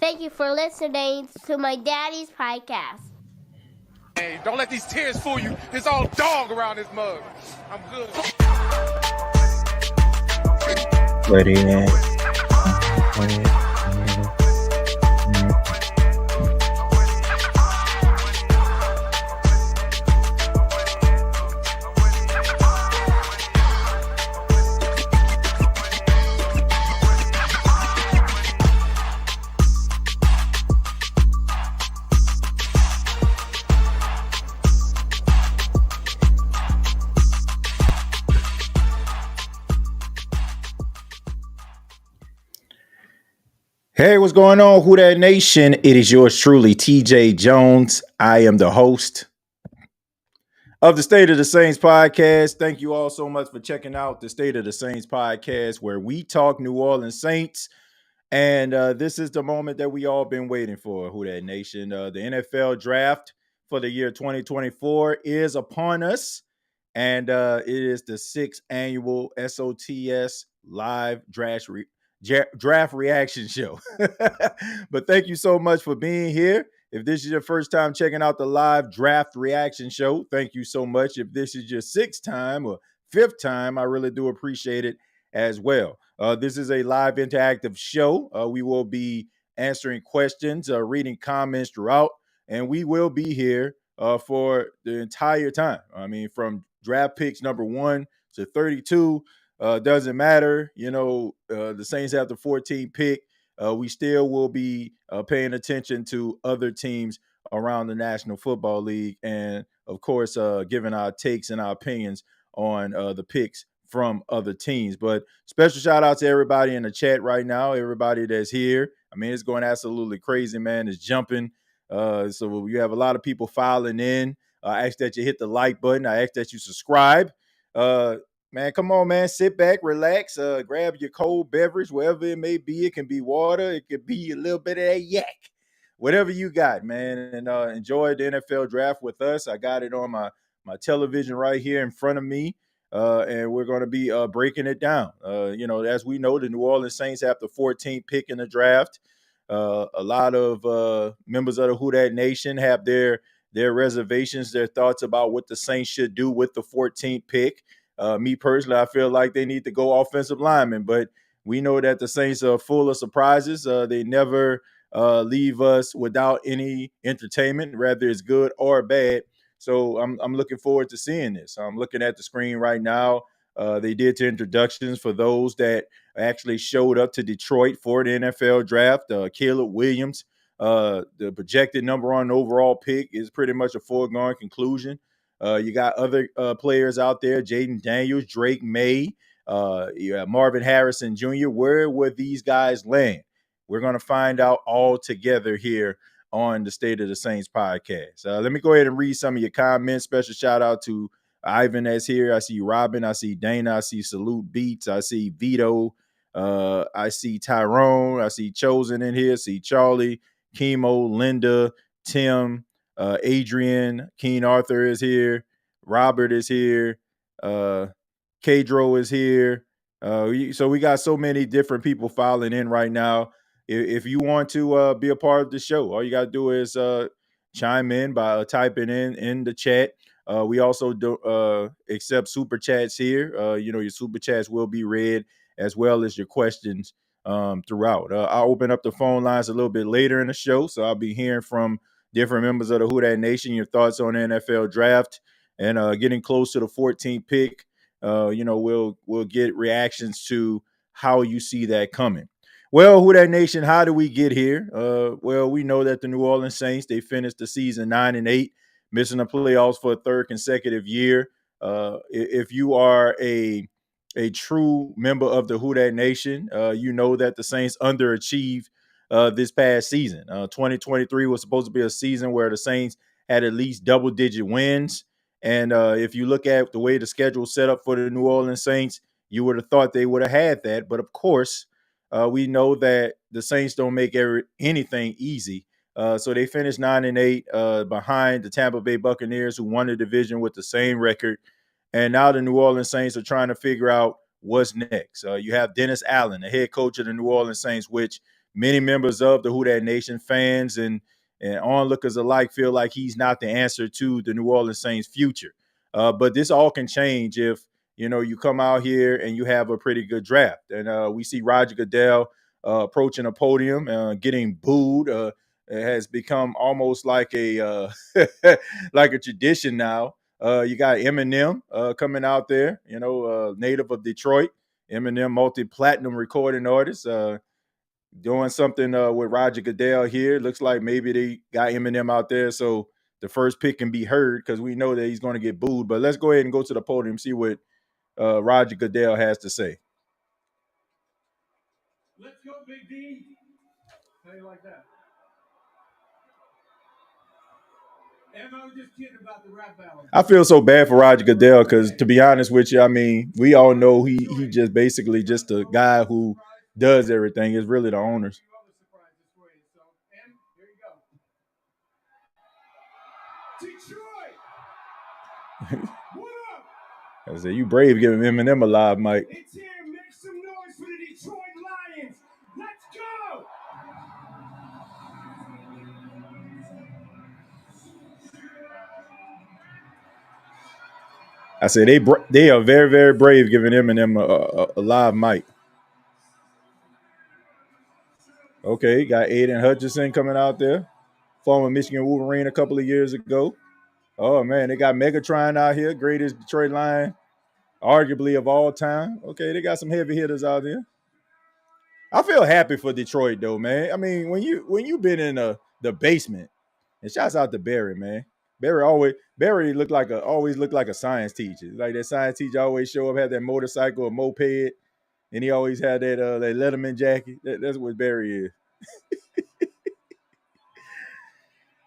Thank you for listening to my daddy's podcast. Hey, don't let these tears fool you. It's all dog around this mug. I'm good. Ready, man. Hey, what's going on, Who Dat Nation? It is yours truly, TJAY Jones. I am the host of the State of the Saints podcast. Thank you all so much for checking out the State of the Saints podcast, where we talk New Orleans Saints. And this is the moment that we all been waiting for, Who Dat Nation. The NFL draft for the year 2024 is upon us. And it is the 6th annual SOTS live draft reaction show. But thank you so much for being here. If this is your first time checking out the live draft reaction show, thank you so much. If this is your 6th time or 5th time, I really do appreciate it as well. This is a live interactive show. We will be answering questions, reading comments throughout, and we will be here for the entire time. I mean, from draft picks number 1 to 32, doesn't matter. You know, the Saints have the 14th pick. We still will be paying attention to other teams around the National Football League, and of course, giving our takes and our opinions on the picks from other teams. But special shout out to everybody in the chat right now, everybody that's here. I mean, it's going absolutely crazy, man. It's jumping. So you have a lot of people filing in. I ask that you hit the like button. I ask that you subscribe. Man, come on, man. Sit back, relax, grab your cold beverage, wherever it may be. It can be water. It could be a little bit of that yak. Whatever you got, man. And enjoy the NFL draft with us. I got it on my television right here in front of me. And we're going to be breaking it down. You know, as we know, the New Orleans Saints have the 14th pick in the draft. A lot of members of the Who Dat Nation have their reservations, their thoughts about what the Saints should do with the 14th pick. Me personally, I feel like they need to go offensive lineman, but we know that the Saints are full of surprises. They never leave us without any entertainment, whether it's good or bad. So I'm looking forward to seeing this. I'm looking at the screen right now. They did the introductions for those that actually showed up to Detroit for the NFL draft. Caleb Williams, the projected number 1 overall pick, is pretty much a foregone conclusion. You got other players out there, Jayden Daniels, Drake Maye, you have Marvin Harrison Jr. Where would these guys land? We're going to find out all together here on the State of the Saints podcast. Let me go ahead and read some of your comments. Special shout out to Ivan that's here. I see Robin. I see Dana. I see Salute Beats. I see Vito. I see Tyrone. I see Chosen in here. I see Charlie, Chemo, Linda, Tim, Adrian, Keen Arthur is here. Robert is here. Kadro is here. So we got so many different people filing in right now. If you want to be a part of the show, all you got to do is chime in by typing in the chat. We also do accept super chats here. You know, your super chats will be read as well as your questions throughout. I'll open up the phone lines a little bit later in the show, so I'll be hearing from different members of the Who Dat Nation, your thoughts on the NFL draft, and getting close to the 14th pick. You know, we'll get reactions to how you see that coming. Well, Who Dat Nation, how do we get here? Well, we know that the New Orleans Saints, they finished the season 9-8, missing the playoffs for a 3rd consecutive year. If you are a true member of the Who Dat Nation, you know that the Saints underachieved this past season. 2023 was supposed to be a season where the Saints had at least double-digit wins. And if you look at the way the schedule set up for the New Orleans Saints, you would have thought they would have had that. But of course, we know that the Saints don't make anything easy. So they finished 9-8 behind the Tampa Bay Buccaneers, who won the division with the same record. And now the New Orleans Saints are trying to figure out what's next. You have Dennis Allen, the head coach of the New Orleans Saints, which many members of the Who That Nation, fans and onlookers alike, feel like he's not the answer to the New Orleans Saints' future. But this all can change if you come out here and you have a pretty good draft. And we see Roger Goodell approaching a podium, getting booed. It has become almost like a like a tradition now. You got Eminem coming out there, native of Detroit. Eminem, multi-platinum recording artist, doing something with Roger Goodell here. Looks like maybe they got Eminem out there so the first pick can be heard, because we know that he's going to get booed. But let's go ahead and go to the podium and see what Roger Goodell has to say. Let's go, Big D. How you like that? I was just kidding about the rap battle. I feel so bad for Roger Goodell because, to be honest with you, I mean, we all know he just basically just a guy who does everything. It's really the owners. Detroit. What up? I said, you brave giving Eminem a live mic. It's here. Make some noise for the Detroit Lions. Let's go. I said they are very, very brave giving Eminem a live mic. Okay, got Aiden Hutchinson coming out there, former Michigan Wolverine a couple of years ago. Oh man, they got Megatron out here, greatest Detroit Lion, arguably of all time. Okay, they got some heavy hitters out there. I feel happy for Detroit though, man. I mean, when you've been in the basement, and shouts out to Barry, man. Barry always looked like a science teacher. Like that science teacher always show up, had that motorcycle or moped, and he always had that Letterman jacket. That's what Barry is.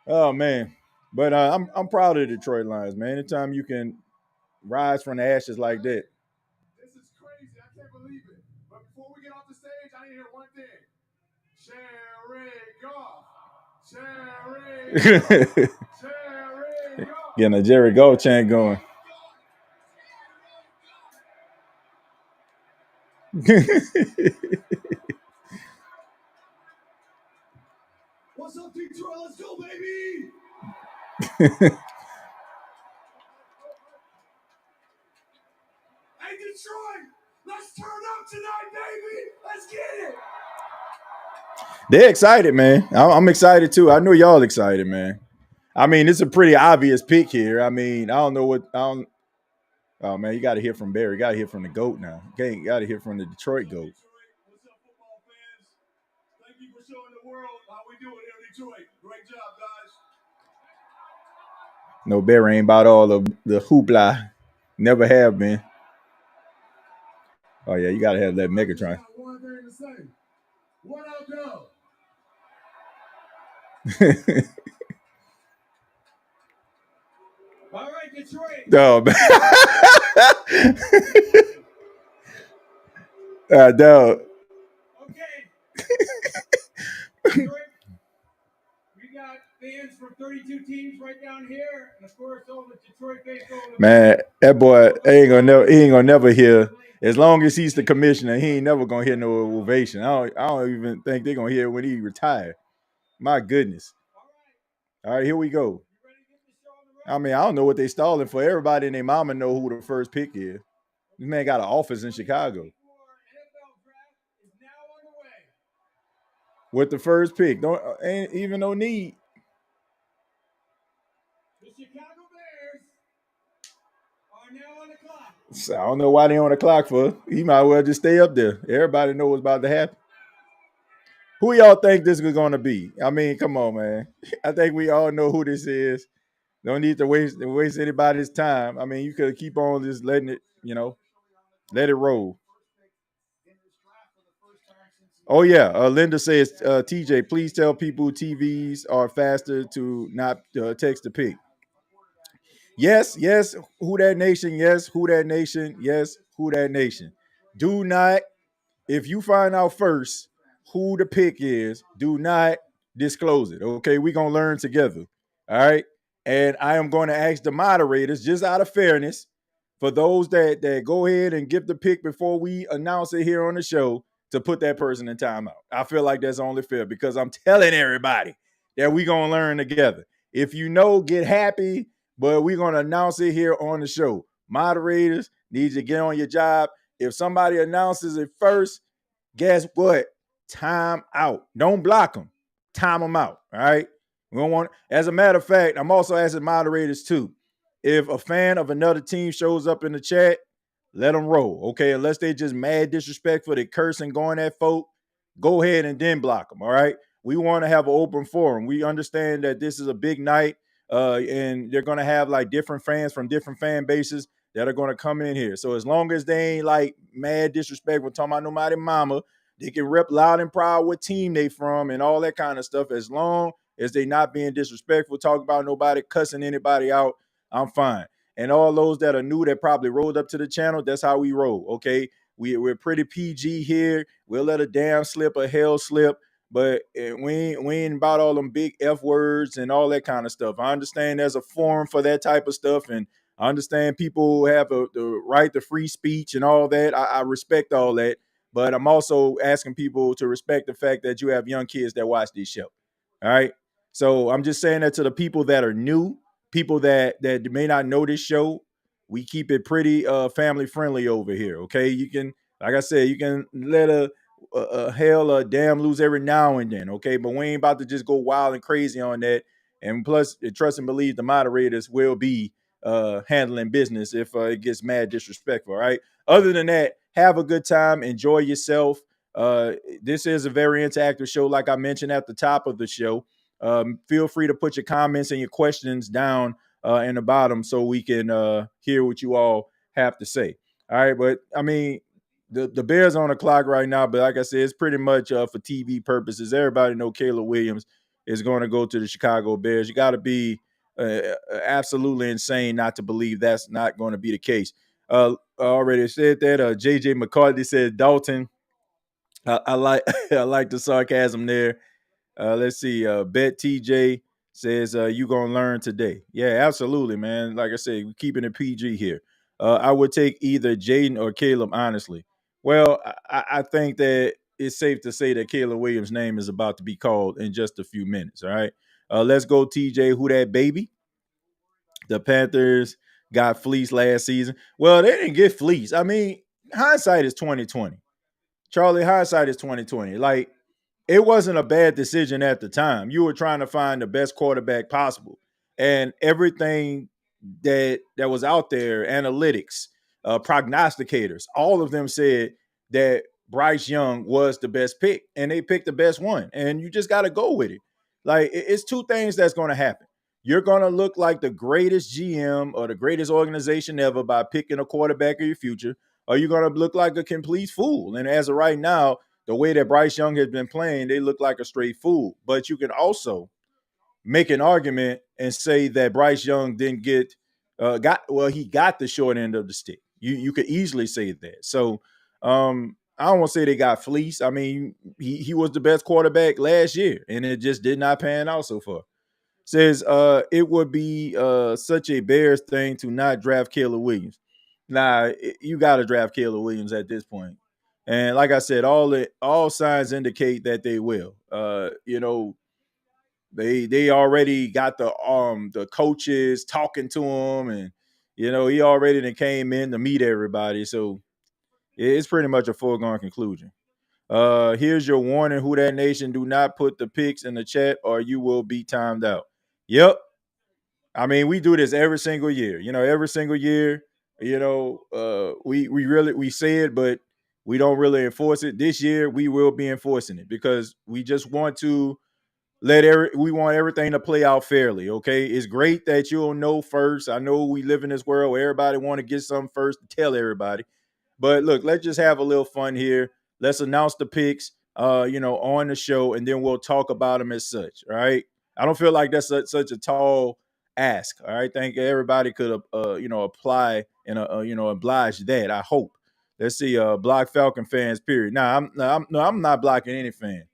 Oh man. But I'm proud of the Detroit Lions, man. Anytime you can rise from the ashes like that. This is crazy. I can't believe it. But before we get off the stage, I need to hear one thing. Jerry Goff. Jerry Goff. Getting a Jerry Goff chant going. What's up, Detroit? Let's go, baby. Hey, Detroit, let's turn up tonight, baby. Let's get it. They're excited, man. I'm excited too. I know y'all excited, man. I mean, it's a pretty obvious pick here. I mean, I don't know what. Oh man, you got to hear from Barry. You got to hear from the GOAT now. Okay, you got to hear from the Detroit GOAT. What's up, football fans? Thank you for showing the world how we do it here in Detroit. Great job, guys. No, Barry ain't about all the hoopla. Never have been. Oh yeah, you got to have that Megatron. One thing to say. What up, though? All right, Detroit. Oh man. Dog. Okay. Detroit, we got fans from 32 teams right down here, and of course all the Detroit baseball. Man, that boy he ain't gonna never hear. As long as he's the commissioner, he ain't never gonna hear no ovation. I don't even think they're gonna hear it when he retire. My goodness. All right, here we go. I mean, I don't know what they stalling for. Everybody and their mama know who the first pick is. This man got an office in Chicago. With the first pick, ain't even no need. The Chicago Bears are now on the clock. So I don't know why they on the clock for. He might well just stay up there. Everybody know what's about to happen. Who y'all think this is going to be? I mean, come on, man. I think we all know who this is. Don't need to waste anybody's time. I mean, you could keep on just letting it, let it roll. Oh, yeah. Linda says, TJ, please tell people TVs are faster to not text the pick. Yes. Who that nation? Yes. Who that nation? Yes. Who that nation? Do not, if you find out first who the pick is, do not disclose it. Okay. We're going to learn together. All right. And I am going to ask the moderators, just out of fairness, for those that go ahead and give the pick before we announce it here on the show, to put that person in timeout. I feel like that's only fair because I'm telling everybody that we're going to learn together. If you know, get happy, but we're going to announce it here on the show. Moderators need to get on your job. If somebody announces it first, guess what? Time out. Don't block them. Time them out. All right. We don't want. As a matter of fact, I'm also asking moderators too. If a fan of another team shows up in the chat, let them roll. Okay, unless they just mad disrespectful, they cursing, going at folk, go ahead and then block them. All right. We want to have an open forum. We understand that this is a big night, and they're gonna have like different fans from different fan bases that are gonna come in here. So as long as they ain't like mad disrespectful, talking about nobody mama, they can rep loud and proud what team they from and all that kind of stuff. As long as they not being disrespectful, talk about nobody cussing anybody out, I'm fine. And all those that are new that probably rolled up to the channel, that's how we roll. Okay, we're pretty PG here. We'll let a damn slip, a hell slip, but we ain't about all them big F words and all that kind of stuff. I understand there's a forum for that type of stuff, and I understand people have the right to free speech and all that. I respect all that. But I'm also asking people to respect the fact that you have young kids that watch this show. All right. So I'm just saying that to the people that are new, people that may not know this show. We keep it pretty family friendly over here. Okay. You can, like I said, you can let a hell or a damn loose every now and then. Okay. But we ain't about to just go wild and crazy on that. And plus, trust and believe the moderators will be handling business if it gets mad disrespectful. All right. Other than that, have a good time. Enjoy yourself. This is a very interactive show, like I mentioned at the top of the show. Feel free to put your comments and your questions down in the bottom so we can hear what you all have to say. All right. But I mean, the Bears on the clock right now, but like I said, it's pretty much for TV purposes. Everybody know Caleb Williams is going to go to the Chicago Bears. You got to be absolutely insane not to believe that's not going to be the case. I already said that. JJ McCarthy said Dalton. I like I like the sarcasm there. Let's see. Bet TJ says you gonna learn today. Yeah, absolutely, man. Like I said, we're keeping it PG here. I would take either Jayden or Caleb, honestly. Well, I think that it's safe to say that Caleb Williams' name is about to be called in just a few minutes. All right. Let's go, TJ. Who that baby? The Panthers got fleeced last season. Well, they didn't get fleeced. I mean, hindsight is 2020. Charlie, hindsight is 2020. Like, it wasn't a bad decision at the time. You were trying to find the best quarterback possible. And everything that was out there, analytics, prognosticators, all of them said that Bryce Young was the best pick. And they picked the best one. And you just got to go with it. Like, it's two things that's going to happen. You're going to look like the greatest GM or the greatest organization ever by picking a quarterback of your future, or you're going to look like a complete fool. And as of right now, the way that Bryce Young has been playing, they look like a straight fool. But you can also make an argument and say that Bryce Young didn't get he got the short end of the stick. You could easily say that. So I don't want to say they got fleeced. I mean, he was the best quarterback last year, and it just did not pan out so far. Says it would be such a Bears thing to not draft Caleb Williams. Nah, you got to draft Caleb Williams at this point. And like I said, all signs indicate that they will. They already got the coaches talking to him, and he already came in to meet everybody. So it's pretty much a foregone conclusion. Here's your warning, Who Dat Nation. Do not put the picks in the chat or you will be timed out. Yep. I mean, we do this every single year. Every single year, we say it, but we don't really enforce it. This year, we will be enforcing it because we just want to we want everything to play out fairly. Okay. It's great that you'll know first. I know we live in this world where everybody want to get something first to tell everybody. But look, let's just have a little fun here. Let's announce the picks, on the show, and then we'll talk about them as such. All right. I don't feel like that's such a tall ask. All right. Think everybody could, apply and, oblige that. I hope. Let's see. Block Falcon fans. Period. I'm not blocking any fan.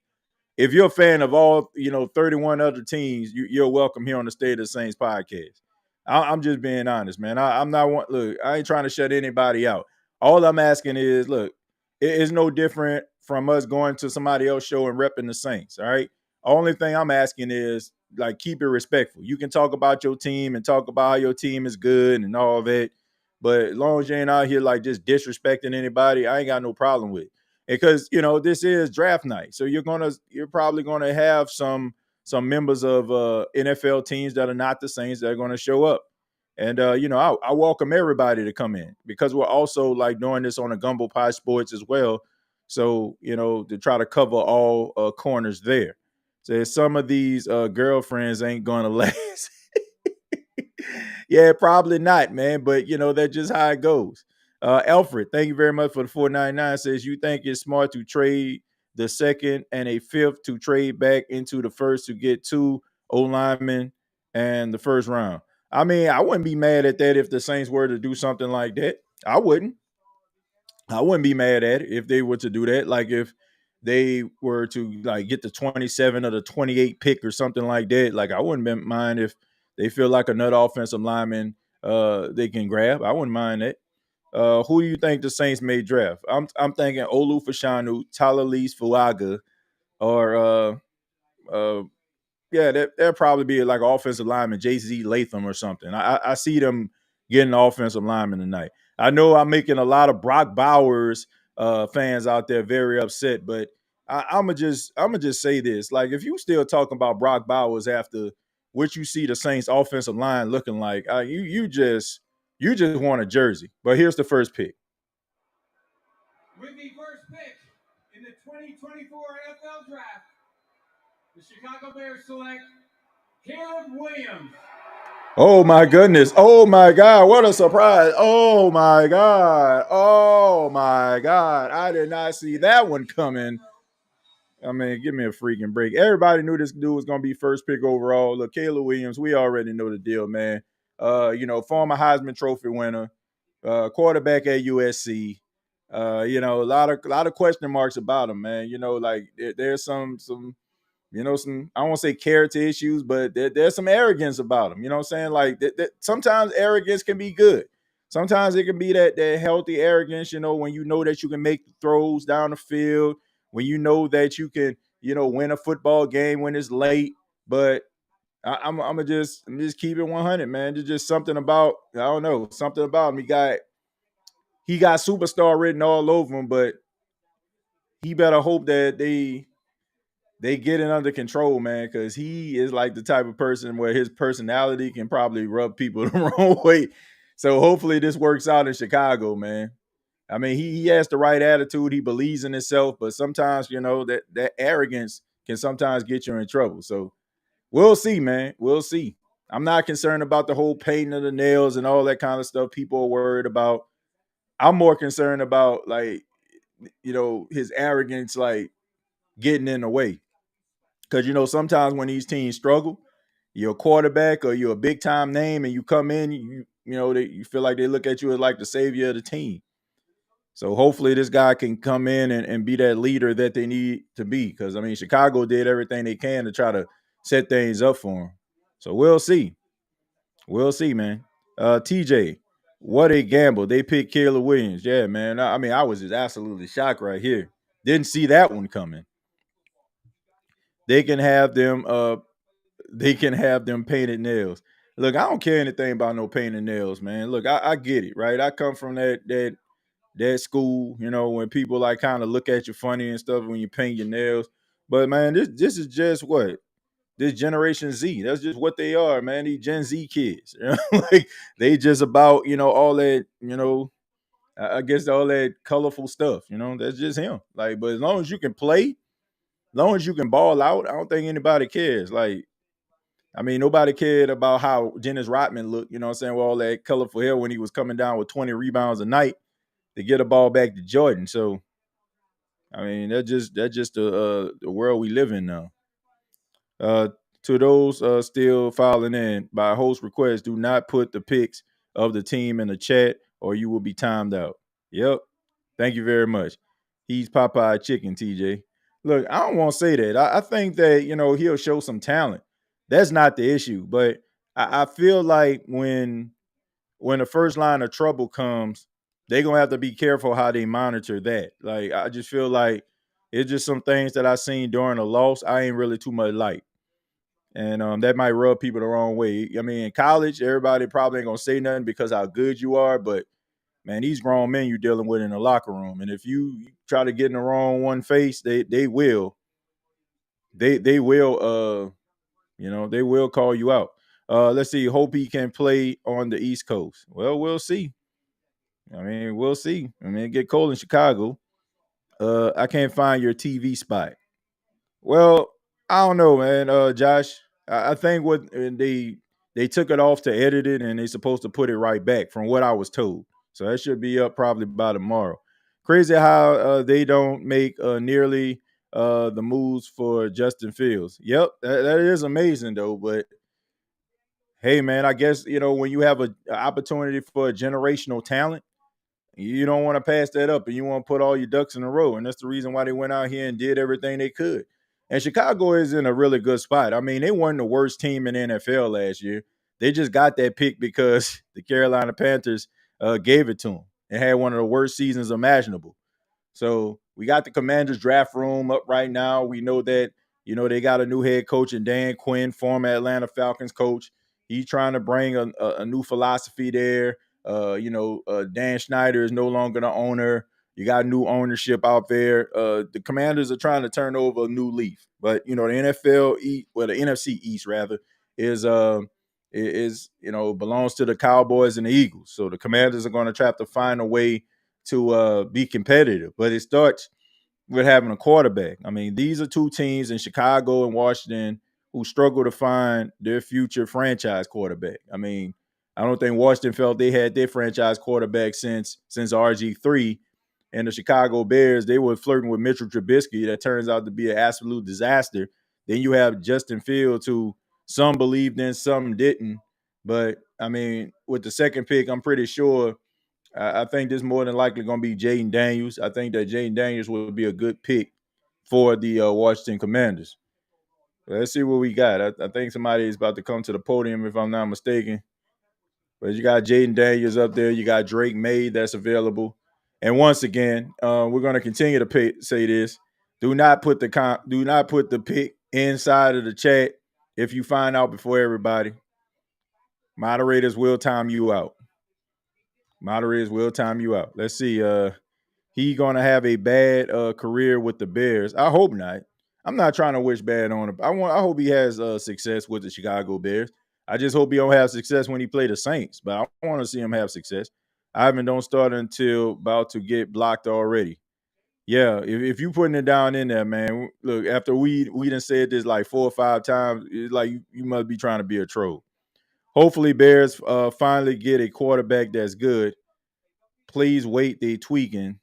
If you're a fan of all, 31 other teams, you're welcome here on the State of the Saints podcast. I'm just being honest, man. I'm not I ain't trying to shut anybody out. All I'm asking is, look, it's no different from us going to somebody else's show and repping the Saints. All right. Only thing I'm asking is like keep it respectful. You can talk about your team and talk about how your team is good and all that. But as long as you ain't out here like just disrespecting anybody, I ain't got no problem with it. Because this is draft night. So you're probably gonna have some members of NFL teams that are not the Saints that are gonna show up. And I welcome everybody to come in because we're also like doing this on a Gumbo Pie Sports as well. So, to try to cover all corners there. So some of these girlfriends ain't gonna last. Yeah, probably not, man. But that's just how it goes. Alfred, thank you very much for the 499. Says you think it's smart to trade the second and a fifth to trade back into the first to get 2 O linemen and the first round. I mean, I wouldn't be mad at that if the Saints were to do something like that. I wouldn't be mad at it if they were to do that. Like if they were to like get the 27 or the 28 pick or something like that. Like I wouldn't mind if they feel like another offensive lineman they can grab. I wouldn't mind that. Who do you think the Saints may draft? I'm thinking Olu Fashanu, Taliese Fuaga, or there'll probably be like an offensive lineman, J.Z. Latham or something. I see them getting an offensive lineman tonight. I know I'm making a lot of Brock Bowers fans out there very upset, but I'm gonna just say this: like, if you still talking about Brock Bowers after what you see the Saints offensive line looking like, you just want a jersey. But here's the first pick. With the first pick in the 2024 NFL Draft, the Chicago Bears select Caleb Williams. Oh my goodness. Oh my God. What a surprise. Oh my God. Oh my God. I did not see that one coming. I mean, give me a freaking break. Everybody knew this dude was going to be first pick overall. Look, Caleb Williams, we already know the deal, man. Former Heisman Trophy winner, quarterback at USC. A lot of question marks about him, man. There's some I won't say character issues, but there's some arrogance about him. You know what I'm saying? Like sometimes arrogance can be good. Sometimes it can be that healthy arrogance, when you know that you can make the throws down the field, when you know that you can, win a football game when it's late. But I'm just keep it 100, man. There's just something about, I don't know, something about him. He got superstar written all over him, but he better hope that they get it under control, man, because he is like the type of person where his personality can probably rub people the wrong way. So hopefully this works out in Chicago, man. I mean, he has the right attitude. He believes in himself, but sometimes, that arrogance can sometimes get you in trouble. So we'll see, man. We'll see. I'm not concerned about the whole painting of the nails and all that kind of stuff people are worried about. I'm more concerned about, like, his arrogance, like, getting in the way. Because, sometimes when these teams struggle, you're a quarterback or you're a big time name and you come in, you feel like they look at you as like the savior of the team. So hopefully this guy can come in and be that leader that they need to be. Because, I mean, Chicago did everything they can to try to set things up for him. So we'll see. We'll see, man. TJ, what a gamble. They picked Caleb Williams. Yeah, man. I mean, I was just absolutely shocked right here. Didn't see that one coming. They can have them painted nails. Look, I don't care anything about no painted nails, man. Look, I get it, right? I come from that school, when people like kind of look at you funny and stuff when you paint your nails. But man, this is just what this Generation Z. That's just what they are, man. These Gen Z kids, like they just about all that, I guess all that colorful stuff. That's just him. Like, but as long as you can play, as long as you can ball out, I don't think anybody cares. Like, I mean, nobody cared about how Dennis Rodman looked, with all that colorful hair when he was coming down with 20 rebounds a night to get a ball back to Jordan. So, I mean, that's just the world we live in now. To those still filing in, by host request, do not put the picks of the team in the chat or you will be timed out. Yep. Thank you very much. He's Popeye Chicken, TJ. Look, I don't want to say that. I think that, he'll show some talent. That's not the issue. But I feel like when the first line of trouble comes, they're going to have to be careful how they monitor that. Like, I just feel like It's just some things that I seen during the loss I ain't really too much like. And that might rub people the wrong way. I mean, in college, everybody probably ain't gonna say nothing because how good you are, but man, these grown men you dealing with in the locker room. And if you try to get in the wrong one face, they will. They will they will call you out. Let's see. Hope he can play on the East Coast. Well, we'll see. I mean, we'll see. I mean, it get cold in Chicago. I can't find your TV spot. Well, I don't know, man. Josh, I think what they took it off to edit it, and they supposed to put it right back, from what I was told. So that should be up probably by tomorrow. Crazy how they don't make nearly the moves for Justin Fields. Yep, that is amazing though. But hey, man, I guess when you have an opportunity for a generational talent, you don't want to pass that up, and you want to put all your ducks in a row. And that's the reason why they went out here and did everything they could. And Chicago is in a really good spot. I mean, they weren't the worst team in the NFL last year. They just got that pick because the Carolina Panthers gave it to them and had one of the worst seasons imaginable. So we got the Commanders draft room up right now. We know that, they got a new head coach in Dan Quinn, former Atlanta Falcons coach. He's trying to bring a new philosophy there. Dan Schneider is no longer the owner. You got new ownership out there. The Commanders are trying to turn over a new leaf. But, the NFL East, well, the NFC East rather, belongs to the Cowboys and the Eagles. So the Commanders are going to try to find a way to be competitive. But it starts with having a quarterback. I mean, these are two teams in Chicago and Washington who struggle to find their future franchise quarterback. I mean, I don't think Washington felt they had their franchise quarterback since RG3. And the Chicago Bears, they were flirting with Mitchell Trubisky. That turns out to be an absolute disaster. Then you have Justin Fields, who some believed in, some didn't. But, I mean, with the second pick, I'm pretty sure I think this more than likely going to be Jayden Daniels. I think that Jayden Daniels would be a good pick for the Washington Commanders. Let's see what we got. I think somebody is about to come to the podium, if I'm not mistaken. But you got Jayden Daniels up there. You got Drake Maye that's available. And once again, we're going to continue to say this: do not put the pick inside of the chat if you find out before everybody. Moderators will time you out. Let's see. He going to have a bad career with the Bears. I hope not. I'm not trying to wish bad on him. I hope he has success with the Chicago Bears. I just hope he don't have success when he play the Saints. But I want to see him have success. Ivan don't start until about to get blocked already. Yeah, if you putting it down in there, man. Look, after we done said this like 4 or 5 times, it's like you must be trying to be a troll. Hopefully, Bears finally get a quarterback that's good. Please wait, they tweaking.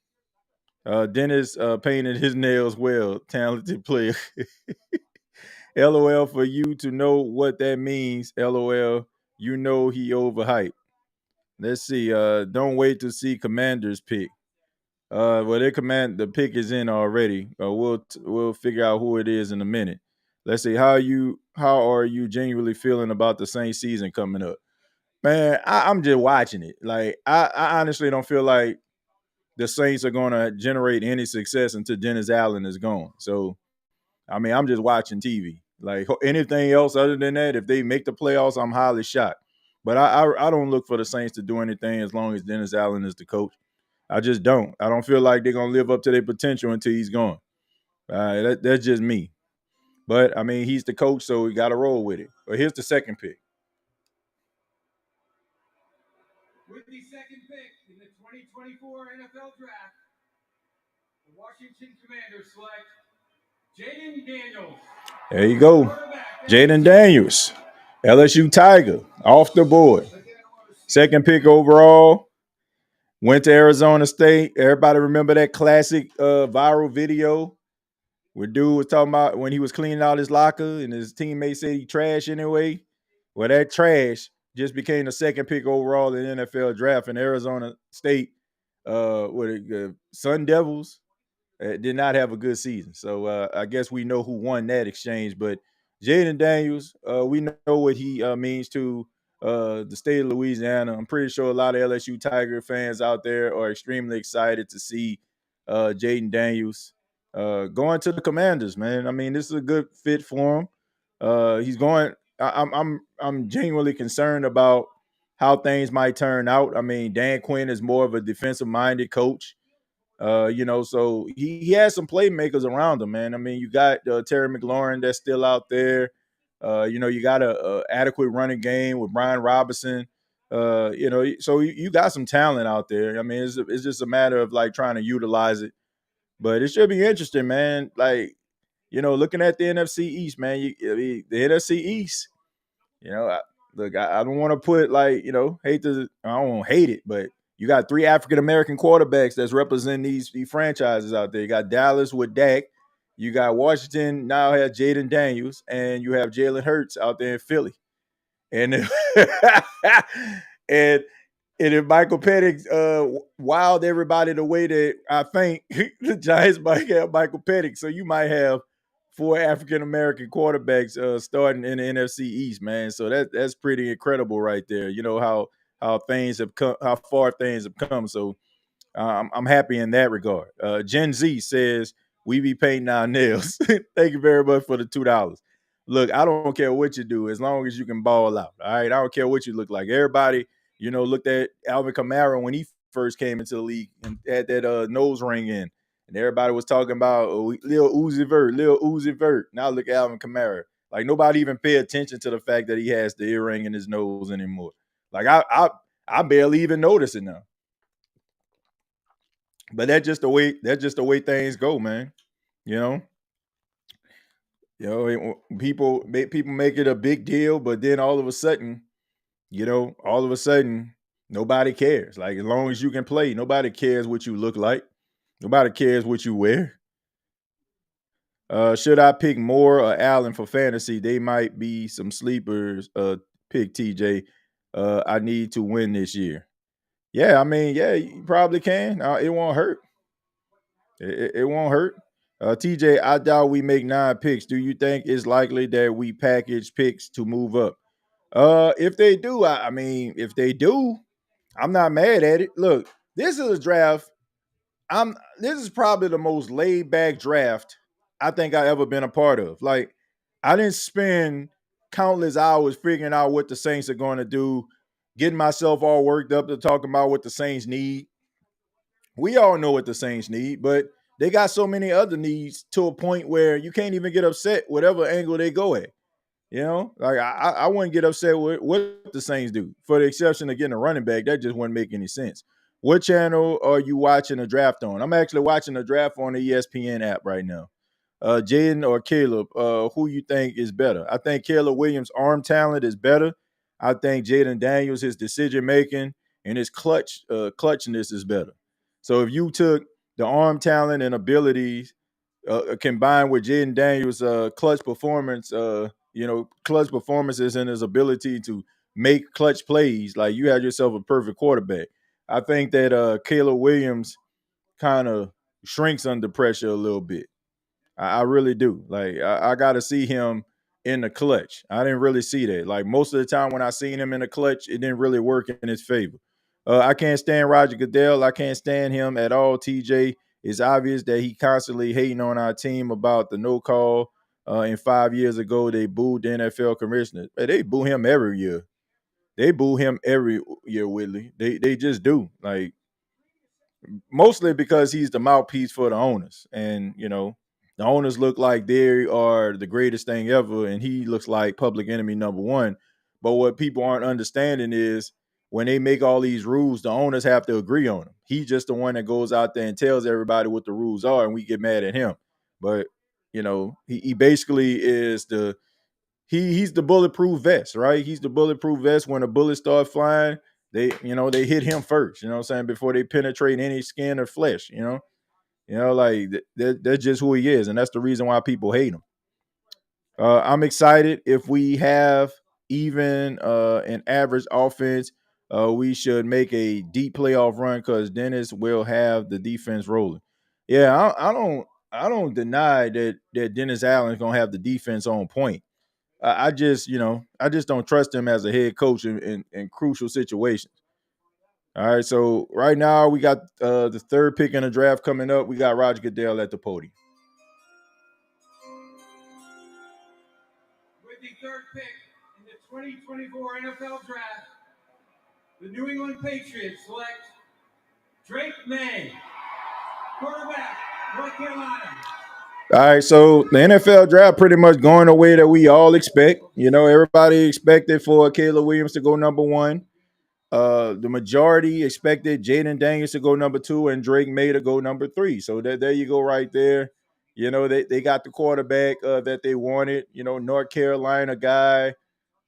Dennis painted his nails well. Talented player. LOL for you to know what that means. LOL, you know he overhyped. Let's see. Don't wait to see Commanders pick. Well, the pick is in already. We'll figure out who it is in a minute. Let's see. How are you genuinely feeling about the Saints season coming up? Man, I'm just watching it. Like I honestly don't feel like the Saints are going to generate any success until Dennis Allen is gone. So, I mean, I'm just watching TV. Like anything else other than that, if they make the playoffs, I'm highly shocked. But I don't look for the Saints to do anything as long as Dennis Allen is the coach. I just don't. I don't feel like they're going to live up to their potential until he's gone. That's just me. But, I mean, he's the coach, so we got to roll with it. But here's the second pick. With the second pick in the 2024 NFL Draft, the Washington Commanders select Jayden Daniels. There you go. Jayden Daniels, LSU Tiger, off the board. Second pick overall. Went to Arizona State. Everybody remember that classic viral video where dude was talking about when he was cleaning out his locker and his teammates said he trash anyway? Well, that trash just became the second pick overall in the NFL draft in Arizona State. Sun Devils did not have a good season. So I guess we know who won that exchange. But Jayden Daniels, we know what he means to the state of Louisiana. I'm pretty sure a lot of LSU Tiger fans out there are extremely excited to see Jayden Daniels going to the Commanders, man. I mean, this is a good fit for him. He's going. I'm genuinely concerned about how things might turn out. I mean, Dan Quinn is more of a defensive minded coach. So he has some playmakers around him, man. I mean, you got Terry McLaurin that's still out there. You got a adequate running game with Brian Robinson. So you got some talent out there. I mean, it's just a matter of like trying to utilize it. But it should be interesting, man. Like, looking at the NFC East, man. The NFC East. I don't want to put I don't hate it, but you got 3 African American quarterbacks that's representing these franchises out there. You got Dallas with Dak, you got Washington now has Jayden Daniels, and you have Jalen Hurts out there in Philly. And and if Michael Penix wowed everybody the way that I think the Giants might have Michael Penix, so you might have 4 African American quarterbacks starting in the NFC East, man. So that's pretty incredible right there. You know how things have come, how far things have come. So I'm happy in that regard. Gen Z says we be painting our nails. Thank you very much for the $2. Look, I don't care what you do as long as you can ball out. All right, I don't care what you look like. Everybody, looked at Alvin Kamara when he first came into the league and had that nose ring in. And everybody was talking about Lil Uzi Vert. Now look at Alvin Kamara. Like nobody even pay attention to the fact that he has the earring in his nose anymore. Like I barely even notice it now. But that's just the way things go, man. People make it a big deal, but then all of a sudden, nobody cares. Like as long as you can play, nobody cares what you look like. Nobody cares what you wear. Should I pick Moore or Allen for fantasy? They might be some sleepers. Pick TJ. I need to win this year. Yeah, I mean, yeah, you probably can. It won't hurt. It won't hurt. TJ, I doubt we make 9 picks. Do you think it's likely that we package picks to move up? If they do, if they do, I'm not mad at it. Look, this is a draft. This is probably the most laid back draft I think I ever been a part of. Like, I didn't spend countless hours figuring out what the Saints are going to do, getting myself all worked up to talk about what the Saints need. We all know what the Saints need, but they got so many other needs to a point where you can't even get upset whatever angle they go at. Like I wouldn't get upset with what the Saints do, for the exception of getting a running back. That just wouldn't make any sense. What channel are you watching the draft on? I'm actually watching the draft on the ESPN app right now. Jayden or Caleb, who you think is better? I think Caleb Williams' arm talent is better. I think Jayden Daniels, his decision making and his clutchness is better. So if you took the arm talent and abilities combined with Jayden Daniels' clutch performances and his ability to make clutch plays, like you had yourself a perfect quarterback. I think that Caleb Williams kind of shrinks under pressure a little bit. I really do. Like I got to see him in the clutch. I didn't really see that. Like most of the time when I seen him in the clutch, it didn't really work in his favor. I can't stand Roger Goodell. I can't stand him at all, TJ. It's obvious that he constantly hating on our team about the no call. And 5 years ago, they booed the NFL commissioner. They boo him every year. They boo him every year, Whitley. They just do. Like mostly because he's the mouthpiece for the owners. And, the owners look like they are the greatest thing ever, and he looks like public enemy number 1. But what people aren't understanding is when they make all these rules, the owners have to agree on them. He's just the one that goes out there and tells everybody what the rules are, and we get mad at him. But, he basically is he's the bulletproof vest, right? He's the bulletproof vest. When a bullet starts flying, they hit him first, before they penetrate any skin or flesh, like that's just who he is. And that's the reason why people hate him. I'm excited. If we have even an average offense, we should make a deep playoff run because Dennis will have the defense rolling. Yeah, I don't deny that Dennis Allen is gonna have the defense on point. I just don't trust him as a head coach in crucial situations. All right, so right now we got the 3rd pick in the draft coming up. We got Roger Goodell at the podium. 23rd pick in the 2024 NFL Draft, the New England Patriots select Drake Maye, quarterback, North Carolina. All right, so the NFL draft pretty much going the way that we all expect. You know, everybody expected for Caleb Williams to go number one. The majority expected Jayden Daniels to go number two and Drake Maye to go number three. So there you go right there. You know, they got the quarterback that they wanted. You know, North Carolina guy.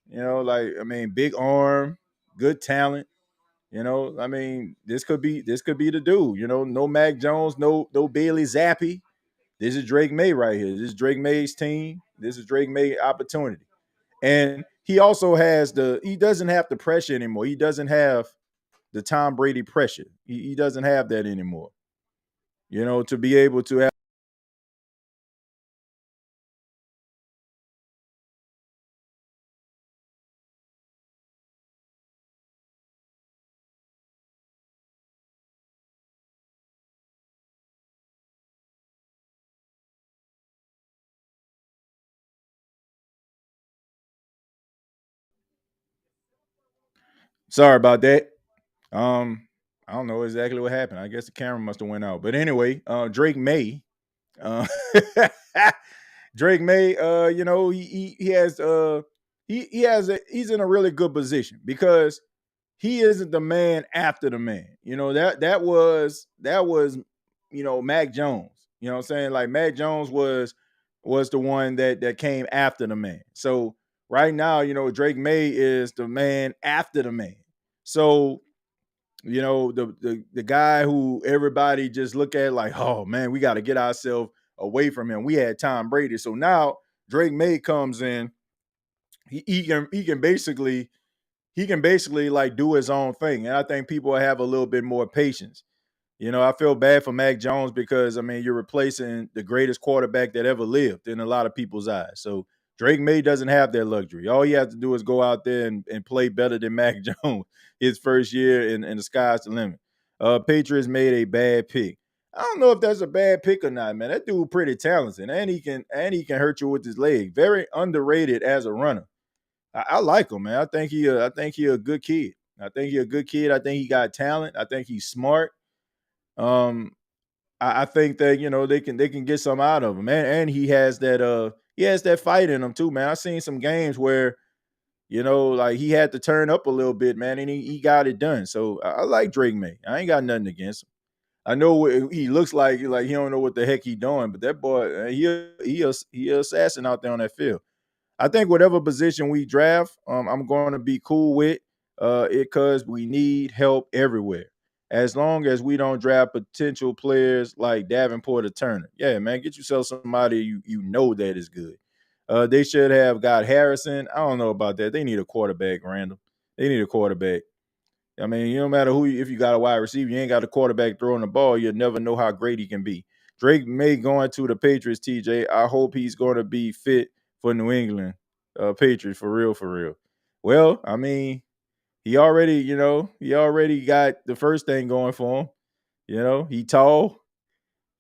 You know, like, I mean, big arm, good talent. You know, I mean, this could be the dude. You know, no Mac Jones, no Bailey Zappi. This is Drake Maye right here. This is Drake Maye's team. This is Drake Maye opportunity. And he also has he doesn't have the pressure anymore. He doesn't have the Tom Brady pressure. He doesn't have that anymore. You know, to be able to have. Sorry about that. I don't know exactly what happened. I guess the camera must have went out. But anyway, Drake Maye. Uh, Drake Maye, you know, he has he's in a really good position because he isn't the man after the man. You know, that was you know, Mac Jones. You know what I'm saying? Like Mac Jones was the one that came after the man. So right now, you know, Drake Maye is the man after the man. So, you know, the guy who everybody just look at like, oh man, we got to get ourselves away from him. We had Tom Brady. So now Drake Maye comes in. He can basically like do his own thing. And I think people will have a little bit more patience. You know, I feel bad for Mac Jones because I mean you're replacing the greatest quarterback that ever lived in a lot of people's eyes. So Drake Maye doesn't have that luxury. All he has to do is go out there and play better than Mac Jones his first year, and the sky's the limit. Patriots made a bad pick. I don't know if that's a bad pick or not, man. That dude pretty talented, and he can hurt you with his leg. Very underrated as a runner. I like him, man. I think he a good kid. I think he a good kid. I think he got talent. I think he's smart. Um, I think that you know they can get some out of him, man. And he has that fight in him too, man. I seen some games where you know like he had to turn up a little bit, man, and he got it done. So I like Drake Maye. I ain't got nothing against him. I know what he looks like he don't know what the heck he doing, but that boy he a assassin out there on that field. I think whatever position we draft, I'm going to be cool with it because we need help everywhere. As long as we don't draft potential players like Davenport or Turner. Yeah, man, get yourself somebody you know that is good. They should have got Harrison. I don't know about that. They need a quarterback, Randall. They need a quarterback. I mean, you no matter if you got a wide receiver, you ain't got a quarterback throwing the ball, you'll never know how great he can be. Drake Maye going to the Patriots, TJ. I hope he's going to be fit for New England Patriots for real, for real. Well, I mean, he already got the first thing going for him. You know, he tall,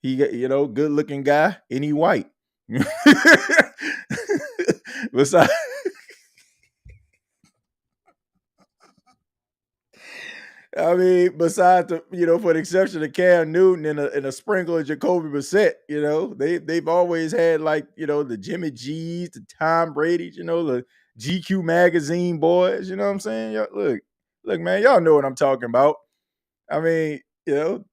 good looking guy, and he white. Besides, I mean, besides for the exception of Cam Newton and a sprinkle of Jacoby Brissett, they've always had the Jimmy G's, the Tom Brady's, the GQ magazine boys. You know what I'm saying? Look, man, y'all know what I'm talking about. I mean, it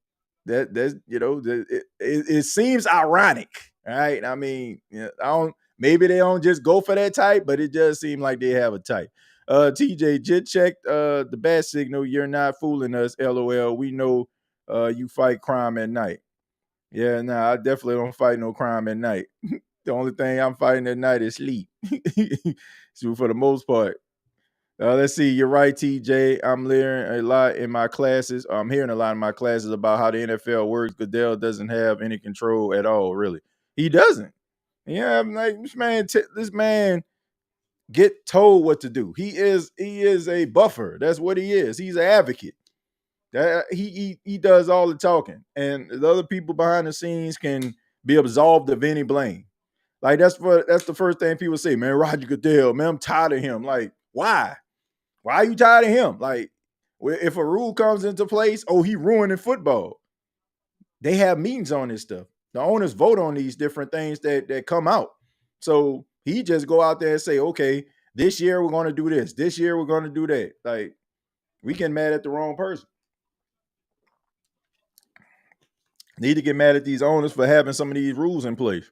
seems ironic, right? I mean, I don't. Maybe they don't just go for that type, but it does seem like they have a type. TJ, just check the bat signal. You're not fooling us, LOL. We know you fight crime at night. Yeah, I definitely don't fight no crime at night. The only thing I'm fighting at night is sleep. So for the most part. Let's see. You're right, TJ. I'm hearing a lot in my classes. I'm hearing a lot in my classes about how the NFL works. Goodell doesn't have any control at all, really. He doesn't. Yeah, I'm like, this man get told what to do. He is a buffer. That's what he is. He's an advocate. He does all the talking, and the other people behind the scenes can be absolved of any blame. Like that's the first thing people say, man. Roger Goodell, man, I'm tired of him. Like, why? Why are you tired of him? Like, if a rule comes into place, oh, he ruining football. They have meetings on this stuff. The owners vote on these different things that come out. So he just go out there and say, okay, this year we're going to do this. This year we're going to do that. Like, we get mad at the wrong person. Need to get mad at these owners for having some of these rules in place.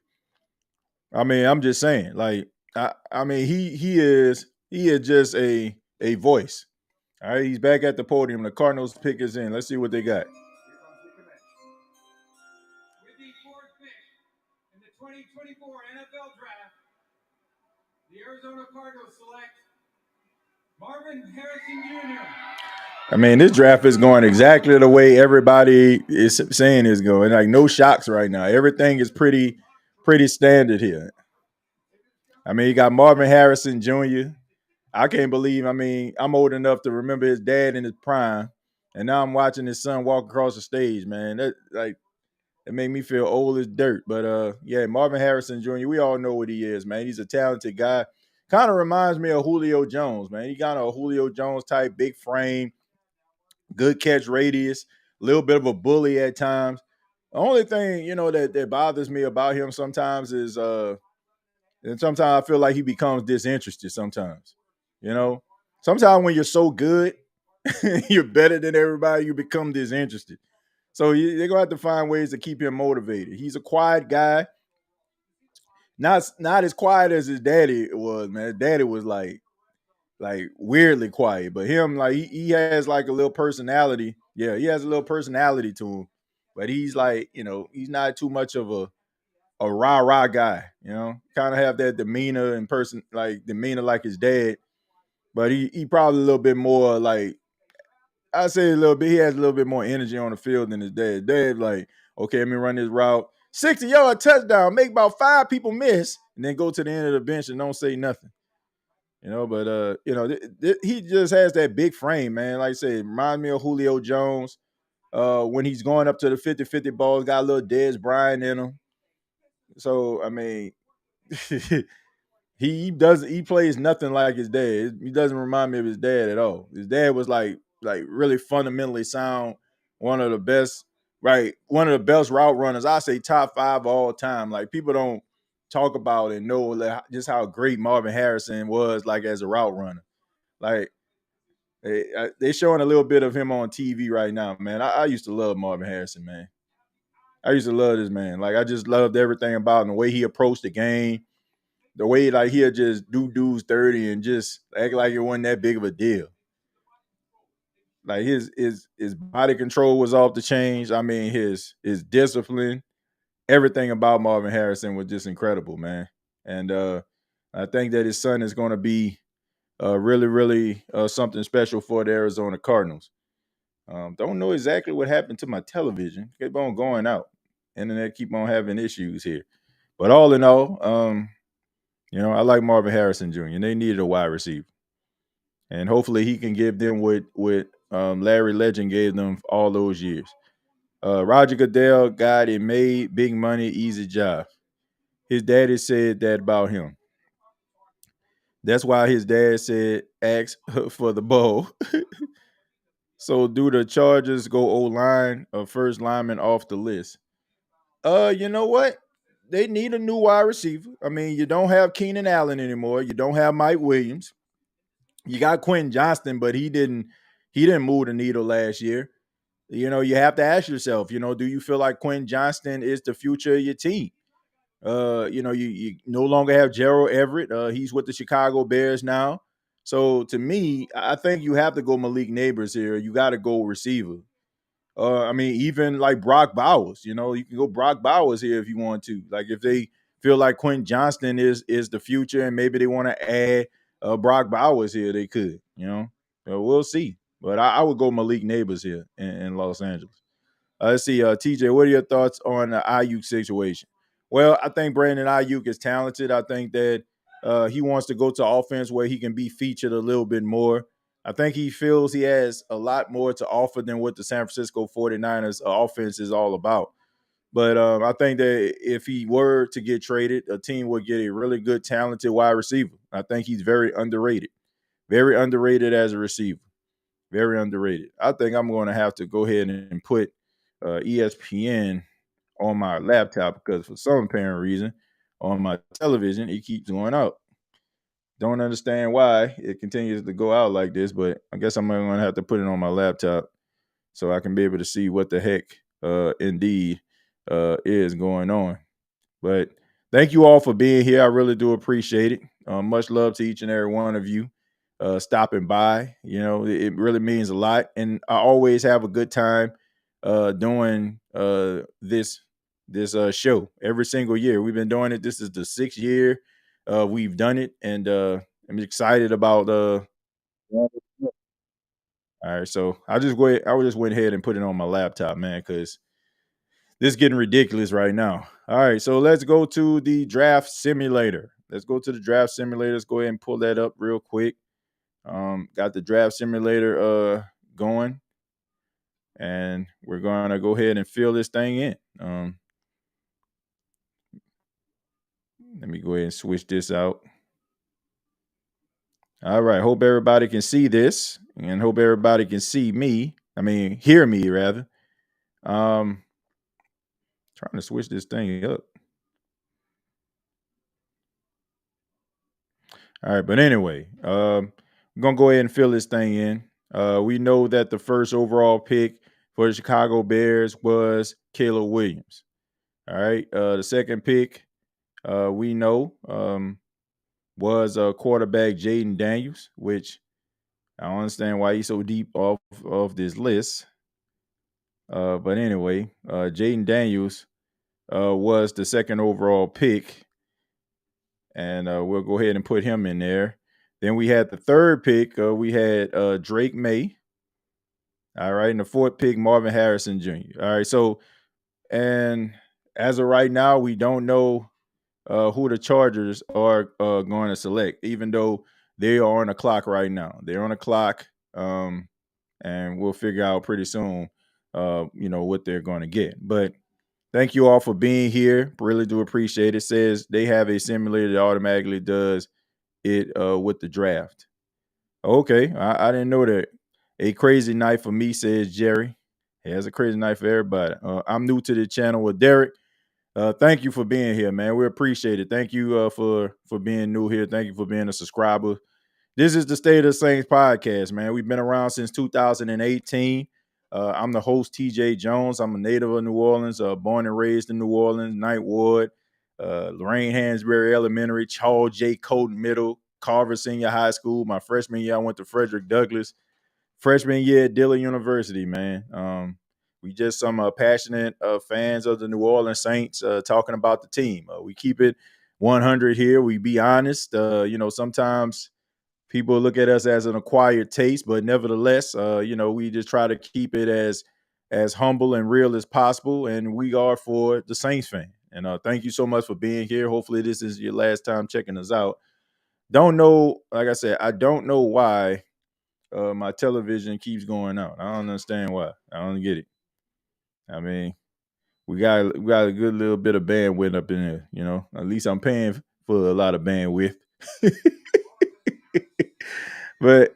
I mean, I'm just saying, like, I mean, he is just a voice. All right, he's back at the podium. The Cardinals pick is in. Let's see what they got. With the fourth pick in the 2024 NFL Draft, the Arizona Cardinals select Marvin Harrison Jr. I mean, this draft is going exactly the way everybody is saying it's going. Like, no shocks right now. Everything is pretty standard here. I mean, you got Marvin Harrison Jr. I can't believe, I mean, I'm old enough to remember his dad in his prime, and now I'm watching his son walk across the stage, man. That, like, it made me feel old as dirt. But, yeah, Marvin Harrison Jr., we all know what he is, man. He's a talented guy. Kind of reminds me of Julio Jones, man. He got a Julio Jones type, big frame, good catch radius, a little bit of a bully at times. The only thing, you know, that bothers me about him sometimes is and sometimes I feel like he becomes disinterested sometimes. You know? Sometimes when you're so good, you're better than everybody, you become disinterested. So they're gonna have to find ways to keep him motivated. He's a quiet guy. Not as quiet as his daddy was, man. His daddy was like weirdly quiet, but him, like, he has like a little personality. Yeah, he has a little personality to him, but he's like, you know, he's not too much of a rah guy. You know, kind of have that demeanor and demeanor like his dad, but he probably a little bit more like, I say a little bit. He has a little bit more energy on the field than his dad. Dad, like, okay, let me run this route, 60-yard touchdown, make about 5 people miss, and then go to the end of the bench and don't say nothing. You know, but you know, he just has that big frame, man. Like I said, it reminds me of Julio Jones. When he's going up to the 50-50 balls, got a little Dez Bryant in him. So I mean, he plays nothing like his dad. He doesn't remind me of his dad at all. His dad was like really fundamentally sound, one of the best, right? One of the best route runners. I say top 5 all time. Like, people don't talk about and know just how great Marvin Harrison was, like, as a route runner. Like, they're showing a little bit of him on TV right now, man. I used to love Marvin Harrison, man. I used to love this man. Like, I just loved everything about him, the way he approached the game, the way, like, he'll just do dudes 30 and just act like it wasn't that big of a deal. Like, his body control was off the chains. I mean, his discipline, everything about Marvin Harrison was just incredible, man. And I think that his son is going to be really, really something special for the Arizona Cardinals. Don't know exactly what happened to my television. Keep on going out. Internet keep on having issues here. But all in all, you know, I like Marvin Harrison Jr. They needed a wide receiver. And hopefully he can give them what Larry Legend gave them all those years. Roger Goodell got it made, big money, easy job. His daddy said that about him. That's why his dad said, ask for the bowl. So do the Chargers go O-line or first lineman off the list? You know what? They need a new wide receiver. I mean, you don't have Keenan Allen anymore. You don't have Mike Williams. You got Quentin Johnston, but he didn't move the needle last year. You know, you have to ask yourself, you know, do you feel like Quentin Johnston is the future of your team? You know, you no longer have Gerald Everett. He's with the Chicago Bears now. So to me, I think you have to go Malik Neighbors here. You got to go receiver. I mean, even like Brock Bowers, you know, you can go Brock Bowers here if you want to. Like, if they feel like Quentin Johnston is the future and maybe they want to add Brock Bowers here, they could, you know. We'll see. But I would go Malik Neighbors here in Los Angeles. Let's see, TJ, what are your thoughts on the Ayuk situation? Well, I think Brandon Ayuk is talented. I think that he wants to go to offense where he can be featured a little bit more. I think he feels he has a lot more to offer than what the San Francisco 49ers offense is all about. But I think that if he were to get traded, a team would get a really good, talented wide receiver. I think he's very underrated. Very underrated as a receiver. Very underrated. I think I'm going to have to go ahead and put ESPN on my laptop because for some apparent reason on my television it keeps going out. Don't understand why it continues to go out like this, but I guess I'm going to have to put it on my laptop so I can be able to see what the heck indeed is going on. But thank you all for being here. I really do appreciate it. Much love to each and every one of you stopping by. You know, it really means a lot. And I always have a good time doing this show every single year. We've been doing it. This is the 6th year we've done it. And I'm excited about all right. So I just went ahead and put it on my laptop, man, because this is getting ridiculous right now. All right, so let's go to the draft simulator. Let's go to the draft simulator. Let's go ahead and pull that up real quick. Got the draft simulator going, and we're going to go ahead and fill this thing in. Let me go ahead and switch this out. All right, hope everybody can see this, and hope everybody can see me. I mean, hear me rather. Trying to switch this thing up. All right, but anyway, we're gonna go ahead and fill this thing in. We know that the first overall pick for the Chicago Bears was Caleb Williams. All right, the second pick we know was quarterback Jayden Daniels, which I don't understand why he's so deep off of this list. But anyway, Jayden Daniels was the second overall pick. And we'll go ahead and put him in there. Then we had the third pick. We had Drake Maye. All right. And the fourth pick, Marvin Harrison Jr. All right. So, and as of right now, we don't know who the Chargers are going to select, even though they are on the clock right now. They're on the clock. And we'll figure out pretty soon, what they're going to get. But thank you all for being here. Really do appreciate it. It says they have a simulator that automatically does it with the draft. Okay, I didn't know that. A crazy night for me, says Jerry. It has a crazy night for everybody. I'm new to the channel with Derek. Thank you for being here, man. We appreciate it. Thank you for being new here. Thank you for being a subscriber. This is the State of the Saints podcast, man. We've been around since 2018. I'm the host, TJAY Jones. I'm a native of New Orleans, born and raised in New Orleans, Ninth Ward, Lorraine Hansberry Elementary, Charles J. Colton Middle, Carver Senior High School. My freshman year, I went to Frederick Douglass. Freshman year at Dillon University, man. We just some passionate fans of the New Orleans Saints talking about the team. We keep it 100 here. We be honest. Sometimes people look at us as an acquired taste, but nevertheless, we just try to keep it as humble and real as possible, and we are for the Saints fan. And thank you so much for being here. Hopefully this is your last time checking us out. Don't know, like I said, I don't know why my television keeps going out. I don't understand why. I don't get it. I mean, we got a good little bit of bandwidth up in there, At least I'm paying for a lot of bandwidth. But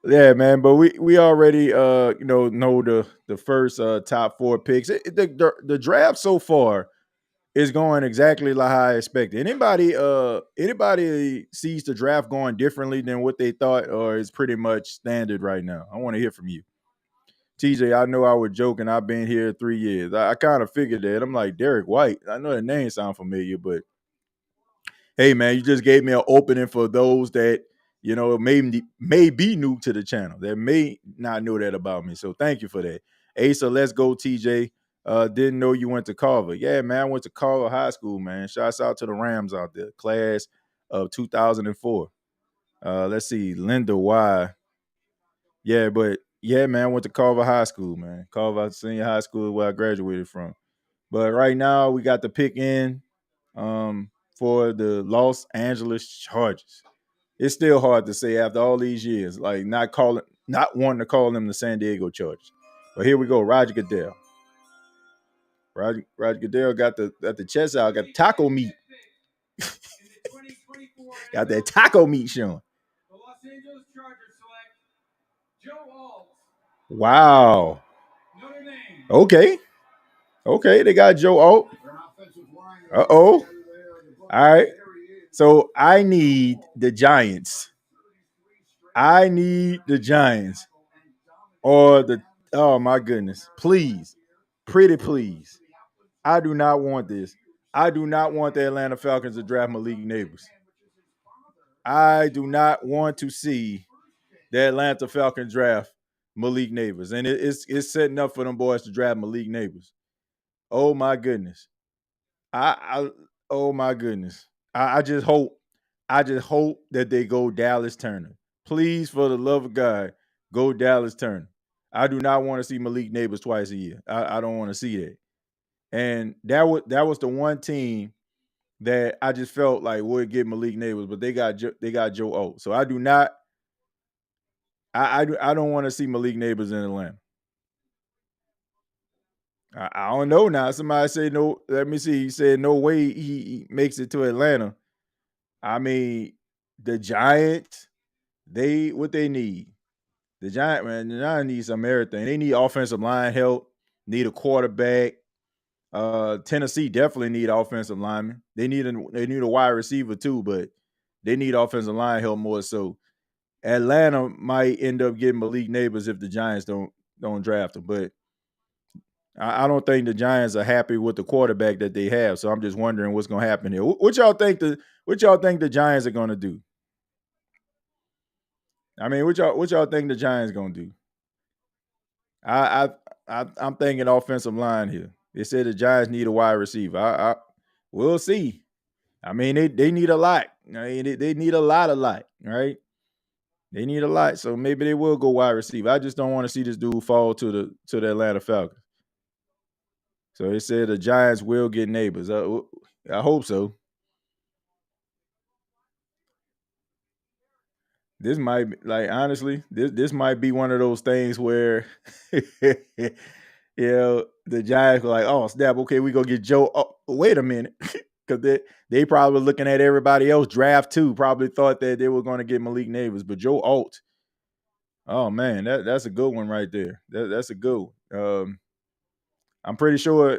yeah, man. But we already know the first top 4 picks. The draft so far is going exactly like how I expected. Anybody sees the draft going differently than what they thought, or is pretty much standard right now? I want to hear from you. TJ, I know I was joking. I've been here 3 years. I kind of figured that. I'm like, Derek White. I know that name sounds familiar, but hey, man, you just gave me an opening for those that, may be new to the channel, that may not know that about me. So thank you for that. Asa, let's go, TJ. Didn't know you went to Carver. Yeah, man, I went to Carver High School, man. Shouts out to the Rams out there. Class of 2004. Let's see, Linda Y. Yeah, but yeah, man, I went to Carver High School, man. Carver Senior High School, where I graduated from. But right now, we got the pick in for the Los Angeles Chargers. It's still hard to say after all these years, like not wanting to call them the San Diego Chargers. But here we go, Roger Goodell. Roger Goodell got the chest out, got the taco meat. Got that taco meat showing. The Los Angeles Chargers select Joe Alt. Wow. Notre Dame. Okay, they got Joe Alt. Uh-oh. All right. So I need the Giants. Or oh my goodness. Please. Pretty please. I do not want this. I do not want the Atlanta Falcons to draft Malik Neighbors. I do not want to see the Atlanta Falcons draft Malik Neighbors. And it's setting up for them boys to draft Malik Neighbors. Oh my goodness. Oh my goodness. I just hope that they go Dallas Turner. Please, for the love of God, go Dallas Turner. I do not want to see Malik Neighbors twice a year. I don't want to see that. And that was the one team that I just felt like would get Malik Neighbors, but they got Joe Alt. So I do not. I don't want to see Malik Neighbors in Atlanta. I don't know now. Somebody say no. Let me see. He said no way he makes it to Atlanta. I mean, the Giants, what they need. The Giants need some everything. They need offensive line help, need a quarterback. Tennessee definitely need offensive linemen. They need a wide receiver too, but they need offensive line help more so. Atlanta might end up getting Malik Neighbors if the Giants don't draft him, but I don't think the Giants are happy with the quarterback that they have. So I'm just wondering what's going to happen here. What y'all think the Giants are going to do? I mean, what y'all think the Giants going to do? I'm thinking offensive line here. They said the Giants need a wide receiver. We'll see. I mean, they need a lot. I mean, they need a lot, right? They need a lot, so maybe they will go wide receiver. I just don't want to see this dude fall to the Atlanta Falcons. So they said the Giants will get Neighbors. I hope so. This might be, honestly, this might be one of those things where the Giants were like, oh snap, okay, we go get Joe. Oh, wait a minute. Because they probably looking at everybody else draft too, probably thought that they were going to get Malik Neighbors, but Joe Alt. Oh man, that's a good one right there. That's a good one. I'm pretty sure,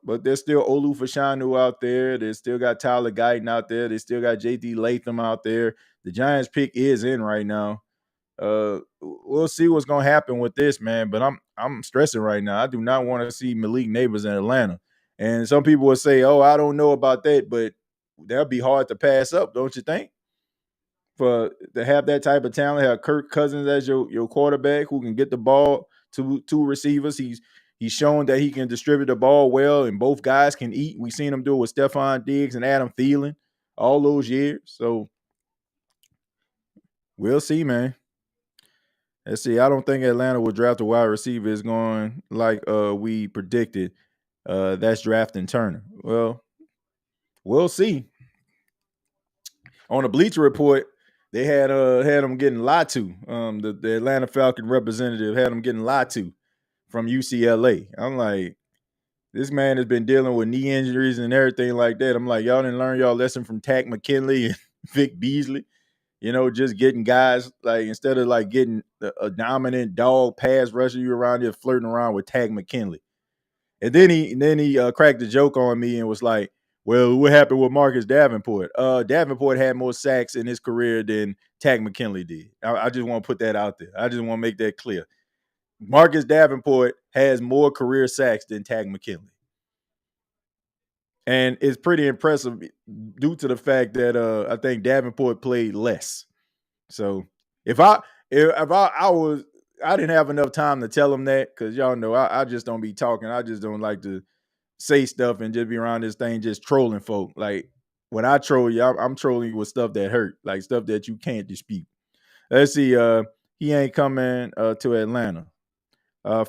but there's still Olu Fashanu out there. They still got Tyler Guyton out there. They still got J.D. Latham out there. The Giants pick is in right now. We'll see what's gonna happen with this, man. But I'm stressing right now. I do not want to see Malik Neighbors in Atlanta. And some people will say, "Oh, I don't know about that," but that'll be hard to pass up, don't you think? To have that type of talent, have Kirk Cousins as your quarterback who can get the ball to two receivers. He's shown that he can distribute the ball well, and both guys can eat. We've seen him do it with Stephon Diggs and Adam Thielen all those years. So we'll see, man. Let's see. I don't think Atlanta will draft a wide receiver is going like we predicted. That's drafting Turner. Well, we'll see. On the Bleacher Report, they had him getting lied to. The Atlanta Falcon representative had him getting lied to from UCLA. I'm like, this man has been dealing with knee injuries and everything like that. I'm like, y'all didn't learn y'all lesson from Tack McKinley and Vic Beasley. Just getting guys, like, instead of like getting a dominant dog pass rusher, you around here flirting around with Tack McKinley. And then he cracked a joke on me and was like, well, what happened with Marcus Davenport? Davenport had more sacks in his career than Tack McKinley did. I just want to put that out there. I just want to make that clear. Marcus Davenport has more career sacks than Tack McKinley. And it's pretty impressive due to the fact that I think Davenport played less. So if I didn't have enough time to tell him that, because y'all know I just don't be talking. I just don't like to say stuff and just be around this thing just trolling folk. Like, when I troll you, I'm trolling you with stuff that hurt, like stuff that you can't dispute. Let's see. He ain't coming to Atlanta.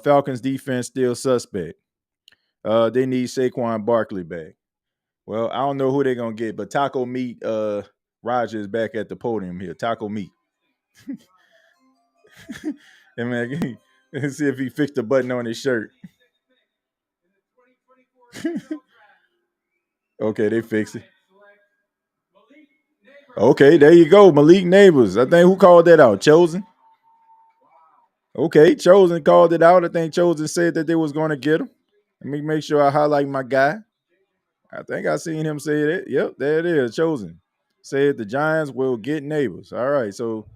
Falcons defense still suspect. They need Saquon Barkley back. Well, I don't know who they're going to get, but Taco Meat Roger is back at the podium here. Taco Meat. And man, let's see if he fixed the button on his shirt. Okay, they fixed it. Okay, there you go. Malik Neighbors. I think who called that out? Chosen? Okay, Chosen called it out. I think Chosen said that they was going to get him. Let me make sure I highlight my guy. I think I seen him say that. Yep, there it is. Chosen said the Giants will get Neighbors. All right, so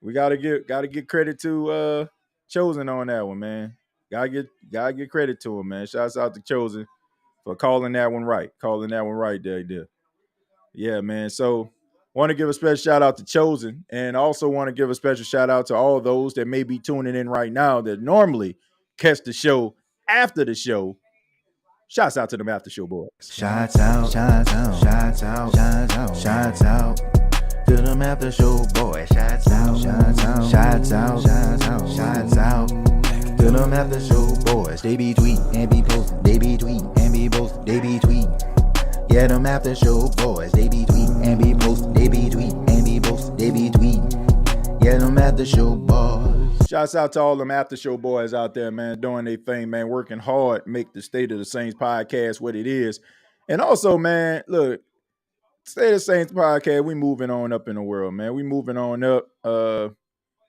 we gotta get credit to Chosen on that one, man. Gotta get credit to him, man. Shouts out to Chosen for calling that one right. Calling that one right there. Yeah, man. So want to give a special shout out to Chosen, and also want to give a special shout out to all those that may be tuning in right now that normally catch the show after the show. Shouts out to them after show boys. Shots out, shots out, shots out, shots out, shots out. To them after show boys. Shots out, shots out, shots out, shots out, shots out. To them after show boys. They be tweet and be posting. They be tweet and be posting. They be tweet. Yeah, them after show boys. They be tweet and be posting. They be tweet and be posting. They be tweet. Yeah, them after show boys. Shouts out to all them after show boys out there, man, doing their thing, man, working hard, make the State of the Saints podcast what it is. And also, man, look, State of the Saints podcast, we moving on up in the world, man. We moving on up.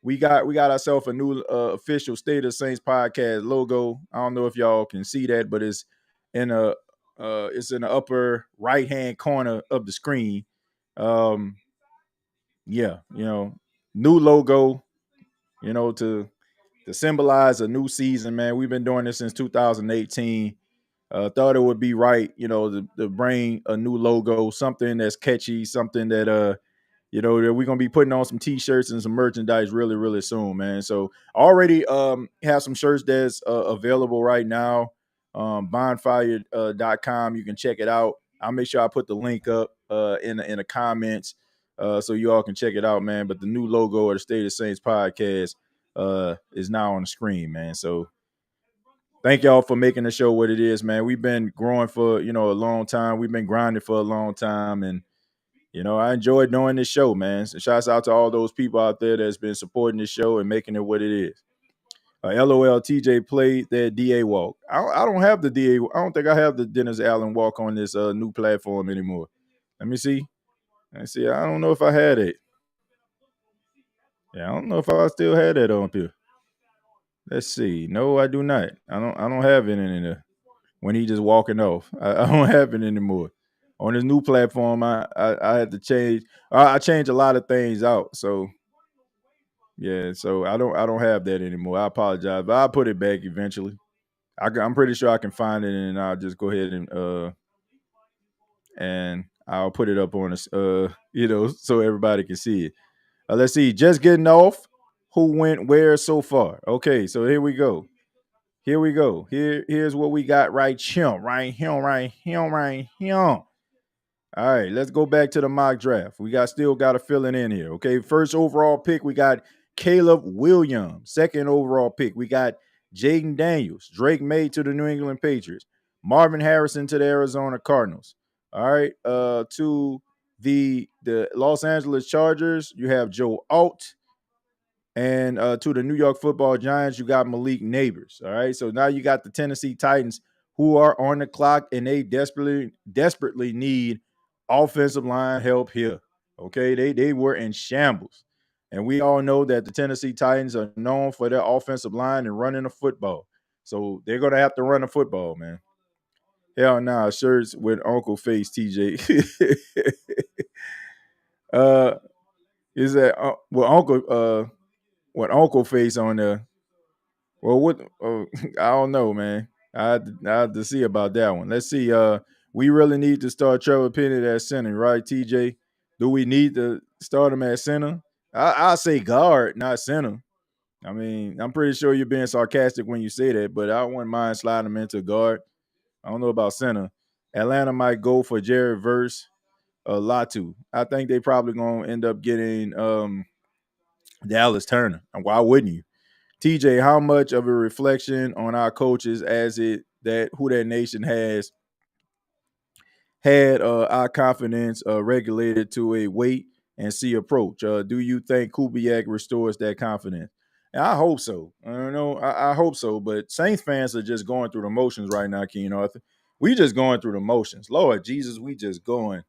We got ourselves a new official State of the Saints podcast logo. I don't know if y'all can see that, but it's in the upper right hand corner of the screen. Yeah, new logo. To symbolize a new season, man. We've been doing this since 2018. Thought it would be right, to bring a new logo, something that's catchy, something that that we're gonna be putting on some t-shirts and some merchandise really, really soon, man. So already have some shirts that's available right now. Bonfire.com. You can check it out. I'll make sure I put the link up in the comments. So you all can check it out, man. But the new logo of the State of Saints podcast is now on the screen, man. So thank y'all for making the show what it is, man. We've been growing for, a long time. We've been grinding for a long time. And, I enjoy doing this show, man. So shouts out to all those people out there that's been supporting this show and making it what it is. LOL TJ played that DA walk. I don't have the DA. I don't think I have the Dennis Allen walk on this new platform anymore. Let me see. I don't know if I had it. Yeah, I don't know if I still had that on here. Let's see. No, I do not. I don't have it in there. When he just walking off, I don't have it anymore. On this new platform, I had to change. I changed a lot of things out. So yeah, so I don't have that anymore. I apologize, but I'll put it back eventually. I'm pretty sure I can find it, and I'll just go ahead and I'll put it up on us, so everybody can see it. Let's see. Just getting off. Who went where so far? Okay, so here we go. Here's what we got right here. All right, let's go back to the mock draft. We still got to fill it in here. Okay, first overall pick, we got Caleb Williams. Second overall pick, we got Jayden Daniels. Drake Maye to the New England Patriots. Marvin Harrison to the Arizona Cardinals. All right, to the Los Angeles Chargers, you have Joe Alt. And to the New York Football Giants, you got Malik Neighbors. All right, so now you got the Tennessee Titans who are on the clock, and they desperately need offensive line help here. Okay, they were in shambles. And we all know that the Tennessee Titans are known for their offensive line and running the football. So they're going to have to run the football, man. Hell nah, shirts with Uncle Face, TJ. Is that Uncle Face on there? Well, what? I don't know, man. I had to see about that one. Let's see. We really need to start Trevor Penny at center, right, TJ? Do we need to start him at center? I say guard, not center. I mean, I'm pretty sure you're being sarcastic when you say that, but I wouldn't mind sliding him into guard. I don't know about center. Atlanta might go for Jared Verse, Latu. I think they probably gonna end up getting Dallas Turner. And why wouldn't you? TJ, how much of a reflection on our coaches as it that Who That Nation has had our confidence regulated to a wait and see approach? Do you think Kubiak restores that confidence? And I hope so. I hope so. But Saints fans are just going through the motions right now, Keen Arthur. We just going through the motions. Lord Jesus, we just going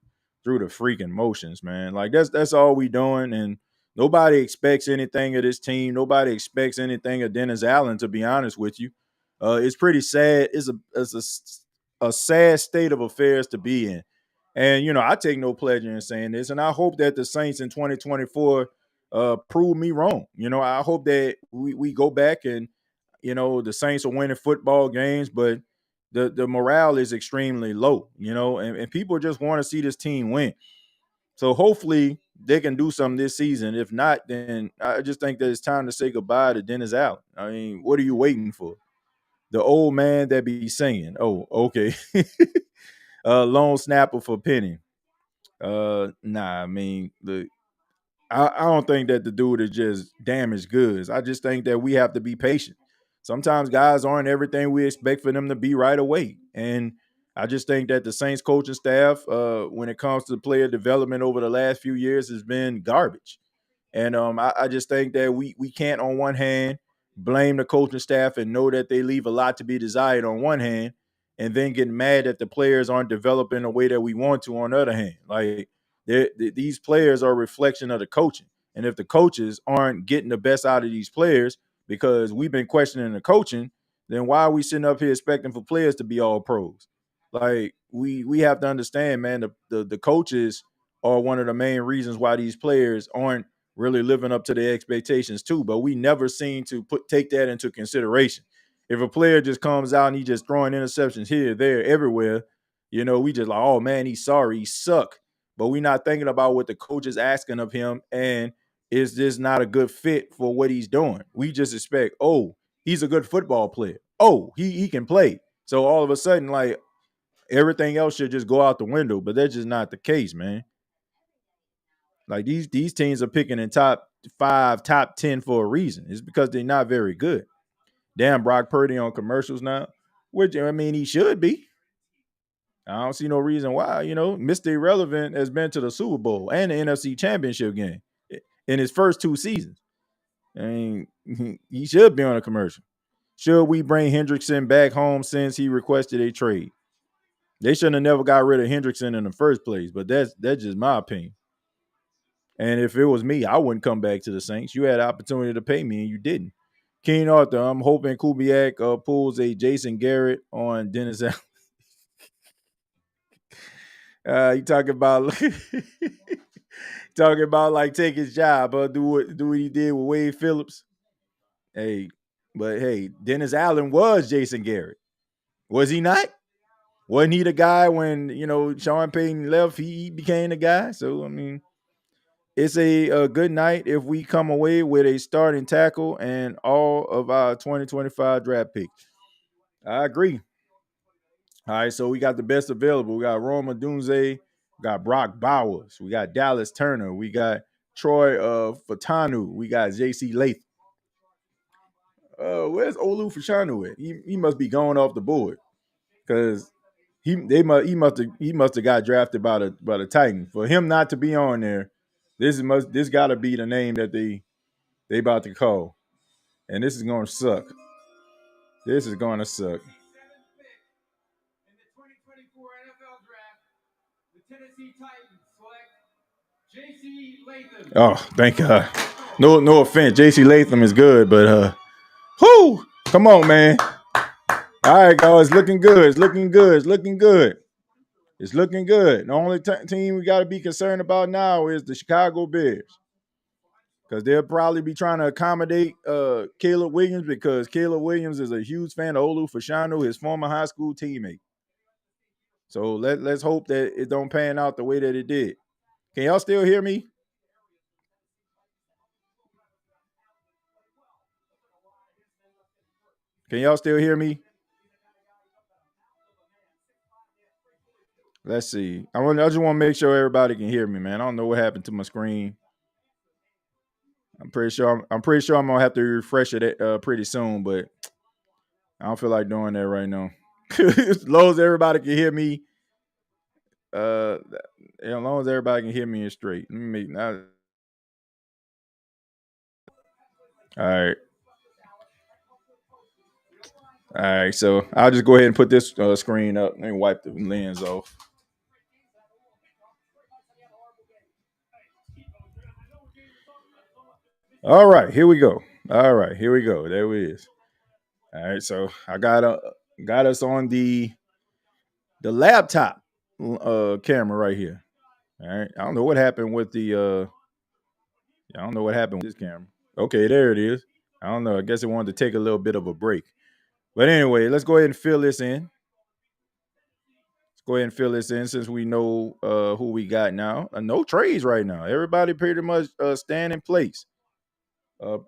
through the freaking motions, man. Like that's all we doing, and nobody expects anything of this team. Nobody expects anything of Dennis Allen. To be honest with you, it's pretty sad. It's a sad state of affairs to be in, and I take no pleasure in saying this, and I hope that the Saints in 2024 prove me wrong. I hope that we go back and the Saints are winning football games, but the morale is extremely low, and people just want to see this team win. So hopefully they can do something this season. If not, then I just think that it's time to say goodbye to Dennis Allen. I mean, what are you waiting for? The old man that be singing. Oh, okay. Lone snapper for Penny. Nah, I mean, I don't think that the dude is just damaged goods. I just think that we have to be patient. Sometimes guys aren't everything we expect for them to be right away. And I just think that the Saints coaching staff, when it comes to player development over the last few years, has been garbage. And I just think that we can't, on one hand, blame the coaching staff and know that they leave a lot to be desired on one hand, and then get mad that the players aren't developing the way that we want to on the other hand. Like, these players are a reflection of the coaching. And if the coaches aren't getting the best out of these players because we've been questioning the coaching, then why are we sitting up here expecting for players to be all pros? Like, we have to understand, man, the coaches are one of the main reasons why these players aren't really living up to their expectations too. But we never seem to take that into consideration. If a player just comes out and he just throwing interceptions here, there, everywhere, we just like, oh man, he's sorry, he suck. But we're not thinking about what the coach is asking of him, and is this not a good fit for what he's doing? We just expect, oh, he's a good football player. Oh, he can play. So all of a sudden, like, everything else should just go out the window. But that's just not the case, man. Like, these teams are picking in top 5, top 10 for a reason. It's because they're not very good. Damn, Brock Purdy on commercials now, which, I mean, he should be. I don't see no reason why. Mr. Irrelevant has been to the Super Bowl and the NFC Championship game in his first 2 seasons. I mean, he should be on a commercial. Should we bring Hendrickson back home since he requested a trade? They shouldn't have never got rid of Hendrickson in the first place, but that's just my opinion. And if it was me, I wouldn't come back to the Saints. You had the opportunity to pay me, and you didn't. King Arthur, I'm hoping Kubiak pulls a Jason Garrett on Dennis Allen. You talking about like take his job, do what he did with Wade Phillips. Hey, but hey, Dennis Allen was Jason Garrett. Was he not? Wasn't he the guy when Sean Payton left? He became the guy. So I mean, it's a good night if we come away with a starting tackle and all of our 2025 draft picks. I agree. All right, so we got the best available. We got Roma Dunze, we got Brock Bowers, we got Dallas Turner, we got Troy Fatanu, we got J.C. Latham. Where's Olu Fashanu at? He must be going off the board because he must have got drafted by the Titans. For him not to be on there, this got to be the name that they about to call, and this is going to suck. This is going to suck. In the 2024 NFL Draft, the Tennessee Titans select J.C. Latham. Oh, thank God. No offense. J.C. Latham is good, but whoo, come on, man. All right, guys, looking good. It's looking good. The only team we got to be concerned about now is the Chicago Bears, because they'll probably be trying to accommodate Caleb Williams, because Caleb Williams is a huge fan of Olu Fashanu, his former high school teammate. So let's hope that it don't pan out the way that it did. Can y'all still hear me? Can y'all still hear me? Let's see. I just want to make sure everybody can hear me, man. I don't know what happened to my screen. I'm pretty sure I'm gonna have to refresh it pretty soon, but I don't feel like doing that right now. As long as everybody can hear me, as long as everybody can hear me, it's straight. Let me make now. All right. All right, so I'll just go ahead and put this screen up and wipe the lens off. All right, here we go. All right, here we go. There it is. All right, so I got us on the laptop camera right here. All right, I don't know what happened with the I don't know what happened with this camera. Okay, there it is. I don't know. I guess it wanted to take a little bit of a break. But anyway, let's go ahead and fill this in. Let's go ahead and fill this in since we know who we got now. No trades right now. Everybody pretty much stand in place. Uh,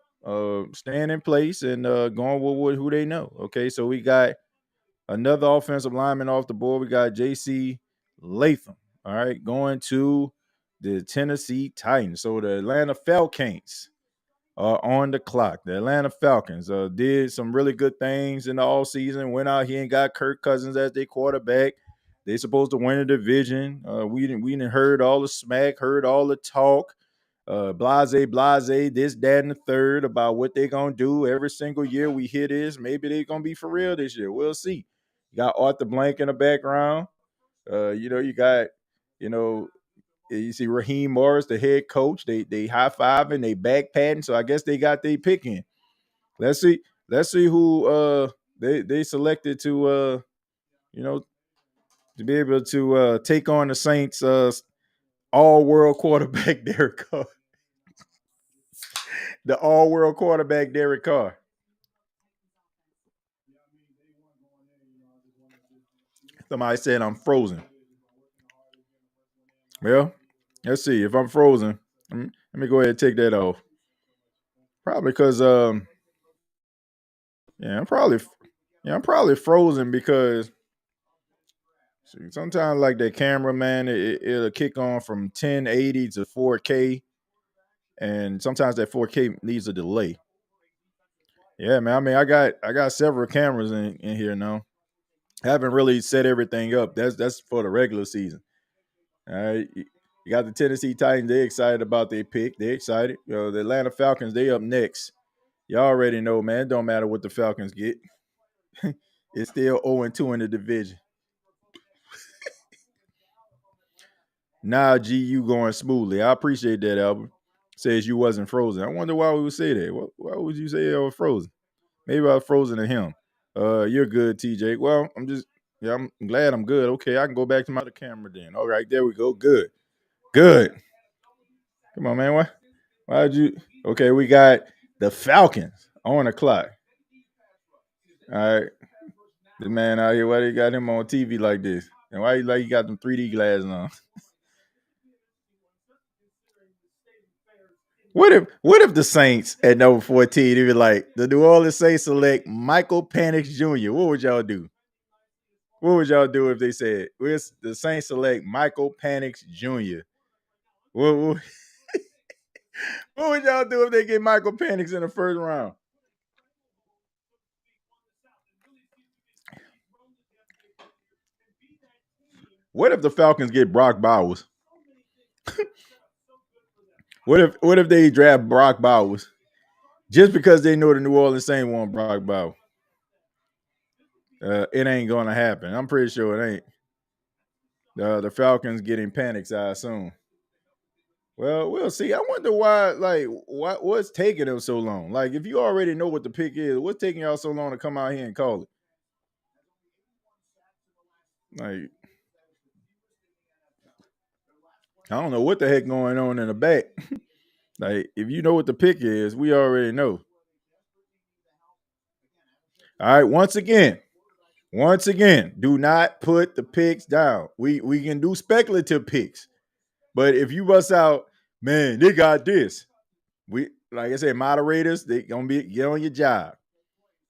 Stand in place and going with who they know. Okay, so we got another offensive lineman off the board. We got J.C. Latham. All right, going to the Tennessee Titans. So the Atlanta Falcons are on the clock. The Atlanta Falcons did some really good things in the all season. Went out here and got Kirk Cousins as their quarterback. They supposed to win the division. We didn't heard all the smack, heard all the talk. Blase, this, that, and the third about what they're gonna do every single year. We hear this. Maybe they're gonna be for real this year. We'll see. You got Arthur Blank in the background. You got, you see Raheem Morris, the head coach. They high fiving, they back patting. So I guess they got their pick in. Let's see who they selected to to be able to take on the Saints all world quarterback Derek Carr. The all world quarterback Derek Carr. Somebody said I'm frozen. Well, let's see if I'm frozen. Let me go ahead and take that off. Probably because I'm probably frozen because sometimes like that camera, man, it'll kick on from 1080 to 4K, and sometimes that 4K needs a delay. Yeah, man. I mean, I got several cameras in here now. I haven't really set everything up. That's for the regular season. All right. You got the Tennessee Titans. They're excited about their pick. They're excited. The Atlanta Falcons, they up next. You already know, man. It don't matter what the Falcons get. It's still 0-2 in the division. Nah, G, you going smoothly. I appreciate that, Albert. Says you wasn't frozen. I wonder why we would say that. Why would you say I was frozen? Maybe I was frozen to him. You're good, TJ. Well, I'm glad I'm good. Okay, I can go back to my other camera then. All right, there we go. Good. Come on, man. Why'd you? Okay, we got the Falcons on the clock. All right. The man out here, why they got him on TV like this? And why he got them 3D glasses on? What if the Saints at number 14, they be like, the New Orleans Saints select Michael Penix Jr.? What would y'all do? What would y'all do if they said the Saints select Michael Penix Jr.? What would y'all do if they get Michael Penix in the first round? What if the Falcons get Brock Bowers? What if they draft Brock Bowers just because they know the New Orleans Saints want Brock Bowers? It ain't gonna happen. I'm pretty sure it ain't. The Falcons getting Penix, I assume. Well, we'll see. I wonder why. Like, what's taking them so long? Like, if you already know what the pick is, what's taking y'all so long to come out here and call it? Like, I don't know what the heck going on in the back. Like, if you know what the pick is, we already know. All right, once again, do not put the picks down. We can do speculative picks, but if you bust out, man, they got this. We like I said, moderators, they gonna get on your job.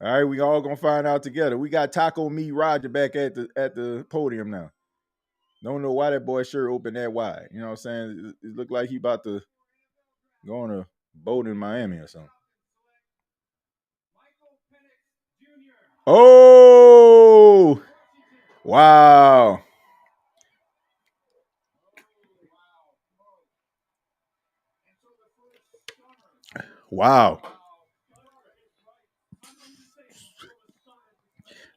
All right, we all gonna find out together. We got Taco Me Roger back at the podium now. Don't know why that boy shirt open that wide. You know what I'm saying? It looked like he about to go on a boat in Miami or something. Oh, wow. Wow.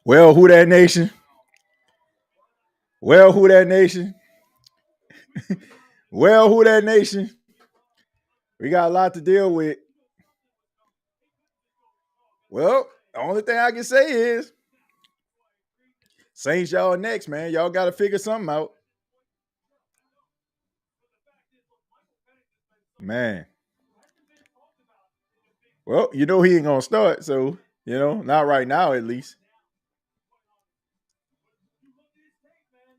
Well, who that nation? Well, who that nation? Well, who that nation? We got a lot to deal with. Well, the only thing I can say is Saints, y'all next, man. Y'all got to figure something out. Man. Well, you know he ain't going to start, so, not right now at least.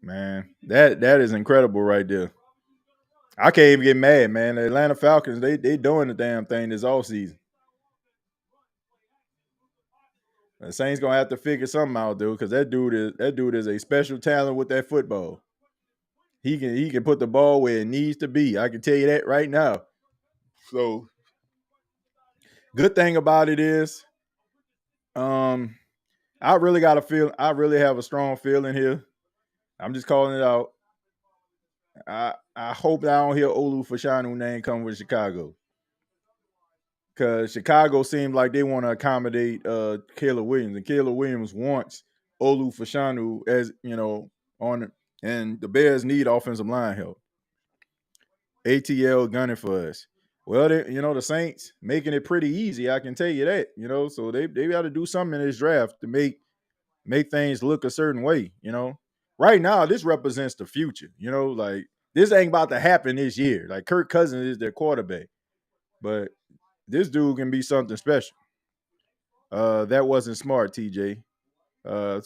Man, that is incredible right there. I can't even get mad, man. The Atlanta Falcons, they doing the damn thing this offseason. The Saints gonna have to figure something out, dude, because that dude is a special talent with that football. He can put the ball where it needs to be. I can tell you that right now. So, good thing about it is, I really have a strong feeling here. I'm just calling it out. I hope that I don't hear Olu Fashanu name come with Chicago. Because Chicago seems like they want to accommodate Caleb Williams. And Caleb Williams wants Olu Fashanu as, and the Bears need offensive line help. ATL gunning for us. Well, the Saints making it pretty easy. I can tell you that, so they got to do something in this draft to make things look a certain way, Right now, this represents the future, like this ain't about to happen this year. Like Kirk Cousins is their quarterback, but this dude can be something special. That wasn't smart, TJ. What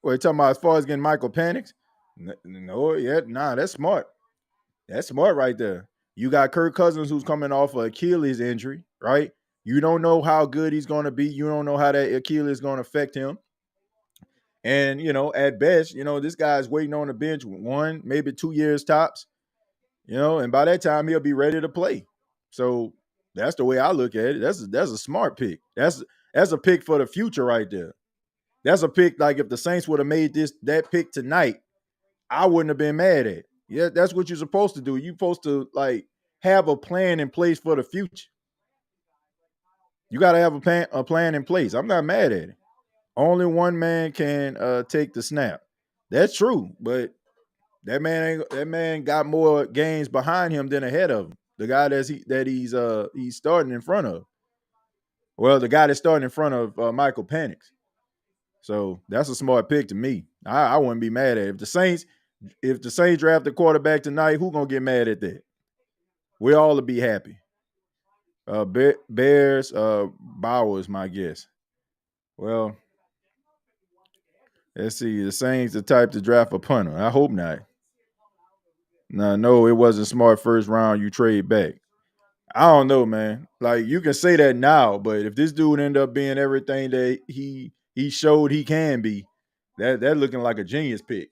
you talking about as far as getting Michael Penix? That's smart. That's smart right there. You got Kirk Cousins who's coming off an Achilles injury, right? You don't know how good he's going to be. You don't know how that Achilles is going to affect him. And, at best, this guy's waiting on the bench 1, maybe 2 years tops, and by that time he'll be ready to play. So that's the way I look at it. That's a smart pick. That's a pick for the future right there. That's a pick like if the Saints would have made that pick tonight, I wouldn't have been mad at. Yeah, that's what you're supposed to do. You're supposed to have a plan in place for the future. You got to have a plan in place. I'm not mad at it. Only one man can take the snap. That's true, but that man got more games behind him than ahead of him. The guy he's starting in front of. Well, the guy that's starting in front of Michael Penix. So that's a smart pick to me. I wouldn't be mad at it. If the Saints draft the quarterback tonight, who gonna get mad at that? We all will be happy. Bears, Bauer is my guess. Well, let's see. The Saints the type to draft a punter. I hope not. No, it wasn't smart first round. You trade back. I don't know, man. Like you can say that now, but if this dude end up being everything that he showed he can be, that looking like a genius pick.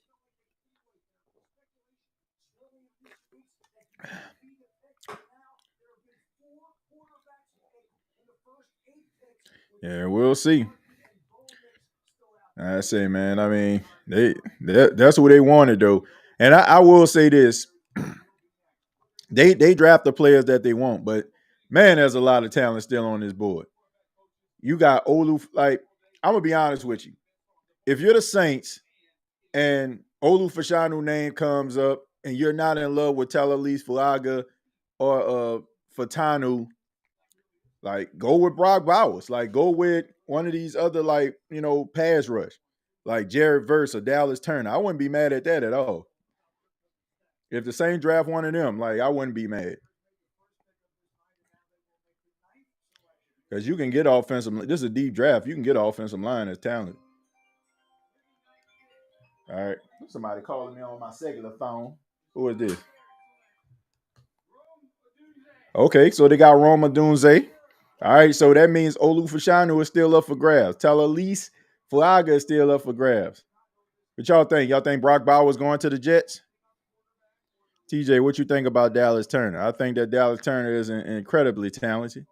Yeah, we'll see. I say, man. I mean, that's what they wanted though, and I will say this: they draft the players that they want, but man, there's a lot of talent still on this board. You got Olu. Like I'm gonna be honest with you, if you're the Saints and Olu Fashanu name comes up, and you're not in love with Taliese Fuaga or Fatanu, like go with Brock Bowers. Like go with one of these other pass rush, like Jared Verse or Dallas Turner. I wouldn't be mad at that at all. If the same draft one of them, I wouldn't be mad. Because you can get offensive. This is a deep draft. You can get offensive line as talent. All right. Somebody calling me on my cellular phone. Who is this? Okay, so they got Roma Dunze. All right, so that means Olu Fashanu is still up for grabs. Taliese Fuaga is still up for grabs. What y'all think? Y'all think Brock Bowers going to the Jets? TJ, what you think about Dallas Turner? I think that Dallas Turner is incredibly talented.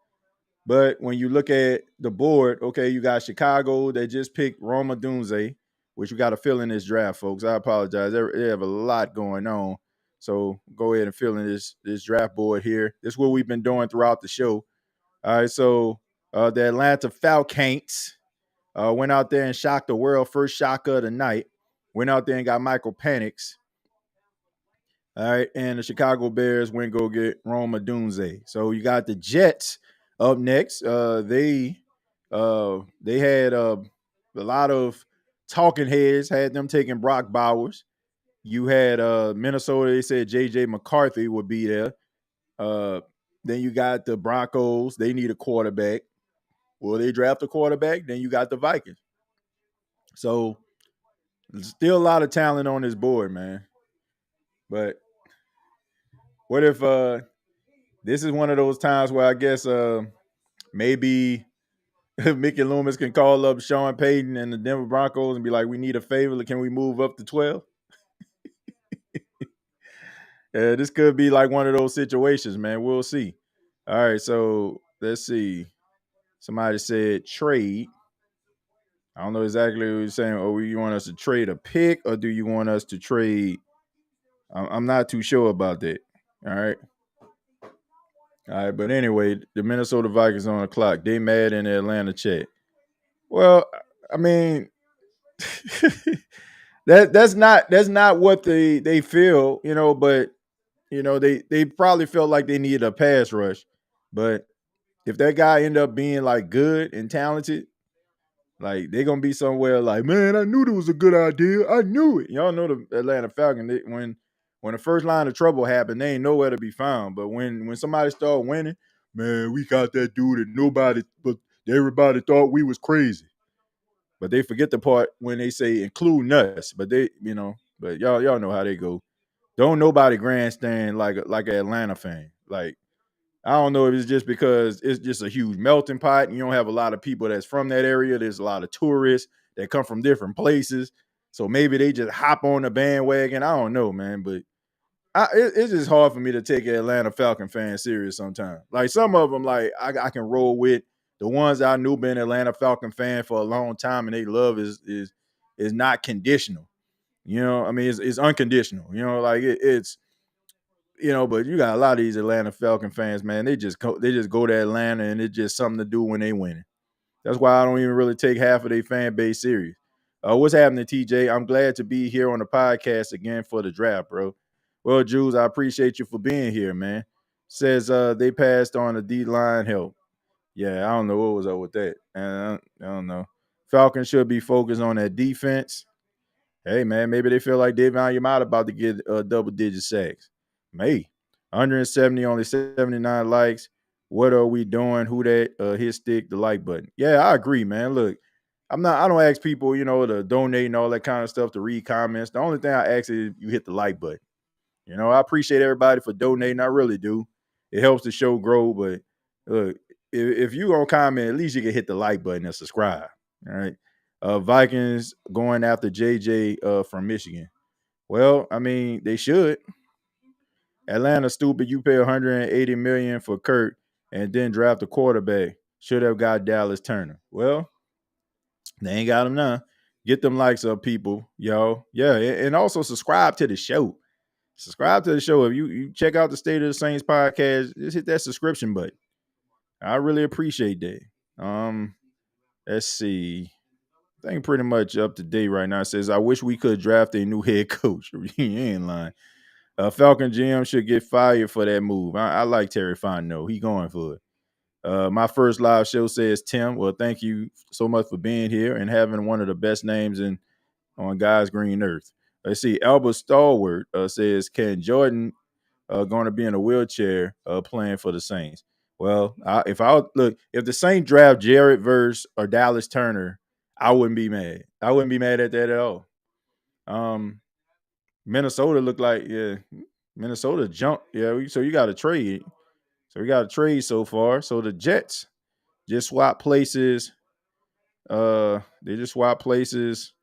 But when you look at the board, okay, you got Chicago. They just picked Roma Dunze, which you got to fill in this draft, folks. I apologize. They have a lot going on. So go ahead and fill in this draft board here. This is what we've been doing throughout the show. All right, so the Atlanta Falcons Went out there and shocked the world. First shock of the night. Went out there and got Michael Penix. All right, and the Chicago Bears went go get Rome Odunze. So you got the Jets up next. They had a lot of talking heads. Had them taking Brock Bowers. You had Minnesota. They said J.J. McCarthy would be there. Then you got the Broncos. They need a quarterback. Will they draft a quarterback? Then you got the Vikings. So there's still a lot of talent on this board, man. But what if this is one of those times where I guess maybe Mickey Loomis can call up Sean Payton and the Denver Broncos and be like, we need a favor. Can we move up to 12? This could be like one of those situations, man. We'll see. All right, so let's see. Somebody said trade. I don't know exactly what you're saying. Oh, you want us to trade a pick or do you want us to trade? I'm not too sure about that. All right. All right, but anyway, the Minnesota Vikings on the clock. They mad in the Atlanta chat. Well, I mean, that's not what they feel, but they probably felt like they needed a pass rush. But if that guy end up being like good and talented, like they're gonna be somewhere like, man, I knew it was a good idea. I knew it. Y'all know the Atlanta Falcons, when the first line of trouble happened, they ain't nowhere to be found. But when somebody started winning, man, we got that dude that everybody thought we was crazy. But they forget the part when they say include us. But but y'all know how they go. Don't nobody grandstand like an Atlanta fan. Like, I don't know if it's just because it's just a huge melting pot and you don't have a lot of people that's from that area. There's a lot of tourists that come from different places. So maybe they just hop on the bandwagon. I don't know, man. But it's just hard for me to take an Atlanta Falcon fan serious sometimes. Like some of them, like I can roll with. The ones I knew been Atlanta Falcon fan for a long time and they love is not conditional. I mean, it's unconditional. Like it's but you got a lot of these Atlanta Falcon fans, man. They just go to Atlanta and it's just something to do when they winning. That's why I don't even really take half of their fan base serious. What's happening, TJ? I'm glad to be here on the podcast again for the draft, bro. Well, Jules, I appreciate you for being here, man. Says they passed on the D-line help. Yeah, I don't know what was up with that. I don't know. Falcons should be focused on that defense. Hey, man, maybe they feel like Davion Yamada about to get double-digit sacks. May 170, only 79 likes. What are we doing? Who that? Hit stick the like button. Yeah, I agree, man. Look, I don't ask people, to donate and all that kind of stuff to read comments. The only thing I ask is you hit the like button. I appreciate everybody for donating. I really do. It helps the show grow. But look, if you gonna comment, at least you can hit the like button and subscribe. All right. Vikings going after JJ from Michigan. Well, I mean, they should. Atlanta stupid. You pay $180 million for Kurt and then draft a quarterback. Should have got Dallas Turner. Well, they ain't got him now. Get them likes up, people, y'all. Yeah, and also subscribe to the show. Subscribe to the show. If you check out the State of the Saints podcast, just hit that subscription button. I really appreciate that. Let's see. I think pretty much up to date right now. It says, I wish we could draft a new head coach. He ain't lying. Falcon GM should get fired for that move. I like Terry Fontenot. He going for it. My first live show says Tim. Well, thank you so much for being here and having one of the best names on God's green earth. Let's see. Albert Stalwart says, can Jordan going to be in a wheelchair playing for the Saints? Well, if the Saints draft Jared Verse or Dallas Turner, I wouldn't be mad. I wouldn't be mad at that at all. Minnesota looked like, Minnesota jumped. Yeah, so you got to trade. So we got a trade so far. So the Jets just swapped places. They just swapped places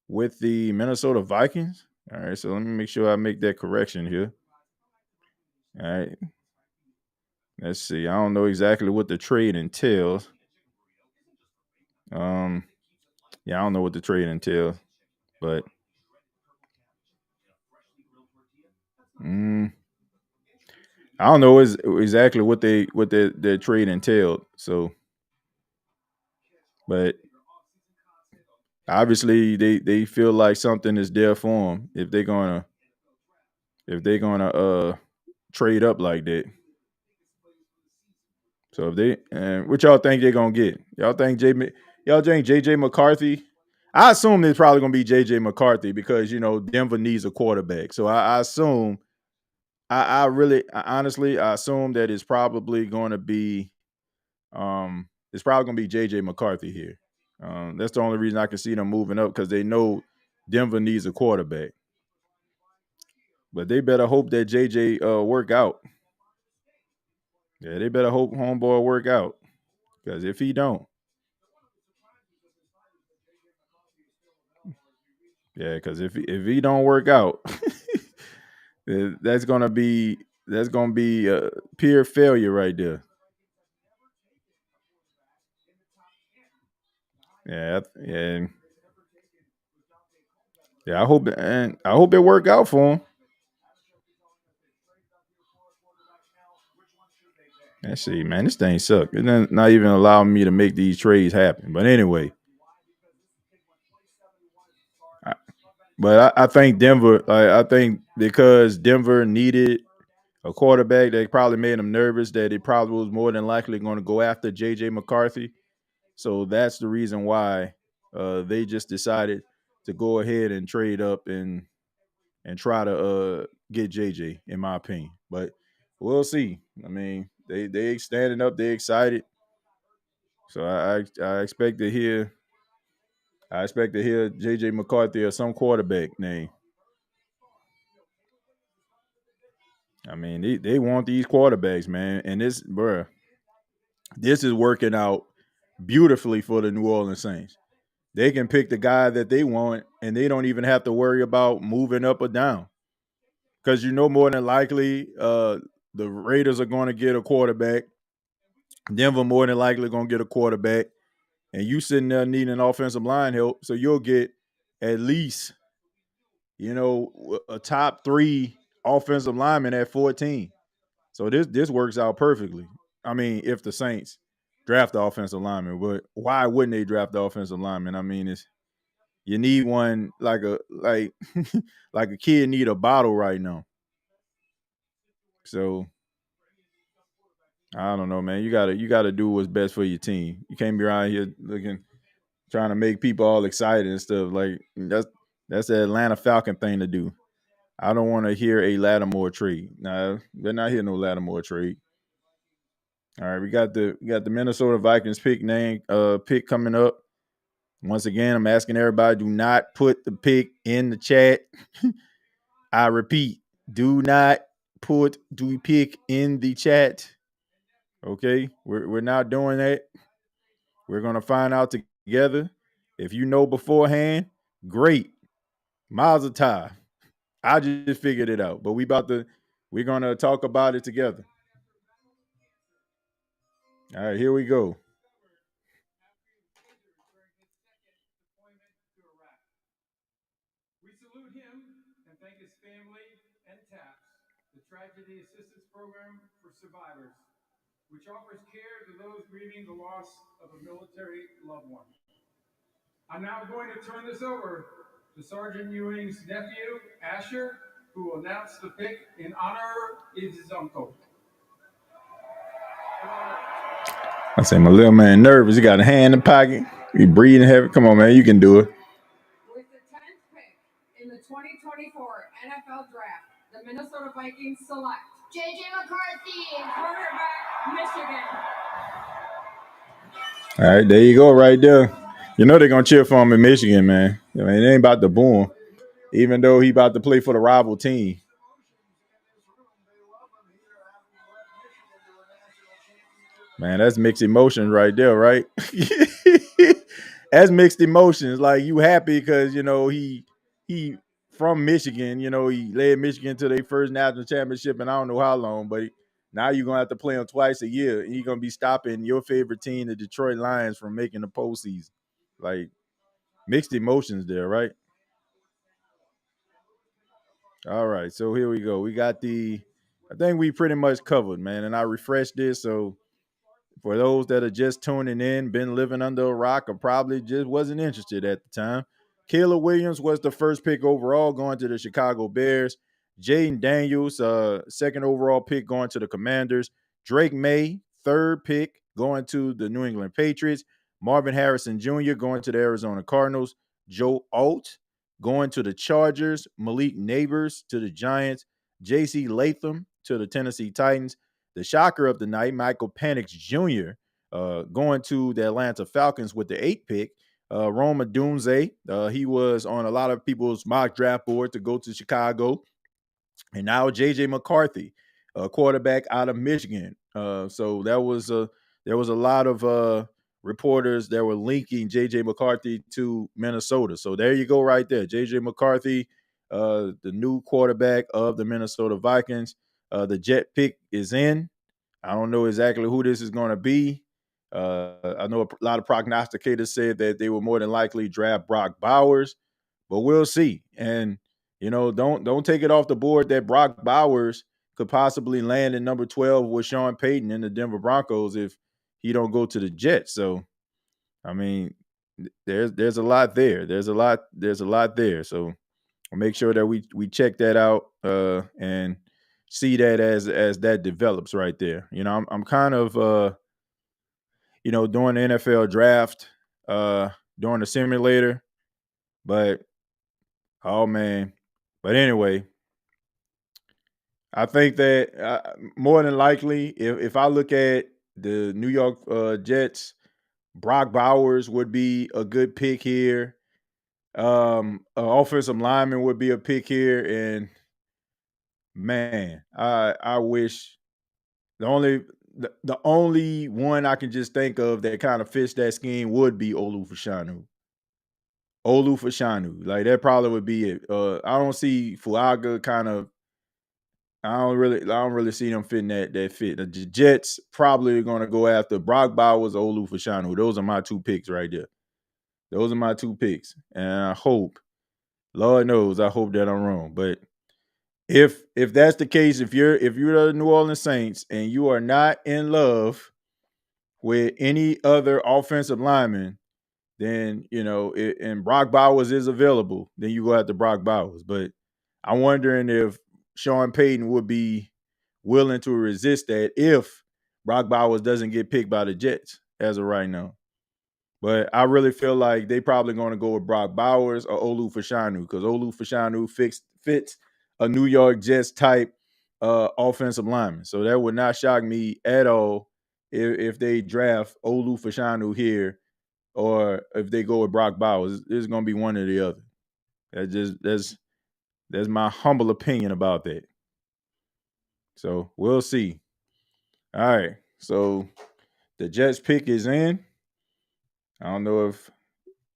with the Minnesota Vikings. All right, so let me make sure I make that correction here. All right. Let's see. I don't know exactly what the trade entails. I don't know what the trade entails, but I don't know exactly what their trade entailed. So, but Obviously, they feel like something is there for them if they're gonna trade up like that. So if they and what y'all think they're gonna get? Y'all think JJ McCarthy? I assume it's probably gonna be JJ McCarthy because Denver needs a quarterback. So I assume honestly I assume that it's probably gonna be JJ McCarthy here. That's the only reason I can see them moving up because they know Denver needs a quarterback. But they better hope that JJ work out. Yeah, they better hope homeboy work out. Because if he don't, yeah, because if he don't work out, that's gonna be a pure failure right there. Yeah, yeah, yeah. I hope it work out for him. Let's see, man, this thing suck. It's not even allowing me to make these trades happen. But anyway, but I think Denver. I think because Denver needed a quarterback, they probably made him nervous that it probably was more than likely going to go after JJ McCarthy. So that's the reason why they just decided to go ahead and trade up and try to get JJ, in my opinion. But we'll see. I mean, they standing up, they excited. So I expect to hear JJ McCarthy or some quarterback name. I mean, they want these quarterbacks, man, and this is working out beautifully for the New Orleans Saints. They can pick the guy that they want, and they don't even have to worry about moving up or down. Because more than likely, the Raiders are going to get a quarterback. Denver more than likely going to get a quarterback, and you sitting there needing an offensive line help, so you'll get at least a top 3 offensive lineman at 14. So this works out perfectly. I mean, if the Saints draft the offensive lineman, but why wouldn't they draft the offensive lineman? I mean, you need one like like a kid need a bottle right now. So I don't know, man. You gotta do what's best for your team. You can't be around here trying to make people all excited and stuff. Like that's the Atlanta Falcon thing to do. I don't want to hear a Lattimore trade. Nah, they're not hearing no Lattimore trade. All right, we got the Minnesota Vikings pick coming up. Once again, I'm asking everybody, do not put the pick in the chat. I repeat, do not put the pick in the chat. Okay, we're not doing that. We're gonna find out together. If you know beforehand, great. Mazel tov. I just figured it out, but we're gonna talk about it together. All right, here we go. We salute him and thank his family and TAPS, the Tragedy Assistance Program for Survivors, which offers care to those grieving the loss of a military loved one. I'm now going to turn this over to Sergeant Ewing's nephew, Asher, who will announce the pick in honor of his uncle. I say my little man nervous. He got a hand in the pocket. He breathing heavy. Come on, man, you can do it. With the 10th pick in the 2024 NFL Draft, the Minnesota Vikings select JJ McCarthy. quarterback, Michigan. All right, there you go, right there. They're gonna cheer for him in Michigan, man. I mean, it ain't about to boo him, even though he about to play for the rival team. Man, that's mixed emotions right there, right? That's mixed emotions. Like you happy because he from Michigan. He led Michigan to their first national championship and I don't know how long, but now you're gonna have to play him twice a year. And he's gonna be stopping your favorite team, the Detroit Lions, from making the postseason. Like mixed emotions there, right? All right, so here we go. We got I think we pretty much covered, man. And I refreshed this, so for those that are just tuning in, been living under a rock, or probably just wasn't interested at the time, Caleb Williams was the first pick overall going to the Chicago Bears. Jayden Daniels, second overall pick going to the Commanders. Drake Maye, third pick going to the New England Patriots. Marvin Harrison Jr. going to the Arizona Cardinals. Joe Alt going to the Chargers. Malik Neighbors to the Giants. J.C. Latham to the Tennessee Titans. The shocker of the night, Michael Penix Jr. Going to the Atlanta Falcons with the 8th pick. Rome Odunze, he was on a lot of people's mock draft board to go to Chicago. And now J.J. McCarthy, a quarterback out of Michigan. So there was a lot of reporters that were linking J.J. McCarthy to Minnesota. So there you go right there. J.J. McCarthy, the new quarterback of the Minnesota Vikings. The Jet pick is in. I don't know exactly who this is going to be. I know a lot of prognosticators said that they will more than likely draft Brock Bowers, but we'll see. And don't take it off the board that Brock Bowers could possibly land in number 12 with Sean Payton in the Denver Broncos if he don't go to the Jets. So, I mean, there's a lot there. There's a lot there. So we'll make sure that we check that out and see that as that develops right there. I'm kind of during the NFL draft, during the simulator, but oh man. But anyway, I think that more than likely, if I look at the New York Jets, Brock Bowers would be a good pick here. An offensive lineman would be a pick here, and man, I wish the only one I can just think of that kind of fits that scheme would be Olu Fashanu. Like that probably would be it. I don't see Fuaga kind of. I don't really see them fitting that fit. The Jets probably are going to go after Brock Bowers or Olu Fashanu. Those are my two picks right there. Those are my two picks, and I hope, Lord knows, I hope that I'm wrong. But if that's the case, if you're the New Orleans Saints and you are not in love with any other offensive lineman, then and Brock Bowers is available, then you go after Brock Bowers. But I'm wondering if Sean Payton would be willing to resist that if Brock Bowers doesn't get picked by the Jets as of right now. But I really feel like they probably going to go with Brock Bowers or Olu Fashanu because Olu Fashanu fits a New York Jets type offensive lineman. So that would not shock me at all if they draft Olu Fashanu here or if they go with Brock Bowers. It's going to be one or the other. That's my humble opinion about that. So we'll see. All right. So the Jets pick is in. I don't know if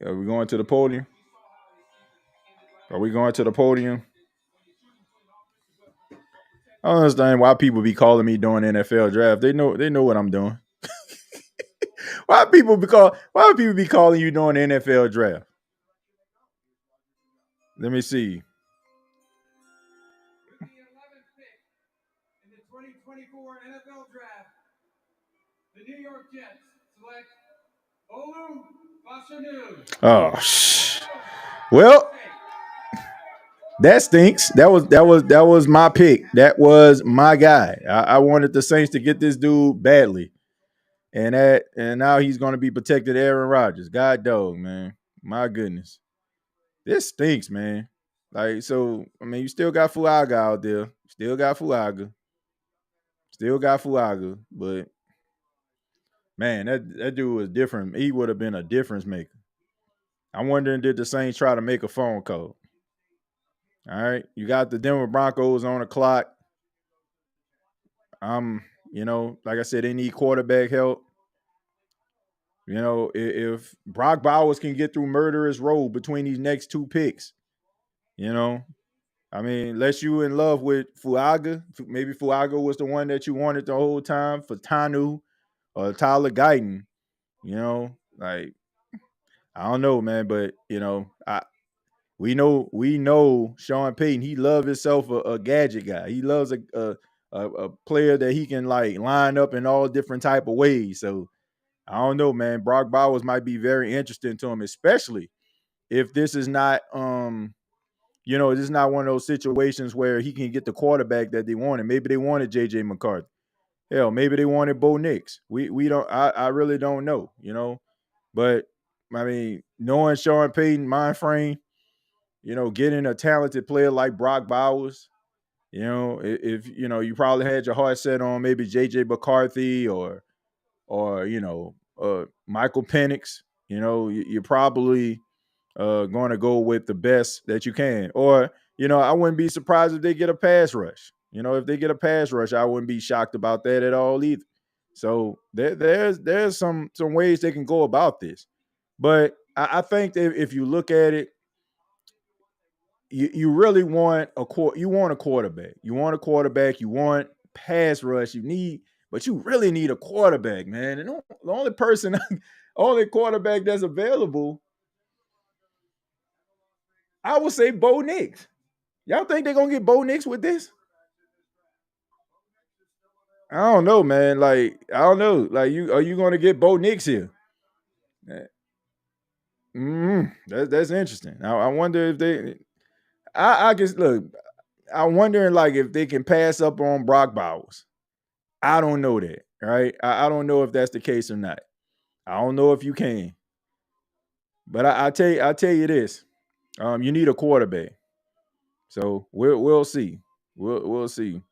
are we going to the podium? Are we going to the podium? I don't understand why people be calling me during the NFL draft. They know what I'm doing. Why people be calling you during the NFL draft? Let me see. With the 11th pick in the 2024 NFL Draft, the New York Jets select Olu Fashanu. Oh, well, that stinks. That was my pick. That was my guy. I wanted the Saints to get this dude badly, and now he's going to be protected. Aaron Rodgers, God dog, man, my goodness, this stinks, man. Like, so I mean, you still got Fuaga out there, still got Fuaga, but man, that dude was different. He would have been a difference maker. I'm wondering, did the Saints try to make a phone call? All right, you got the Denver Broncos on the clock. Like I said, they need quarterback help. If Brock Bowers can get through murderous road between these next two picks, I mean, unless you in love with Fuaga, maybe Fuaga was the one that you wanted the whole time for Tanu or Tyler Guyton, like I don't know, man, but we know Sean Payton. He loves himself a gadget guy. He loves a a player that he can like line up in all different type of ways. So I don't know, man. Brock Bowers might be very interesting to him, especially if this is not this is not one of those situations where he can get the quarterback that they wanted. Maybe they wanted JJ McCarthy. Hell, maybe they wanted Bo Nix. We don't I really don't know, But I mean, knowing Sean Payton mind frame, getting a talented player like Brock Bowers, if you probably had your heart set on maybe JJ McCarthy or Michael Penix, you're probably going to go with the best that you can. Or, I wouldn't be surprised if they get a pass rush. If they get a pass rush, I wouldn't be shocked about that at all either. So there's some ways they can go about this. But I think that if you look at it, you really want a quarterback. You want a quarterback. You want pass rush. But you really need a quarterback, man. And the only quarterback that's available, I would say Bo Nix. Y'all think they're gonna get Bo Nix with this? I don't know, man. Like, I don't know. Like, are you gonna get Bo Nix here? That's interesting. I wonder if they. I guess look. I'm wondering like if they can pass up on Brock Bowers. I don't know that, right? I don't know if that's the case or not. I don't know if you can. But I tell you this. You need a quarterback. So we'll see. We'll see.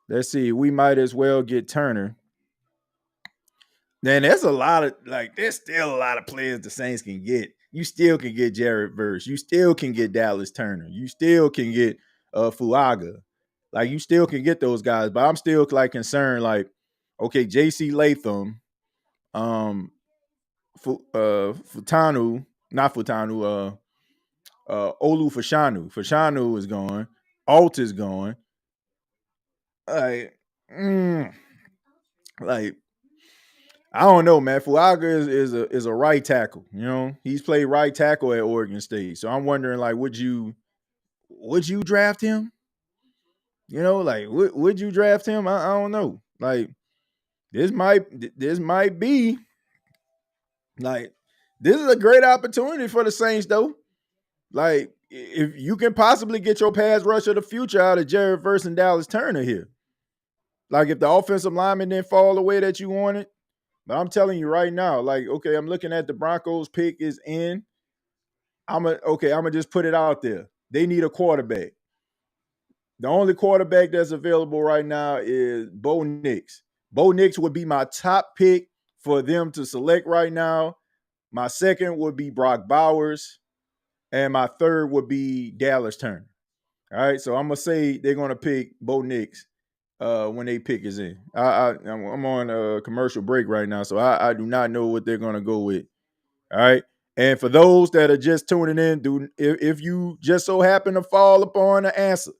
Let's see. We might as well get Turner. Then there's still a lot of players the Saints can get. You still can get Jared Verse. You still can get Dallas Turner. You still can get Fuaga. Like, you still can get those guys. But I'm still like concerned, like, okay, JC Latham, Futanu, not Futanu, Olu Fashanu. Fashanu is gone. Alt is gone. Like, I don't know, man. Fuaga is a right tackle. He's played right tackle at Oregon State. So I'm wondering, like, would you draft him? Like, would you draft him? I don't know. Like, this might be like, this is a great opportunity for the Saints, though. Like, if you can possibly get your pass rush of the future out of Jared Verse and Dallas Turner here. Like, if the offensive lineman didn't fall the way that you wanted. But I'm telling you right now, like, okay, I'm looking at the Broncos pick is in. I'm gonna just put it out there. They need a quarterback. The only quarterback that's available right now is Bo Nix. Bo Nix would be my top pick for them to select right now. My second would be Brock Bowers. And my third would be Dallas Turner. All right, so I'm going to say they're going to pick Bo Nix when they pick is in. I'm on a commercial break right now, so I do not know what they're going to go with. All right. And for those that are just tuning in, if you just so happen to fall upon the answer,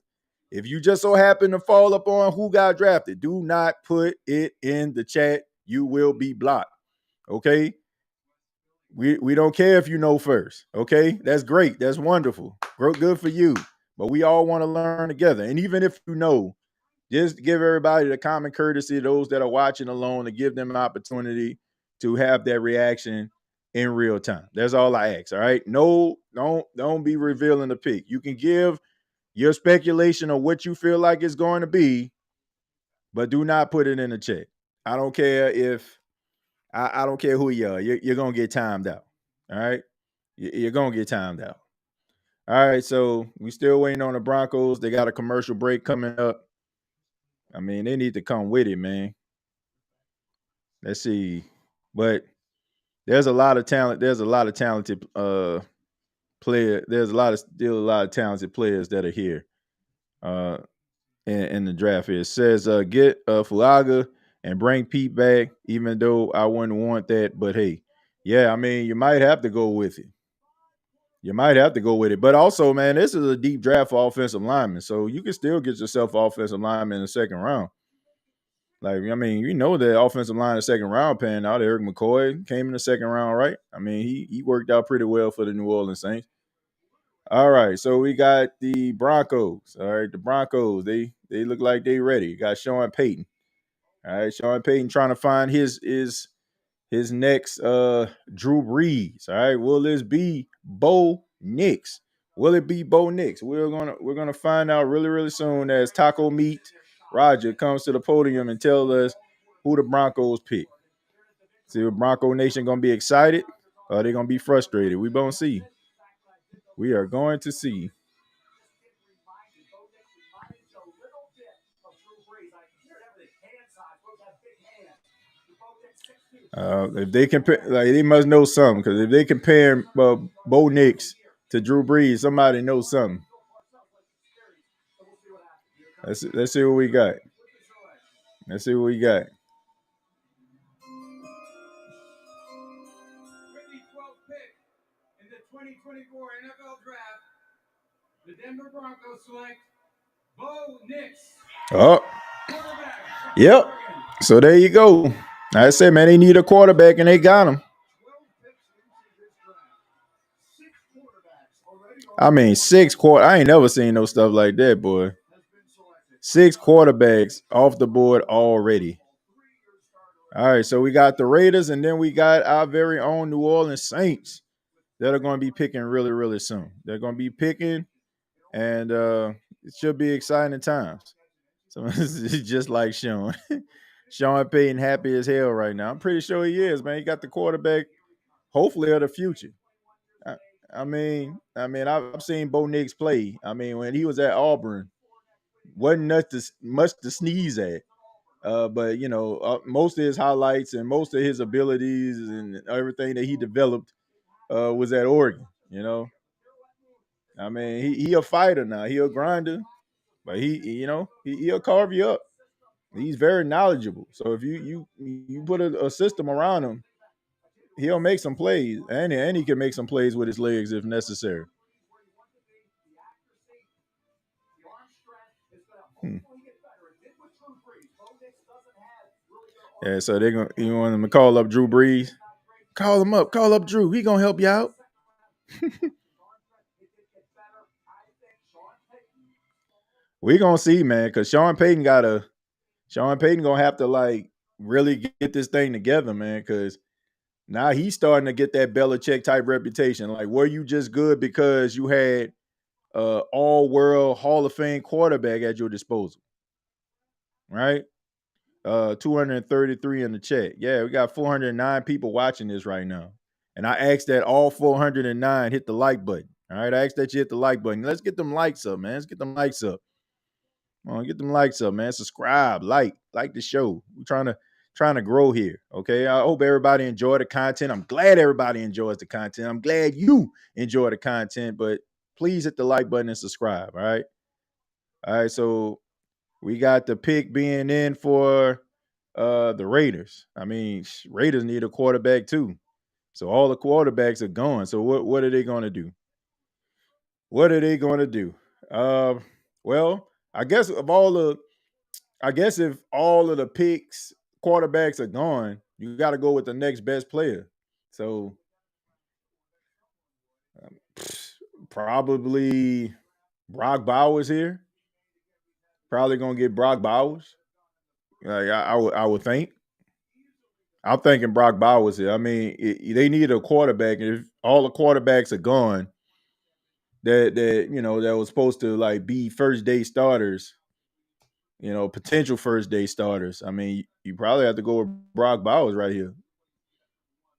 if you just so happen to fall upon who got drafted, do not put it in the chat. You will be blocked. Okay. We don't care if you know first. Okay. That's great. That's wonderful. Good for you. But we all want to learn together. And even if you know, just give everybody the common courtesy, those that are watching alone, to give them an opportunity to have that reaction in real time. That's all I ask. All right. No, don't be revealing the pick. You can give your speculation of what you feel like it's going to be, but do not put it in the chat. I don't care if I don't care who you are. You're going to get timed out. All right. You're going to get timed out. All right. So we still waiting on the Broncos. They got a commercial break coming up. I mean, they need to come with it, man. Let's see. But there's a lot of talent. There's a lot of talented player. There's still a lot of talented players that are here in the draft here. It says get Fuaga and bring Pete back, even though I wouldn't want that. But hey, yeah, I mean, you might have to go with it. You might have to go with it. But also, man, this is a deep draft for offensive linemen. So you can still get yourself offensive lineman in the second round. Like, I mean, you know the offensive line in the second round panned out. Eric McCoy came in the second round, right? I mean, he worked out pretty well for the New Orleans Saints. All right, so we got the Broncos. All right, the Broncos. They look like they ready. Got Sean Payton. All right, Sean Payton trying to find his next Drew Brees. All right, will this be Bo Nix? Will it be Bo Nix? We're gonna find out really soon as Taco Meat Roger comes to the podium and tells us who the Broncos pick. See, if Bronco Nation gonna be excited or they gonna be frustrated? We gonna see. We are going to see. If they compare, like they must know something because if they compare Bo Nix to Drew Brees, somebody knows something. Let's see what we got. Let's see what we got. With the 12th pick in the 2024 NFL Draft, the Denver Broncos select Bo Nix. Oh, yep. So there you go. I said, man, they need a quarterback and they got him. I mean, 6 quarter. I ain't never seen no stuff like that, boy. 6 quarterbacks off the board already. All right, so we got the Raiders, and then we got our very own New Orleans Saints that are going to be picking really soon. They're going to be picking, and it should be exciting times. So it's just like Sean. Sean Payton happy as hell right now. I'm pretty sure he is, man. He got the quarterback, hopefully, of the future. I mean, I've seen Bo Nix play. I mean, when he was at Auburn, wasn't much to sneeze at. But you know, most of his highlights and most of his abilities and everything that he developed was at Oregon. You know, I mean, he a fighter now. He a grinder, but he'll carve you up. He's very knowledgeable. So if you put a system around him, he'll make some plays, and he can make some plays with his legs if necessary. Yeah, so you want them to call up Drew Brees? Call him up. Call up Drew. He gonna help you out. We gonna see, man, because Sean Payton gonna have to like really get this thing together, man, because now he's starting to get that Belichick type reputation. Like, were you just good because you had all-world Hall of Fame quarterback at your disposal, right? 233 in the chat. Yeah, we got 409 people watching this right now. And I asked that all 409 hit the like button. All right, I asked that you hit the like button. Let's get them likes up, man. Let's get them likes up. Get them likes up, man. Subscribe, like the show. We're trying to grow here. Okay. I hope everybody enjoyed the content. I'm glad everybody enjoys the content. I'm glad you enjoy the content, but please hit the like button and subscribe. All right. All right. So we got the pick being in for the Raiders. I mean, Raiders need a quarterback too. So all the quarterbacks are gone. So what are they going to do? What are they going to do? Well, I guess if all of the picks quarterbacks are gone, you got to go with the next best player. So probably Brock Bowers here. Probably gonna get Brock Bowers. I would think. I'm thinking Brock Bowers here. I mean, they need a quarterback, and if all the quarterbacks are gone, that was supposed to like be first day starters, potential first day starters. I mean, you probably have to go with Brock Bowers right here.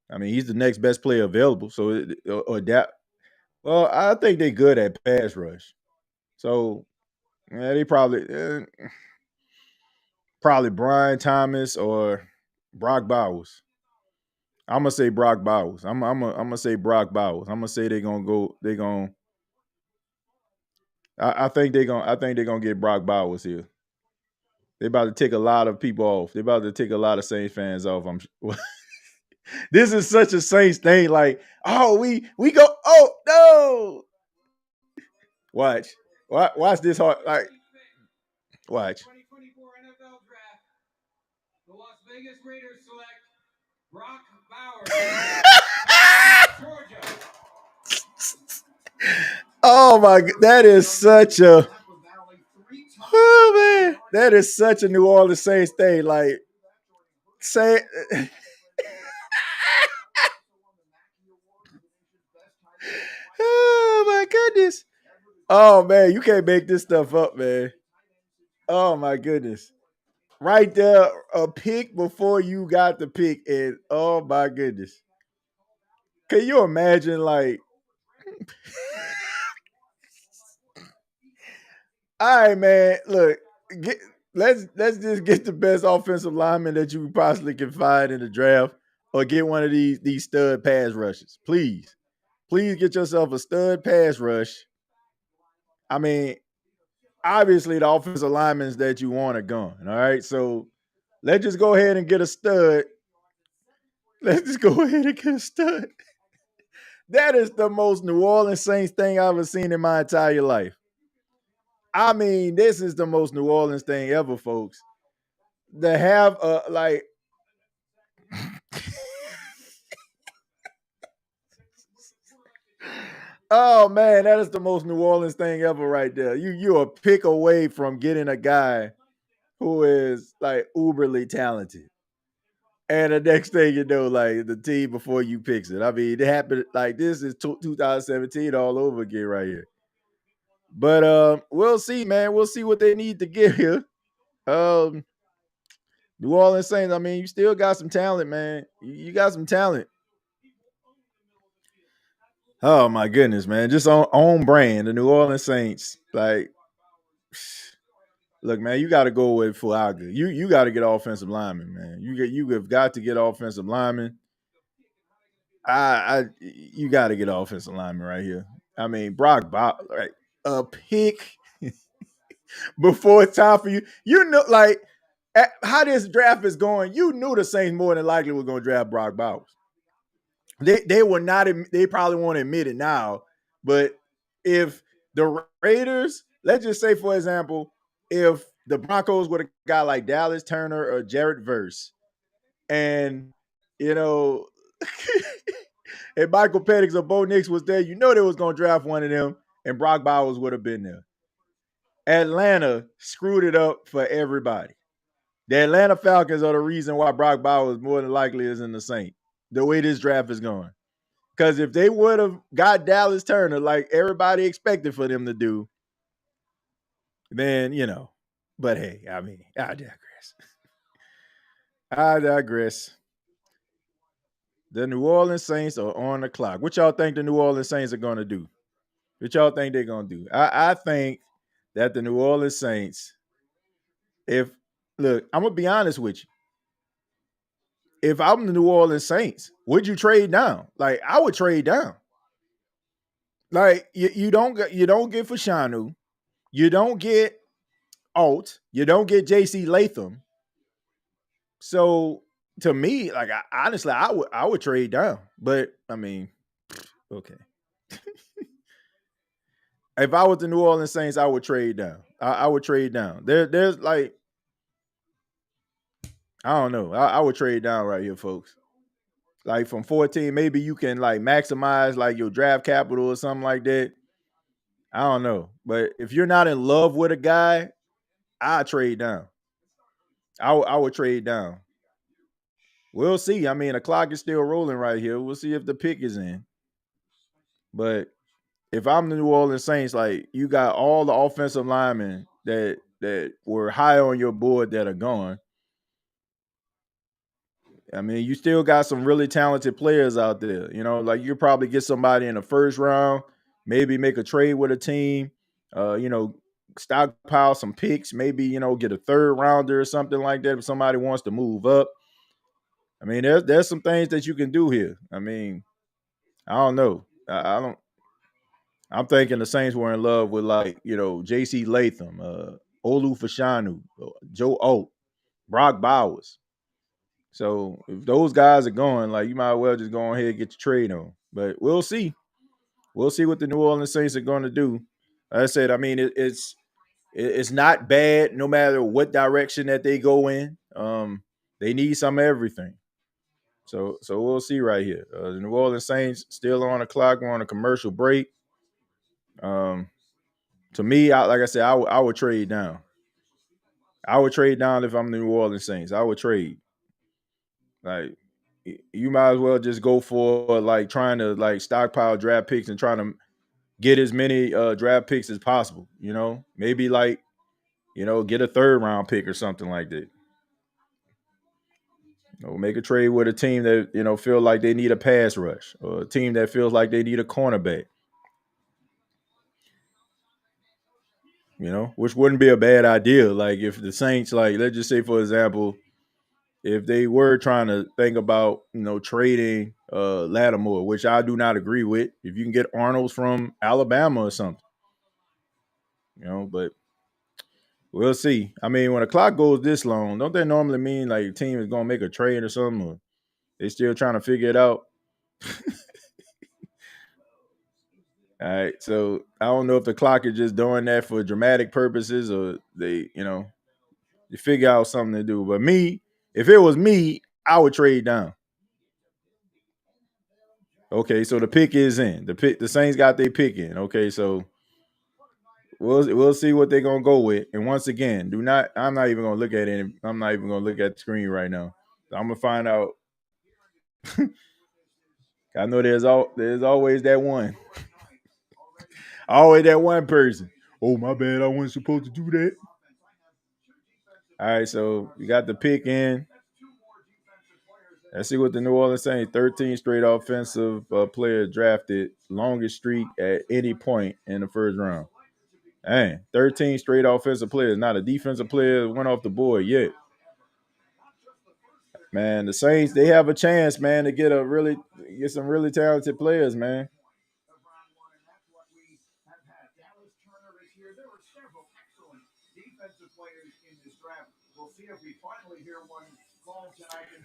I mean, he's the next best player available. So or that. Well, I think they're good at pass rush. So yeah, they probably Brian Thomas or Brock Bowers. I'm gonna say Brock Bowers. I'm gonna say Brock Bowers. I'm gonna say they're gonna go. They're gonna. I think they're gonna get Brock Bowers here. They about to take a lot of people off. They about to take a lot of Saints fans off. I'm sure. This is such a Saints thing. Like, oh, we go. Oh no! Watch this hard. Like, watch. 2024 NFL Draft, the Las Vegas Raiders select Brock Bowers, Georgia. Oh my, that is such a, oh man, that is such a New Orleans Saints thing. Like, say, oh my goodness. Oh man, you can't make this stuff up, man. Oh my goodness. Right there, a pick before you got the pick, and oh my goodness. Can you imagine, like, all right, man, look, get, let's just get the best offensive lineman that you possibly can find in the draft, or get one of these stud pass rushes. Please. Please get yourself a stud pass rush. I mean, obviously the offensive linemen that you want are gone. All right. So let's just go ahead and get a stud. Let's just go ahead and get a stud. That is the most New Orleans Saints thing I've ever seen in my entire life. I mean, this is the most New Orleans thing ever, folks. To have a like oh man, that is the most New Orleans thing ever right there. You're a pick away from getting a guy who is like uberly talented. And the next thing you know, like the team before you picks it. I mean, it happened like this is 2017 all over again right here. But we'll see, man. We'll see what they need to get here. Um, New Orleans Saints. I mean, you still got some talent, man. You got some talent. Oh my goodness, man! Just on brand, the New Orleans Saints. Like, look, man, you got to go with Fuaga. You got to get offensive linemen, man. You have got to get offensive linemen. You got to get offensive lineman right here. I mean, Brock Bob, right? A pick before it's time for you. You know, like how this draft is going. You knew the Saints more than likely were going to draft Brock Bowers. They were not. They probably won't admit it now, but if the Raiders, let's just say for example, if the Broncos would have got like Dallas Turner or Jared Verse, and you know. And Michael Penix or Bo Nix was there, you know they was going to draft one of them, and Brock Bowers would have been there. Atlanta screwed it up for everybody. The Atlanta Falcons are the reason why Brock Bowers more than likely is in the Saints, the way this draft is going. Because if they would have got Dallas Turner like everybody expected for them to do, then, you know. But hey, I mean, I digress. I digress. The New Orleans Saints are on the clock. What y'all think the New Orleans Saints are going to do? What y'all think they're going to do? I think that the New Orleans Saints, if, look, I'm going to be honest with you. If I'm the New Orleans Saints, would you trade down? Like, I would trade down. Like, you don't get Fashanu. You don't get Alt. You don't get J.C. Latham. So, to me, like, honestly, I would trade down. But, I mean, okay. If I was the New Orleans Saints, I would trade down. I would trade down. There's like, I don't know. I would trade down right here, folks. Like from 14, maybe you can like maximize like your draft capital or something like that. I don't know. But if you're not in love with a guy, I trade down. I would trade down. We'll see. I mean, the clock is still rolling right here. We'll see if the pick is in. But if I'm the New Orleans Saints, like you got all the offensive linemen that were high on your board that are gone. I mean, you still got some really talented players out there. You know, like you probably get somebody in the first round, maybe make a trade with a team, stockpile some picks, maybe, get a third rounder or something like that if somebody wants to move up. I mean, there's some things that you can do here. I mean, I don't know. I don't. I'm thinking the Saints were in love with like, J.C. Latham, Olu Fashanu, Joe Alt, Brock Bowers. So if those guys are going, like you might well just go ahead and get your trade on. But we'll see. We'll see what the New Orleans Saints are going to do. Like I said, I mean, it's not bad no matter what direction that they go in. They need some of everything. So we'll see right here. The New Orleans Saints still on the clock. We're on a commercial break. To me, like I said, I would trade down. I would trade down if I'm the New Orleans Saints. I would trade. Like, you might as well just go for like trying to like stockpile draft picks and trying to get as many draft picks as possible. You know, maybe like, you know, get a 3rd round pick or something like that. You know, make a trade with a team that, you know, feel like they need a pass rush, or a team that feels like they need a cornerback. You know, which wouldn't be a bad idea. Like if the Saints, like let's just say for example, if they were trying to think about, you know, trading Lattimore, which I do not agree with, if you can get Arnold's from Alabama or something, you know, but we'll see. I mean, when a clock goes this long, don't that normally mean like a team is gonna make a trade or something, or they still trying to figure it out? All right, so I don't know if the clock is just doing that for dramatic purposes, or they, you know, you figure out something to do. But me, if it was me, I would trade down. Okay, so the pick is in. The Saints got their pick in. Okay, so we'll see what they're gonna go with. And once again, I'm not even gonna look at it. I'm not even gonna look at the screen right now. So I'm gonna find out. I know there's always that one. Always that one person. Oh, my bad. I wasn't supposed to do that. All right, so you got the pick in. Let's see what the New Orleans Saints, 13 straight offensive players drafted, longest streak at any point in the 1st round. Dang, 13 straight offensive players. Not a defensive player went off the board yet. Man, the Saints, they have a chance, man, to get some really talented players, man.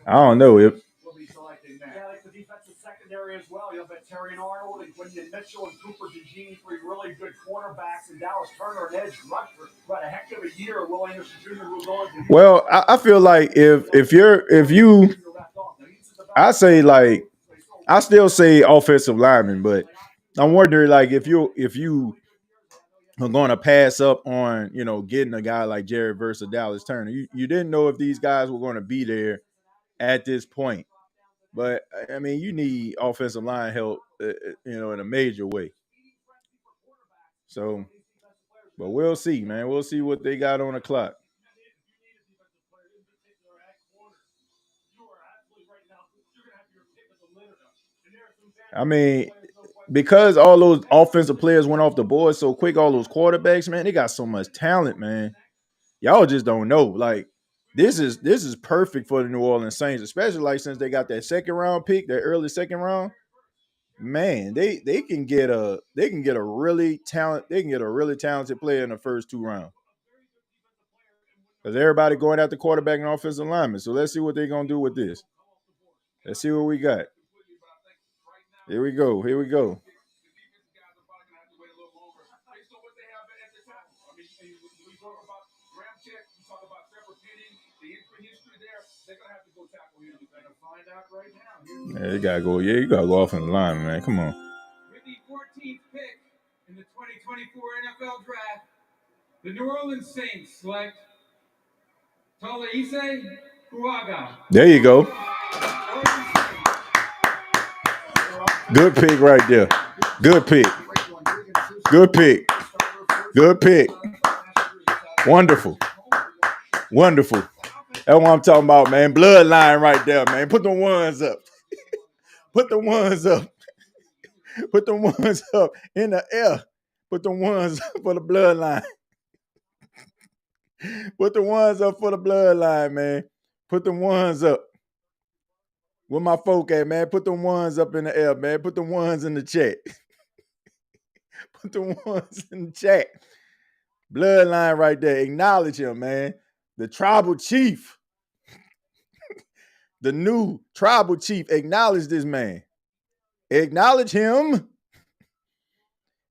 I don't know if Yeah, like the defensive secondary as well. You'll bet Terry and Arnold and Quinton Mitchell and Cooper DeJean, 3 really good cornerbacks, and Dallas Turner and edge rusher. But a heck of a year. Will Anderson Jr. will go into. Well, I feel like if you, I say like I still say offensive lineman, but I'm wondering like if you are going to pass up on, you know, getting a guy like Jared versus Dallas Turner. You didn't know if these guys were going to be there at this point. But, I mean, you need offensive line help, you know, in a major way. So, but we'll see, man. We'll see what they got on the clock. I mean, because all those offensive players went off the board so quick, all those quarterbacks, man, they got so much talent, man. Y'all just don't know. Like, this is perfect for the New Orleans Saints, especially like since they got that 2nd round pick, that early 2nd round. Man, they can get a really talented player in the first 2 rounds. Because everybody going after quarterback and offensive lineman. So let's see what they're gonna do with this. Let's see what we got. Here we go. Yeah, you gotta go. Yeah, you gotta go off in the line, man. Come on. With the 14th pick in the 2024 NFL Draft, the New Orleans Saints select Taliese Fuaga. There you go. Good pick right there. Good pick. Wonderful. That's what I'm talking about, man. Bloodline right there, man. Put the ones up. Put the ones up in the air. Put the ones up for the bloodline. Put the ones up for the bloodline, man. Put the ones up. Where my folk at, man? Put the ones up in the air, man. Put the ones in the chat. Put the ones in the chat. Bloodline right there. Acknowledge him, man. The tribal chief. The new tribal chief. Acknowledge this man. Acknowledge him.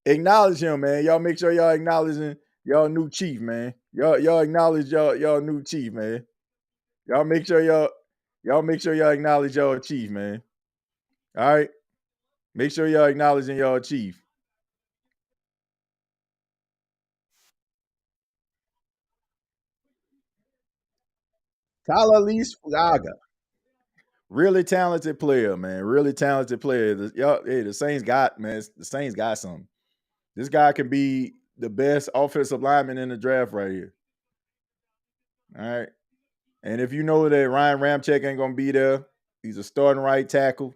Acknowledge him, man. Y'all make sure y'all acknowledging y'all new chief, man. Y'all acknowledge y'all new chief, man. Y'all make sure y'all acknowledge y'all chief, man. All right. Make sure y'all acknowledging y'all chief. Taliese Fuaga. Really talented player, man. Really talented player. The Saints got, man. The Saints got something. This guy can be the best offensive lineman in the draft right here. All right. And if you know that Ryan Ramczyk ain't gonna be there, he's a starting right tackle.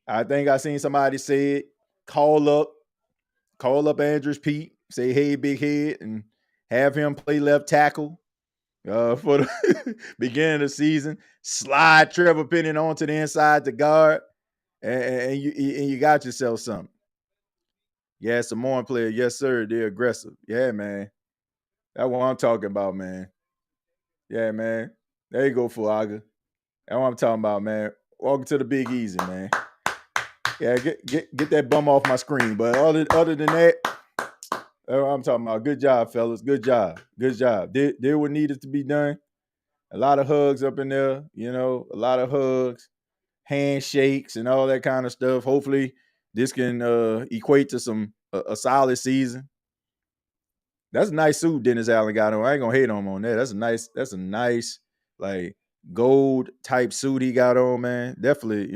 I think I seen somebody say it. Call up Andrews Pete, say, hey, big head, and have him play left tackle for the beginning of the season. Slide Trevor Penning onto the inside to guard, and you got yourself something. Yeah, Samoan player. Yes, sir. They're aggressive. Yeah, man. That's what I'm talking about, man. Yeah, man. There you go, Fuaga. That's what I'm talking about, man. Welcome to the Big Easy, man. Yeah, get that bum off my screen. But other than that, that's what I'm talking about. Good job, fellas. Good job. Good job. Did what needed to be done. A lot of hugs up in there, a lot of hugs, handshakes, and all that kind of stuff. Hopefully, this can equate to a solid season. That's a nice suit Dennis Allen got on. I ain't gonna hate on him on that. That's a nice like gold type suit he got on, man. Definitely,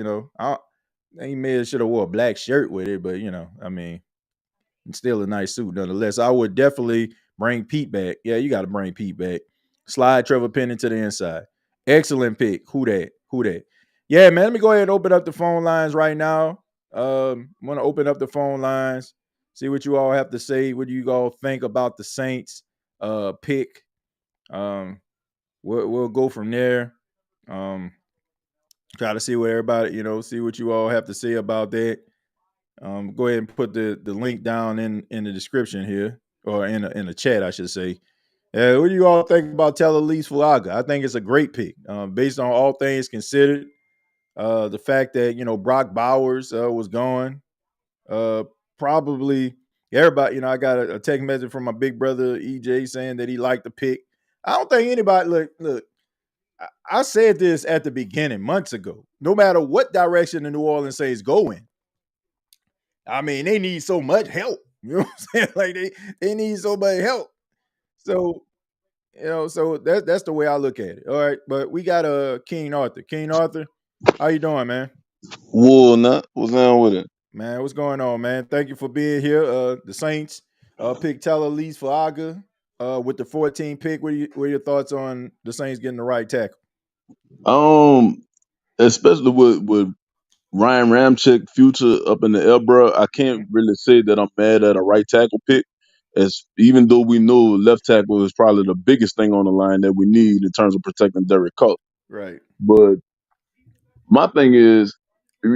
he may have should have wore a black shirt with it, but I mean, it's still a nice suit nonetheless. I would definitely bring Pete back. Yeah, you got to bring Pete back. Slide Trevor Penning to the inside. Excellent pick. Who that? Yeah, man. Let me go ahead and open up the phone lines right now. Want to open up the phone lines. See what you all have to say. What do you all think about the Saints pick? We'll go from there. Try to see what everybody, see what you all have to say about that. Go ahead and put the link down in the description here, or in the chat, I should say. What do you all think about Taliese Fuaga? I think it's a great pick, based on all things considered. The fact that Brock Bowers was gone, probably everybody. I got a text message from my big brother EJ saying that he liked the pick. I don't think anybody look. I said this at the beginning months ago. No matter what direction the New Orleans Saints go in, I mean, they need so much help. You know what I'm saying? Like they need so much help. So, so that's the way I look at it. All right. But we got King Arthur. King Arthur, how you doing, man? Walnut, what's down with it? Man, what's going on, man? Thank you for being here. The Saints picked Taliese Fuaga with the 14 pick. What are your thoughts on the Saints getting the right tackle? Especially with Ryan Ramczyk future up in the air, bro. I can't really say that I'm mad at a right tackle pick, as even though we know left tackle is probably the biggest thing on the line that we need in terms of protecting Derek Carr. Right. But my thing is,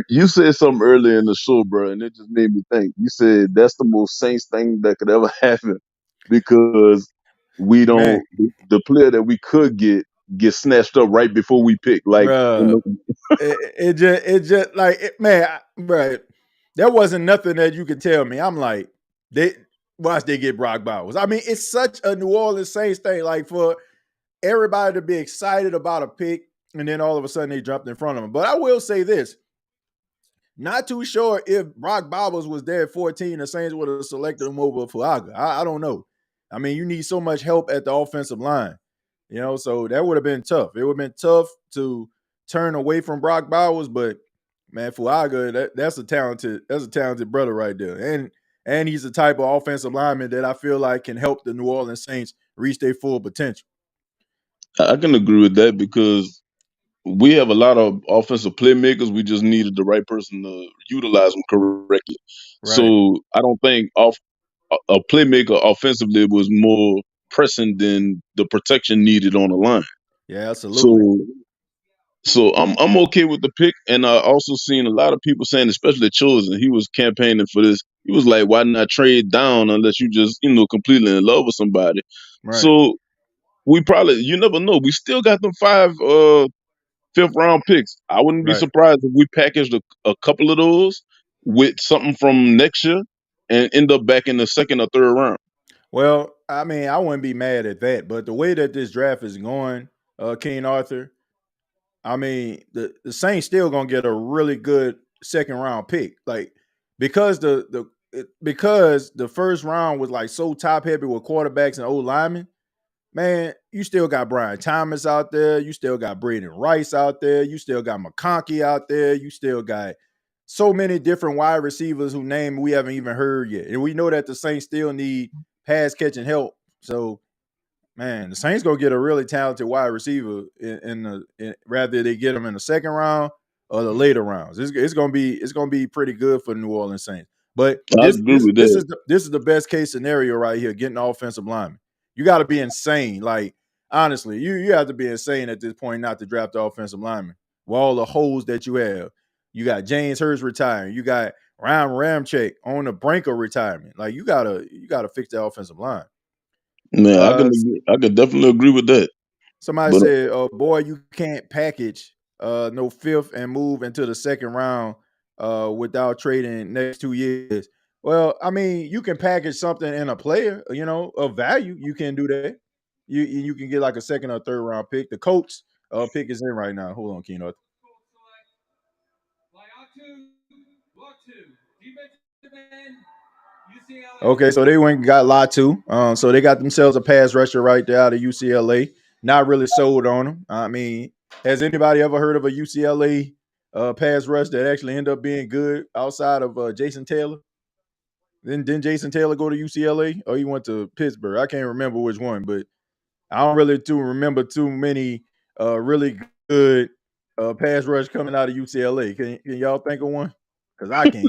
you said something earlier in the show, bro, and it just made me think. You said that's the most Saints thing that could ever happen because we Man, don't the player that we could get snatched up right before we pick. Like, bruh, it just like right. There wasn't nothing that you could tell me. I'm like, watch they get Brock Bowers. I mean, it's such a New Orleans Saints thing. Like for everybody to be excited about a pick, and then all of a sudden they jumped in front of them. But I will say this. Not too sure if Brock Bowers was there at 14, the Saints would have selected him over Fuaga. I don't know. I mean, you need so much help at the offensive line, so that would have been tough. It would have been tough to turn away from Brock Bowers, but man, Fuaga, that's a talented brother right there. And he's the type of offensive lineman that I feel like can help the New Orleans Saints reach their full potential. I can agree with that because we have a lot of offensive playmakers. We just needed the right person to utilize them correctly. Right. So I don't think a playmaker offensively was more pressing than the protection needed on the line. Yeah, absolutely. So I'm okay with the pick, and I also seen a lot of people saying, especially Chosen, he was campaigning for this. He was like, "Why not trade down unless you just completely in love with somebody?" Right. So you never know. We still got them 5 fifth round picks. I wouldn't be Right. surprised if we packaged a couple of those with something from next year and end up back in the second or third round. Well, I mean, I wouldn't be mad at that, but the way that this draft is going, King Arthur, I mean, the Saints still gonna get a really good second round pick, like because because the first round was like so top heavy with quarterbacks and old linemen. man, you still got Brian Thomas out there. You still got Braden Rice out there. You still got McConkey out there. You still got so many different wide receivers who name we haven't even heard yet. And we know that the Saints still need pass catching help. So, man, the Saints gonna get a really talented wide receiver rather they get him in the second round or the later rounds. It's gonna be pretty good for the New Orleans Saints. But I agree with that. this is the best case scenario right here, getting offensive linemen. You got to be insane. Like, honestly, you have to be insane at this point not to draft the offensive lineman. With all the holes that you have. You got James Hurst retiring. You got Ryan Ramczyk on the brink of retirement. Like, you gotta fix the offensive line. Man, I can definitely agree with that. Somebody But said, boy, you can't package no fifth and move into the second round without trading next 2 years. Well, I mean, you can package something in a player, of value. You can do that. You can get like a second or third round pick. The Colts pick is in right now. Hold on, Keno. Okay, so they went and got Latu. So they got themselves a pass rusher right there out of UCLA. Not really sold on him. I mean, has anybody ever heard of a UCLA pass rush that actually ended up being good outside of Jason Taylor? Then didn't Jason Taylor go to UCLA? Or he went to Pittsburgh? I can't remember which one, but I don't really remember too many really good pass rush coming out of UCLA. Can y'all think of one? Because I can't.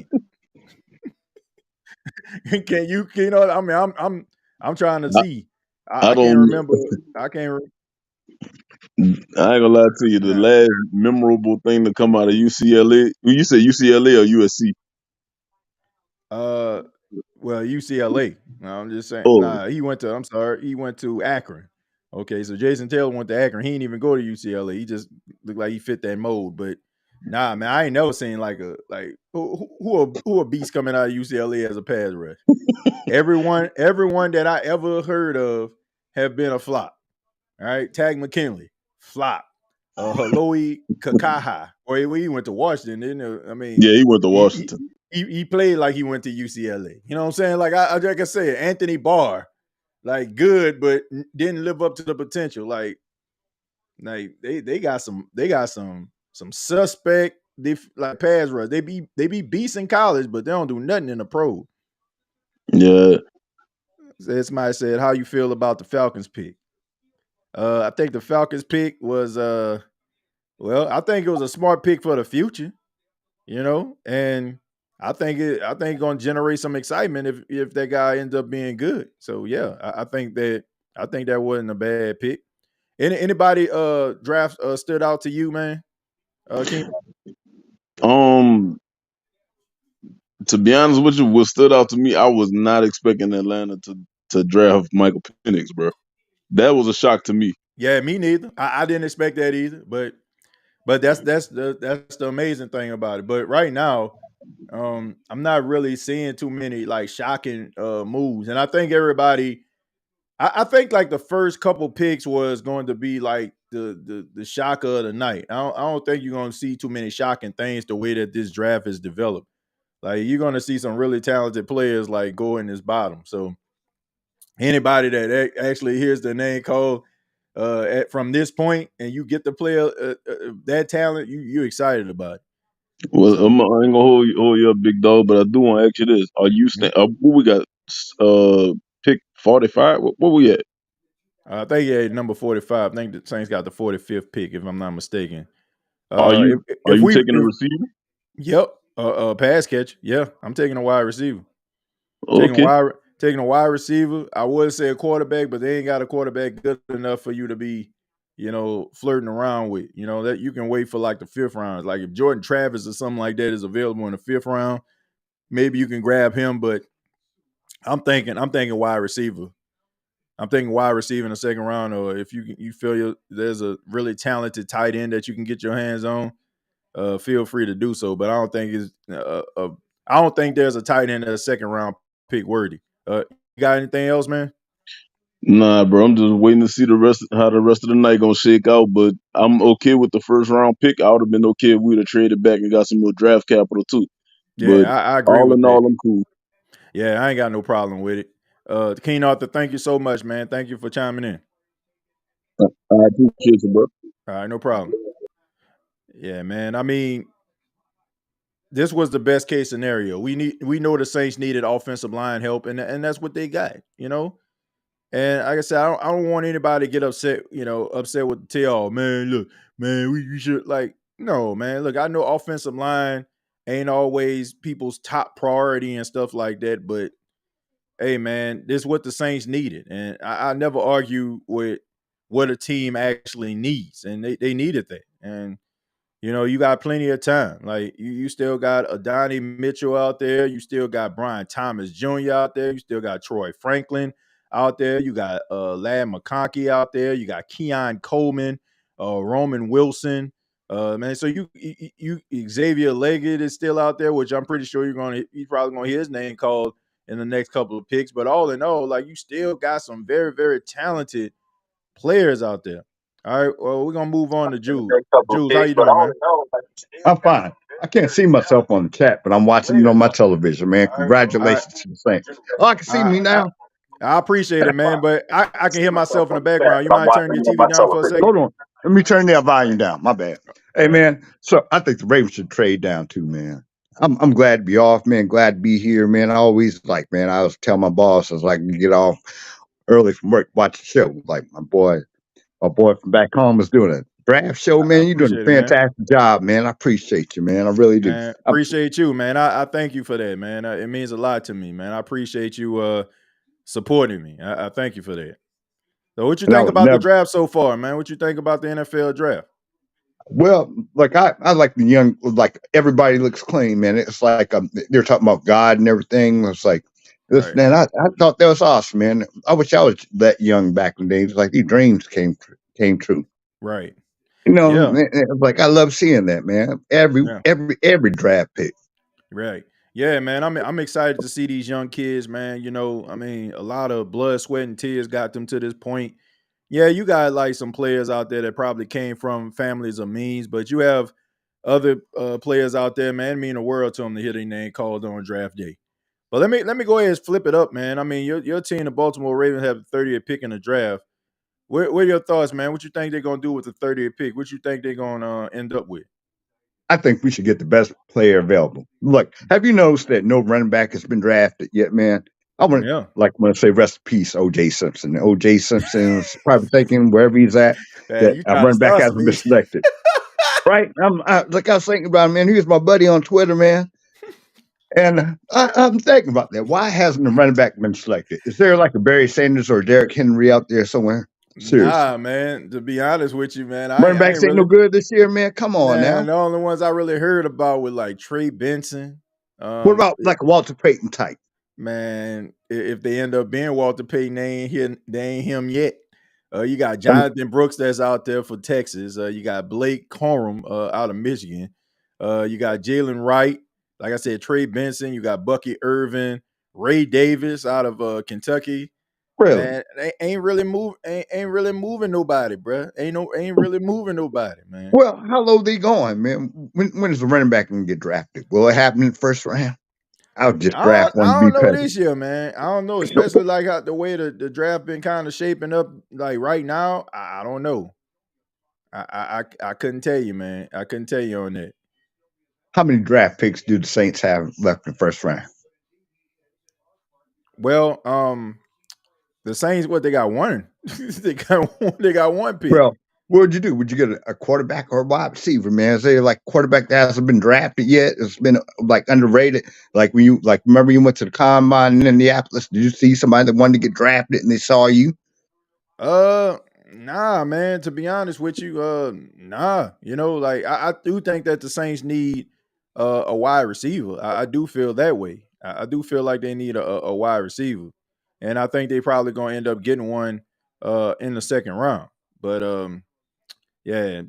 Can you? You know, I mean, I'm trying to see. I can't don't. remember. I can't. I ain't gonna lie to you. The last memorable thing to come out of UCLA. You said UCLA or USC? Well, UCLA. No, I'm just saying. Oh, Nah, he went to. I'm sorry, he went to Akron. Okay, so Jason Taylor went to Akron. He didn't even go to UCLA. He just looked like he fit that mold. But nah, man, I ain't never seen like who a beast coming out of UCLA as a pass rush. Everyone that I ever heard of have been a flop. All right, Tag McKinley, flop. Haloi Kakaha, or he went to Washington, didn't he? I mean, yeah, he went to he, Washington. he played like he went to UCLA. You know what I'm saying? Like I said, Anthony Barr, like good, but didn't live up to the potential. Like they got some suspect like pass rush. They be beasts in college, but they don't do nothing in the pro. Yeah. Somebody said, "How you feel about the Falcons pick?" I think the Falcons pick was well, I think it was a smart pick for the future, and I think going to generate some excitement if that guy ends up being good. So yeah, I think that wasn't a bad pick. Anybody draft stood out to you, man? King? To be honest with you, what stood out to me, I was not expecting Atlanta to draft Michael Penix, bro. That was a shock to me. Yeah, me neither. I didn't expect that either, but that's the amazing thing about it. But right now, I'm not really seeing too many like shocking moves, and I think everybody. I think like the first couple picks was going to be like the shocker of the night. I don't think you're going to see too many shocking things the way that this draft is developed. Like you're going to see some really talented players like go in this bottom. So anybody that actually hears the name called from this point and you get the player that talent, you're excited about it. Well, So I ain't gonna hold you up, big dog, but I do want to ask you this: Are you who we got? Pick 45. What we at? I think yeah, number 45. I think the Saints got the 45th pick, if I'm not mistaken. Are you taking a receiver? Yep, pass catch. Yeah, I'm taking a wide receiver. Okay. Taking a wide receiver. I would say a quarterback, but they ain't got a quarterback good enough for you to be, flirting around with. That you can wait for like the fifth round. Like if Jordan Travis or something like that is available in the fifth round, maybe you can grab him. But I'm thinking wide receiver. I'm thinking wide receiver in the second round, or if you feel there's a really talented tight end that you can get your hands on, feel free to do so. But I don't think I don't think there's a tight end at a second round pick worthy. You got anything else, man? Nah, bro. I'm just waiting to see how the rest of the night gonna shake out. But I'm okay with the first round pick. I would have been okay if we'd have traded back and got some more draft capital too. But Yeah, I agree all with in that. all, I'm cool. Yeah, I ain't got no problem with it. King Arthur, thank you so much, man. Thank you for chiming in. I appreciate you, bro. All right, no problem. Yeah, man. I mean, this was the best case scenario. We know the Saints needed offensive line help, and that's what they got. And like I said, I don't want anybody to get upset. Upset with the tell. Man, look, man, we should no, man. Look, I know offensive line ain't always people's top priority and stuff like that, but hey, man, this is what the Saints needed, and I never argue with what a team actually needs, and they needed that, and you got plenty of time. Like you still got Adonai Mitchell out there. You still got Brian Thomas Jr. out there. You still got Troy Franklin out there. You got Lad McConkey out there. You got Keon Coleman, Roman Wilson. Man, so you Xavier Leggett is still out there, which I'm pretty sure you're probably gonna hear his name called in the next couple of picks. But all in all, like you still got some very, very talented players out there. All right, well, we're gonna move on to Jules. Jules, how you doing, man? I'm fine. I can't see myself on the chat, but I'm watching it on my television, man. Congratulations to the Saints. Oh, I can see me now. I appreciate it, man, but I can hear myself in the background. You mind turning your TV down for a second? Hold on. Let me turn that volume down. My bad. Hey, man. So I think the Ravens should trade down too, man. I'm glad to be off, man. Glad to be here, man. I always man, I was telling my boss, I was like, get off early from work, watch the show. Like my boy from back home was doing a draft show, man. You're doing a fantastic job, man. I appreciate you, man. I really do. Man, appreciate you, man. I thank you for that, man. It means a lot to me, man. I appreciate you supporting me. I thank you for that. So what you think about the draft so far, man? What you think about the NFL draft? Well, like I like the young, like everybody looks clean, man. It's like they're talking about God and everything. It's like this, right. Man. I thought that was awesome, man. I wish I was that young back in the days. Like these dreams came true. Right. Like I love seeing that, man. Every draft pick. Right. Yeah, man. I'm excited to see these young kids, man. A lot of blood, sweat, and tears got them to this point. Yeah, you got like some players out there that probably came from families of means, but you have other players out there, man. It mean the world to them to hear their name called on draft day. But let me go ahead and flip it up, man. I mean, your team, the Baltimore Ravens, have the 30th pick in the draft. What are your thoughts, man? What you think they're gonna do with the 30th pick? What you think they're gonna end up with? I think we should get the best player available. Look, have you noticed that no running back has been drafted yet, man? I want to say rest in peace, O.J. Simpson. O.J. Simpson's probably thinking wherever he's at that a running back hasn't been selected. Right? I was thinking about him, man. He was my buddy on Twitter, man. And I'm thinking about that. Why hasn't the running back been selected? Is there like a Barry Sanders or Derrick Henry out there somewhere? Seriously. Nah, man. To be honest with you, man, running backs ain't no good this year, man. Come on now. The only ones I really heard about were like Trey Benson. What about like a Walter Payton type? Man, if they end up being Walter Payton, they ain't him yet. You got Jonathan Brooks that's out there for Texas. You got Blake Corum out of Michigan. You got Jalen Wright. Like I said, Trey Benson. You got Bucky Irvin, Ray Davis out of Kentucky. Really? Man, they ain't really moving nobody, bro. Ain't really moving nobody, man. Well, how low they going, man? When is the running back gonna get drafted? Will it happen in the first round? I'll just draft one. I don't know this year, man. I don't know, especially like how the way the draft been kind of shaping up. Like right now, I don't know. I couldn't tell you, man. I couldn't tell you on that. How many draft picks do the Saints have left in the first round? Well, the Saints, they got one. they got one pick. Well, what would you do? Would you get a quarterback or a wide receiver, man? Is there like quarterback that hasn't been drafted yet? It's been like underrated. Like when you remember you went to the combine in Indianapolis, did you see somebody that wanted to get drafted and they saw you? Nah, man. To be honest with you, nah. I do think that the Saints need a wide receiver. I do feel that way. I do feel like they need a wide receiver, and I think they probably gonna end up getting one in the second round. But they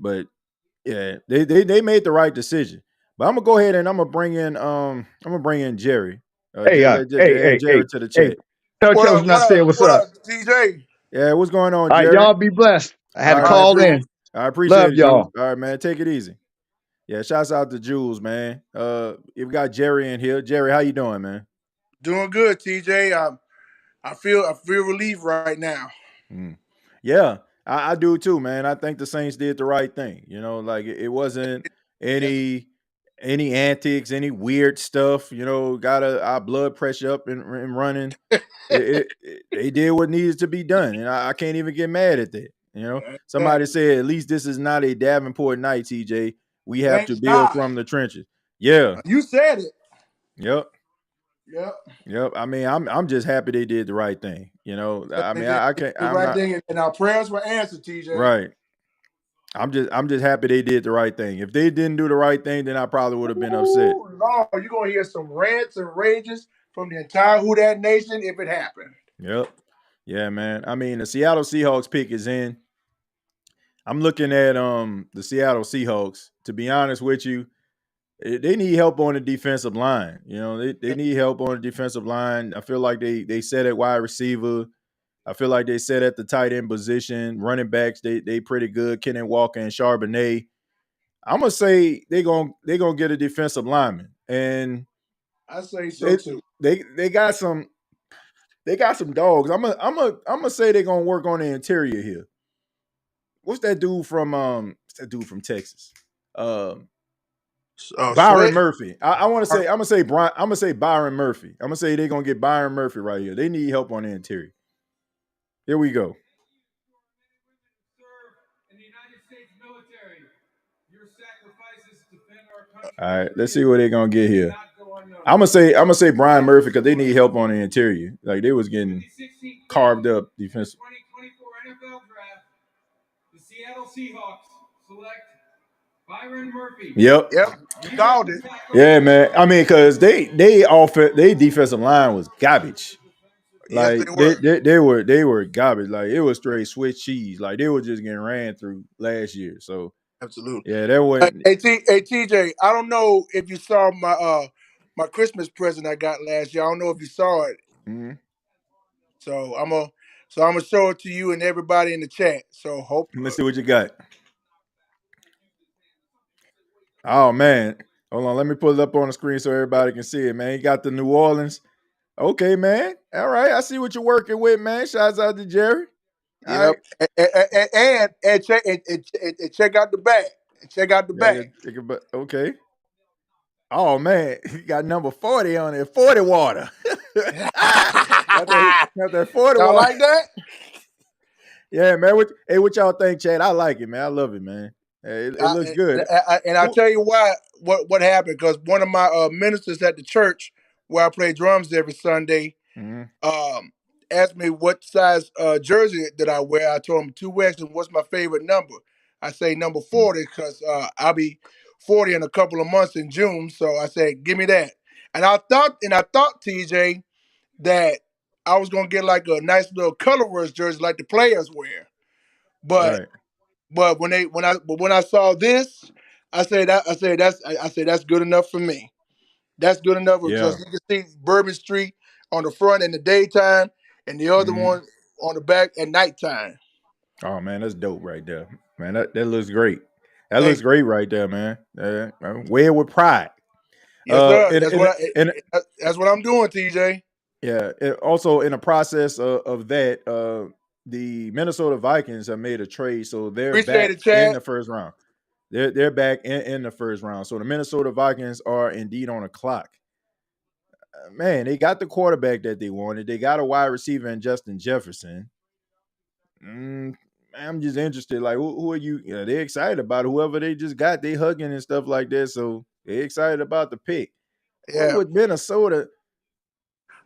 made the right decision. But I'm gonna go ahead and I'm gonna bring in Jerry. Jerry to the chat. What's up, TJ? Yeah, what's going on, Jerry? All right, y'all be blessed. I had to call in. I appreciate Love it, y'all. Jules. All right, man. Take it easy. Yeah, shouts out to Jules, man. We got Jerry in here. Jerry, how you doing, man? Doing good, TJ. I feel relief right now. Yeah. I do too, man. I think the Saints did the right thing. You know, like it wasn't any antics, any weird stuff. You know, got our blood pressure up and running. They did what needed to be done, and I can't even get mad at that. You know, somebody said at least this is not a Davenport night, TJ. We have to build from the trenches. Yeah, you said it. Yep. Yep. Yep. I mean, I'm just happy they did the right thing. You know, I mean, I can't. The right thing, and our prayers were answered, TJ. Right. I'm just happy they did the right thing. If they didn't do the right thing, then I probably would have been upset. Lord, you're gonna hear some rants and rages from the entire Who Dat Nation if it happened. Yep. Yeah, man. I mean, the Seattle Seahawks pick is in. I'm looking at the Seattle Seahawks. To be honest with you, they need help on the defensive line. You know, they need help on the defensive line. I feel like they set at wide receiver. I feel like they set at the tight end position. Running backs, they pretty good. Kenny Walker and Charbonnet. I'm gonna say they're gonna get a defensive lineman, and I say so too. They got some dogs. I'm gonna say they're gonna work on the interior here. What's that dude from Texas? Byron Murphy. I want to say I'm gonna say Byron Murphy. I'm gonna say they're gonna get Byron Murphy right here. They need help on the interior. Here we go. All right, let's see what they're gonna get here. I'm gonna say Brian Murphy because they need help on the interior. Like they was getting carved up defensive. 2024 NFL Draft, the Seattle Seahawks select Byron Murphy. Yep. You called it. Yeah, man. I mean, because they defensive line was garbage. Like yes, they were garbage. Like it was straight Swiss cheese. Like they were just getting ran through last year. So absolutely. Yeah, that was. Hey, TJ, I don't know if you saw my Christmas present I got last year. I don't know if you saw it. Mm-hmm. So I'm gonna show it to you and everybody in the chat. So hope. Let's see what you got. Oh man, hold on. Let me pull it up on the screen so everybody can see it, man. You got the New Orleans. Okay, man. All right, I see what you're working with, man. Shouts out to Jerry. Yep. Right. And check out the back. Check out the back. Okay. Oh man, he got number 40 on there. 40 water. got that 40 y'all water. Like that? Yeah, man. What y'all think, Chad? I like it, man. I love it, man. It looks good. And I'll tell you why. What happened? Because one of my ministers at the church where I play drums every Sunday, asked me what size jersey that I wear. I told him 2X, and what's my favorite number? I say number 40 because I'll be 40 in a couple of months in June. So I said, give me that. And I thought, TJ, that I was gonna get like a nice little colorless jersey like the players wear. But when I saw this, I said that's good enough for me. That's good enough because you can see Bourbon Street on the front in the daytime and the other one on the back at nighttime. Oh man, that's dope right there, man. That looks great. That looks great right there, man. Wear with pride. Yes, sir. That's what I'm doing, TJ. Yeah. Also, in the process of that, the Minnesota Vikings have made a trade, so they're back in the first round. They're back in the first round. So the Minnesota Vikings are indeed on a clock. Man, they got the quarterback that they wanted. They got a wide receiver in Justin Jefferson. I'm just interested. Like, who are you? You know, they're excited about whoever they just got. They hugging and stuff like that. So they're excited about the pick. Yeah. With Minnesota.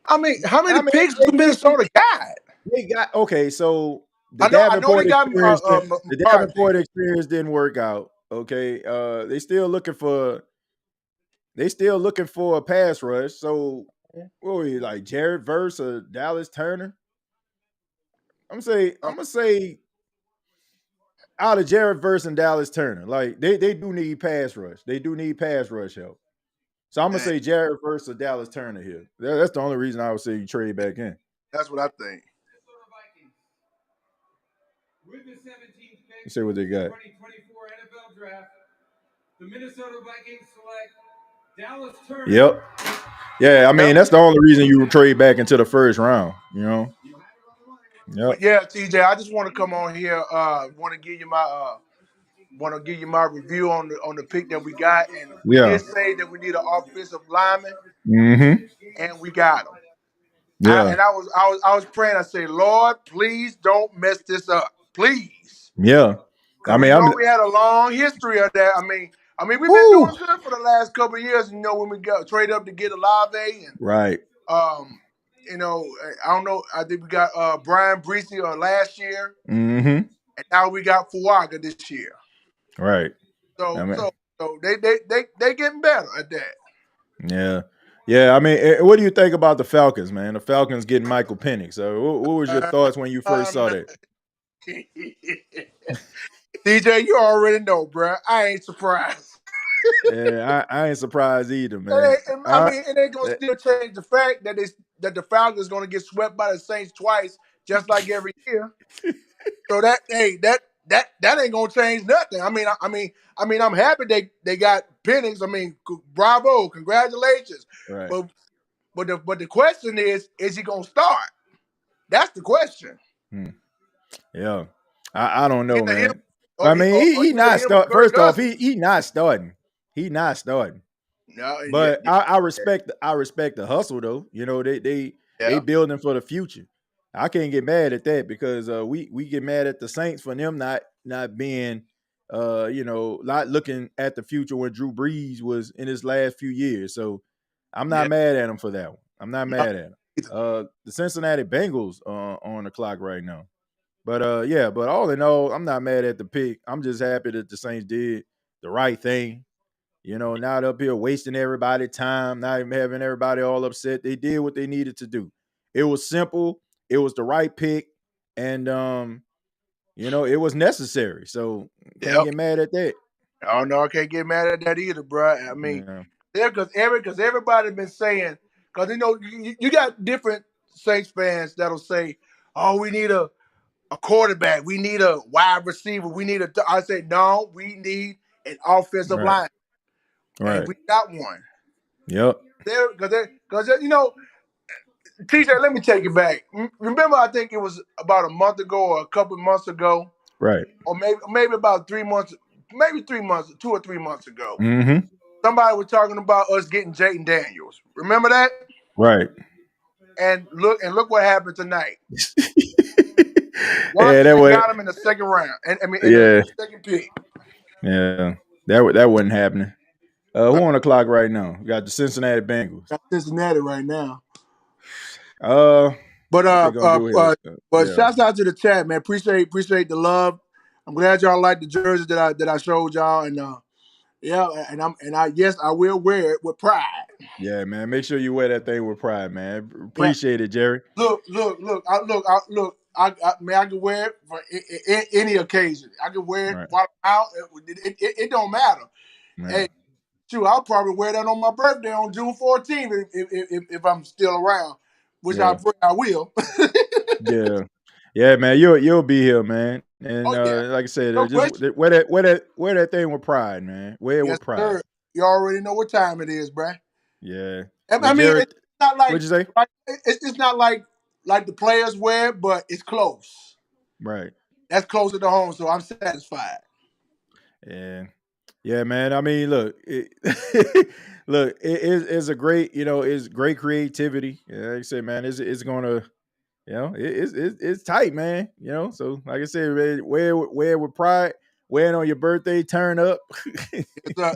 I mean, how many picks do Minnesota got? They got so the Davenport experience didn't work out. Okay, they still looking for a pass rush. So what were you like, Jared Verse or Dallas Turner? I'm gonna say out of Jared Verse and Dallas Turner, like they do need pass rush. They do need pass rush help. So I'm gonna say Jared Verse or Dallas Turner here. That's the only reason I would say you trade back in. That's what I think. With the 17th pick, you say what they got. 2024 NFL Draft, the Minnesota Vikings select Dallas Turner. Yep. Yeah, I mean that's the only reason you would trade back into the first round. You know. But yeah, TJ, I just want to come on here. Want to give you my review on the pick that we got, and we did say that we need an offensive lineman, and we got him. Yeah. I was praying. I say, Lord, please don't mess this up, please. Yeah. Because we know we had a long history of that. I mean, we've been doing good for the last couple of years. You know, when we got traded up to get Olave and right. You know, I don't know. I think we got Brian Breesy last year, and now we got Fuaga this year. Right. So they getting better at that. Yeah. Yeah, I mean, what do you think about the Falcons, man? The Falcons getting Michael Penix. So, what was your thoughts when you first saw that? DJ, you already know, bro. I ain't surprised. Yeah, I ain't surprised either, man. It ain't gonna still change the fact that the Falcons gonna get swept by the Saints twice, just like every year. So that ain't gonna change nothing. I'm happy they got Penix. I mean, bravo, congratulations. Right. But the question is he gonna start? That's the question. Yeah, I don't know, man. I mean, he not starting. First off, he not starting. He not starting. No, but I respect the hustle though. You know, they building for the future. I can't get mad at that because we get mad at the Saints for them not being not looking at the future when Drew Brees was in his last few years. So I'm not mad at him for that one. I'm not mad at him. The Cincinnati Bengals on the clock right now. But but all in all, I'm not mad at the pick. I'm just happy that the Saints did the right thing. You know, not up here wasting everybody's time, not even having everybody all upset. They did what they needed to do. It was simple. It was the right pick. And, it was necessary. So can't get mad at that. Oh, no, I can't get mad at that either, bro. I mean, because everybody's been saying, because, you got different Saints fans that'll say, oh, we need a quarterback. We need a wide receiver. I say, no, we need an offensive line. Right. And we got one. Yep. Because TJ, let me take it back. Remember, I think it was about a month ago or a couple of months ago. Right. Or maybe about 3 months, 2 or 3 months ago. Mm-hmm. Somebody was talking about us getting Jayden Daniels. Remember that? Right. And look what happened tonight. Got him in the second round. The second pick. Yeah, that wasn't happening. Who on the clock right now? We got the Cincinnati Bengals. Got Cincinnati right now. But shouts out to the chat, man. Appreciate the love. I'm glad y'all like the jersey that I showed y'all, and I will wear it with pride. Yeah, man. Make sure you wear that thing with pride, man. Appreciate it, Jerry. Look. I can wear it for any occasion. I can wear it while I'm out. It don't matter. Right. Hey, shoot, I'll probably wear that on my birthday on June 14th if I'm still around, which I will. Yeah, man. You'll be here, man. And like I said, just wear that thing with pride, man. Wear it with pride. Sir. You already know what time it is, bruh. Yeah. It's not like what'd you say? It's not like the players wear it, but it's close. Right. That's closer to home, so I'm satisfied. Yeah, man. I mean, look, it's a great, it's great creativity. Like I said, man, it's gonna, it's tight, man. So like I said, wear it with pride. Wear it on your birthday. Turn up.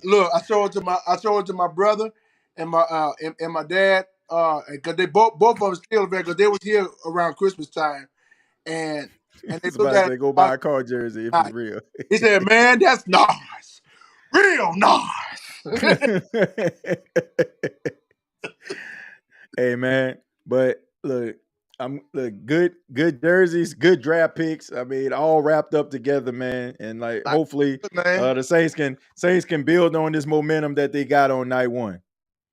Look, I showed it to my brother and my dad. Because they both of them still there because they was here around Christmas time, and they looked at it. Go buy a car jersey if it's real. He said, "Man, that's nice, real nice." Hey, man, but look, good jerseys, good draft picks. I mean, all wrapped up together, man, and hopefully the Saints can build on this momentum that they got on night one.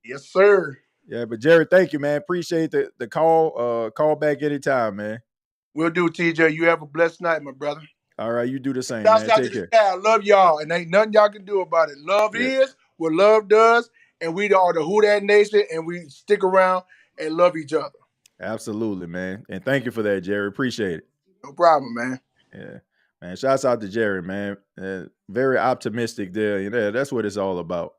Yes, sir. Yeah, but Jared, thank you, man. Appreciate the call. Call back anytime, man. Will do, TJ. You have a blessed night, my brother. All right, you do the same, man. Take care. I love y'all, and ain't nothing y'all can do about it. Love is what love does, and we are the Who That Nation, and we stick around and love each other. Absolutely, man. And thank you for that, Jerry. Appreciate it. No problem, man. Yeah. Man, shouts out to Jerry, man. Very optimistic there. That's what it's all about.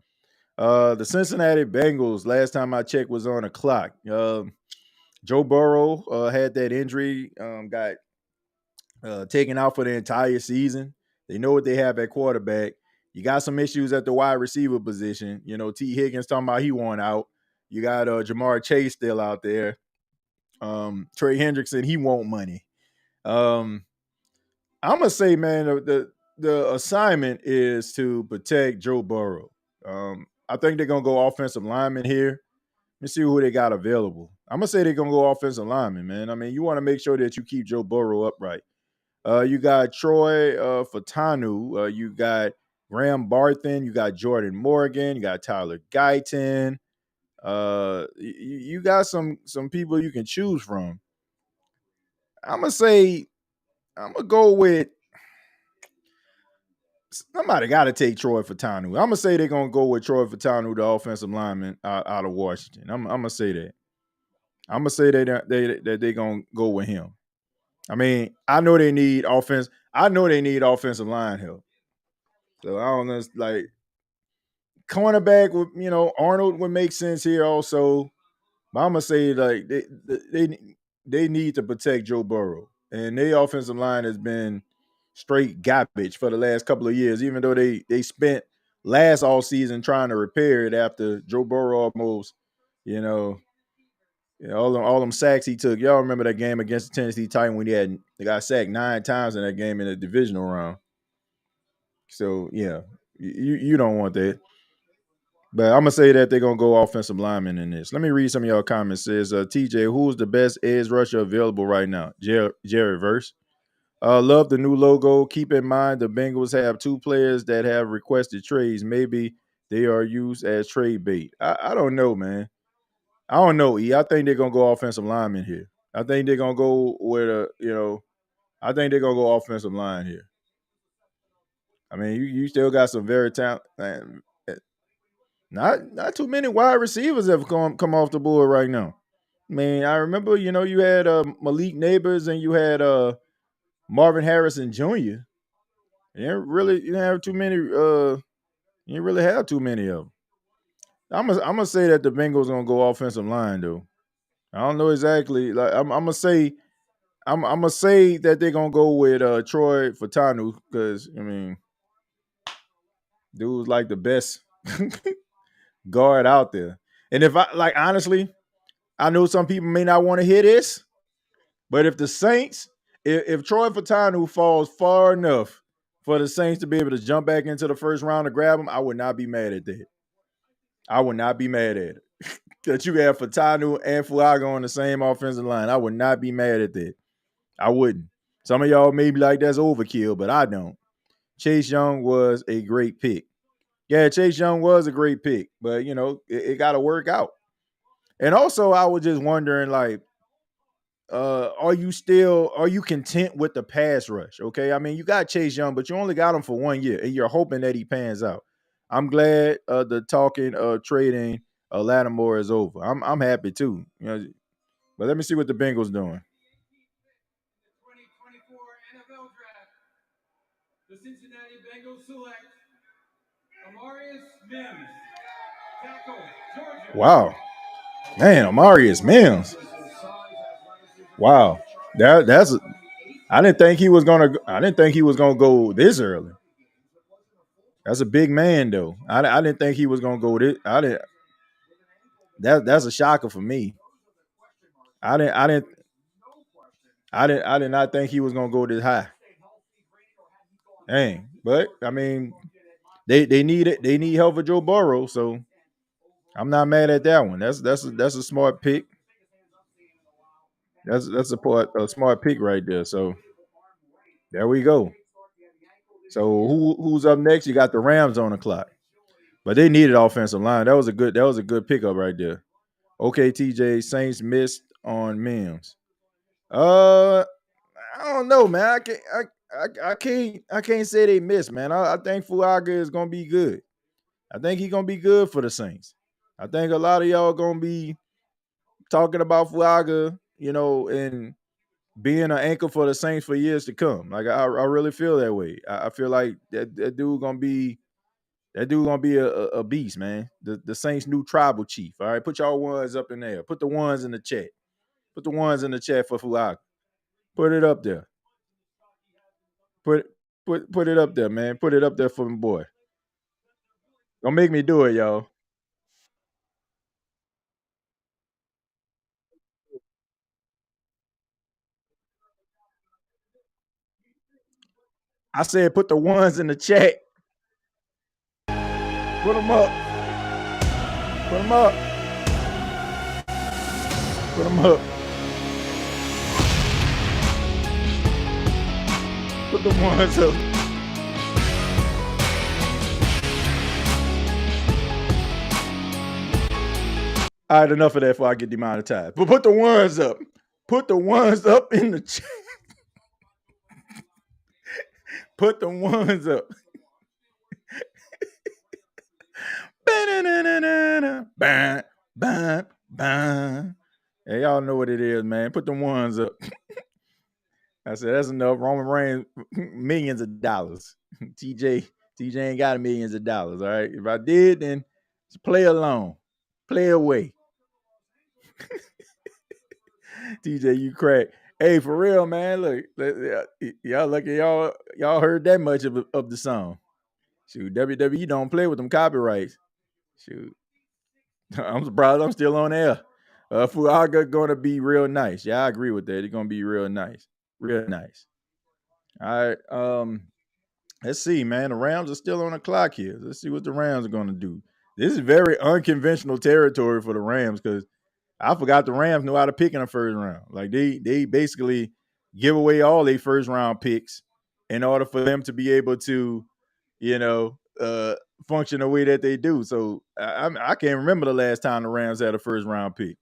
The Cincinnati Bengals, last time I checked, was on the clock. Joe Burrow had that injury, got taken out for the entire season. They know what they have at quarterback. You got some issues at the wide receiver position. T. Higgins talking about he won out. You got Jamar Chase still out there. Trey Hendrickson, he want money. I'm gonna say, man, the assignment is to protect Joe Burrow. I think they're gonna go offensive lineman here. Let me see who they got available. I'm gonna say they're gonna go offensive lineman, man. I mean, you want to make sure that you keep Joe Burrow upright. You got Troy Fatanu. You got Graham Barthen. You got Jordan Morgan. You got Tyler Guyton. You got some people you can choose from. I'm gonna go with somebody. Got to take Troy Fatanu. I'm gonna say they're gonna go with Troy Fatanu, the offensive lineman out of Washington. I'm gonna say that. I'm gonna say that they're gonna go with him. I mean, I know they need offense. I know they need offensive line help. So I don't know. Like cornerback, Arnold would make sense here also. But I'm gonna say like they need to protect Joe Burrow, and their offensive line has been straight garbage for the last couple of years. Even though they spent last all season trying to repair it after Joe Burrow almost, all them sacks he took. Y'all remember that game against the Tennessee Titans when they got sacked 9 times in that game in the divisional round. So yeah, you don't want that. But I'm gonna say that they're gonna go offensive lineman in this. Let me read some of y'all comments. It says TJ, who's the best edge rusher available right now? Jerry Verse. Love the new logo. Keep in mind the Bengals have 2 players that have requested trades. Maybe they are used as trade bait. I don't know, man. I don't know, E. I think they're gonna go offensive lineman here. I think they're gonna go with I think they're gonna go offensive line here. I mean, you still got some very talented. Not too many wide receivers have come off the board right now. I mean, I remember, you had Malik Neighbors and you had Marvin Harrison Jr. You didn't have too many. You didn't really have too many of them. I'm gonna say that the Bengals gonna go offensive line though. I don't know exactly. Like I'm gonna say that they're gonna go with Troy Fatanu because I mean, dude's like the best guard out there. And if I like honestly, I know some people may not want to hear this, but if the Saints, if Troy Fatanu falls far enough for the Saints to be able to jump back into the first round to grab him, I would not be mad at that. I would not be mad at it. That you have Fatanu and Fuaga on the same offensive line. I would not be mad at that. I wouldn't. Some of y'all may be like, that's overkill, but I don't. Chase Young was a great pick. Yeah, Chase Young was a great pick, but it got to work out. And also, I was just wondering, like, are you content with the pass rush? Okay, I mean, you got Chase Young, but you only got him for 1 year, and you're hoping that he pans out. I'm glad the talking trading Lattimore is over. I'm happy too. But let me see what the Bengals doing. 2024 NFL Draft. The Cincinnati Bengals select Amarius Mims, tackle, Georgia. Wow, man, Amarius Mims. Wow, that's. I didn't think he was gonna go this early. That's a big man though. I didn't think he was gonna go this. I didn't. That's a shocker for me. I did not think he was gonna go this high. Dang, but I mean, they need it. They need help for Joe Burrow, so I'm not mad at that one. That's a smart pick. That's a smart pick right there. So there we go. So who's up next? You got the Rams on the clock, but they needed offensive line. That was a good pickup right there. Okay, TJ, Saints missed on Mims. I don't know, man. I can't say they missed, man. I think Fuaga is gonna be good. I think he's gonna be good for the Saints. I think a lot of y'all gonna be talking about Fuaga and being an anchor for the Saints for years to come. Like I really feel that way. I feel like that dude gonna be a beast, man. The Saints' new tribal chief. All right, put y'all ones up in there. Put the ones in the chat. Put the ones in the chat for Fuaga. Put it up there. Put it up there, man. Put it up there for my boy. Don't make me do it, y'all. I said put the ones in the chat. Put them up. Put them up. Put them up. Put the ones up. All right, enough of that before I get demonetized. But put the ones up. Put the ones up in the chat. Put the ones up. Bam, bam, bam. Hey, y'all know what it is, man. Put the ones up. I said that's enough. Roman Reigns, millions of dollars. TJ ain't got millions of dollars. All right. If I did, then just play along. Play away. TJ, you crack. Hey, for real, man. Look, y'all lucky y'all heard that much of the song. Shoot, WWE don't play with them copyrights. Shoot. I'm surprised I'm still on air. Fuaga gonna be real nice. Yeah, I agree with that. It's gonna be real nice. Real nice. All right. Let's see, man. The Rams are still on the clock here. Let's see what the Rams are gonna do. This is very unconventional territory for the Rams because I forgot the Rams knew how to pick in the first round. Like they basically give away all their first round picks in order for them to be able to, function the way that they do. So I can't remember the last time the Rams had a first round pick.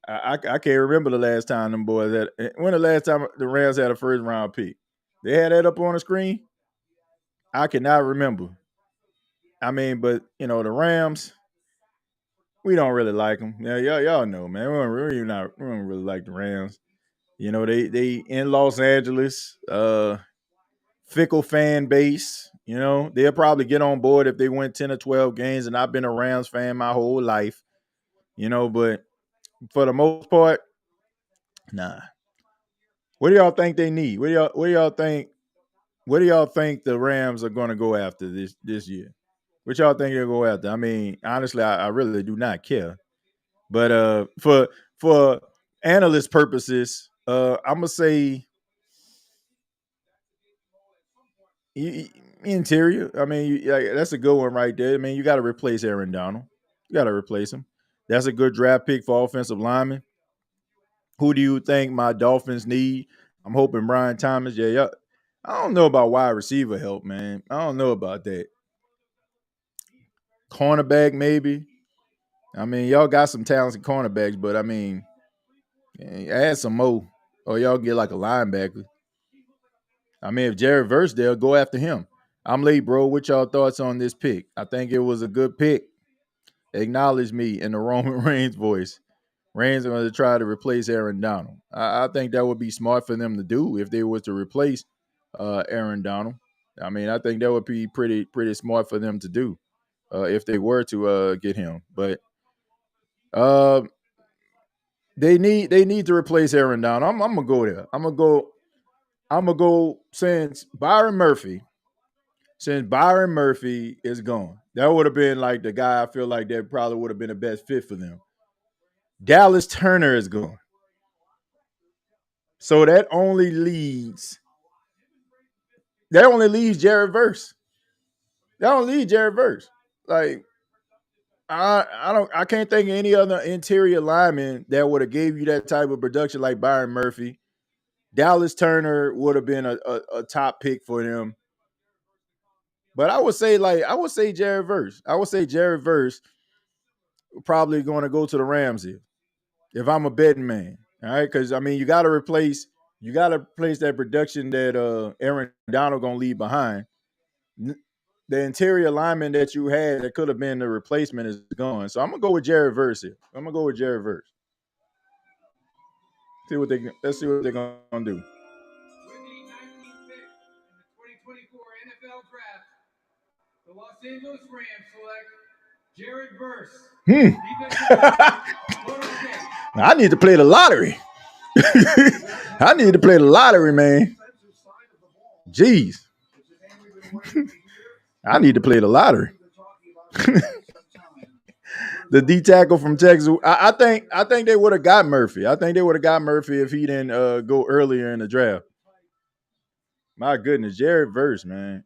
I can't remember the last time them boys had. When the last time the Rams had a first round pick? They had that up on the screen. I cannot remember. I mean, but the Rams, we don't really like them. Yeah, y'all know, man. We don't really like the Rams. They in Los Angeles, fickle fan base. They'll probably get on board if they win 10 or 12 games. And I've been a Rams fan my whole life. But for the most part, nah. What do y'all think they need? What do y'all think? What do y'all think the Rams are going to go after this year? What y'all think they'll go after? I mean, honestly, I really do not care. But for analyst purposes, I'm gonna say interior. I mean, that's a good one right there. I mean, you got to replace Aaron Donald. You got to replace him. That's a good draft pick for offensive linemen. Who do you think my Dolphins need? I'm hoping Brian Thomas. Yeah. I don't know about wide receiver help, man. I don't know about that. Cornerback, maybe. I mean, y'all got some talented cornerbacks, but I mean, add some more, or y'all get like a linebacker. I mean, if Jared Verse there, go after him. I'm late, bro. What y'all thoughts on this pick? I think it was a good pick. Acknowledge me in the Roman Reigns voice. Reigns are going to try to replace Aaron Donald. I think that would be smart for them to do if they were to replace Aaron Donald. I mean, I think that would be pretty smart for them to do if they were to get him. But they need to replace Aaron Donald. I'm gonna go there. I'm gonna go since Byron Murphy is gone. That would have been like the guy I feel like that probably would have been the best fit for them. Dallas Turner is gone. So that only leaves Jared Verse. That only leaves Jared Verse. Like I can't think of any other interior lineman that would have gave you that type of production like Byron Murphy. Dallas Turner would have been a top pick for them. But I would say Jared Verse. I would say Jared Verse probably going to go to the Rams here. If I'm a betting man. All right. Because I mean you gotta replace that production that Aaron Donald gonna leave behind. The interior lineman that you had that could have been the replacement is gone. So I'm gonna go with Jared Verse here. I'm gonna go with Jared Verse. Let's see what they're gonna do. With the 19th pick in the 2024 NFL Draft, the Los Angeles Rams select Jared Verse. I need to play the lottery. I need to play the lottery, man. Jeez. I need to play the lottery. The D tackle from Texas. I think they would have got Murphy. I think they would have got Murphy if he didn't go earlier in the draft. My goodness, Jared Verse, man.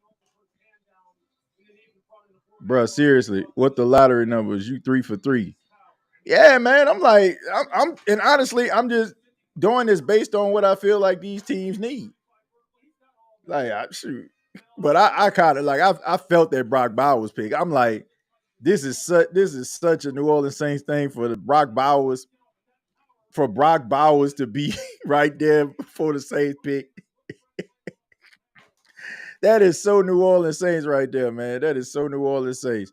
Bruh, seriously, what the lottery numbers? You 3 for 3. Yeah, man. I'm like, and honestly, I'm just doing this based on what I feel like these teams need. Like, shoot. But I kind of like I felt that Brock Bowers pick. I'm like, this is such a New Orleans Saints thing for Brock Bowers to be right there for the Saints pick. That is so New Orleans Saints right there, man. That is so New Orleans Saints.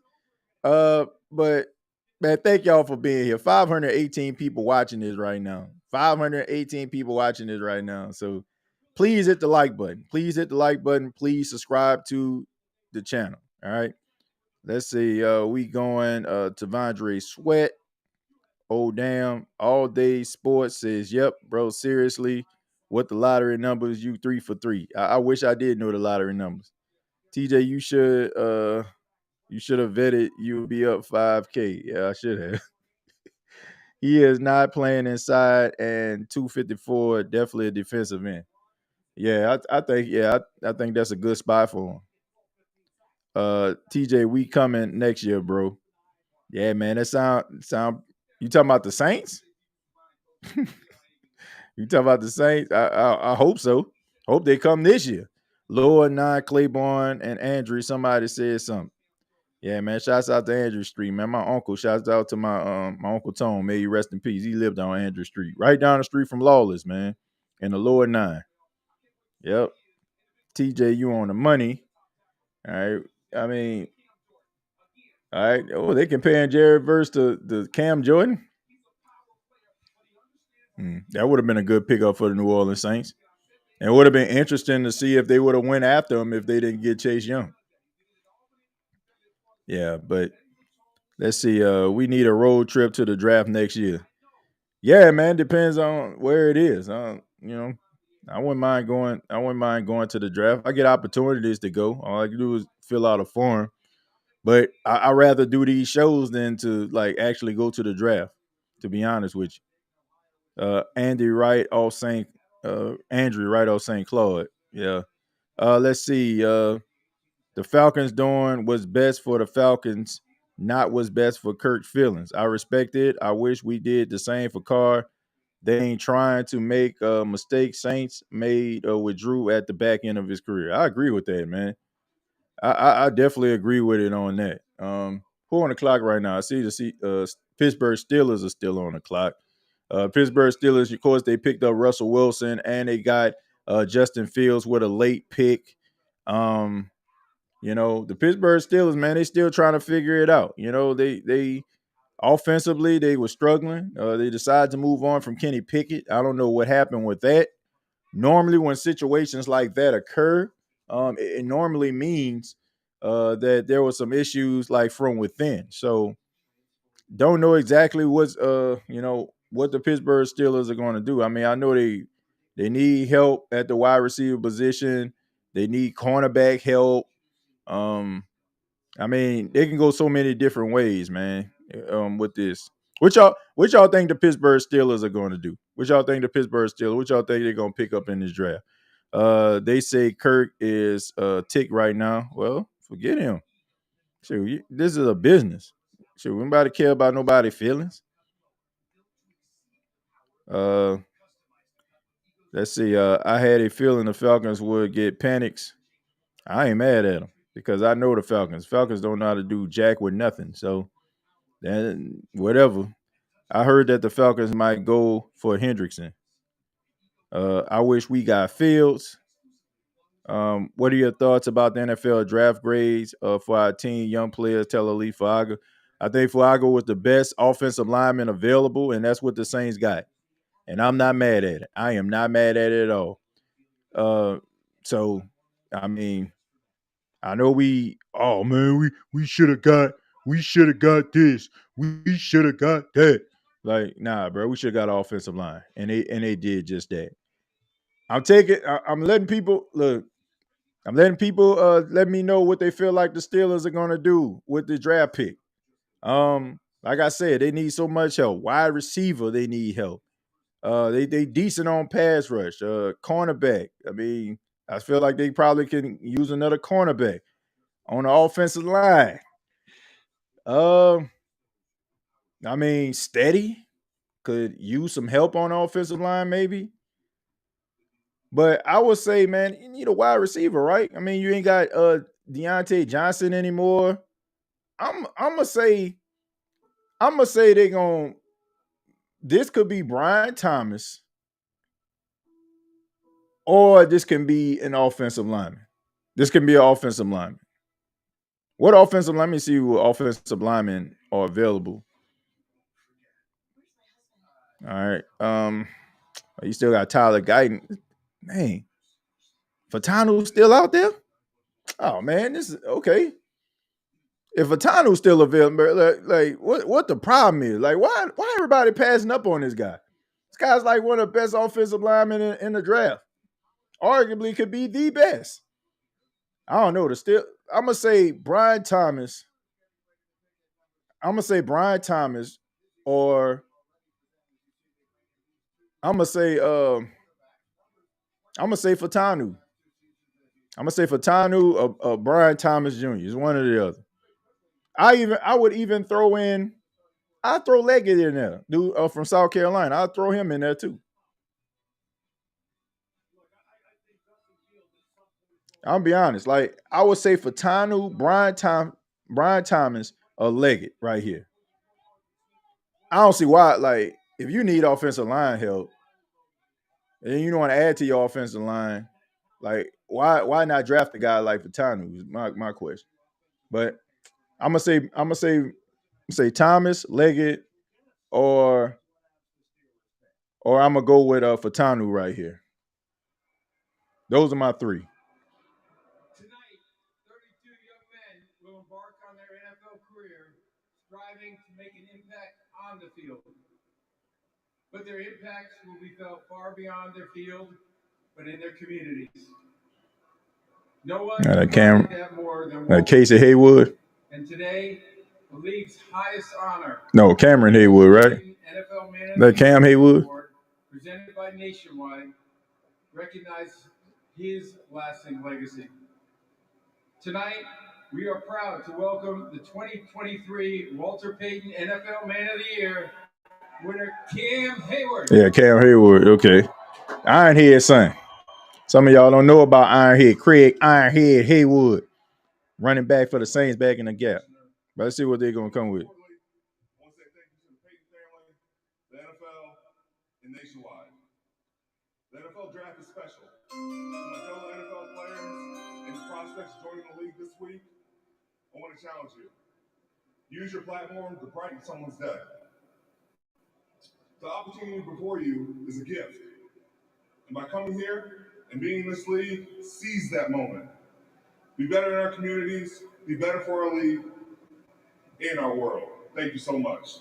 But man, thank y'all for being here. 518 people watching this right now. 518 people watching this right now. So please hit the like button. Please hit the like button. Please subscribe to the channel. All right. Let's see. We going to Vondre Sweat. Oh, damn. All Day Sports says, yep, bro, seriously. What the lottery numbers? You 3 for 3. I wish I did know the lottery numbers. TJ, you should have vetted you would be up 5K. Yeah, I should have. He is not playing inside, and 254, definitely a defensive end. Yeah, I think that's a good spot for him. TJ, we coming next year, bro. Yeah, man. That sound. You talking about the Saints? You talking about the Saints? I hope so. Hope they come this year. Lord, Nine, Claiborne, and Andrew. Somebody said something. Yeah, man. Shouts out to Andrew Street, man. My uncle. Shouts out to my uncle Tone. May he rest in peace. He lived on Andrew Street, right down the street from Lawless, man. In the Lower 9. Yep. TJ, you on the money. All right. I mean, all right. Oh, they comparing Jared Verse to Cam Jordan. That would have been a good pickup for the New Orleans Saints. And it would have been interesting to see if they would have went after him if they didn't get Chase Young. Yeah, but let's see. We need a road trip to the draft next year. Yeah, man. Depends on where it is. I wouldn't mind going. I wouldn't mind going to the draft. I get opportunities to go. All I can do is fill out a form. But I rather do these shows than to like actually go to the draft. To be honest with you. Andrew Wright off St. Claude. Yeah. Let's see. The Falcons doing what's best for the Falcons, not what's best for Kirk's feelings. I respect it. I wish we did the same for Carr. They ain't trying to make mistakes Saints made with Drew at the back end of his career. I agree with that, man. I definitely agree with it on that. Who on the clock right now? I see the Pittsburgh Steelers are still on the clock. Pittsburgh Steelers, of course, they picked up Russell Wilson and they got Justin Fields with a late pick. The Pittsburgh Steelers, man, they still trying to figure it out. They offensively, they were struggling. They decided to move on from Kenny Pickett. I don't know what happened with that. Normally, when situations like that occur, it normally means that there were some issues like from within. So don't know exactly what the Pittsburgh Steelers are going to do. I mean, I know they need help at the wide receiver position. They need cornerback help. I mean, they can go so many different ways, man. With this, what y'all think the Pittsburgh Steelers are going to do? What y'all think they're going to pick up in this draft? They say Kirk is tick right now. Well, forget him. Shoot, this is a business. Shoot, anybody care about nobody's feelings? Let's see. I had a feeling the Falcons would get panics. I ain't mad at them because I know the Falcons. Falcons don't know how to do jack with nothing. So, then whatever. I heard that the Falcons might go for Hendrickson. I wish we got Fields. What are your thoughts about the NFL draft grades for our team, young players? Taliese Fuaga. I think Fuaga was the best offensive lineman available, and that's what the Saints got. and I'm not mad at it. I am not mad at it at all. So I mean, I know we should have got this. We should have got that. Like, nah, bro, we should have got offensive line. And they did just that. I'm letting people look. I'm letting people let me know what they feel like the Steelers are gonna do with the draft pick. Like I said, they need so much help. Wide receiver, they need help. They decent on pass rush. Cornerback. I mean, I feel like they probably can use another cornerback on the offensive line. I mean, Steady could use some help on the offensive line, maybe. But I would say, man, you need a wide receiver, right? I mean, you ain't got Deontay Johnson anymore. I'm gonna say they gonna. This could be Brian Thomas, or this can be an offensive lineman. This can be an offensive lineman. What offensive? Let me see what offensive linemen are available. All right. You still got Tyler Guyton. Man, Fatanu's still out there? Oh man, this is okay. If Fatanu's still available, like what the problem is? Like, why everybody passing up on this guy? This guy's like one of the best offensive linemen in the draft. Arguably could be the best. I don't know. I'm gonna say Brian Thomas. I'm gonna say Brian Thomas, or I'm gonna say Fatanu. I'm gonna say Fatanu or Brian Thomas Jr. It's one or the other. I would even throw in. I'd throw Leggett in there, dude from South Carolina. I'd throw him in there too. I'll be honest. Like I would say Fatanu, Brian Thomas, or Leggett right here. I don't see why. Like if you need offensive line help, and you don't want to add to your offensive line, like why not draft a guy like Fatanu? Is my question. But I'm gonna say Thomas, Leggett, or I'm gonna go with Fatanu right here. Those are my three. Tonight, 32 young men will embark on their NFL career striving to make an impact on the field. But their impacts will be felt far beyond their field, but in their communities. No one can have more than Casey Haywood. And today, the league's highest honor. No, Cameron Haywood, right? NFL Man That Cam Haywood. Presented by Nationwide, recognize his lasting legacy. Tonight, we are proud to welcome the 2023 Walter Payton NFL Man of the Year winner, Cam Hayward. Yeah, Cam Hayward. Okay. Ironhead son. Some of y'all don't know about Ironhead. Craig Ironhead Haywood. Running back for the Saints back in the gap. But let's see what they're going to come with. I want to say thank you to the Payton family, the NFL, and Nationwide. The NFL draft is special. To my fellow NFL players and prospects joining the league this week, I want to challenge you. Use your platform to brighten someone's day. The opportunity before you is a gift. And by coming here and being in this league, seize that moment. Be better in our communities, be better for our league, and our world. Thank you so much.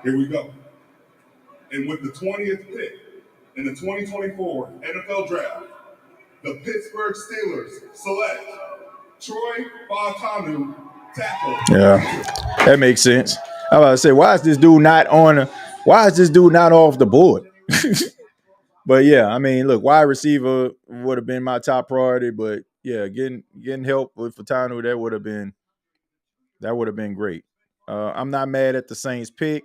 Here we go. And with the 20th pick in the 2024 NFL Draft, the Pittsburgh Steelers select Troy Fautanu, tackle. Yeah, that makes sense. I was about to say, why is this dude not off the board? But yeah, I mean, look, wide receiver would have been my top priority, but yeah, getting help with Fatanu, that would have been great. I'm not mad at the Saints pick.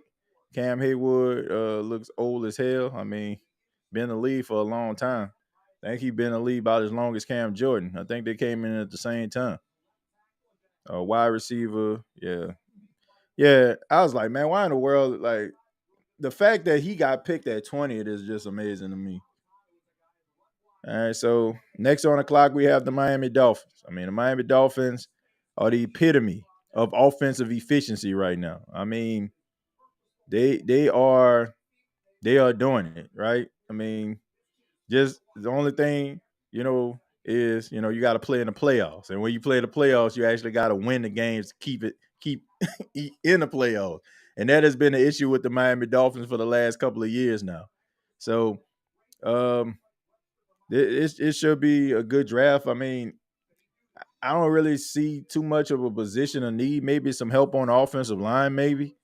Cam Haywood looks old as hell. I mean, been in the league for a long time. I think he's been in the league about as long as Cam Jordan. I think they came in at the same time. Wide receiver, yeah. Yeah, I was like, man, why in the world, like, the fact that he got picked at 20th is just amazing to me. All right, so next on the clock, we have the Miami Dolphins. I mean, the Miami Dolphins are the epitome of offensive efficiency right now. I mean, they are doing it, right? I mean, just the only thing, is you got to play in the playoffs. And when you play the playoffs, you actually got to win the games to keep in the playoffs. And that has been the issue with the Miami Dolphins for the last couple of years now. So it should be a good draft. I mean, I don't really see too much of a position of need. Maybe some help on the offensive line, maybe.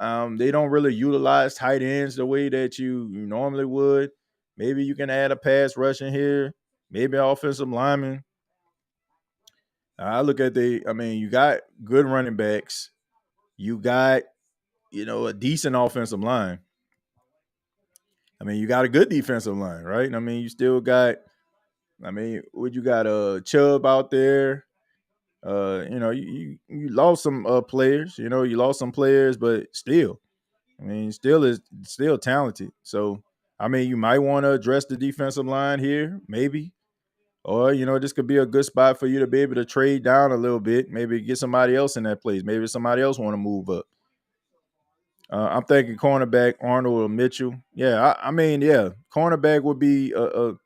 They don't really utilize tight ends the way that you normally would. Maybe you can add a pass rush in here, maybe an offensive lineman. I look at you got good running backs. You got, a decent offensive line. I mean, you got a good defensive line, right? I mean, you still got, what you got? Chubb out there. You lost some players. You lost some players, but still, still talented. So, you might want to address the defensive line here, maybe. Or, this could be a good spot for you to be able to trade down a little bit. Maybe get somebody else in that place. Maybe somebody else want to move up. I'm thinking cornerback Arnold or Mitchell. Yeah, cornerback would be a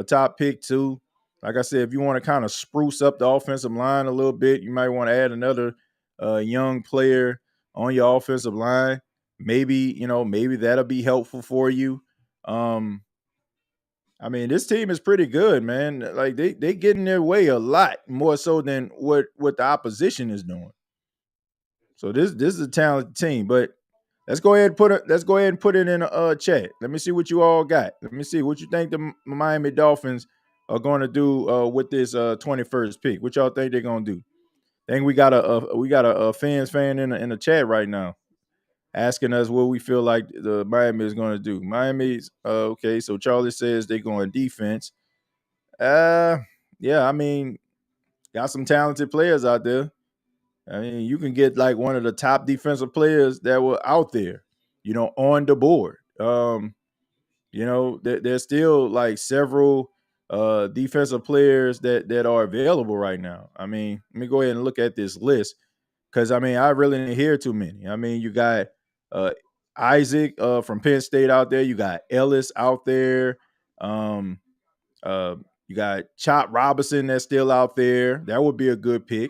top pick too. Like I said, if you want to kind of spruce up the offensive line a little bit, you might want to add another young player on your offensive line. Maybe that'll be helpful for you. This team is pretty good, man. Like they get in their way a lot more so than what the opposition is doing. So this is a talented team, but let's go ahead and put it in a chat. Let me see what you all got. Let me see what you think the Miami Dolphins are going to do with this 21st pick. What y'all think they're going to do? I think we got a fans fan in the chat right now asking us what we feel like the Miami is going to do. Miami's okay. So Charlie says they're going defense. Yeah, got some talented players out there. You can get like one of the top defensive players that were out there, on the board. There's still like several defensive players that are available right now. Let me go ahead and look at this list because I really didn't hear too many. You got Isaac from Penn State out there. You got Ellis out there. You got Chop Robinson that's still out there. That would be a good pick.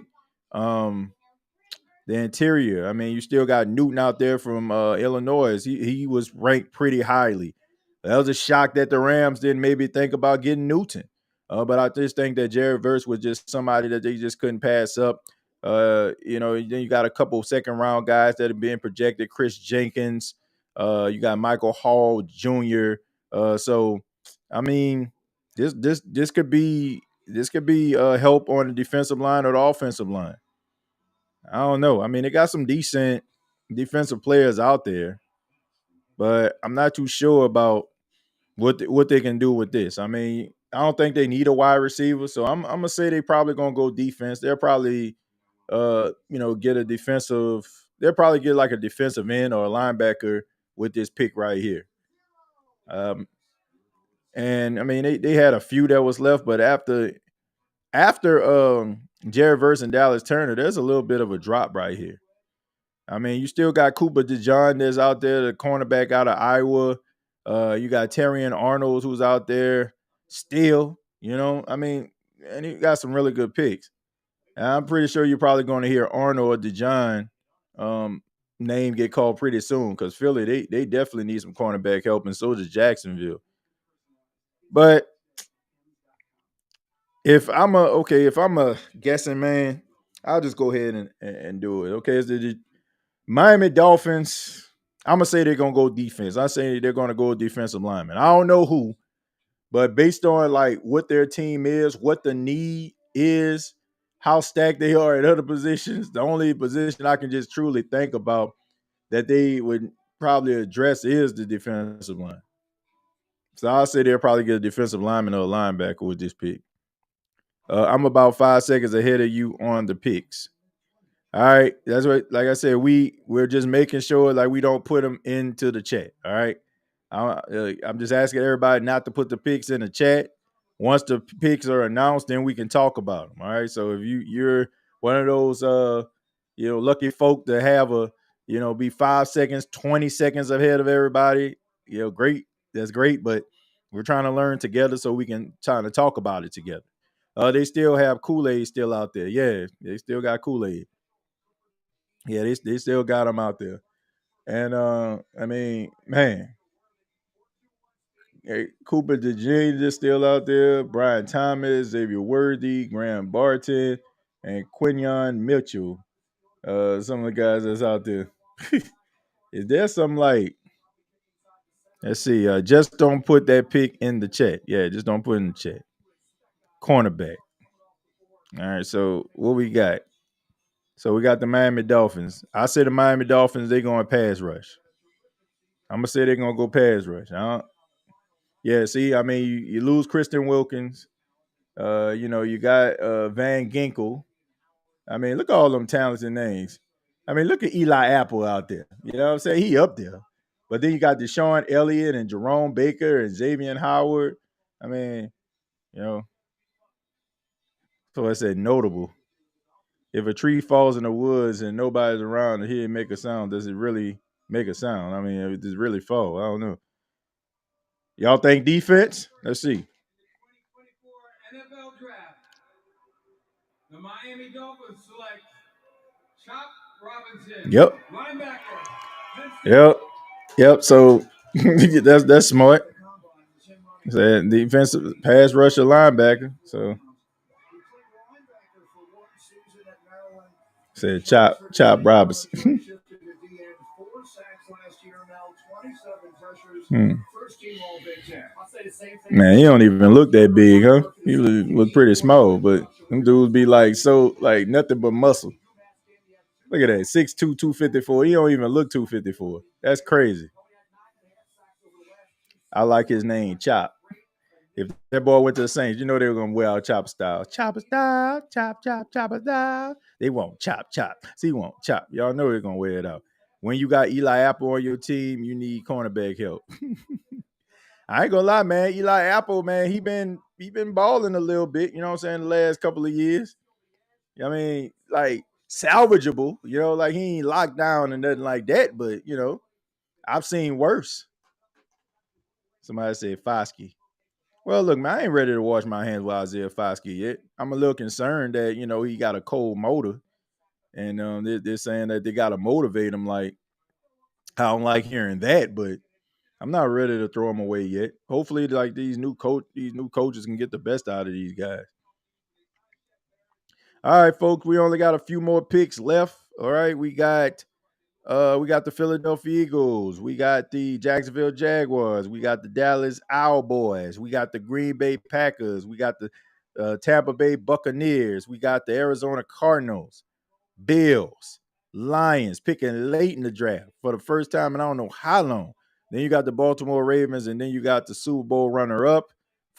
The interior, you still got Newton out there from Illinois. He was ranked pretty highly. That was a shock that the Rams didn't maybe think about getting Newton. But I just think that Jared Verse was just somebody that they just couldn't pass up. Then you got a couple of second-round guys that have been projected. Chris Jenkins. You got Michael Hall Jr. This could be help on the defensive line or the offensive line. I don't know. They got some decent defensive players out there, but I'm not too sure about what they can do with this. I don't think they need a wide receiver, so I'm gonna say they probably gonna go defense. They'll probably get a defensive. They'll probably get like a defensive end or a linebacker with this pick right here. And they had a few that was left, but after Jared Verse and Dallas Turner, there's a little bit of a drop right here. You still got Cooper DeJean that's out there, the cornerback out of Iowa. You got Terrion Arnold who's out there still, and you got some really good picks. And I'm pretty sure you're probably going to hear Arnold or DeJean name get called pretty soon because Philly, they definitely need some cornerback help, and so does Jacksonville. But if I'm a guessing man, I'll just go ahead and do it. Okay, it's the Miami Dolphins. I'm gonna say they're gonna go defense. I say they're gonna go defensive lineman. I don't know who, but based on like what their team is, what the need is, how stacked they are at other positions, the only position I can just truly think about that they would probably address is the defensive line. So I'll say they'll probably get a defensive lineman or a linebacker with this pick. I'm about 5 seconds ahead of you on the picks. All right, that's what. Like I said, we're just making sure like we don't put them into the chat. All right, I'm just asking everybody not to put the picks in the chat. Once the picks are announced, then we can talk about them. All right. So if you're one of those lucky folk to have be 5 seconds, 20 seconds ahead of everybody. Great. That's great. But we're trying to learn together so we can try to talk about it together. They still have Kool-Aid still out there. Yeah, they still got Kool-Aid. Yeah, they still got them out there. And I mean, man, Cooper DeJean is still out there. Brian Thomas, Xavier Worthy, Graham Barton, and Quinion Mitchell. Some of the guys that's out there. Is there some like? Let's see. Just don't put that pick in the chat. Yeah, just don't put it in the chat. Cornerback. All right. So what we got? So we got the Miami Dolphins. I say the Miami Dolphins. They going pass rush. I'm gonna say they're gonna go pass rush. Yeah. See, I mean, you lose Christian Wilkins. You got Van Ginkel. I mean, look at all them talented names. I mean, look at Eli Apple out there. You know what I'm saying? He up there. But then you got Deshaun Elliott and Jerome Baker and Xavier Howard. I mean, so I said notable. If a tree falls in the woods and nobody's around and he didn't make a sound, does it really make a sound? I mean, does it really fall? I don't know. Y'all think defense? Let's see. NFL Draft. The Miami Dolphins select Chop Robinson. Yep. Linebacker. Yep. So that's smart. Said defensive pass rusher linebacker. So said Chop Robinson. Man, he don't even look that big, huh? He look pretty small, but them dudes be like nothing but muscle. Look at that, 6'2", 254. He don't even look 254. That's crazy. I like his name, Chop. If that boy went to the Saints, they were gonna wear out Chopper style. Chopper style, chop, Chopper style. They won't chop. See, won't chop. Y'all know they're gonna wear it out. When you got Eli Apple on your team, you need cornerback help. I ain't gonna lie, man. Eli Apple, man, he been balling a little bit, you know what I'm saying, the last couple of years. I mean, like salvageable, like he ain't locked down and nothing like that, but I've seen worse. Somebody said Foskey. Well, look, man, I ain't ready to wash my hands with Isaiah Foskey yet. I'm a little concerned that, he got a cold motor. And they're saying that they got to motivate him. Like, I don't like hearing that, but I'm not ready to throw him away yet. Hopefully, like these new coaches can get the best out of these guys. All right, folks, we only got a few more picks left. All right, we got the Philadelphia Eagles. We got the Jacksonville Jaguars. We got the Dallas Cowboys. We got the Green Bay Packers. We got the Tampa Bay Buccaneers. We got the Arizona Cardinals, Bills, Lions picking late in the draft for the first time in I don't know how long. Then you got the Baltimore Ravens, and then you got the Super Bowl runner-up,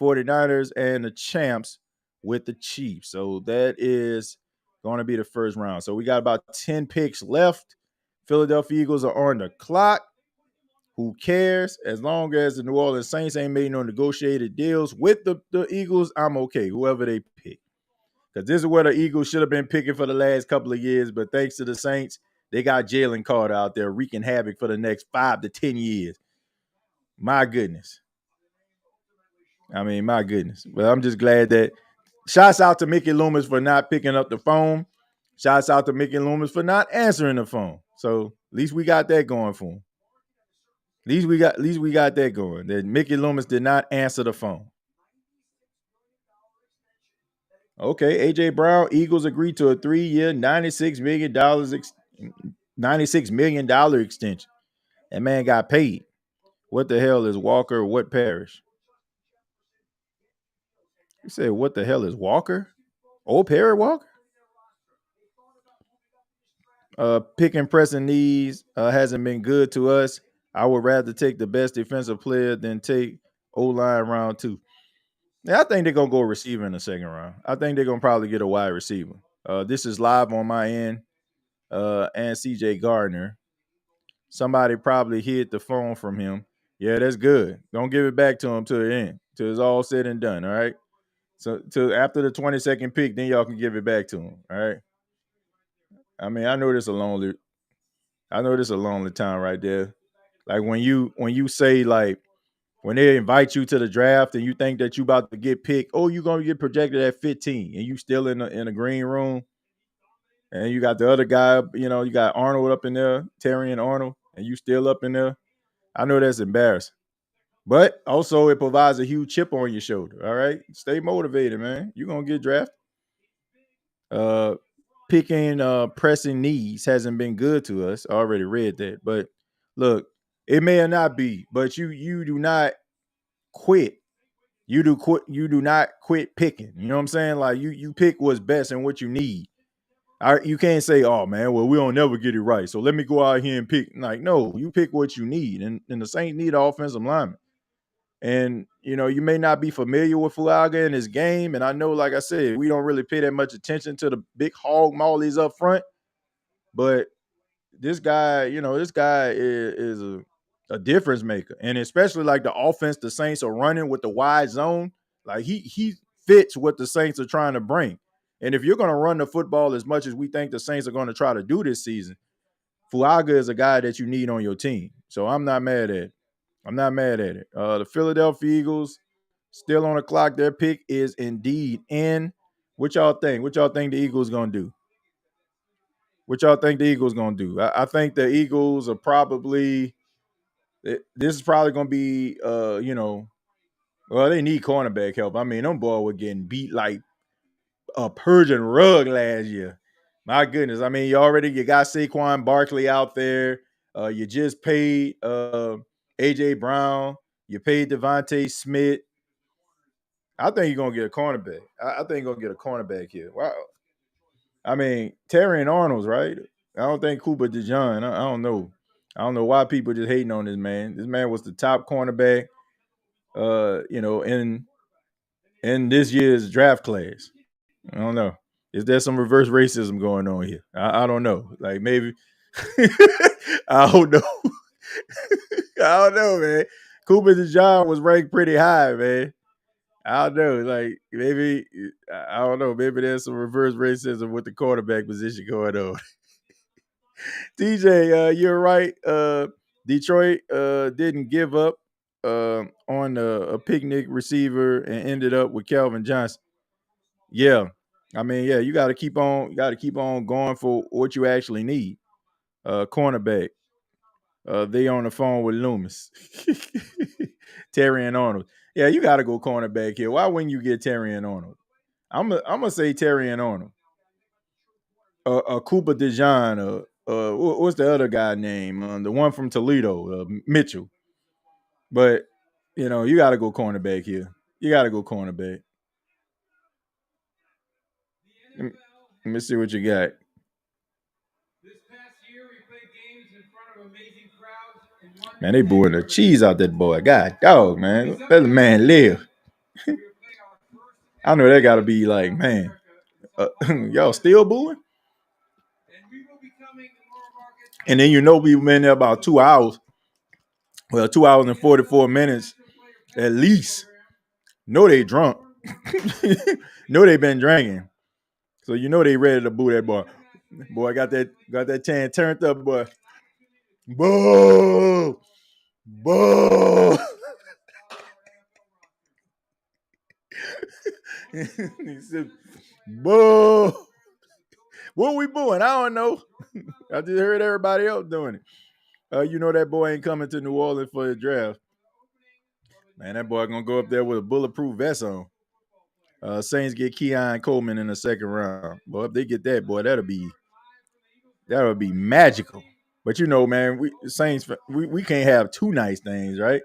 49ers, and the champs with the Chiefs. So that is going to be the first round. So we got about 10 picks left. Philadelphia Eagles are on the clock. Who cares? As long as the New Orleans Saints ain't made no negotiated deals with the Eagles, I'm okay, whoever they pick. Because this is where the Eagles should have been picking for the last couple of years, but thanks to the Saints, they got Jalen Carter out there wreaking havoc for the next 5 to 10 years. My goodness. I mean, my goodness. But I'm just glad that shouts out to Mickey Loomis for not picking up the phone. Shouts out to Mickey Loomis for not answering the phone. So at least we got that going for him. At least we got that going. That Mickey Loomis did not answer the phone. Okay, AJ Brown, Eagles agreed to a 3-year, $96 million extension. That man got paid. What the hell is Walker? What parish? You said, what the hell is Walker? Old Perry Walker? Picking pressing knees hasn't been good to us. I would rather take the best defensive player than take O-line round 2. Yeah, I think they're going to go receiver in the second round. I think they're going to probably get a wide receiver. This is live on my end and CJ Gardner. Somebody probably hid the phone from him. Yeah, that's good. Don't give it back to him till the end, till it's all said and done, all right? So till after the 22nd pick, then y'all can give it back to him, all right? I mean, I know this a lonely time right there. Like when you say like when they invite you to the draft and you think that you about to get picked, oh, you're gonna get projected at 15, and you still in the green room, and you got the other guy, you got Arnold up in there, Terry and Arnold, and you still up in there. I know that's embarrassing. But also it provides a huge chip on your shoulder. All right. Stay motivated, man. You're gonna get drafted. Picking pressing needs hasn't been good to us. I already read that. But look, it may or not be, but you do not quit. You do not quit picking. You know what I'm saying? Like you pick what's best and what you need. You can't say, oh man, well, we don't never get it right. So let me go out here and pick. Like, no, you pick what you need. And the Saints need an offensive lineman. And you may not be familiar with Fuaga in his game. And I know, like I said, we don't really pay that much attention to the big hog mollies up front. But this guy, is a difference maker. And especially like the offense the Saints are running with the wide zone, like he fits what the Saints are trying to bring. And if you're going to run the football as much as we think the Saints are going to try to do this season, Fuaga is a guy that you need on your team. So I'm not mad at it. The Philadelphia Eagles still on the clock. Their pick is indeed in. What y'all think? What y'all think the Eagles going to do? I think the Eagles are probably – this is probably going to be, well, they need cornerback help. I mean, them boys were getting beat like a Persian rug last year. My goodness. I mean, you got Saquon Barkley out there. You just paid A.J. Brown. You paid Devontae Smith. I think you're going to get a cornerback. I think you're going to get a cornerback here. Wow. I mean, Terry and Arnold's, right? I don't think Cooper DeJean. I don't know. I don't know why people just hating on this man. This man was the top cornerback, in this year's draft class. I don't know. Is there some reverse racism going on here? I don't know. Like maybe I don't know. I don't know, man. Cooper DeJean was ranked pretty high, man. I don't know. Like maybe I don't know. Maybe there's some reverse racism with the quarterback position going on. DJ, you're right. Detroit didn't give up on a picnic receiver and ended up with Calvin Johnson. Yeah. I mean, yeah, you got to keep on going for what you actually need. Cornerback. They on the phone with Loomis. Terry and Arnold. Yeah, you got to go cornerback here. Why wouldn't you get Terry and Arnold? I'm gonna say Terry and Arnold. Cooper DeJean. What's the other guy name? The one from Toledo, Mitchell. But you got to go cornerback here. You got to go cornerback. Let me see what you got. Man, they booing the cheese out that boy. God dog, man. Let the man live. I know that got to be like, man, y'all still booing? And then we've been there about 2 hours. Well, 2 hours and 44 minutes at least. No, they drunk. No, they been drinking. So they ready to boo that boy. Boy, got that tan turned up, boy. Boo! Boo! He said, boo! What we booing? I don't know. I just heard everybody else doing it. That boy ain't coming to New Orleans for the draft. Man, that boy gonna go up there with a bulletproof vest on. Saints get Keon Coleman in the second round. Boy, if they get that, boy, that'll be magical. But man, Saints, we can't have two nice things, right?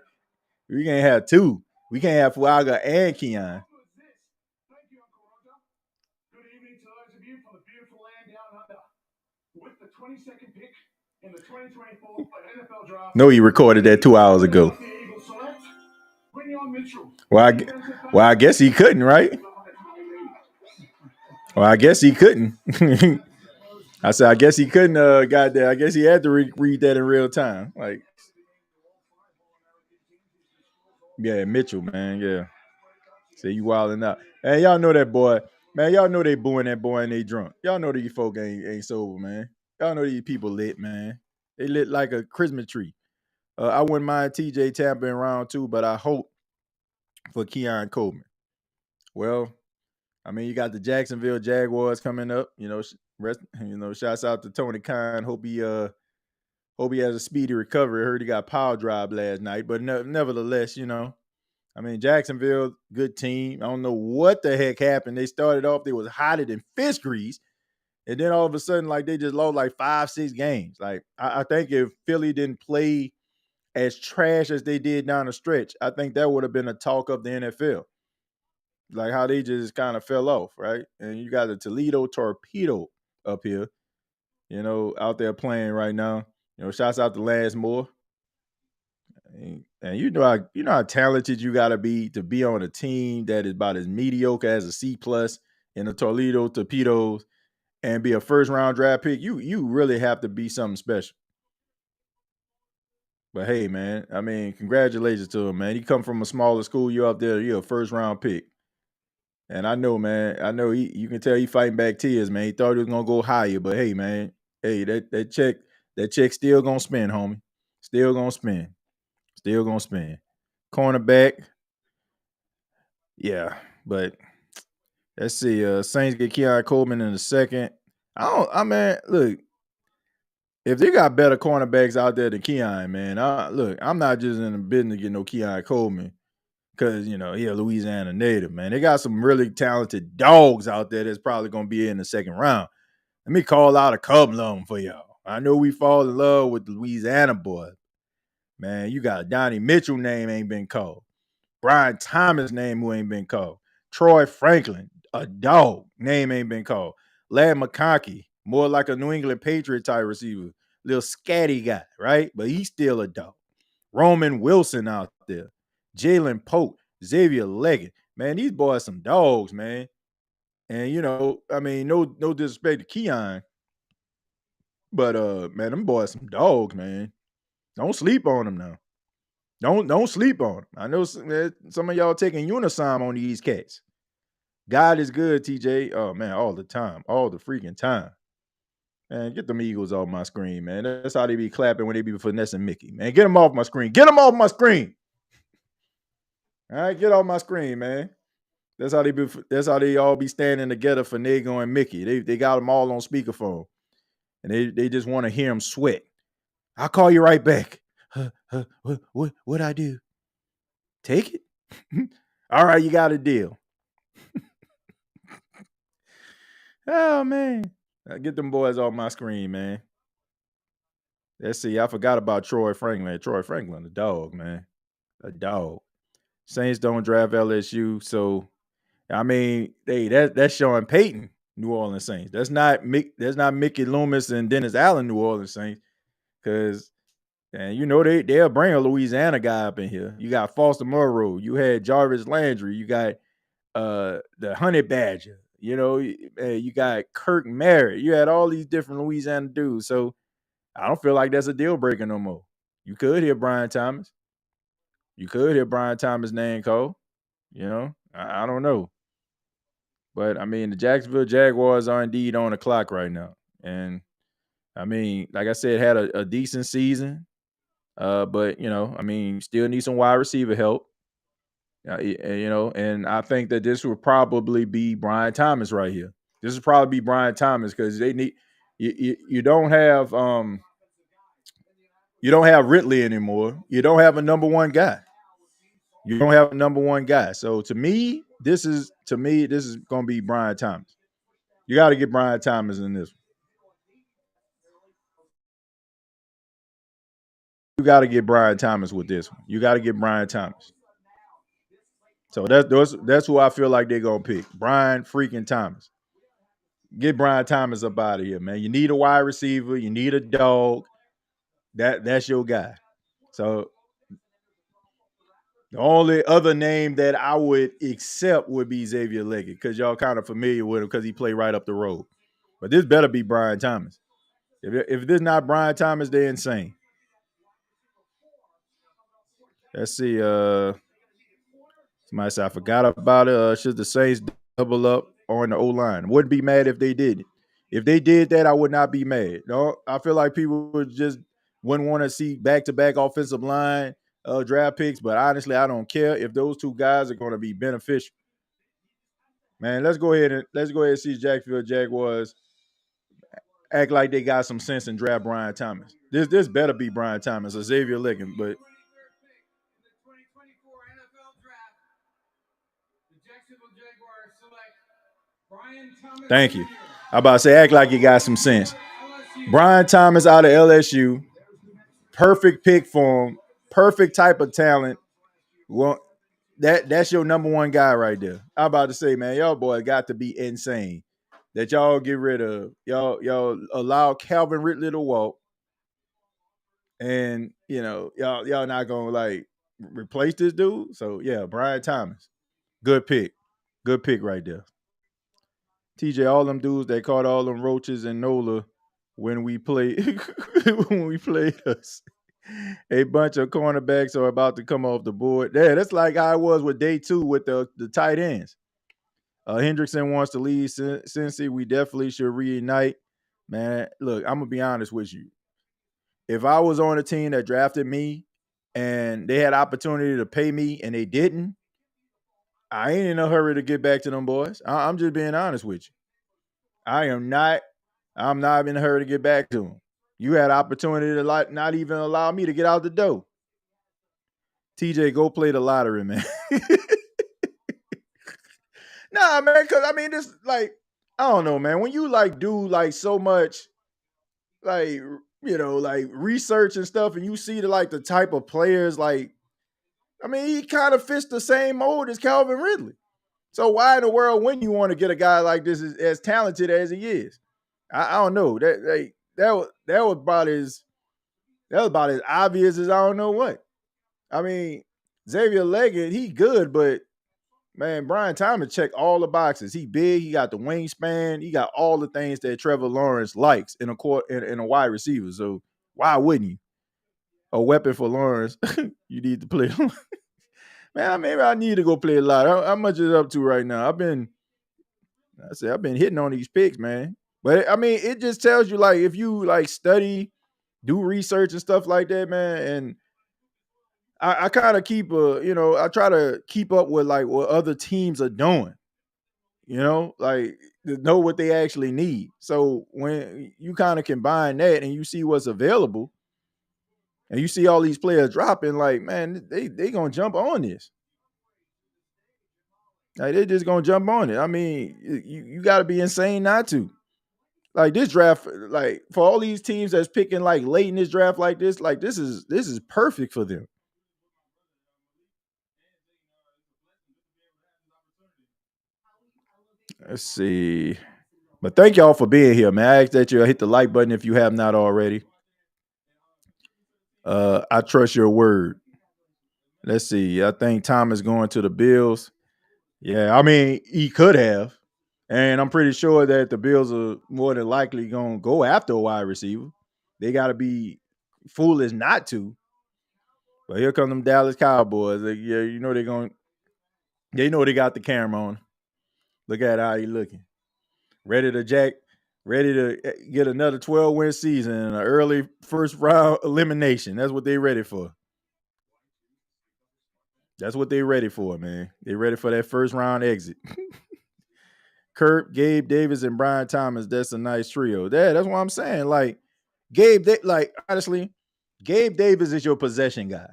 We can't have two. We can't have Fuaga and Keon. Good evening to those of you from the beautiful land down under. With the 22nd pick in the 2024 NFL draft. No, he recorded that 2 hours ago. Well, I guess he couldn't, right? Well, I guess he couldn't. I said, I guess he couldn't. Got that. I guess he had to read that in real time. Like, yeah, Mitchell, man. Yeah. Say you wilding out. Hey, y'all know that boy. Man, y'all know they booing that boy and they drunk. Y'all know these folk ain't sober, man. Y'all know these people lit, man. They lit like a Christmas tree. I wouldn't mind TJ Tampa in round 2, but I hope for Keon Coleman. Well, I mean, you got the Jacksonville Jaguars coming up. Shouts out to Tony Khan. Hope he has a speedy recovery. I heard he got power drive last night, but nevertheless, I mean, Jacksonville, good team. I don't know what the heck happened. They started off, they was hotter than fish grease. And then all of a sudden, like they just lost like 5-6 games. Like I think if Philly didn't play as trash as they did down the stretch, I think that would have been a talk of the NFL. Like how they just kind of fell off, right? And you got the Toledo Torpedo up here, out there playing right now. Shouts out to Lance Moore. And you know how talented you gotta be to be on a team that is about as mediocre as a C+ in the Toledo Torpedoes and be a first round draft pick. You really have to be something special. But hey, man, I mean, congratulations to him, man. He come from a smaller school. You're up there. You're a first round pick. And I know, man. You can tell he fighting back tears, man. He thought he was gonna go higher, but hey, man, that check still gonna spin, homie. Still gonna spin. Still gonna spin. Cornerback, yeah, but let's see. Saints get Keon Coleman in the second. Look, if they got better cornerbacks out there than Keon, man, I'm not just in the business to get no Keon Coleman because he a Louisiana native, man. They got some really talented dogs out there that's probably gonna be in the second round. Let me call out a couple of them for y'all. I know we fall in love with the Louisiana boys. Man, you got Donnie Mitchell name ain't been called. Brian Thomas name who ain't been called. Troy Franklin, a dog, name ain't been called. Lad McConkey, more like a New England Patriot type receiver. Little scatty guy, right? But he's still a dog. Roman Wilson out there. Jalen Pope, Xavier Leggett. Man, these boys some dogs, man. And no disrespect to Keon, but man, them boys some dogs, man. Don't sleep on them now. Don't sleep on them. I know some of y'all taking Unisom on these cats. God is good, TJ. Oh man, all the time, all the freaking time. Man, get them Eagles off my screen, man. That's how they be clapping when they be finessing Mickey, man. Get them off my screen. Get them off my screen. All right, get off my screen, man. That's how they be. That's how they all be standing together for Nago and Mickey. They got them all on speakerphone, and they just want to hear them sweat. I'll call you right back. What I do? Take it? All right, you got a deal. Oh, man. Get them boys off my screen, man. Let's see. I forgot about Troy Franklin. Troy Franklin, a dog, man. A dog. Saints don't draft LSU. So, I mean, hey, that's Sean Payton, New Orleans Saints. That's not Mickey Loomis and Dennis Allen, New Orleans Saints. Because they'll bring a Louisiana guy up in here. You got Foster Moreau. You had Jarvis Landry. You got the Honey Badger. You got Kirk Merritt. You had all these different Louisiana dudes. So I don't feel like that's a deal breaker no more. You could hear Brian Thomas. You could hear Brian Thomas' name called. I don't know. But I mean, the Jacksonville Jaguars are indeed on the clock right now. And I mean, like I said, had a decent season. But still need some wide receiver help. And I think that this would probably be Brian Thomas right here. This would probably be Brian Thomas because they need you don't have Ridley anymore. You don't have a number one guy. You don't have a number one guy. So to me, this is gonna be Brian Thomas. You got to get Brian Thomas in this. You got to get Brian Thomas with this one. You got to get Brian Thomas. So that's who I feel like they're gonna pick. Brian freaking Thomas. Get Brian Thomas up out of here, man. You need a wide receiver. You need a dog. That's your guy. So the only other name that I would accept would be Xavier Leggett because y'all kind of familiar with him because he played right up the road. But this better be Brian Thomas. If this is not Brian Thomas, they're insane. Let's see. Somebody said I forgot about it. Should the Saints double up on the O-line. Wouldn't be mad if they did it. If they did that, I would not be mad. No, I feel like people would just wouldn't want to see back-to-back offensive line draft picks, but honestly, I don't care if those two guys are going to be beneficial. Man, let's go ahead and see Jacksonville Jaguars act like they got some sense and draft Brian Thomas. This better be Brian Thomas or Xavier Liggins, but thank you. I about to say act like you got some sense. Brian Thomas out of LSU, perfect pick for him, perfect type of talent. Well, that's your number one guy right there. I'm about to say, man, y'all boy got to be insane that y'all get rid of y'all allow Calvin Ridley to walk, and y'all not gonna like replace this dude. So yeah, Brian Thomas, good pick right there. TJ, all them dudes that caught all them roaches and Nola when we played us. A bunch of cornerbacks are about to come off the board. Yeah, that's like how I was with day 2 with the tight ends. Hendrickson wants to leave Cincy. We definitely should reunite. Man, look, I'm going to be honest with you. If I was on a team that drafted me and they had opportunity to pay me and they didn't, I ain't in a hurry to get back to them boys. I'm just being honest with you. I'm not in a hurry to get back to them. You had opportunity to not even allow me to get out the door. TJ, go play the lottery, man. Nah, man, because I mean, this like, I don't know, man. When you like do like so much, like, like research and stuff, and you see the type of players, like, I mean, he kind of fits the same mold as Calvin Ridley. So why in the world wouldn't you want to get a guy like this as talented as he is? I don't know. That was about as obvious as I don't know what. I mean, Xavier Leggett, he good, but man, Brian Thomas checked all the boxes. He big, he got the wingspan, he got all the things that Trevor Lawrence likes in a wide receiver. So why wouldn't you? A weapon for Lawrence. You need to play. Man, maybe I need to go play a lot. How much is it up to right now? I've been hitting on these picks, man. But I mean, it just tells you like if you like study, do research and stuff like that, man. And I kind of keep I try to keep up with like what other teams are doing, like to know what they actually need. So when you kind of combine that and you see what's available and you see all these players dropping, like, man, they gonna jump on this. Like they're just gonna jump on it. I mean, you gotta be insane not to. Like this draft, like for all these teams that's picking like late in this draft like this is perfect for them. Let's see. But thank y'all for being here, man. I ask that you hit the like button if you have not already. I trust your word. Let's see. I think Thomas going to the Bills. Yeah, I mean, he could have. And I'm pretty sure that the Bills are more than likely going to go after a wide receiver. They got to be foolish not to. But here come them Dallas Cowboys. Like, yeah, they know they got the camera on. Look at how he looking. Ready to get another 12-win season and an early first round elimination. That's what they ready for. That's what they ready for, man. They ready for that first round exit. Kurt, Gabe Davis, and Brian Thomas. That's a nice trio. That's what I'm saying. Like honestly, Gabe Davis is your possession guy,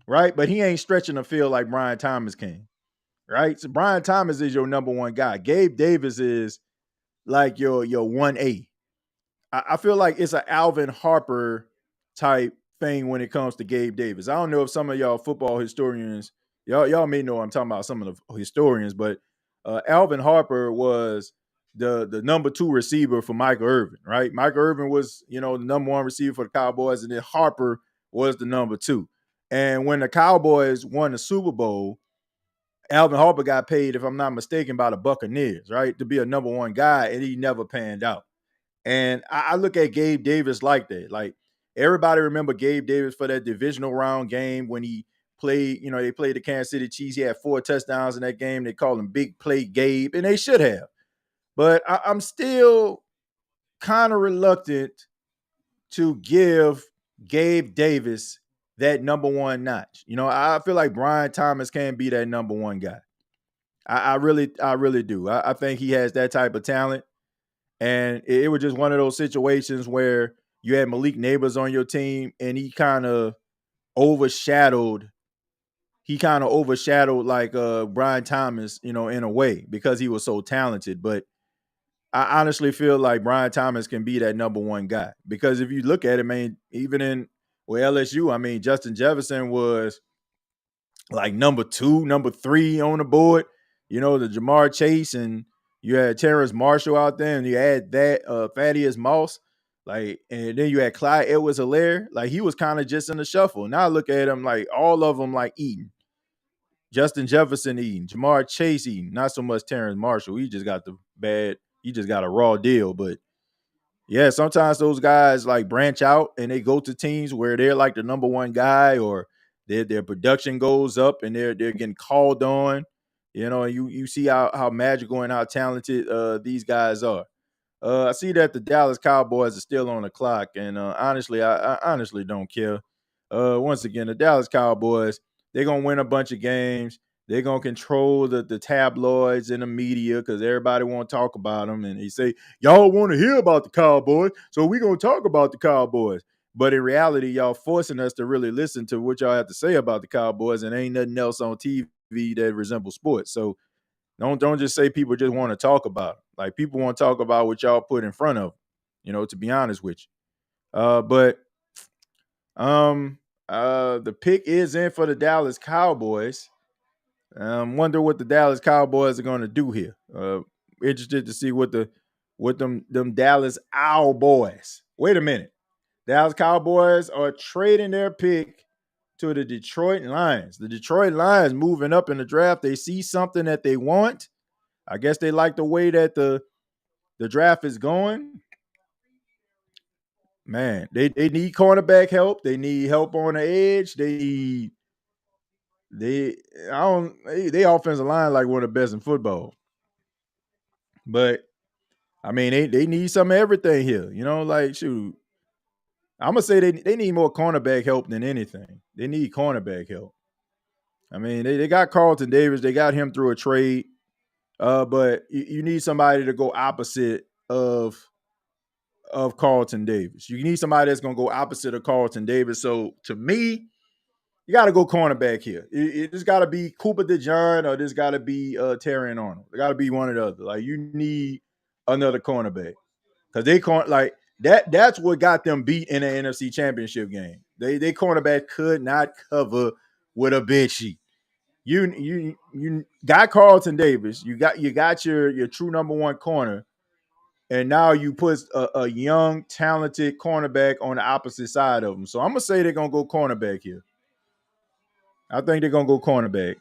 right? But he ain't stretching the field like Brian Thomas can, right? So Brian Thomas is your number one guy. Gabe Davis is like your 1A. I feel like it's an Alvin Harper type thing when it comes to Gabe Davis. I don't know if some of y'all football historians, y'all may know I'm talking about some of the historians, but Alvin Harper was the number 2 receiver for Michael Irvin, right? Michael Irvin was, the number 1 receiver for the Cowboys, and then Harper was the number 2. And when the Cowboys won the Super Bowl, Alvin Harper got paid, if I'm not mistaken, by the Buccaneers, right, to be a number 1 guy, and he never panned out. And I look at Gabe Davis like that. Like, everybody remember Gabe Davis for that divisional round game when he played, they played the Kansas City Chiefs. He had 4 touchdowns in that game. They called him Big Play Gabe, and they should have. But I'm still kind of reluctant to give Gabe Davis that number one notch. I feel like Brian Thomas can't be that number one guy. I really do. I think he has that type of talent. And it was just one of those situations where you had Malik Neighbors on your team and he kind of overshadowed like Brian Thomas, in a way because he was so talented. But I honestly feel like Brian Thomas can be that number one guy because if you look at it, man, even in LSU, I mean, Justin Jefferson was like number 2, number 3 on the board. The Jamar Chase and you had Terrence Marshall out there, and you had that Thaddeus Moss, and then you had Clyde Edwards-Helaire. Like he was kind of just in the shuffle. Now I look at him like all of them like eating. Justin Jefferson eating, Jamar Chase eating, not so much Terrence Marshall. He just got a raw deal. But yeah, sometimes those guys like branch out and they go to teams where they're like the number one guy or their production goes up and they're getting called on. You see how magical and how talented these guys are. I see that the Dallas Cowboys are still on the clock, and honestly, I honestly don't care. Once again, the Dallas Cowboys, they're going to win a bunch of games. They're going to control the tabloids and the media because everybody want to talk about them. And they say, y'all want to hear about the Cowboys, so we're going to talk about the Cowboys. But in reality, y'all forcing us to really listen to what y'all have to say about the Cowboys, and ain't nothing else on TV that resembles sports. So don't just say people just want to talk about it. Like people want to talk about what y'all put in front of them, to be honest with you. But the pick is in for the Dallas Cowboys. Wonder what the Dallas Cowboys are going to do here. Interested to see what them Dallas Owl Boys. Wait a minute. Dallas Cowboys are trading their pick to the Detroit Lions. The Detroit Lions moving up in the draft. They see something that they want. I guess they like the way that the draft is going. Man, they need cornerback help. They need help on the edge. They offensive line like one of the best in football. But I mean, they need some of everything here. Shoot. I'm gonna say they need more cornerback help than anything. They need cornerback help. I mean, they got Carlton Davis. They got him through a trade. But you need somebody to go opposite of Carlton Davis. You need somebody that's going to go opposite of Carlton Davis. So to me, you got to go cornerback here. It's got to be Cooper DeJean or this got to be Terry and Arnold. It got to be one or the other. Like you need another cornerback because they can't like that. That's what got them beat in the NFC Championship game. They cornerback could not cover with a bed sheet. You got Carlton Davis. You got your true number one corner. And now you put a young, talented cornerback on the opposite side of them. So I'm going to say they're going to go cornerback here. I think they're going to go cornerback.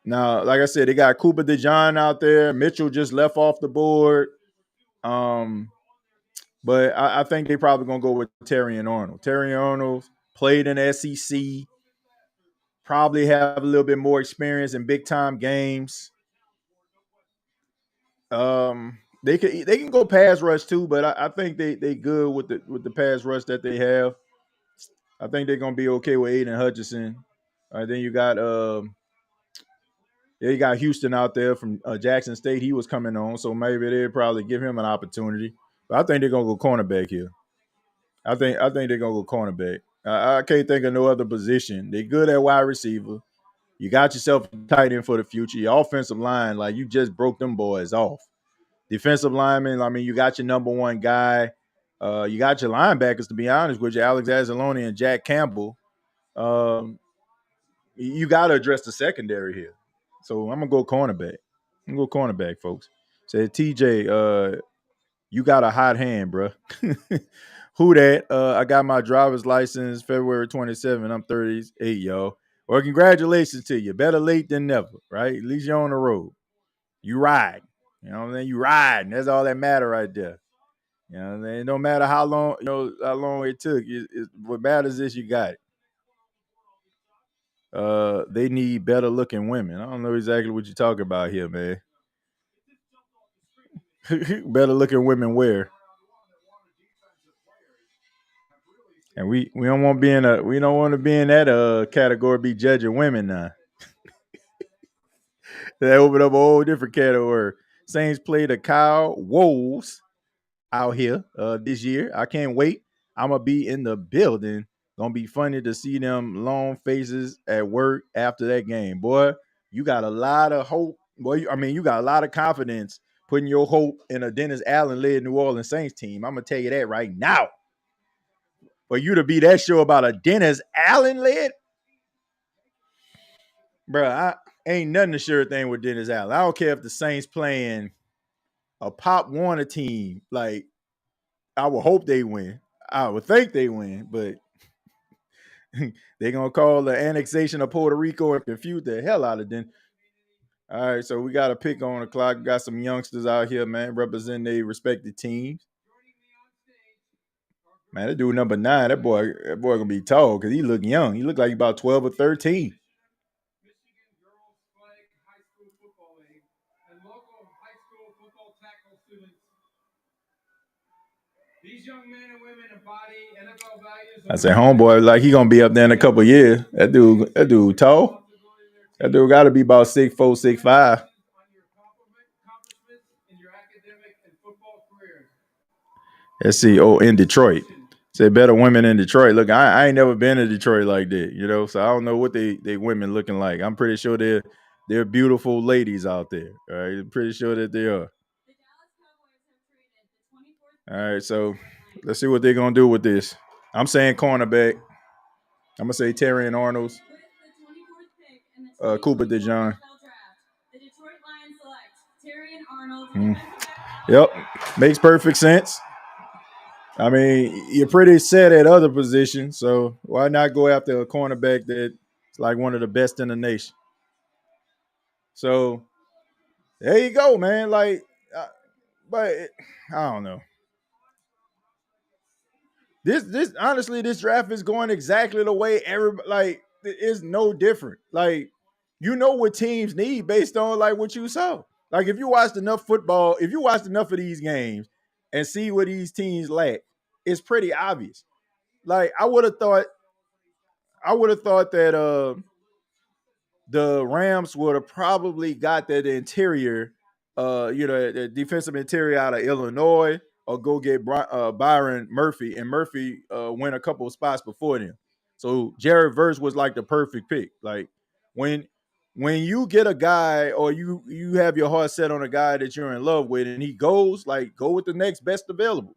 Now, like I said, they got Cooper DeJean out there. Mitchell just left off the board. But I think they're probably going to go with Terry and Arnold. Terry and Arnold played in the SEC. Probably have a little bit more experience in big-time games. They can go pass rush too, but I think they good with the pass rush that they have. I think they're gonna be okay with Aiden Hutchinson. Then you got Houston out there from Jackson State. He was coming on, so maybe they'll probably give him an opportunity. But I think they're gonna go cornerback here. I think they're gonna go cornerback. I can't think of no other position. They're good at wide receiver. You got yourself a tight end for the future. Your offensive line, like you just broke them boys off. Defensive linemen, I mean, you got your number one guy. You got your linebackers, to be honest with you, Alex Anzalone and Jack Campbell. You got to address the secondary here. So I'm going to go cornerback. I'm going to go cornerback, folks. Say, TJ, you got a hot hand, bro. Who that? I got my driver's license February 27. I'm 38, y'all. Well, congratulations to you. Better late than never, right? At least you're on the road. You ride. You know what I'm saying? You riding. That's all that matter right there. You know what I'm saying? It don't matter how long, how long it took. What matters is you got it. They need better looking women. I don't know exactly what you're talking about here, man. Better looking women wear. And we don't want to be in that category, be judging women now. They opened up a whole different category. Saints play the Cow Wolves out here this year. I can't wait. I'm gonna be in the building. Gonna be funny to see them long faces at work after that game. Boy, you got a lot of hope. Boy, you got a lot of confidence putting your hope in a Dennis Allen led New Orleans Saints team. I'm gonna tell you that right now. For you to be that sure about a Dennis Allen led, bro, I ain't nothing a sure thing with Dennis Allen. I don't care if the Saints playing a Pop Warner team. Like, I would hope they win. I would think they win, but they're gonna call the annexation of Puerto Rico and confuse the hell out of them. All right, so we got a pick on the clock. We got some youngsters out here, man, representing their respective teams. Man, that dude number 9, that boy gonna be tall because he look young. He look like he about 12 or 13. These young men and women embody NFL values. I said, homeboy, like he gonna be up there in a couple of years. That dude tall. That dude got to be about 6'4", 6'5". Let's see. Oh, in Detroit. Say better women in Detroit. Look, I ain't never been to Detroit like that, so I don't know what they women looking like. I'm pretty sure they're beautiful ladies out there. All right, I'm pretty sure that they are. All right, so let's see what they're gonna do with this. I'm saying cornerback. I'm gonna say Terry and Arnold's. Cooper DeJean. Yep, makes perfect sense. I mean, you're pretty set at other positions, so why not go after a cornerback that's like one of the best in the nation? So there you go, man. Like, but I don't know. This honestly, this draft is going exactly the way everybody like. It's no different. Like, you know what teams need based on like what you saw. Like, if you watched enough football, if you watched enough of these games and see what these teams lack, it's pretty obvious. Like, I would have thought that the Rams would have probably got that interior, the defensive interior out of Illinois, or go get Byron Murphy, and Murphy went a couple of spots before them. So Jared Verse was like the perfect pick. Like, when you get a guy, or you have your heart set on a guy that you're in love with, and he goes, like, go with the next best available.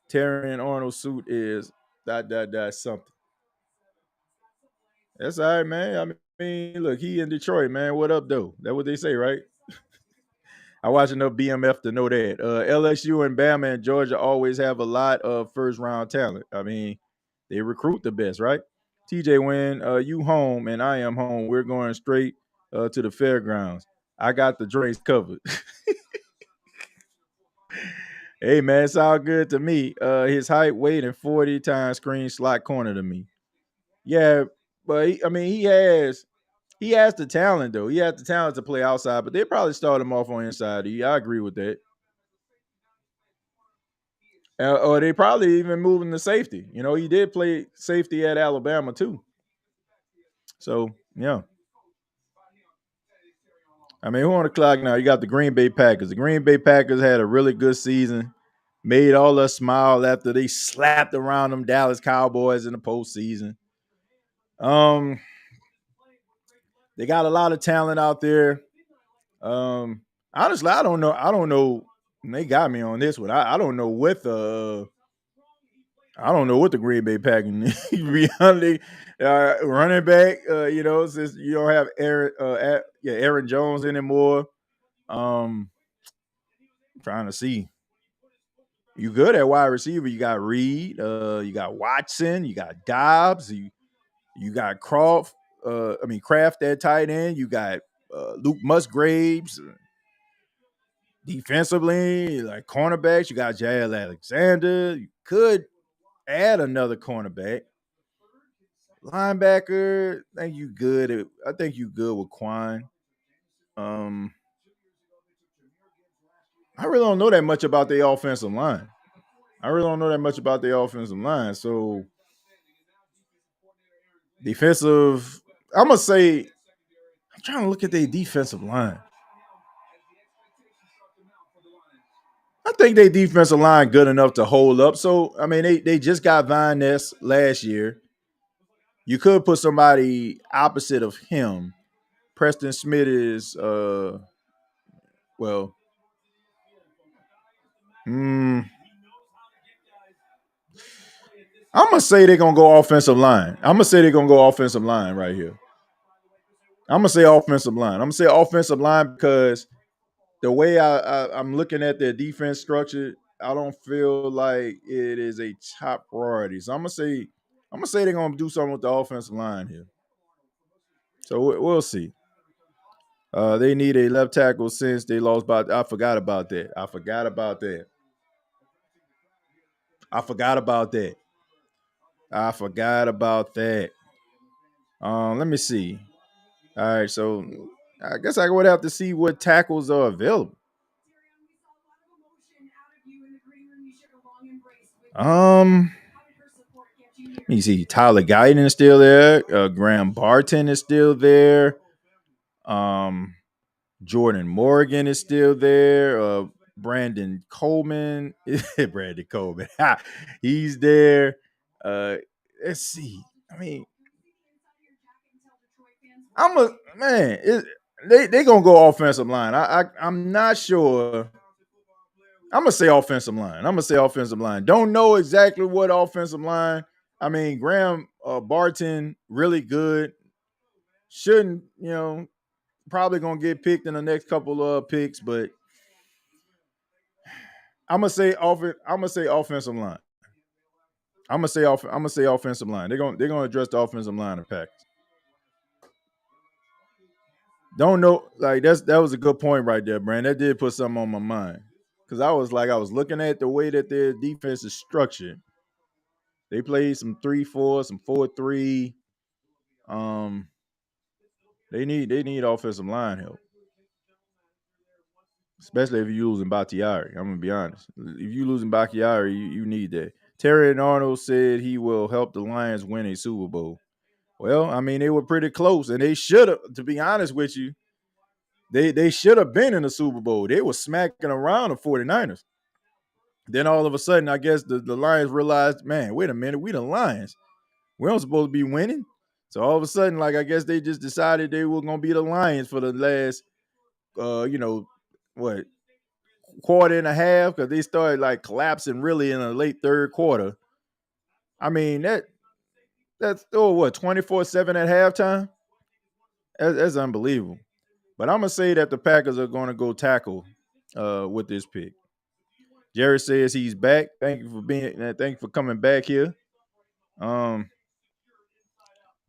Terry and Arnold's suit is ... something. That's all right, man. I mean, look, he in Detroit, man. What up, though? That's what they say, right? I watch enough BMF to know that. LSU and Bama and Georgia always have a lot of first-round talent. I mean, they recruit the best, right? TJ, when you home and I am home, we're going straight to the fairgrounds. I got the drinks covered. Hey, man, it's all good to me. His height, weight, and 40 times screen slot corner to me. Yeah, but he has the talent, though. He has the talent to play outside, but they probably start him off on inside. I agree with that. Or they probably even move him to safety. He did play safety at Alabama too. So, yeah. I mean, who on the clock now? You got the Green Bay Packers. The Green Bay Packers had a really good season, made all us smile after they slapped around them Dallas Cowboys in the postseason. They got a lot of talent out there. Honestly, I don't know. They got me on this one. I don't know what the Green Bay Packers need. Running back, since you don't have Aaron Jones anymore. Trying to see. You good at wide receiver. You got Reed, you got Watson, you got Dobbs, you got Kraft at tight end. You got Luke Musgraves. Defensively, like cornerbacks, you got Jair Alexander. You could add another cornerback. Linebacker, I think you good with Quan. I really don't know that much about their offensive line. So defensive, I'm gonna say I'm trying to look at their defensive line. I think their defensive line good enough to hold up. So I mean, they just got Von Ness last year. You could put somebody opposite of him. Preston Smith is well. I'm gonna say they're gonna go offensive line. Right here. I'm gonna say offensive line because the way I'm looking at their defense structure, I don't feel like it is a top priority. So I'm gonna say they're gonna do something with the offensive line here. So we'll see. They need a left tackle since they lost. I forgot about that. Let me see. All right, so I guess I would have to see what tackles are available. Let me see. Tyler Guyton is still there. Graham Barton is still there. Jordan Morgan is still there. Brandon Coleman. He's there. Let's see. I mean, they gonna go offensive line. I'm not sure. I'm gonna say offensive line. Don't know exactly what offensive line. I mean, Graham Barton really good. Shouldn't probably gonna get picked in the next couple of picks, but I'm gonna say offensive line. I'm gonna say offensive line. They're gonna address the offensive line of Packers. Don't know, like that was a good point right there, Brand. That did put something on my mind because I was looking at the way that their defense is structured. They played some 3-4, some 4-3. They need offensive line help, especially if you're losing Bakhtiari. I'm gonna be honest. If you're losing Bakhtiari, you need that. Terry and Arnold said he will help the Lions win a Super Bowl. Well, I mean, they were pretty close, and they should have. To be honest with you, they should have been in the Super Bowl. They were smacking around the 49ers. Then all of a sudden, I guess the Lions realized, man, wait a minute, we the Lions. We don't supposed to be winning. So all of a sudden, like I guess they just decided they were gonna be the Lions for the last, quarter and a half, because they started like collapsing really in the late third quarter. I mean that's 24-7 at halftime. That's unbelievable. But I'm gonna say that the Packers are gonna go tackle with this pick. Jerry says he's back. Thank you for coming back here.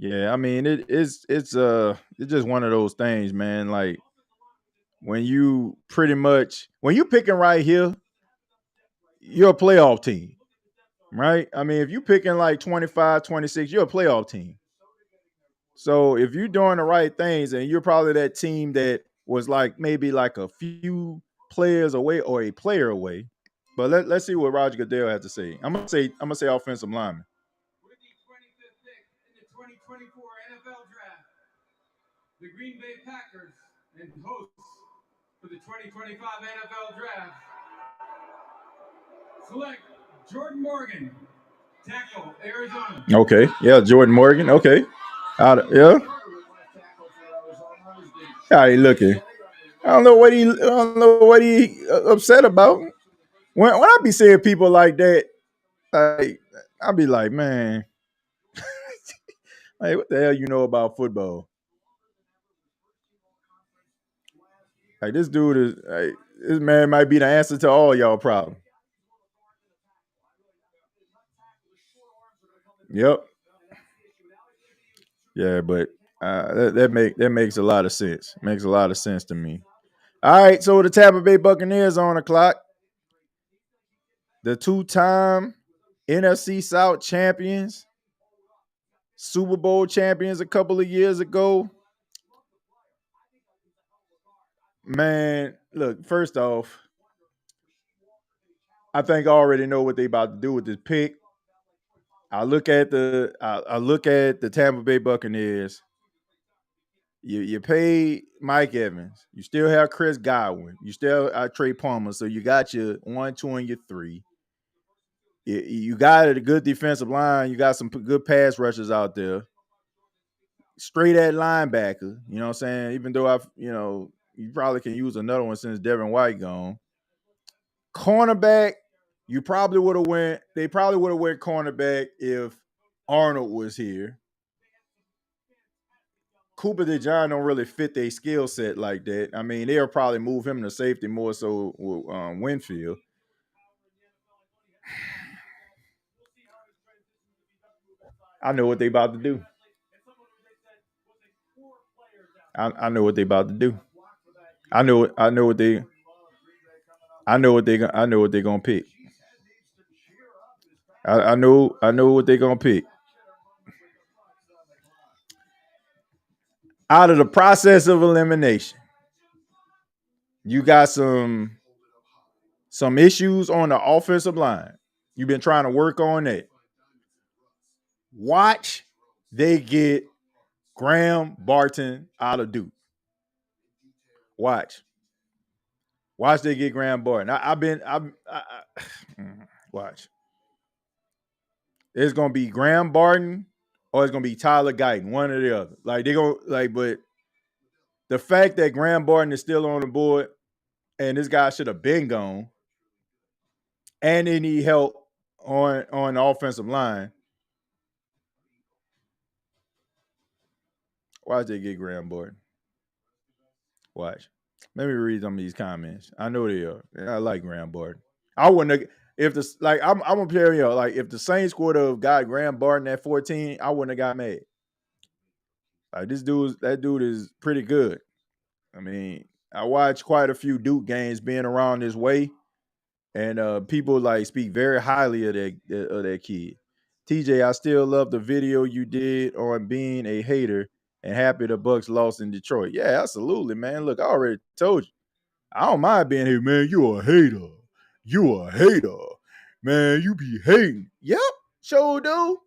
Yeah, I mean it's just one of those things, man. Like when you picking right here, you're a playoff team, right? I mean, if you picking like 25, 26, you're a playoff team. So if you're doing the right things and you're probably that team that was like maybe like a few players away or a player away. But let's see what Roger Goodell has to say. I'm gonna say offensive lineman. With the 25th pick in the 2024 NFL Draft, the Green Bay Packers and hosts for the 2025 NFL Draft select Jordan Morgan, tackle, Arizona. Okay, yeah, Jordan Morgan. Okay, yeah. How he looking? I don't know what he upset about. When I be seeing people like that, like I be like, man, like what the hell you know about football? Like this dude is like, this man might be the answer to all y'all problems. Yep. Yeah, but that makes a lot of sense. Makes a lot of sense to me. All right, so the Tampa Bay Buccaneers are on the clock. The two-time NFC South champions, Super Bowl champions a couple of years ago. Man, look, first off, I think I already know what they about to do with this pick. I look at the Tampa Bay Buccaneers. You pay Mike Evans. You still have Chris Godwin. You still have Trey Palmer. So you got your 1, 2, and your 3. You got a good defensive line. You got some good pass rushers out there. Straight at linebacker. You know what I'm saying? Even though you probably can use another one since Devin White gone. Cornerback, they probably would have went cornerback if Arnold was here. Cooper DeJohn don't really fit their skill set like that. I mean, they'll probably move him to safety more so with Winfield. I know what they about to do. I know what they about to do. I know what they're gonna pick. I know what they're gonna pick. Out of the process of elimination, you got some issues on the offensive line. You've been trying to work on that. Watch they get Graham Barton out of Duke. Watch they get Graham Barton. Watch. It's gonna be Graham Barton or it's gonna be Tyler Guyton, one or the other. But the fact that Graham Barton is still on the board and this guy should have been gone, and they need help on the offensive line. Watch they get Graham Barton. Watch. Let me read some of these comments. I know they are. I like Graham Barton. I wouldn't have, I'm gonna tell you, like if the Saints would have got Graham Barton at 14, I wouldn't have got mad. Like that dude is pretty good. I mean, I watched quite a few Duke games being around this way, and people like speak very highly of that kid. TJ, I still love the video you did on being a hater and happy the Bucks lost in Detroit. Yeah, absolutely, man. Look, I already told you. I don't mind being here, man. You a hater. Man, you be hating. Yep, sure do.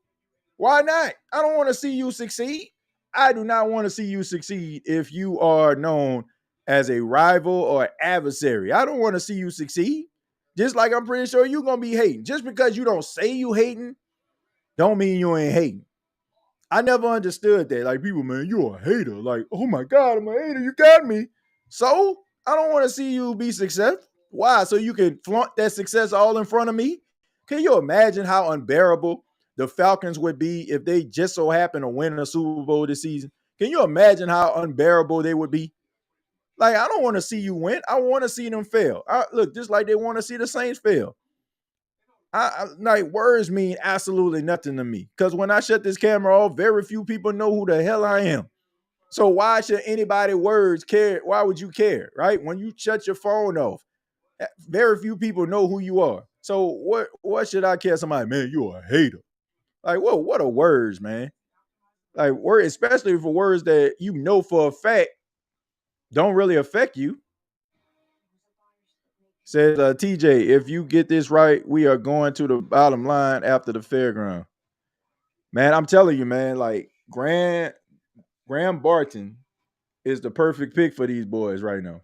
Why not? I don't want to see you succeed. I do not want to see you succeed if you are known as a rival or adversary. I don't want to see you succeed. Just like I'm pretty sure you're going to be hating. Just because you don't say you hating, don't mean you ain't hating. I never understood that. Like people, man, you're a hater. Like, oh my God, I'm a hater. You got me. So I don't want to see you be successful. Why? So you can flaunt that success all in front of me? Can you imagine how unbearable the Falcons would be if they just so happen to win a Super Bowl this season? Can you imagine how unbearable they would be? Like, I don't want to see you win. I want to see them fail. Look, just like they want to see the Saints fail. Like words mean absolutely nothing to me. Because when I shut this camera off, very few people know who the hell I am. So why should anybody words care? Why would you care, right? When you shut your phone off, very few people know who you are. So what should I care? Somebody, man, you're a hater. Like, whoa, what are words, man? Like, words, especially for words that you know for a fact don't really affect you. Says TJ, if you get this right, we are going to the bottom line after the fairground. Man, I'm telling you, man, like Graham Barton is the perfect pick for these boys right now.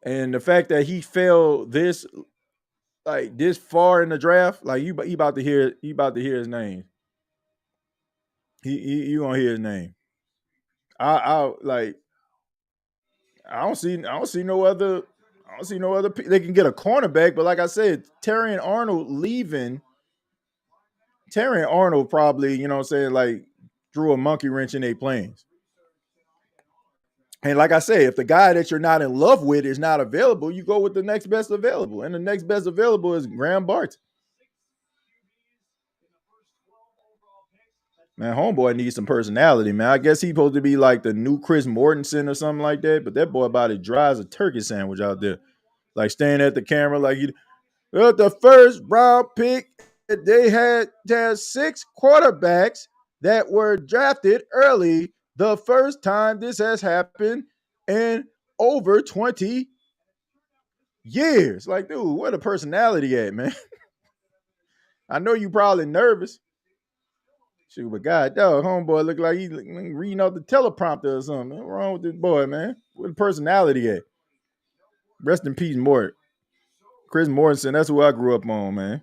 And the fact that he fell this far in the draft, like you about to hear his name. You gonna hear his name. I don't see no other. They can get a cornerback, but like I said, Terrion Arnold probably, you know what I'm saying, like threw a monkey wrench in their plans. And like I say, if the guy that you're not in love with is not available, you go with the next best available. And the next best available is Graham Barton. Man, homeboy needs some personality, man. I guess he's supposed to be like the new Chris Mortensen or something like that. But that boy about as dry as a turkey sandwich out there. Like staying at the camera like the first round pick, they had 6 quarterbacks that were drafted early. The first time this has happened in over 20 years. Like, dude, where the personality at, man? I know you probably nervous. Shoot, but God, dog, homeboy look like he reading off the teleprompter or something. What's wrong with this boy, man? Where the personality at? Rest in peace, Mort. Chris Mortensen, that's who I grew up on, man.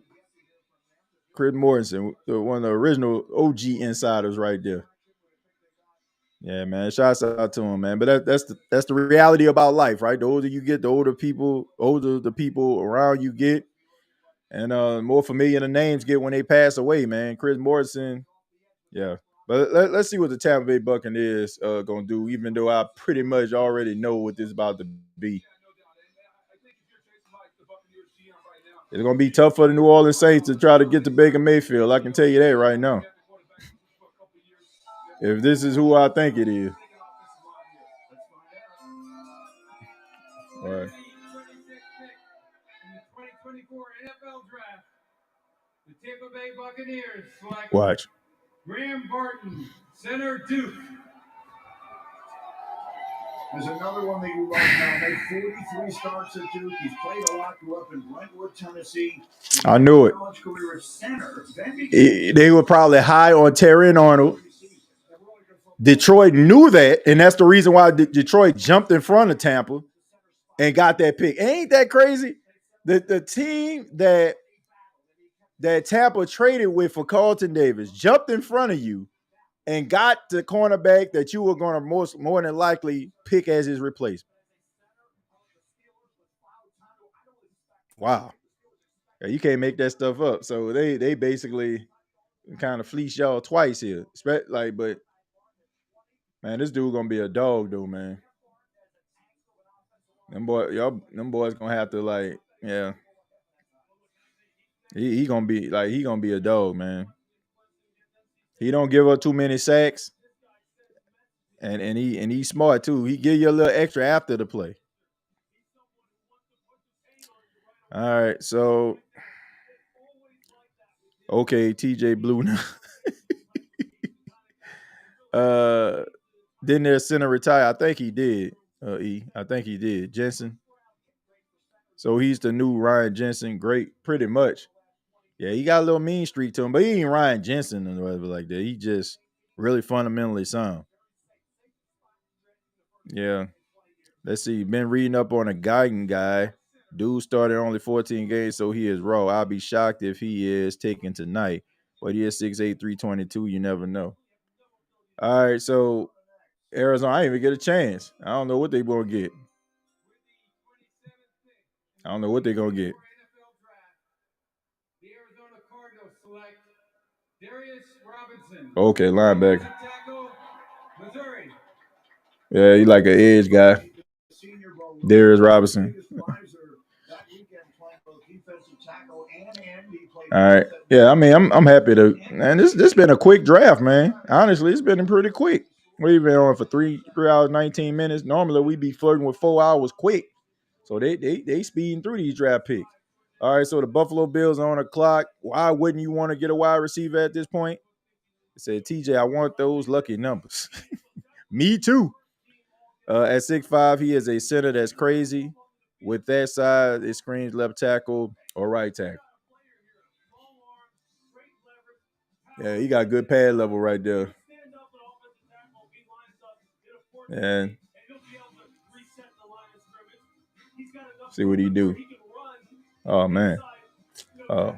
Chris Mortensen, one of the original OG insiders right there. Yeah, man. Shouts out to him, man. But that's the reality about life, right? The older you get, the older the people around you get, and more familiar the names get when they pass away, man. Chris Mortensen, yeah. But let's see what the Tampa Bay Buccaneers gonna do, even though I pretty much already know what this is about to be. It's gonna be tough for the New Orleans Saints to try to get to Baker Mayfield. I can tell you that right now. If this is who I think it is. All right. 2024 NFL Draft. The Tampa Bay Buccaneers select Watch. Graham Barton, center Duke. There's another one that you love now. Made 43 starts at Duke. He's played a lot. Grew up in Brentwood, Tennessee. I knew it. Career as center. They were probably high on Terrion Arnold. Detroit knew that, and that's the reason why Detroit jumped in front of Tampa and got that pick. Ain't that crazy? The team that Tampa traded with for Carlton Davis jumped in front of you and got the cornerback that you were going to more than likely pick as his replacement. Wow. Yeah, you can't make that stuff up. So they basically kind of fleece y'all twice here. But man, this dude gonna be a dog though, man. Them boys gonna have to like, yeah. He gonna be a dog, man. He don't give up too many sacks. And he's smart too. He give you a little extra after the play. All right, so okay, TJ Blue now. Didn't their center retire? I think he did. I think he did. Jensen. So he's the new Ryan Jensen. Great, pretty much. Yeah, he got a little mean streak to him, but he ain't Ryan Jensen or whatever like that. He just really fundamentally sound. Yeah. Let's see. Been reading up on a Guyton guy. Dude started only 14 games, so he is raw. I'll be shocked if he is taken tonight. But he is 6'8", 322. You never know. All right, so Arizona, I didn't even get a chance. I don't know what they're going to get. I don't know what they're going to get. The Arizona Cardinals select Darius Robinson. Okay, linebacker. Missouri. Yeah, he like an edge guy. Darius Robinson. All right. Yeah, I mean, I'm happy to. Man, this been a quick draft, man. Honestly, it's been pretty quick. We've been on for 3 hours 19 minutes. Normally, we be flirting with 4 hours quick. So they speeding through these draft picks. All right, so the Buffalo Bills are on the clock. Why wouldn't you want to get a wide receiver at this point? It said, TJ, I want those lucky numbers. Me too. At 6'5", he is a center that's crazy. With that side, it screams left tackle or right tackle. Yeah, he got good pad level right there. And see what he do. Oh, man. Oh.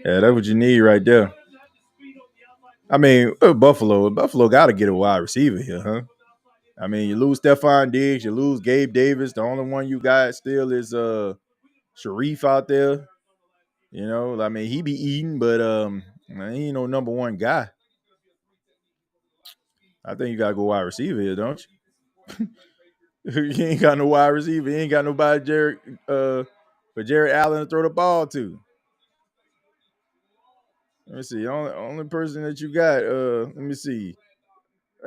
Yeah, that's what you need right there. I mean, Buffalo got to get a wide receiver here, huh? I mean, you lose Stephon Diggs, you lose Gabe Davis. The only one you got still is Sharif out there. You know, I mean, he be eating, but he ain't no number one guy. I think you got to go wide receiver here, don't you? You ain't got no wide receiver. You ain't got nobody for Jared Allen to throw the ball to. Let me see. Only person that you got, let me see.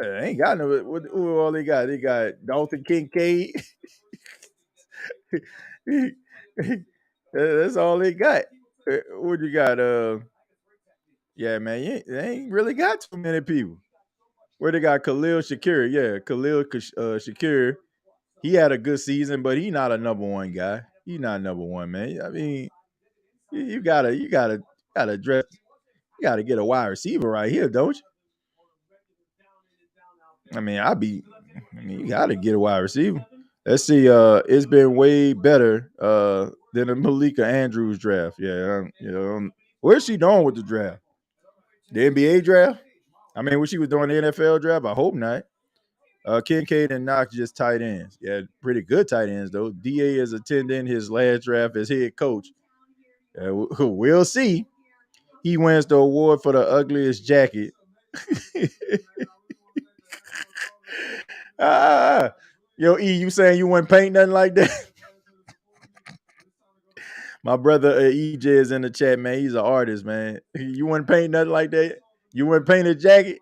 Ain't got no. Who all they got? They got Dalton Kincaid. That's all they got. What you got? Yeah, man, they ain't really got too many people. Where they got Khalil Shakir? Yeah, Khalil Shakir. He had a good season, but he not a number one guy. He not number one, man. I mean, you gotta address. You gotta get a wide receiver right here, don't you? I mean, you gotta get a wide receiver. Let's see. It's been way better than the Malika Andrews draft. Yeah, where's she doing with the draft? The NBA draft? I mean, when she was doing the NFL draft, I hope not. Kincaid and Knox just tight ends. Yeah, pretty good tight ends though. DA is attending his last draft as head coach. We'll see. He wins the award for the ugliest jacket. Yo, E, you saying you wouldn't paint nothing like that? My brother EJ is in the chat, man. He's an artist, man. You wouldn't paint nothing like that? You wouldn't paint a jacket?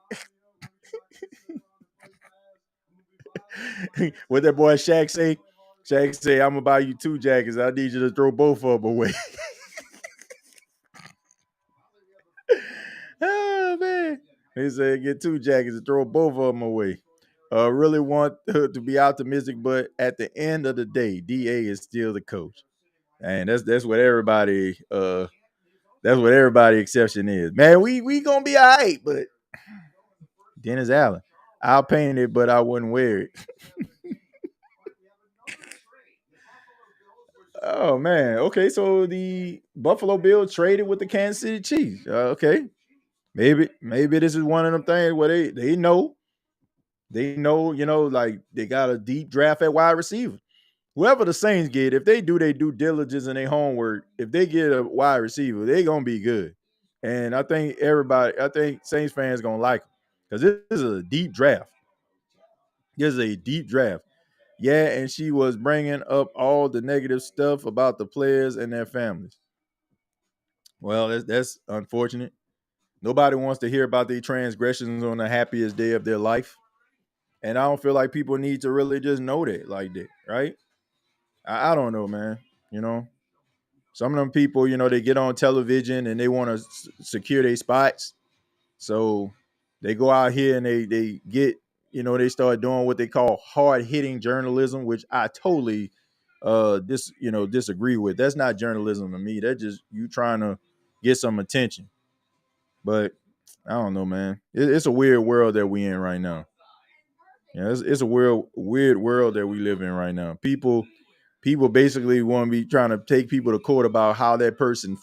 What that boy Shaq say? Shaq say, I'm gonna buy you 2 jackets. I need you to throw both of them away. Oh man. He said get 2 jackets and throw both of them away. Really want to be optimistic, but at the end of the day, DA is still the coach. And that's what everybody exception is. Man, we gonna be all right, but Dennis Allen. I'll paint it, but I wouldn't wear it. Oh man. Okay, so the Buffalo Bills traded with the Kansas City Chiefs. Okay. Maybe this is one of them things where they know, like they got a deep draft at wide receiver. Whoever the Saints get, if they do their due diligence and their homework, if they get a wide receiver, they gonna be good. And I think Saints fans gonna like them because this is a deep draft. This is a deep draft. Yeah, and she was bringing up all the negative stuff about the players and their families. Well, that's unfortunate. Nobody wants to hear about their transgressions on the happiest day of their life. And I don't feel like people need to really just know that like that, right? I don't know, man. Some of them people, they get on television and they want to secure their spots. So they go out here and they get, they start doing what they call hard-hitting journalism, which I totally disagree with. That's not journalism to me. That's just you trying to get some attention. But I don't know, man. It's a weird world that we in right now. Yeah, it's a weird world that we live in right now. People basically want to be trying to take people to court about how that person,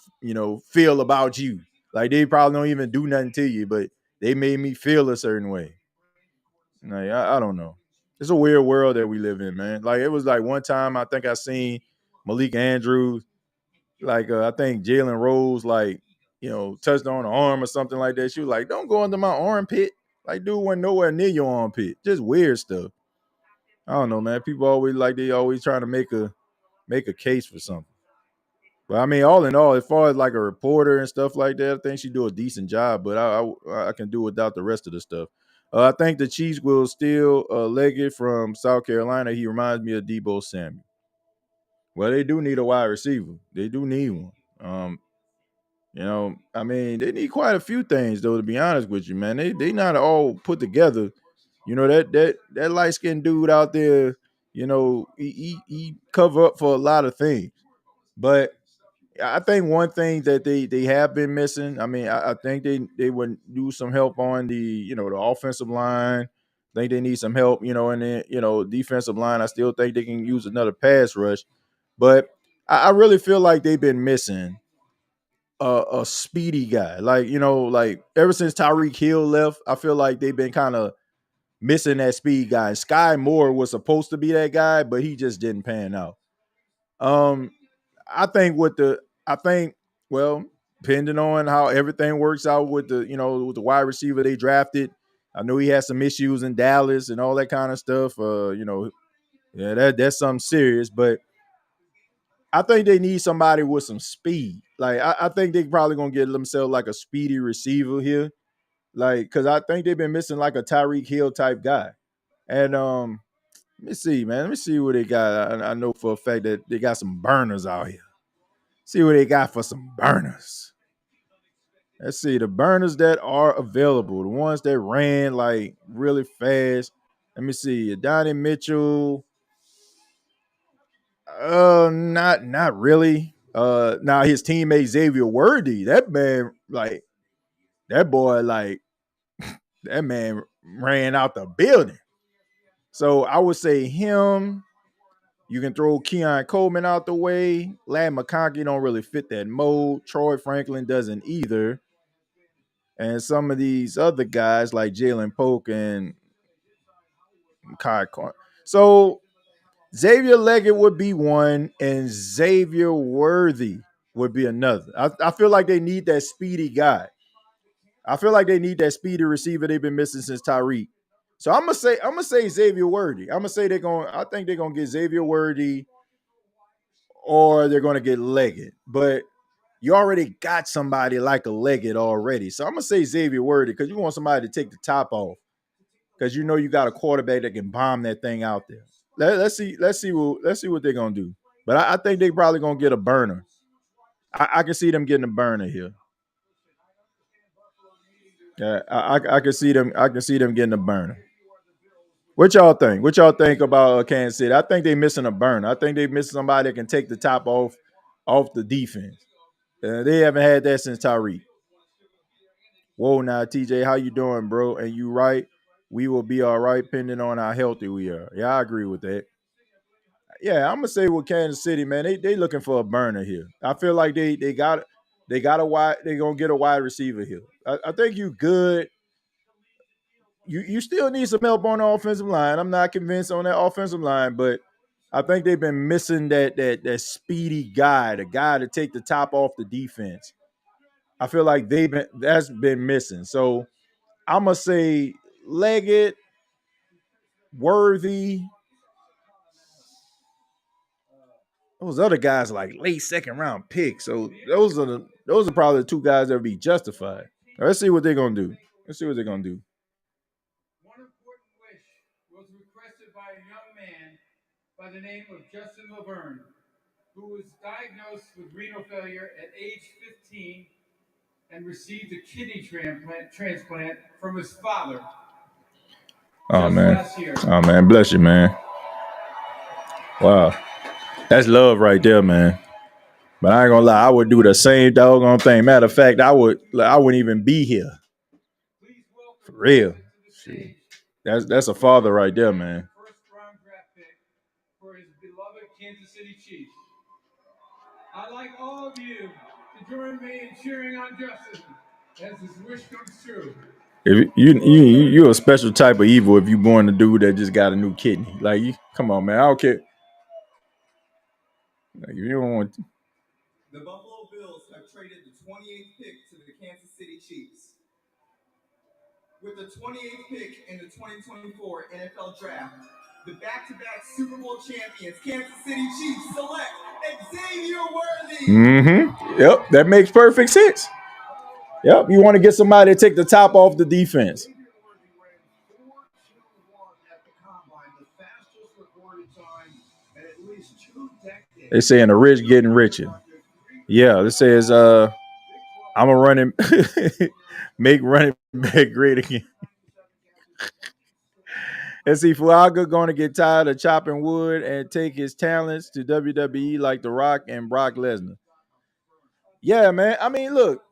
feel about you. Like they probably don't even do nothing to you, but they made me feel a certain way. Like I don't know. It's a weird world that we live in, man. Like it was like one time I think I seen Malik Andrews, like I think Jalen Rose, like touched on the arm or something like that. She was like, "Don't go under my armpit." Like dude went nowhere near your armpit. Just weird stuff. I don't know, man. People they always trying to make a case for something. But I mean, all in all, as far as like a reporter and stuff like that, I think she do a decent job. But I can do without the rest of the stuff. I think the Chiefs will steal Leggett from South Carolina. He reminds me of Deebo Samuel. Well, they do need a wide receiver. They do need one. I mean, they need quite a few things though. To be honest with you, man, they not all put together. That light skinned dude out there. He cover up for a lot of things. But I think one thing that they have been missing. I mean, I think they would do some help on the the offensive line. I think they need some help, in the defensive line. I still think they can use another pass rush, but I really feel like they've been missing a speedy guy. Like ever since Tyreek Hill left, I feel like they've been kind of missing that speed guy. Sky Moore was supposed to be that guy, but he just didn't pan out. I think well, depending on how everything works out with with the wide receiver they drafted, I know he had some issues in Dallas and all that kind of stuff. That's something serious, but I think they need somebody with some speed. Like I think they probably gonna get themselves like a speedy receiver here, like because I think they've been missing like a Tyreek Hill type guy. And let me see, man. Let me see what they got. I know for a fact that they got some burners out here. See what they got for some burners. Let's see the burners that are available. The ones that ran like really fast. Let me see. Donnie Mitchell. Not really. Now his teammate Xavier Worthy, that man, like that boy, like that man ran out the building. So I would say him. You can throw Keon Coleman out the way. Lad McConkey don't really fit that mold. Troy Franklin doesn't either. And some of these other guys like Jalen Polk and Kai Corn. So Xavier Leggett would be one, and Xavier Worthy would be another. I feel like they need that speedy guy. I feel like they need that speedy receiver they've been missing since Tyreek. So I'm gonna say Xavier Worthy. I think they're gonna get Xavier Worthy or they're gonna get Leggett. But you already got somebody like a Leggett already. So I'm gonna say Xavier Worthy because you want somebody to take the top off. Because you know you got a quarterback that can bomb that thing out there. Let's see what they're gonna do. But I think they probably gonna get a burner. I can see them getting a burner here. Yeah, I can see them. I can see them getting a burner. What y'all think? What y'all think about Kansas City? I think they missing a burner. I think they missing somebody that can take the top off the defense. They haven't had that since Tyreek. Whoa, now TJ, how you doing, bro? And you right, we will be all right, depending on how healthy we are. Yeah, I agree with that. Yeah, I'm gonna say with Kansas City, man, they looking for a burner here. I feel like they got a wide, they gonna get a wide receiver here. I think you good. You still need some help on the offensive line. I'm not convinced on that offensive line, but I think they've been missing that speedy guy, the guy to take the top off the defense. I feel like that's been missing. So I'm gonna say Leggett, Worthy. Those other guys like late second round picks. So those are probably the two guys that would be justified. Let's see what they're gonna do. Let's see what they're gonna do. One important wish was requested by a young man by the name of Justin Laverne, who was diagnosed with renal failure at age 15 and received a kidney transplant from his father. Oh man. Last year. Oh man, bless you, man. Wow. That's love right there, man. But I ain't gonna lie, I would do the same doggone thing. Matter of fact, I wouldn't even be here. For real. Shit. That's a father right there, man. First round draft pick for his beloved Kansas City Chiefs. I'd like all of you to join me in cheering on Justin as his wish comes true. If you're a special type of evil if you born a dude that just got a new kidney. Like, come on, man. I don't care. Like, if you don't want to. The Buffalo Bills have traded the 28th pick to the Kansas City Chiefs. With the 28th pick in the 2024 NFL Draft, the back-to-back Super Bowl champions, Kansas City Chiefs, select Xavier Worthy. Mm-hmm. Yep, that makes perfect sense. Yep, you want to get somebody to take the top off the defense. They saying the rich getting richer. Yeah, this says I'm a running make running back great again. And see, Fuaga going to get tired of chopping wood and take his talents to WWE like The Rock and Brock Lesnar. Yeah, man. I mean, look,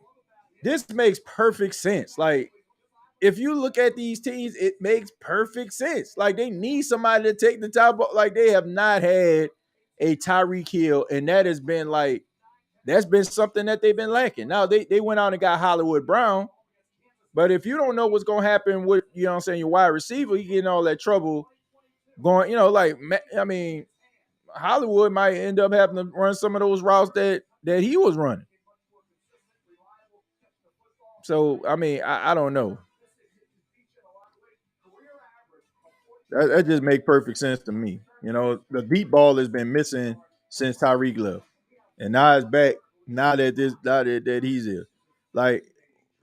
this makes perfect sense. Like, if you look at these teams, it makes perfect sense. Like, they need somebody to take the top. Like, they have not had a Tyreek Hill, and that's been something that they've been lacking. Now, they went out and got Hollywood Brown, but if you don't know what's going to happen with, you know what I'm saying, your wide receiver, you get in all that trouble going, I mean, Hollywood might end up having to run some of those routes that he was running. So, I mean, I don't know. That just makes perfect sense to me. You know, the deep ball has been missing since Tyreek left, and now it's back. Now that he's here, like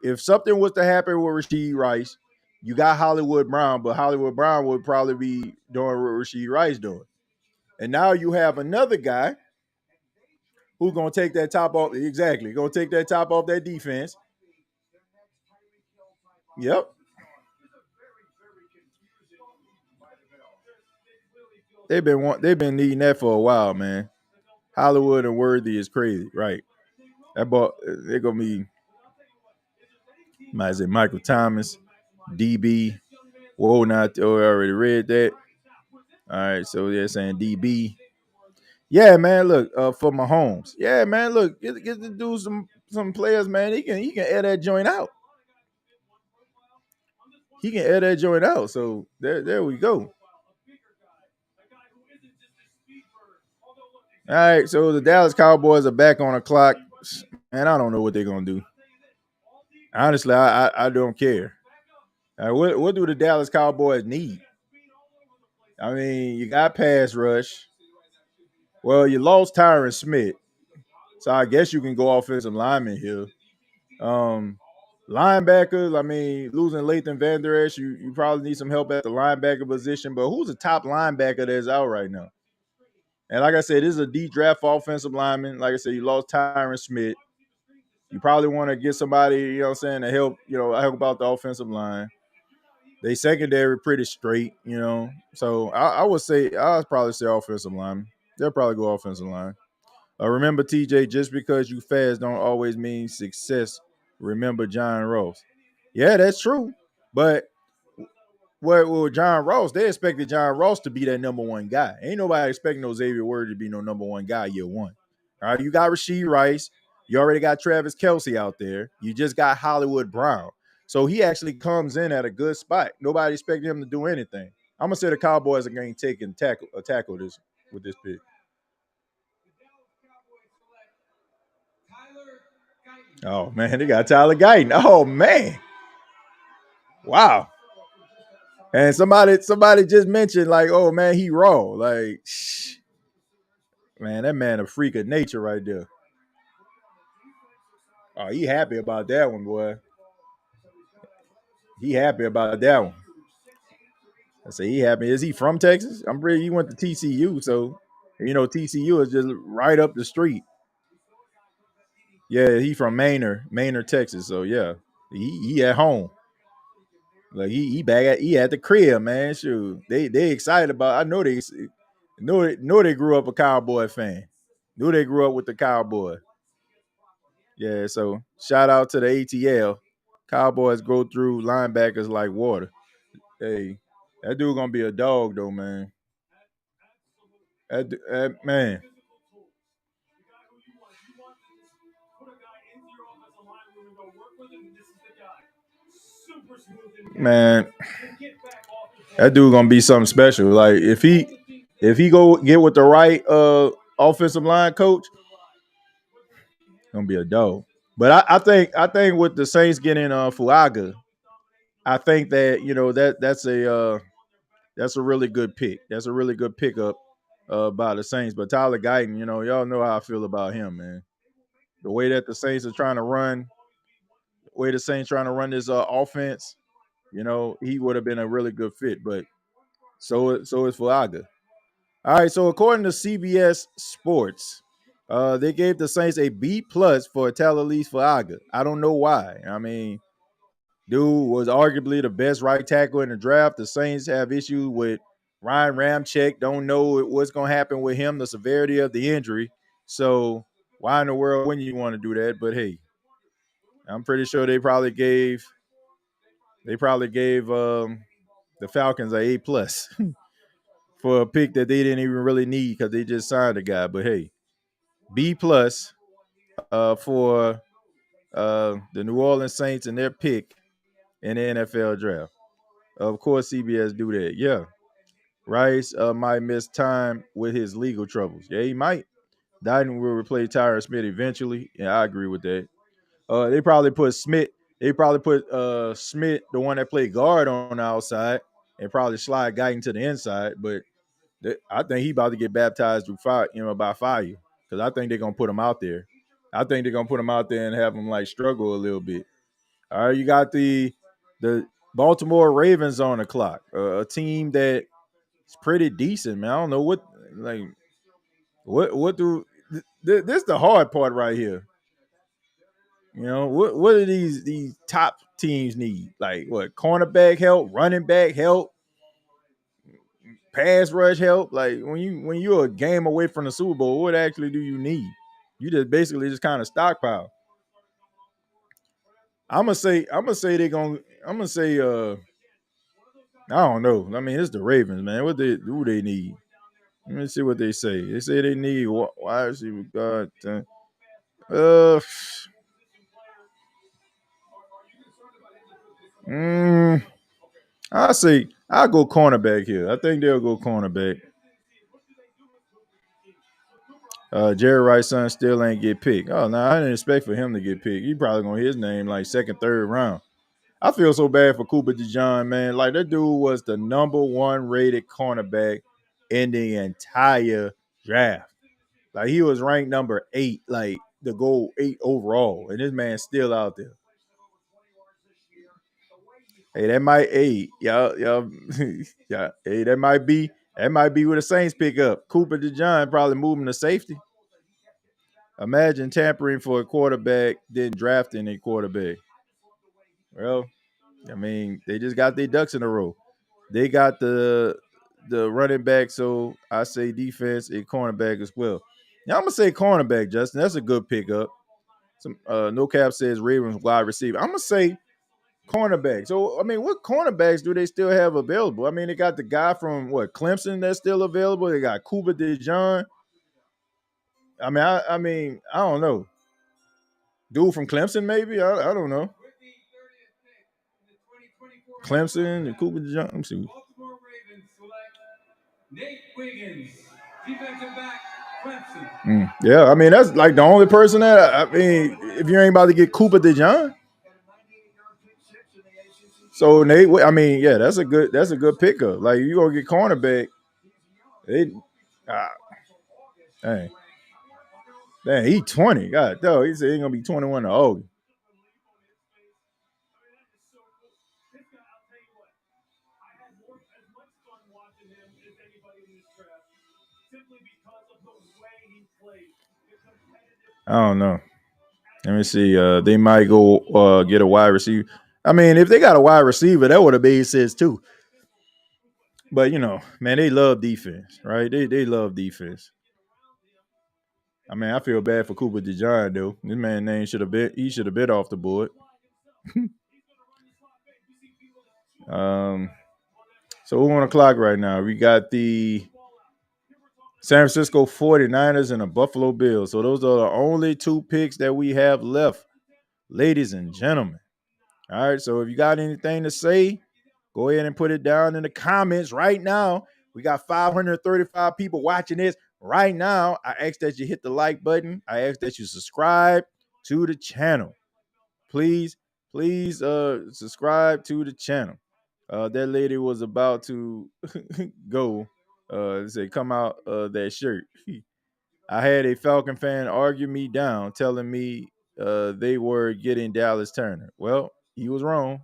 if something was to happen with Rashee Rice, you got Hollywood Brown, but Hollywood Brown would probably be doing what Rashee Rice doing, and now you have another guy who's gonna take that top off. Exactly, gonna take that top off that defense. Yep. they've been needing that for a while, man. Hollywood and Worthy is crazy, right? That ball, they're gonna be, might say Michael Thomas, DB. Whoa, not I already read that. All right, so they're saying DB. Yeah, man. Look, for Mahomes. Yeah, man. Look, get to do some players, man. He can air that joint out. He can air that joint out. So there we go. All right, so the Dallas Cowboys are back on the clock, and I don't know what they're gonna do. Honestly, I don't care. What do the Dallas Cowboys need? I mean, you got pass rush. Well, you lost Tyron Smith, so I guess you can go offensive lineman here. Linebackers, I mean, losing Lathan Vander Esch, you probably need some help at the linebacker position. But who's the top linebacker that's out right now? And like I said, this is a deep draft for offensive lineman. Like I said, you lost Tyron Smith. You probably want to get somebody, you know what I'm saying, to help, help out the offensive line. They secondary pretty straight, So I would probably say offensive lineman. They'll probably go offensive line. Remember, TJ, just because you fast don't always mean success. Remember John Ross. Yeah, that's true. But with John Ross, they expected John Ross to be that number one guy. Ain't nobody expecting no Xavier Word to be no number one guy year one. All right, you got Rashee Rice. You already got Travis Kelce out there. You just got Hollywood Brown. So he actually comes in at a good spot. Nobody expected him to do anything. I'm going to say the Cowboys are going to take and tackle this with this pick. Oh, man, they got Tyler Guyton. Oh, man. Wow. And somebody just mentioned, like, oh, man, he raw. Like, man, that man a freak of nature right there. Oh, he happy about that one, boy. He happy about that one. I say he happy. Is he from Texas? I'm pretty. He went to TCU, so TCU is just right up the street. Yeah, he from Manor, Texas. So yeah, he at home. Like he at the crib, man. Shoot, they excited about. I know they grew up a Cowboy fan. Knew they grew up with the Cowboy. Yeah, so shout out to the ATL. Cowboys go through linebackers like water. Hey, that dude gonna be a dog though, man. Man. Man, that dude gonna be something special. Like if he go get with the right offensive line coach, gonna be a dog. But I think with the Saints getting Fuaga, I think that that's a really good pick. That's a really good pickup by the Saints. But Tyler Guyton, y'all know how I feel about him, man. The way that the Saints are trying to run, this offense, he would have been a really good fit. But so is Fuaga. All right, so according to CBS Sports, they gave the Saints a B+ for Taliese Fuaga. I don't know why. I mean, dude was arguably the best right tackle in the draft. The Saints have issues with Ryan Ramczyk. Don't know what's going to happen with him, the severity of the injury. So why in the world wouldn't you want to do that? But hey, I'm pretty sure they probably gave the Falcons a A+ for a pick that they didn't even really need because they just signed a guy. But hey, B+ for the New Orleans Saints and their pick in the NFL draft. Of course, CBS do that. Yeah. Rice might miss time with his legal troubles. Yeah, he might. Dyson will replace Tyron Smith eventually. Yeah, I agree with that. They probably put Smith. Smith, the one that played guard, on the outside, and probably slide Guyton to the inside. But I think he about to get baptized through fire, by fire, because I think they're gonna put him out there. I think they're gonna put him out there and have him like struggle a little bit. All right, you got the Baltimore Ravens on the clock, a team that is pretty decent, man. I don't know what do this is the hard part right here. What do these top teams need? Like what? Cornerback help, running back help. pass rush help. Like when you're a game away from the Super Bowl, what actually do you need? You just basically just kind of stockpile. I'm gonna say I don't know. I mean, it's the Ravens, man. What do they need? Let me see what they say. They say they need wide receiver guard. I'll go cornerback here. I think they'll go cornerback. Jerry Rice's son still ain't get picked. Oh no, I didn't expect for him to get picked. He probably gonna hit his name like second, third round. I feel so bad for Cooper DeJean, man. Like that dude was the number 1 rated cornerback in the entire draft. Like he was ranked number 8, like the goal 8 overall, and this man's still out there. Hey, that might y'all yeah. Hey, that might be where the Saints pick up. Cooper DeJean probably moving to safety. Imagine tampering for a quarterback, then drafting a quarterback. Well, I mean, they just got their ducks in a row. They got the running back, so I say defense and cornerback as well. Now I'm gonna say cornerback, Justin. That's a good pickup. Some no cap says Ravens wide receiver. I'm gonna say cornerback. So I mean, what cornerbacks do they still have available? I mean, they got the guy from Clemson that's still available. They got Cooper DeJean. I mean, I don't know. Dude from Clemson, maybe? I don't know. Clemson and Cooper DeJean. Let me see. Baltimore Ravens select Nate Wiggins, defensive back, Clemson. Yeah, I mean that's like the only person that I mean, if you ain't about to get Cooper DeJean. So Nate, I mean, yeah, that's a good pickup. Like you gonna get cornerback. Dang, he 20. God, though he said he's gonna be 21 to August. I don't know. Let me see. They might go get a wide receiver. I mean, if they got a wide receiver, that would have made sense too. But man, they love defense, right? They love defense. I mean, I feel bad for Cooper DeJean though. This man's name should have been off the board. So who on the clock right now? We got the San Francisco 49ers and the Buffalo Bills. So those are the only 2 picks that we have left, ladies and gentlemen. All right, so if you got anything to say, go ahead and put it down in the comments right now. We got 535 people watching this right now. I ask that you hit the like button. I ask that you subscribe to the channel. Please subscribe to the channel. That lady was about to go say come out that shirt. I had a Falcon fan argue me down, telling me they were getting Dallas Turner. Well, he was wrong.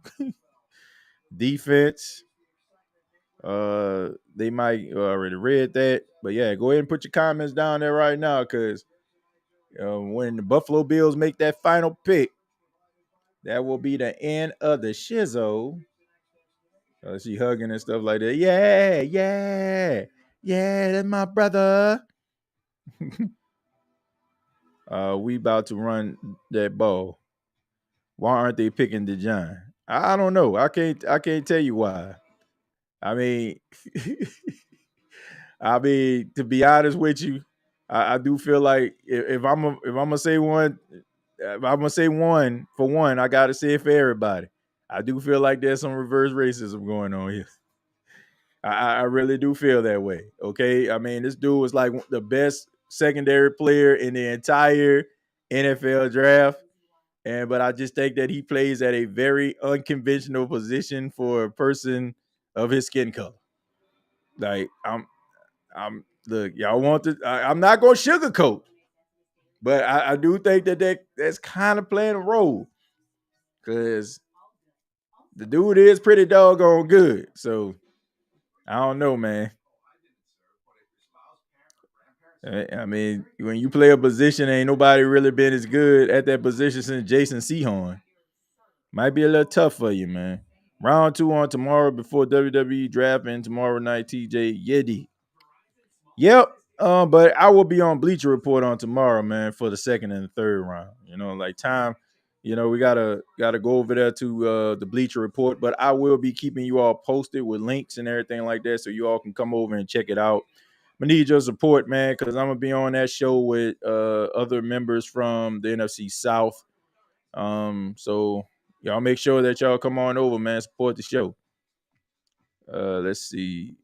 Defense. They might already read that, but yeah, go ahead and put your comments down there right now, because when the Buffalo Bills make that final pick, that will be the end of the shizzo. She hugging and stuff like that. Yeah, that's my brother. We about to run that ball. Why aren't they picking DeJean? I don't know. I can't tell you why. I mean, to be honest with you, I do feel like if I'm gonna say one, for one, I gotta say it for everybody. I do feel like there's some reverse racism going on here. I really do feel that way. Okay, I mean, this dude was like the best secondary player in the entire NFL draft, but I just think that he plays at a very unconventional position for a person of his skin color. Like I'm look, y'all want to. I'm not gonna sugarcoat, but I do think that's kind of playing a role, because the dude is pretty doggone good. So I don't know, man. I mean, when you play a position, ain't nobody really been as good at that position since Jason Sehorn. Might be a little tough for you, man. Round 2 on tomorrow before WWE draft and tomorrow night TJ Yeddy. Yep. But I will be on Bleacher Report on tomorrow, man, for the second and the third round. Like time, we gotta go over there to the Bleacher Report. But I will be keeping you all posted with links and everything like that, so you all can come over and check it out. I need your support, man, because I'm gonna be on that show with other members from the NFC South. So y'all make sure that y'all come on over, man. Support the show. Let's see.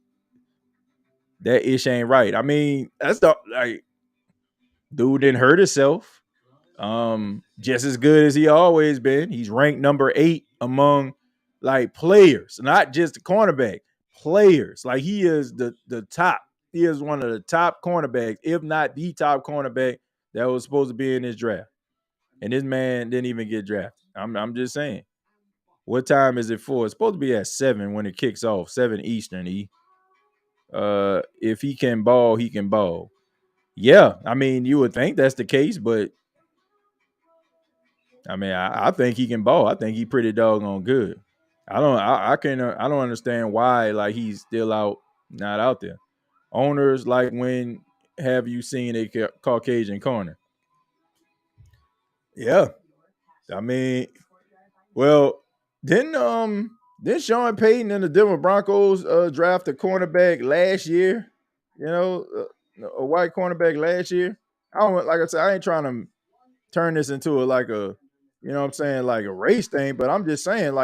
That ish ain't right. I mean, that's the dude didn't hurt himself. Just as good as he always been. He's ranked number 8 among players, not just the cornerback, players. Like he is the top. He is one of the top cornerbacks, if not the top cornerback that was supposed to be in this draft. And this man didn't even get drafted. I'm just saying. What time is it for? It's supposed to be at 7 when it kicks off, 7 Eastern. If he can ball, he can ball. Yeah, I mean, you would think that's the case, but I mean, I think he can ball. I think he's pretty doggone good. I don't understand why he's still not out there. Owners when have you seen a Caucasian corner? Yeah, I mean, well, didn't Sean Payton and the Denver Broncos draft a cornerback last year? A white cornerback last year. I don't like I said. I ain't trying to turn this into a a race thing, but I'm just saying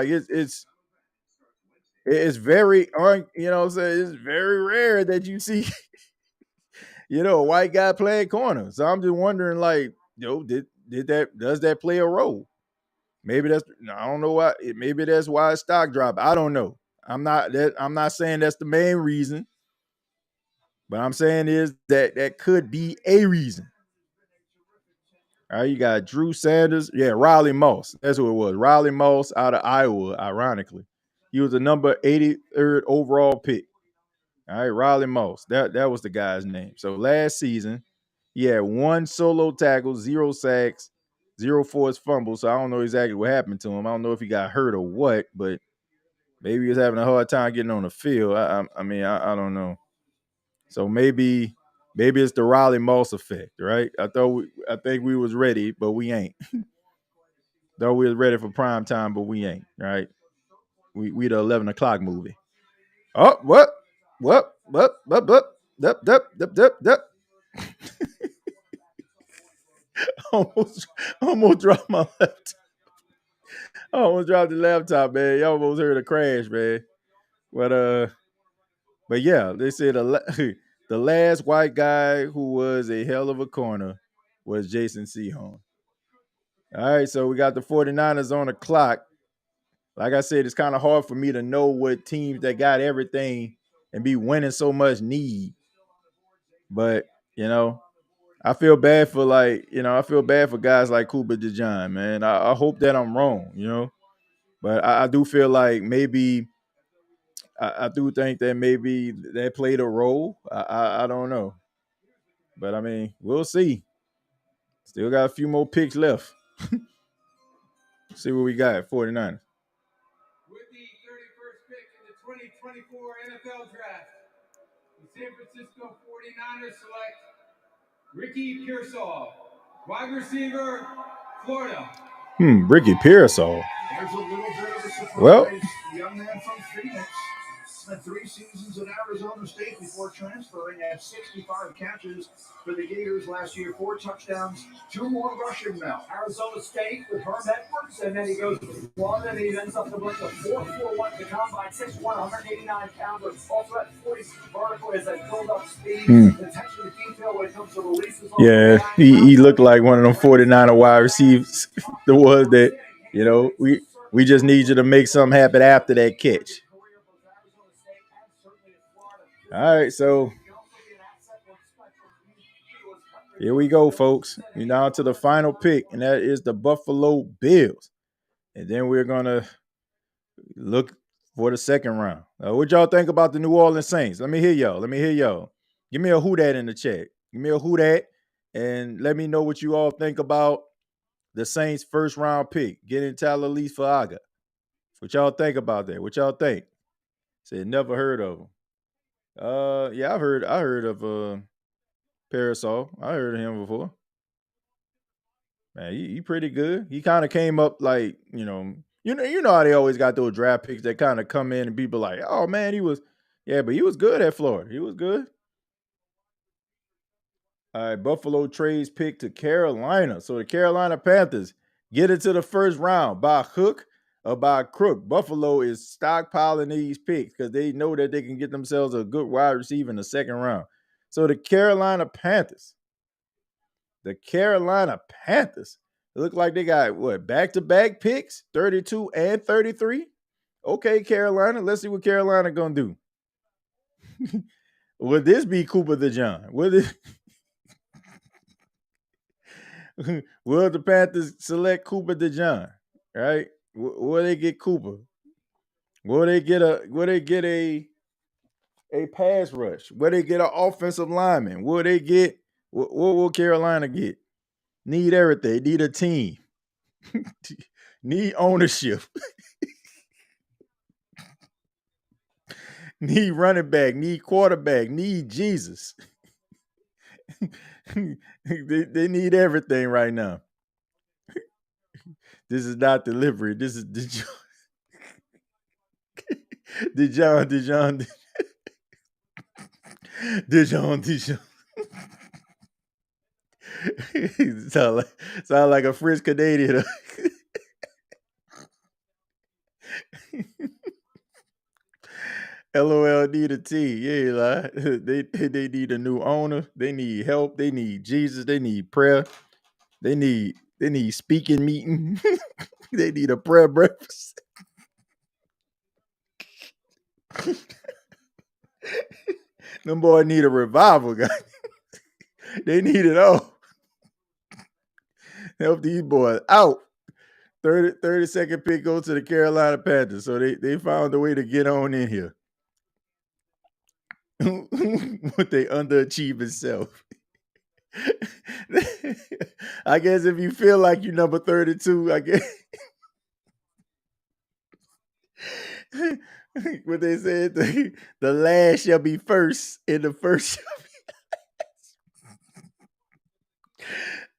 it's very it's very rare that you see a white guy playing corner. So I'm just wondering does that play a role? Maybe I don't know why. Maybe that's why stock dropped. I don't know. I'm not saying that's the main reason, but I'm saying is that could be a reason. All right, you got Drew Sanders. Yeah, Riley Moss. That's who it was. Riley Moss out of Iowa, ironically. He was the number 83rd overall pick. All right, Riley Moss. That was the guy's name. So last season, he had 1 solo tackle, 0 sacks, 0 forced fumbles. So I don't know exactly what happened to him. I don't know if he got hurt or what, but maybe he was having a hard time getting on the field. I don't know. So maybe it's the Riley Moss effect, right? I think we was ready, but we ain't. Though we was ready for prime time, but we ain't, right? We the 11 o'clock movie. Oh, what? Almost dropped my laptop. I almost dropped the laptop, man. Y'all almost heard a crash, man. But yeah, they said the last white guy who was a hell of a corner was Jason Sehorn. All right, so we got the 49ers on the clock. Like I said, it's kind of hard for me to know what teams that got everything and be winning so much need. But, I feel bad for guys like Cooper DeJohn, man. I hope that I'm wrong, But I do feel like maybe I do think that maybe that played a role. I don't know. But I mean, we'll see. Still got a few more picks left. See what we got, 49ers. With the 31st pick in the 2024 NFL Draft, the San Francisco 49ers select Ricky Pearsall, wide receiver, Florida. Ricky Pearsall. There's a little bit of a surprise. Well, The young man from Phoenix spent 3 seasons at Arizona State before transferring, had 65 catches for the Gators last year, 4 touchdowns, 2 more rushing now. Arizona State with Herm Edwards, and then he goes to Florida, and he ends up to break the 4.41 at the combine, 6'1", 189 pounds, also at 40 vertical as a build-up speed, attention to detail when it comes to releases. Yeah, he looked like one of them 49er wide receivers. The ones that, we just need you to make something happen after that catch. All right, so here we go, folks. We're now to the final pick, and that is the Buffalo Bills. And then we're going to look for the second round. What y'all think about the New Orleans Saints? Let me hear y'all. Give me a who dat in the chat. Give me a who dat, and let me know what you all think about the Saints' first round pick, getting Taliese Fuaga What y'all think about that? What y'all think? Said never heard of him. Yeah, I heard of Parasol. I heard of him before. Man, he pretty good. He kind of came up like, you know how they always got those draft picks that kind of come in and people like, oh man, but he was good at Florida. He was good. All right, Buffalo trades pick to Carolina. So the Carolina Panthers get into the first round by hook or by crook. Buffalo is stockpiling these picks because they know that they can get themselves a good wide receiver in the second round. So the Carolina Panthers, it look like they got back-to-back picks, 32 and 33. Okay, Carolina, let's see what Carolina gonna do. Would this be Cooper DeJean? Will the Panthers select Cooper DeJean? Right? Will they get Cooper? Will they get a pass rush? Will they get an offensive lineman? Will they get what will Carolina get? Need everything. Need a team. Need ownership. Need running back. Need quarterback. Need Jesus. they need everything right now. This is not delivery. This is Dijon. sound like a French Canadian. LOL need a team. Yeah, lie. They need a new owner. They need help. They need Jesus. They need prayer. They need speaking meeting. They need a prayer breakfast. Them boys need a revival, guys. They need it all. Help these boys out. 32nd pick goes to the Carolina Panthers. So they found a way to get on in here. With their underachieving self. I guess if you feel like you're number 32, I guess. What they said, the last shall be first, and the first shall be.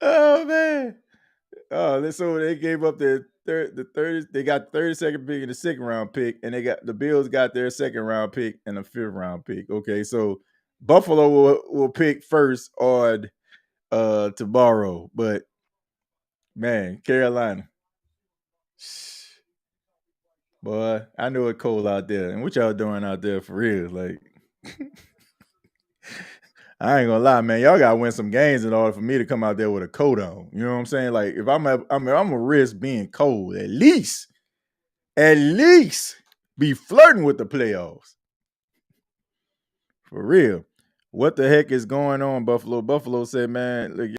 Oh man. Oh, so they gave up the 30. They got the 32nd pick and the second round pick, and the Bills got their second round pick and a 5th round pick. Okay, so Buffalo will pick first on tomorrow, but man, Carolina. Boy, I know it's cold out there. And what y'all doing out there for real? Like, I ain't gonna lie, man. Y'all gotta win some games in order for me to come out there with a coat on. You know what I'm saying? Like, if I'm a risk being cold, at least be flirting with the playoffs. For real. What the heck is going on, Buffalo? Buffalo said, man, look.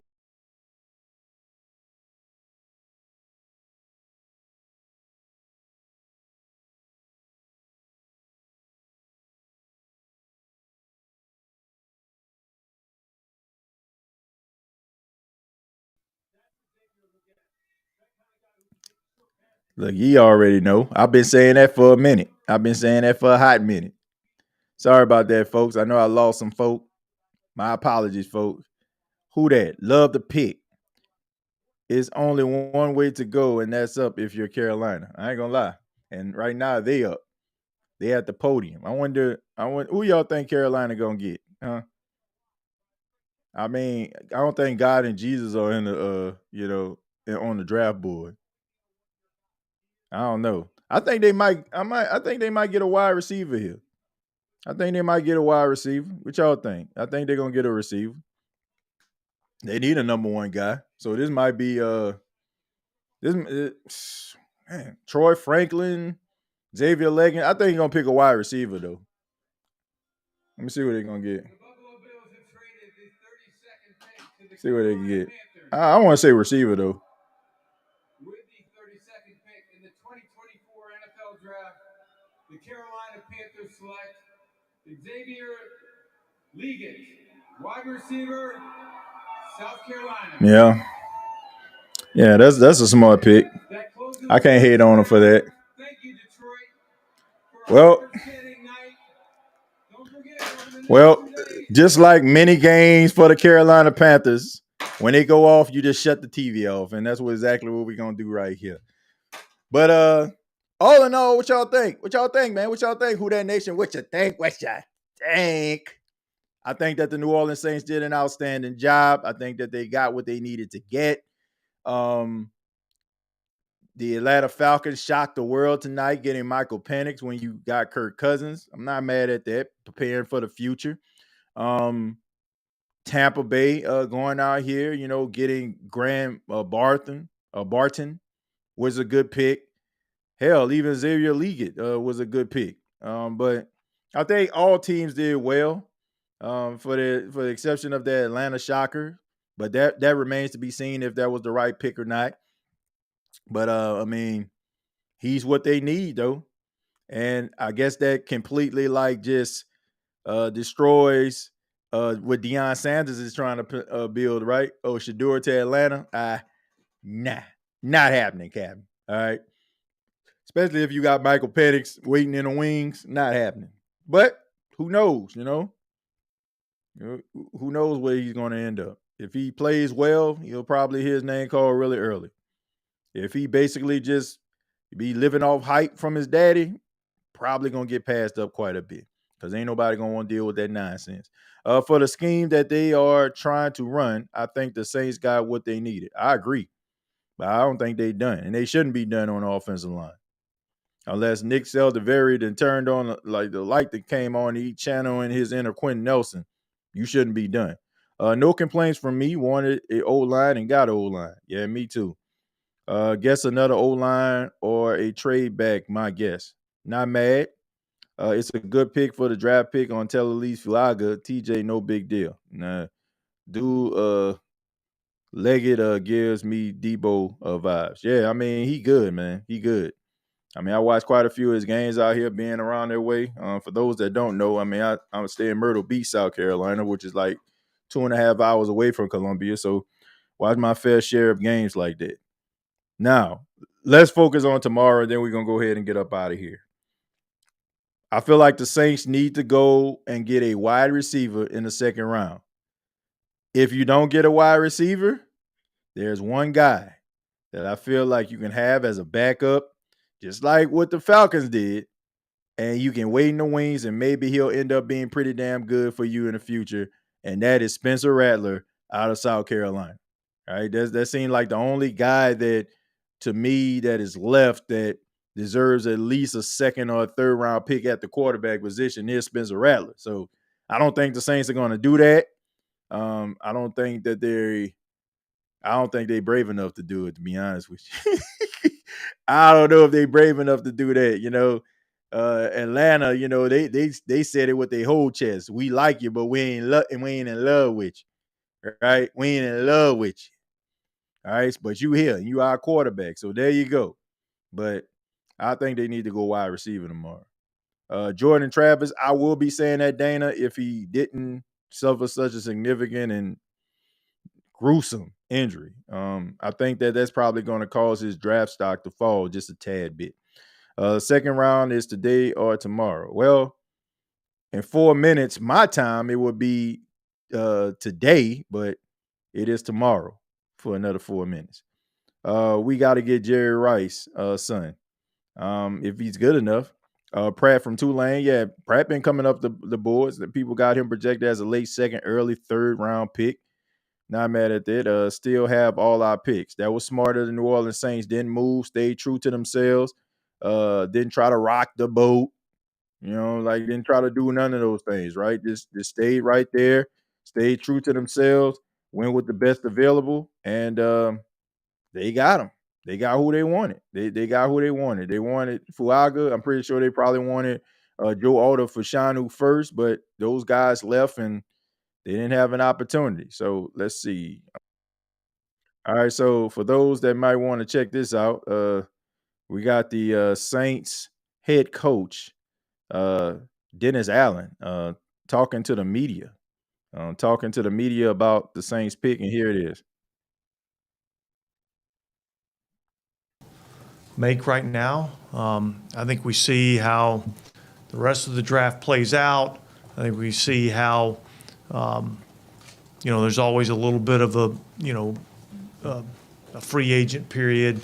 Look, ye already know. I've been saying that for a minute. I've been saying that for a hot minute. Sorry about that, folks. I know I lost some folk. My apologies, folks. Who that? Love the pick. It's only one way to go, and that's up if you're Carolina. I ain't gonna lie. And right now they up. They at the podium. I wonder who y'all think Carolina gonna get? Huh? I mean, I don't think God and Jesus are in the on the draft board. I don't know. I think they might get a wide receiver here. I think they might get a wide receiver. What y'all think? I think they're gonna get a receiver. They need a number one guy. So this might be Troy Franklin, Xavier Leggett. I think he's gonna pick a wide receiver though. Let me see what they're gonna get. See what they can get. I want to say receiver though. With the 32nd pick in the 2024 NFL Draft, the Carolina Panthers select Xavier Leggett, wide receiver, South Carolina. Yeah, that's a smart pick. I can't hate on him for that. Thank you, Detroit. Well, just like many games for the Carolina Panthers, when they go off, you just shut the TV off, and that's exactly what we're gonna do right here. But all in all, what y'all think? What y'all think, man? What y'all think? Who that nation? What you think? What you think? I think that the New Orleans Saints did an outstanding job. I think that they got what they needed to get. The Atlanta Falcons shocked the world tonight, getting Michael Penix when you got Kirk Cousins. I'm not mad at that. Preparing for the future. Tampa Bay going out here, getting Graham Barton was a good pick. Hell, even Xavier Leggett was a good pick. But I think all teams did well, for the exception of the Atlanta Shocker. But that remains to be seen if that was the right pick or not. But I mean, he's what they need though, and I guess that completely just destroys what Deion Sanders is trying to build. Right? Oh, Shador to Atlanta? Nah, not happening, Captain. All right. Especially if you got Michael Penix waiting in the wings, not happening. But who knows, Who knows where he's going to end up. If he plays well, you'll probably hear his name called really early. If he basically just be living off hype from his daddy, probably going to get passed up quite a bit because ain't nobody going to want to deal with that nonsense. For the scheme that they are trying to run, I think the Saints got what they needed. I agree. But I don't think they done. And they shouldn't be done on the offensive line. Unless Nick Saldiveri and turned on like the light that came on each channel in his inner Quentin Nelson, you shouldn't be done. No complaints from me. Wanted an O-line and got an O-line. Yeah, me too. Guess another O-line or a trade back, my guess. Not mad. It's a good pick for the draft pick on Taliese Fuaga. TJ, no big deal. Nah. Dude, Leggett gives me Debo vibes. Yeah, I mean, he good, man. He good. I mean, I watched quite a few of his games out here being around their way. For those that don't know, I mean, I stay in Myrtle Beach, South Carolina, which is like 2.5 hours away from Columbia. So watch my fair share of games like that. Now, let's focus on tomorrow. Then we're going to go ahead and get up out of here. I feel like the Saints need to go and get a wide receiver in the second round. If you don't get a wide receiver, there's one guy that I feel like you can have as a backup, just like what the Falcons did, and you can wait in the wings, and maybe he'll end up being pretty damn good for you in the future, and that is Spencer Rattler out of South Carolina. All right, that seems like the only guy that, to me, that is left that deserves at least a second or a third round pick at the quarterback position is Spencer Rattler. So I don't think the Saints are going to do that. I don't think they're brave enough to do it, to be honest with you. I don't know if they're brave enough to do that. Atlanta, they said it with their whole chest. We like you, but we ain't in love with you. Right? We ain't in love with you. All right. But you here, you our quarterback. So there you go. But I think they need to go wide receiver tomorrow. Jordan Travis, I will be saying that, Dana, if he didn't suffer such a significant and gruesome injury. I think that's probably going to cause his draft stock to fall just a tad bit. Second round is today or tomorrow. Well, in 4 minutes, my time, it would be today, but it is tomorrow for another 4 minutes. We got to get Jerry Rice, son, if he's good enough. Pratt from Tulane, yeah, Pratt been coming up the boards. That people got him projected as a late second, early third round pick. Not mad at that. Still have all our picks. That was smarter. The New Orleans Saints didn't move, stayed true to themselves. Didn't try to rock the boat. Didn't try to do none of those things, right? Just stayed right there, stayed true to themselves, went with the best available, and they got them. They got who they wanted. They got who they wanted. They wanted Fuaga. I'm pretty sure they probably wanted Joe Aldo for Shanu first, but those guys left and they didn't have an opportunity. So let's see. All right. So for those that might want to check this out, we got the Saints head coach, Dennis Allen, talking to the media about the Saints pick. And here it is. Make right now. I think we see how the rest of the draft plays out. I think we see how, there's always a little bit of a free agent period,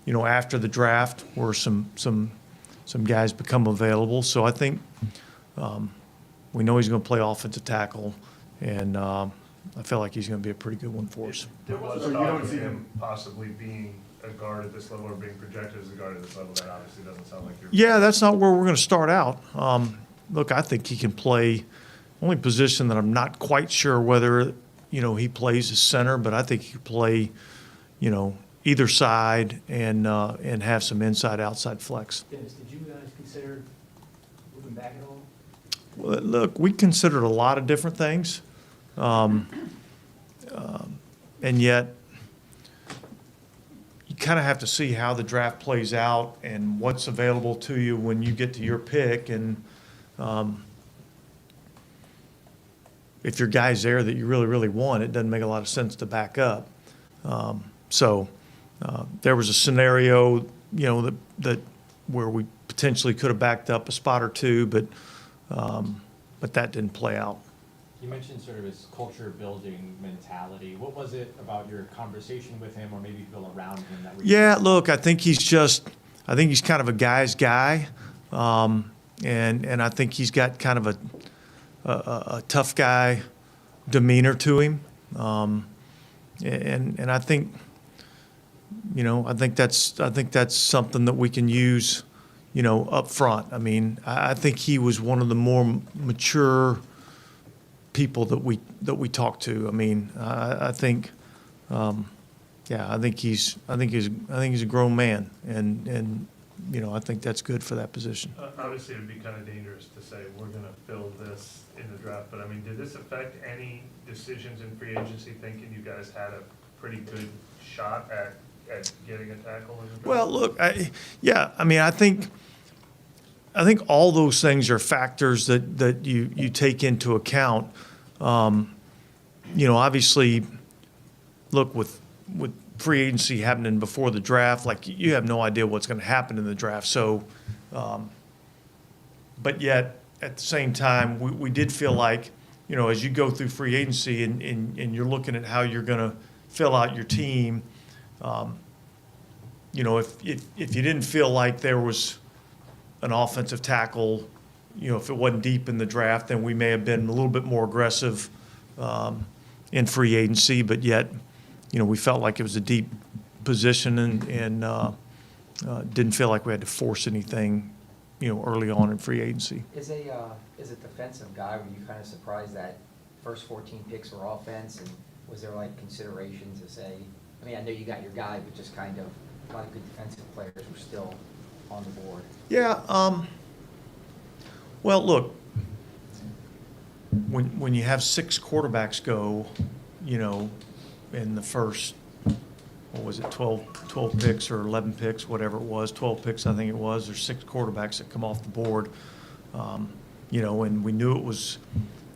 after the draft where some guys become available. So I think we know he's going to play offensive tackle, and I feel like he's going to be a pretty good one for us. There was So you talk don't of see him possibly being a guard at this level or being projected as a guard at this level. That obviously doesn't sound like you're. Yeah, that's not where we're going to start out. Look, I think he can play. Only position that I'm not quite sure whether he plays as center, but I think he can play, either side and have some inside-outside flex. Dennis, did you guys consider moving back at all? Well, look, we considered a lot of different things, and yet you kind of have to see how the draft plays out and what's available to you when you get to your pick, and if your guy's there that you really, really want, it doesn't make a lot of sense to back up. So there was a scenario, that where we potentially could have backed up a spot or two, but that didn't play out. You mentioned sort of his culture building mentality. What was it about your conversation with him, or maybe people around him that? Yeah, look, I think he's kind of a guy's guy, and I think he's got kind of a tough guy demeanor to him, and I think that's something that we can use, up front. I mean, I think he was one of the more mature people that we talked to. I mean, I think he's a grown man, and I think that's good for that position. Obviously, it would be kind of dangerous to say we're going to fill this in the draft, but I mean, did this affect any decisions in free agency, thinking you guys had a pretty good shot at getting a tackle in the draft? Well, look, I think all those things are factors that you take into account. Obviously, look, with free agency happening before the draft, like, you have no idea what's going to happen in the draft. So, but yet at the same time, we did feel like, as you go through free agency and you're looking at how you're going to fill out your team, if you didn't feel like there was an offensive tackle, if it wasn't deep in the draft, then we may have been a little bit more aggressive in free agency. But yet, we felt like it was a deep position and didn't feel like we had to force anything, early on in free agency. Is a defensive guy, were you kind of surprised that first 14 picks were offense, and was there like consideration to say, I mean, I know you got your guy, but just kind of a lot of good defensive players were still on the board? Yeah. Well, look, when you have 6 quarterbacks go, in the first, 12 picks or 11 picks, whatever it was, 12 picks I think it was, there's 6 quarterbacks that come off the board, and we knew it was,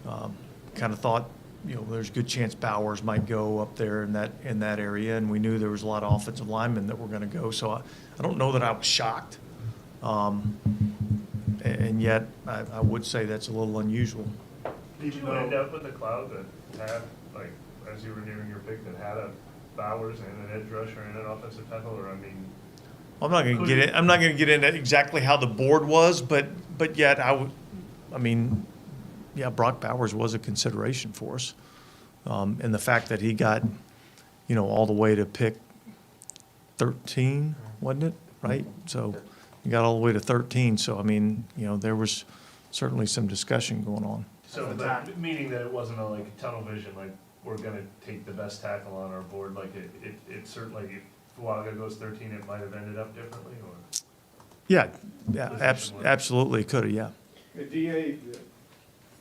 kind of thought, there's a good chance Bowers might go up there in that area, and we knew there was a lot of offensive linemen that were going to go. So I don't know that I was shocked, and yet I would say that's a little unusual. Did you end up with a cloud that had, like, as you were nearing your pick, that had a Bowers and an edge rusher and an offensive tackle, or I mean? I'm not going to get into exactly how the board was, but yet Brock Bowers was a consideration for us, and the fact that he got, all the way to pick 13, wasn't it? Right? So he got all the way to 13. So I mean, there was certainly some discussion going on. So meaning that it wasn't a tunnel vision, like we're going to take the best tackle on our board. Like it certainly, if Fuaga goes 13, it might have ended up differently, or? Yeah, absolutely could have, yeah. DA,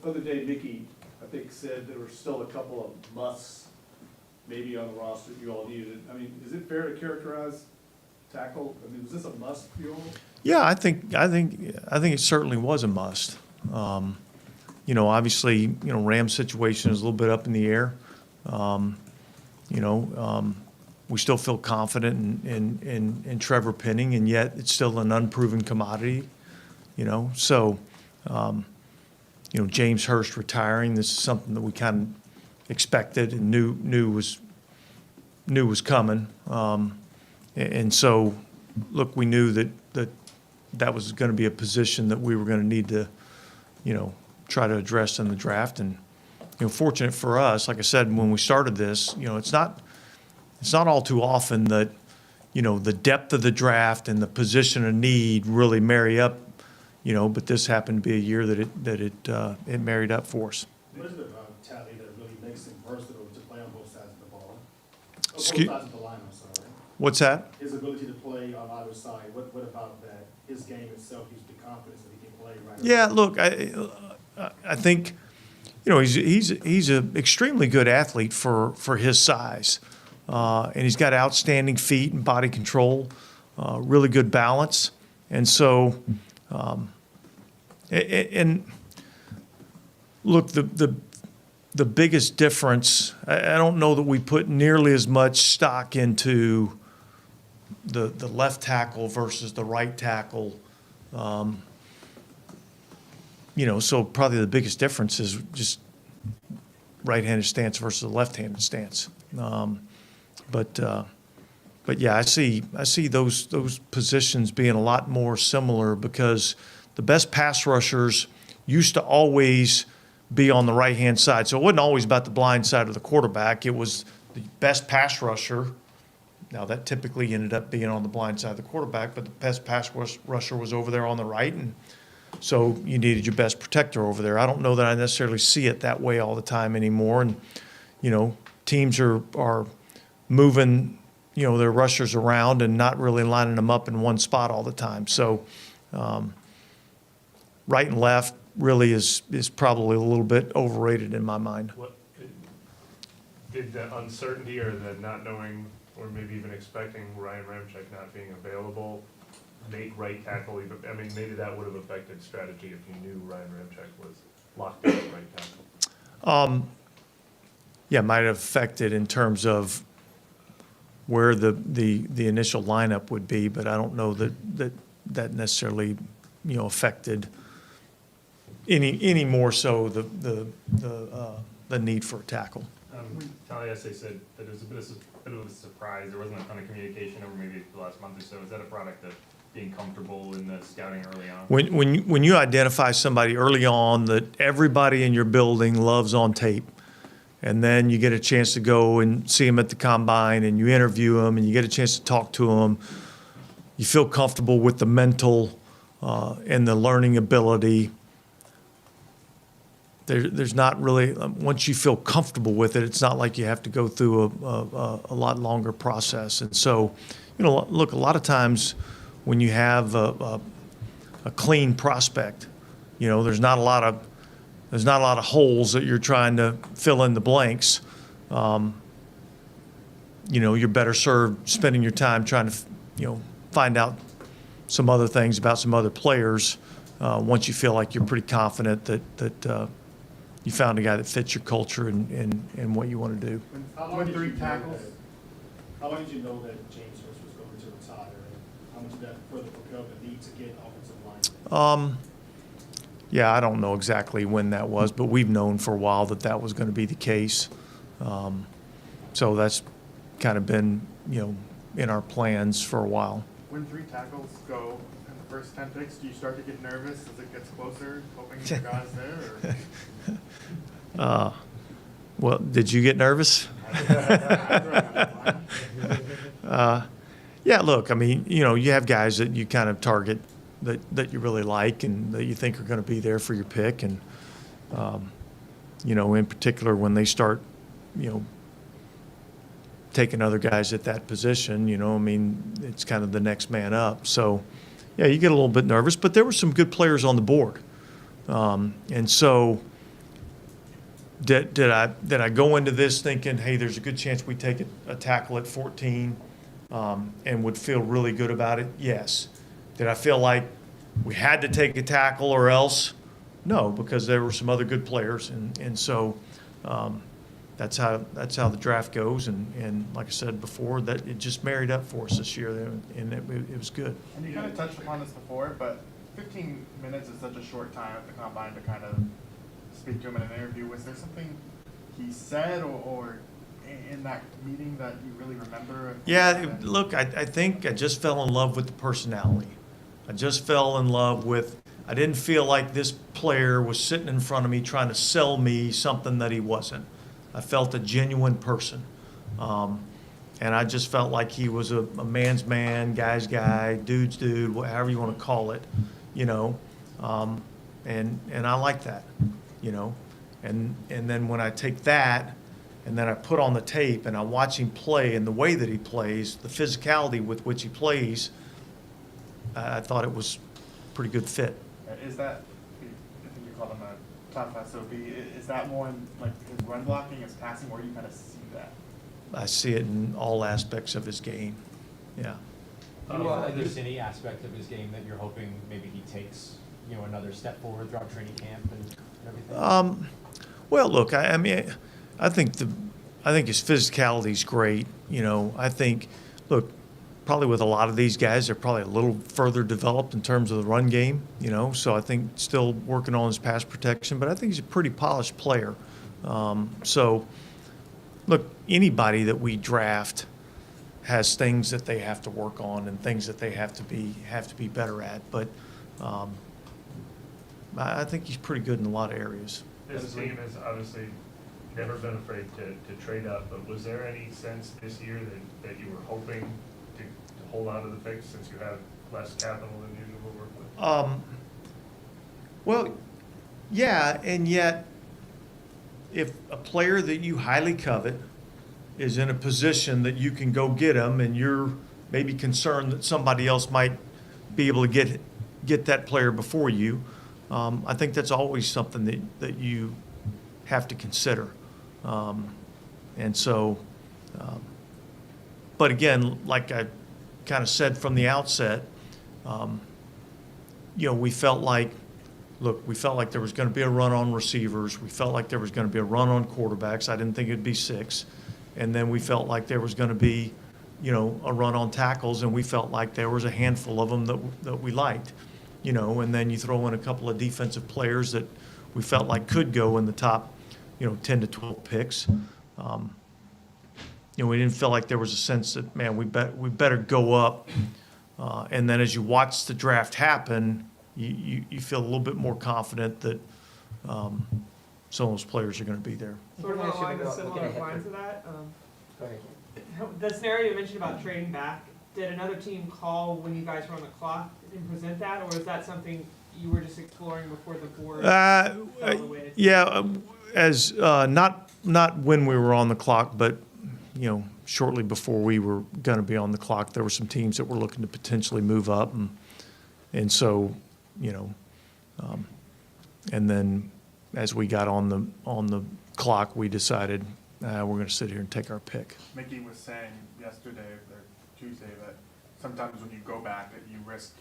the other day, Mickey, I think, said there were still a couple of musts maybe on the roster you all needed. I mean, is it fair to characterize tackle? I mean, was this a must for you all? Yeah, I think it certainly was a must. Obviously, Ram's situation is a little bit up in the air. We still feel confident in Trevor Penning, and yet it's still an unproven commodity. So James Hurst retiring. This is something that we kind of expected and knew was coming. And so, look, we knew that was going to be a position that we were going to need to, try to address in the draft. And fortunate for us, like I said when we started this, it's not all too often that the depth of the draft and the position of need really marry up. But this happened to be a year that it married up for us. What is it about Tally that really makes him versatile to play on both sides of the ball? Both Excuse- sides of the line, I'm sorry. What's that? His ability to play on either side. What about that? His game itself gives you the confidence that he can play right. Yeah, look, I think he's an extremely good athlete for his size, and he's got outstanding feet and body control, really good balance, and so. And look, the biggest difference, I don't know that we put nearly as much stock into the left tackle versus the right tackle. So probably the biggest difference is just right-handed stance versus a left-handed stance. But yeah, I see those positions being a lot more similar because the best pass rushers used to always be on the right-hand side. So it wasn't always about the blind side of the quarterback. It was the best pass rusher. Now, that typically ended up being on the blind side of the quarterback, but the best pass rusher was over there on the right, and so you needed your best protector over there. I don't know that I necessarily see it that way all the time anymore. And, teams are moving their rushers around and not really lining them up in one spot all the time. So right and left really is probably a little bit overrated in my mind. What did the uncertainty or the not knowing or maybe even expecting Ryan Ramczyk not being available make right tackle even? I mean, maybe that would have affected strategy if you knew Ryan Ramczyk was locked in at right tackle. Yeah, might have affected in terms of where the initial lineup would be, but I don't know that necessarily affected any more so the need for a tackle. Taliese said that it was a bit of a surprise. There wasn't a ton of communication over maybe the last month or so. Is that a product of being comfortable in the scouting early on? When you identify somebody early on that everybody in your building loves on tape, and then you get a chance to go and see them at the combine, and you interview them, and you get a chance to talk to them, you feel comfortable with the mental and the learning ability. There's not really, once you feel comfortable with it, it's not like you have to go through a lot longer process. And so, look, a lot of times when you have a clean prospect, there's not a lot of holes that you're trying to fill in the blanks. You're better served spending your time trying to, find out some other things about some other players once you feel like you're pretty confident that you found a guy that fits your culture and what you want to do. How long did you know that James Hurst was going to retire? And how much did that further propel the need to get offensive line? Yeah, I don't know exactly when that was, but we've known for a while that was going to be the case. So that's kind of been, in our plans for a while. When 3 tackles go in the first 10 picks, do you start to get nervous as it gets closer, hoping your guy's there? Or? Well, did you get nervous? Yeah, look, I mean, you have guys that you kind of target that you really like and that you think are going to be there for your pick. And, in particular, when they start, taking other guys at that position, it's kind of the next man up. So, yeah, you get a little bit nervous, but there were some good players on the board. And so did I go into this thinking, hey, there's a good chance we take a tackle at 14 and would feel really good about it? Yes. Did I feel like we had to take a tackle or else? No, because there were some other good players. And so that's how the draft goes. And like I said before, that it just married up for us this year, and it was good. And you kind of touched upon this before, but 15 minutes is such a short time at the combine to kind of speak to him in an interview. Was there something he said or in that meeting that you really remember? Yeah, look, I think I just fell in love with the personality. I just fell in love with, I didn't feel like this player was sitting in front of me trying to sell me something that he wasn't. I felt a genuine person. And I just felt like he was a man's man, guy's guy, dude's dude, however you want to call it, you know. And I like that, you know. And then when I take that and then I put on the tape and I watch him play and the way that he plays, the physicality with which he plays, I thought it was a pretty good fit. Is that, I think you called him a top five SOB, is that more in like his run blocking, his passing, where do you kind of see that? I see it in all aspects of his game, yeah. Is there any aspect of his game that you're hoping maybe he takes, you know, another step forward throughout training camp and everything? Well, look, I mean, I think his physicality is great. You know, I think, look, probably with a lot of these guys, they're probably a little further developed in terms of the run game. You know, so I think still working on his pass protection, but I think he's a pretty polished player. So, look, anybody that we draft has things that they have to work on and things that they have to be better at. But I think he's pretty good in a lot of areas. This team has obviously never been afraid to trade up, but was there any sense this year that you were hoping to hold on to the picks since you have less capital than usual to work with? Well, yeah, and yet if a player that you highly covet is in a position that you can go get him and you're maybe concerned that somebody else might be able to get that player before you, I think that's always something that you have to consider. And so, but again, like I kind of said from the outset, you know, we felt like there was going to be a run on receivers. We felt like there was going to be a run on quarterbacks. I didn't think it'd be 6. And then we felt like there was going to be, you know, a run on tackles, and we felt like there was a handful of them that we liked, you know. And then you throw in a couple of defensive players that we felt like could go in the top, you know, 10 to 12 picks. You know, we didn't feel like there was a sense that, man, we better go up. And then as you watch the draft happen, you feel a little bit more confident that some of those players are going to be there. Sort of along the similar lines of that. Go ahead. The scenario you mentioned about trading back, did another team call when you guys were on the clock and present that, or is that something you were just exploring before the board? Yeah, as not when we were on the clock, but you know, shortly before we were going to be on the clock, there were some teams that were looking to potentially move up, and so, you know, and then as we got on the clock, we decided we're going to sit here and take our pick. Mickey was saying yesterday or Tuesday that sometimes when you go back, that you risk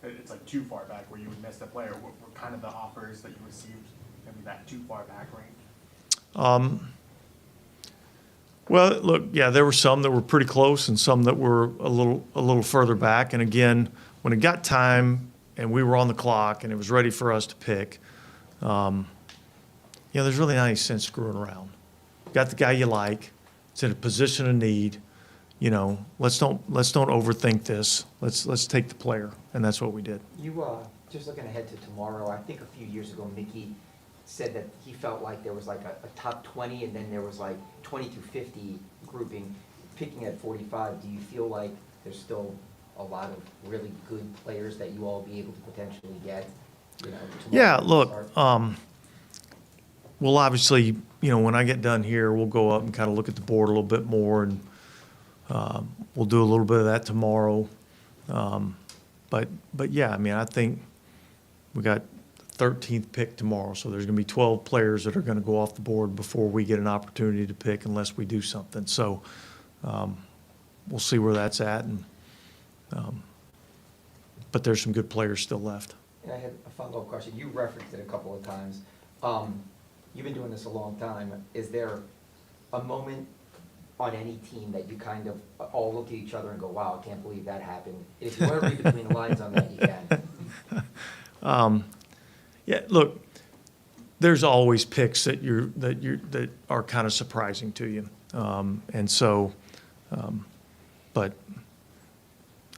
it's like too far back where you would miss the player. What were kind of the offers that you received maybe that too far back range? Well, look, yeah, there were some that were pretty close and some that were a little further back. And again, when it got time and we were on the clock and it was ready for us to pick, you know, there's really not any sense screwing around. Got the guy you like. It's in a position of need. You know, let's don't overthink this. Let's take the player, and that's what we did. You just looking ahead to tomorrow. I think a few years ago, Mickey said that he felt like there was like a top 20, and then there was like 20 through 50 grouping. Picking at 45, do you feel like there's still a lot of really good players that you all be able to potentially get? You know, yeah. Look. Well, obviously, you know, when I get done here, we'll go up and kind of look at the board a little bit more, and we'll do a little bit of that tomorrow. But yeah, I mean, I think we got the 13th pick tomorrow, so there's going to be 12 players that are going to go off the board before we get an opportunity to pick, unless we do something. So we'll see where that's at, and but there's some good players still left. And I had a follow-up question. You referenced it a couple of times. You've been doing this a long time. Is there a moment on any team that you kind of all look at each other and go, wow, I can't believe that happened? If you want to read between the lines on that, you can. Yeah, look, there's always picks that are kind of surprising to you, but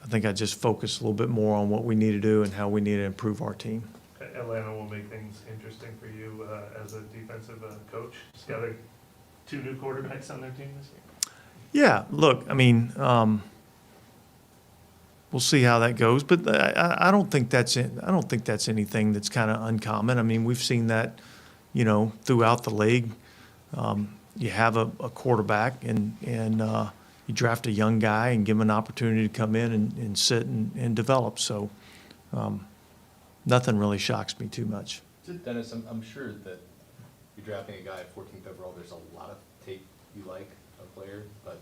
I think I just focus a little bit more on what we need to do and how we need to improve our team. Atlanta will make things interesting for you as a defensive coach. Just got 2 new quarterbacks on their team this year. Yeah, look, I mean, we'll see how that goes, but I don't think that's anything that's kind of uncommon. I mean, we've seen that, throughout the league. You have a quarterback and you draft a young guy and give him an opportunity to come in and sit and develop. So nothing really shocks me too much. Dennis, I'm sure that you're drafting a guy at 14th overall. There's a lot of tape you like a player, but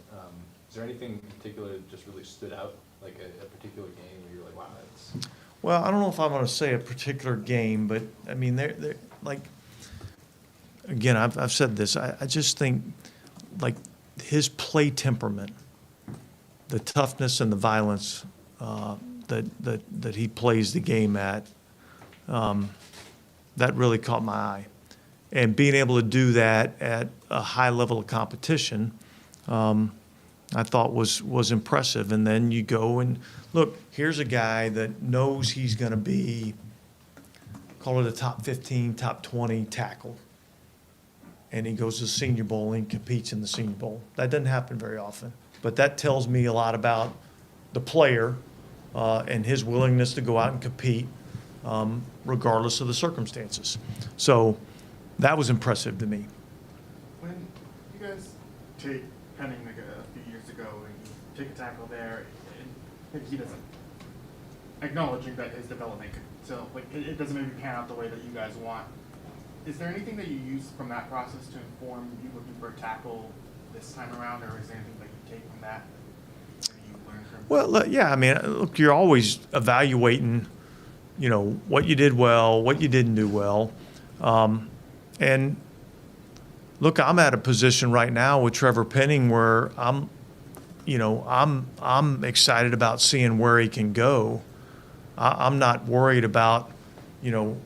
is there anything in particular that just really stood out, like a particular game where you're like, wow, that's... Well, I don't know if I'm going to say a particular game, but I mean, they're like, again, I've said this. I just think like his play temperament, the toughness and the violence that he plays the game at, that really caught my eye. And being able to do that at a high level of competition, I thought was impressive. And then you go and look, here's a guy that knows he's going to be, call it a top 15, top 20 tackle. And he goes to the Senior Bowl and competes in the Senior Bowl. That doesn't happen very often. But that tells me a lot about the player and his willingness to go out and compete regardless of the circumstances. So that was impressive to me. When you guys take Penning like a few years ago and you take a tackle there, and maybe he doesn't, acknowledging that his development could still, like, it doesn't maybe pan out the way that you guys want. Is there anything that you use from that process to inform you looking for a tackle this time around, or is there anything that you take from that you learn from? Well, yeah, I mean, look, you're always evaluating, what you did well, what you didn't do well. And look, I'm at a position right now with Trevor Penning where I'm excited about seeing where he can go. I'm not worried about,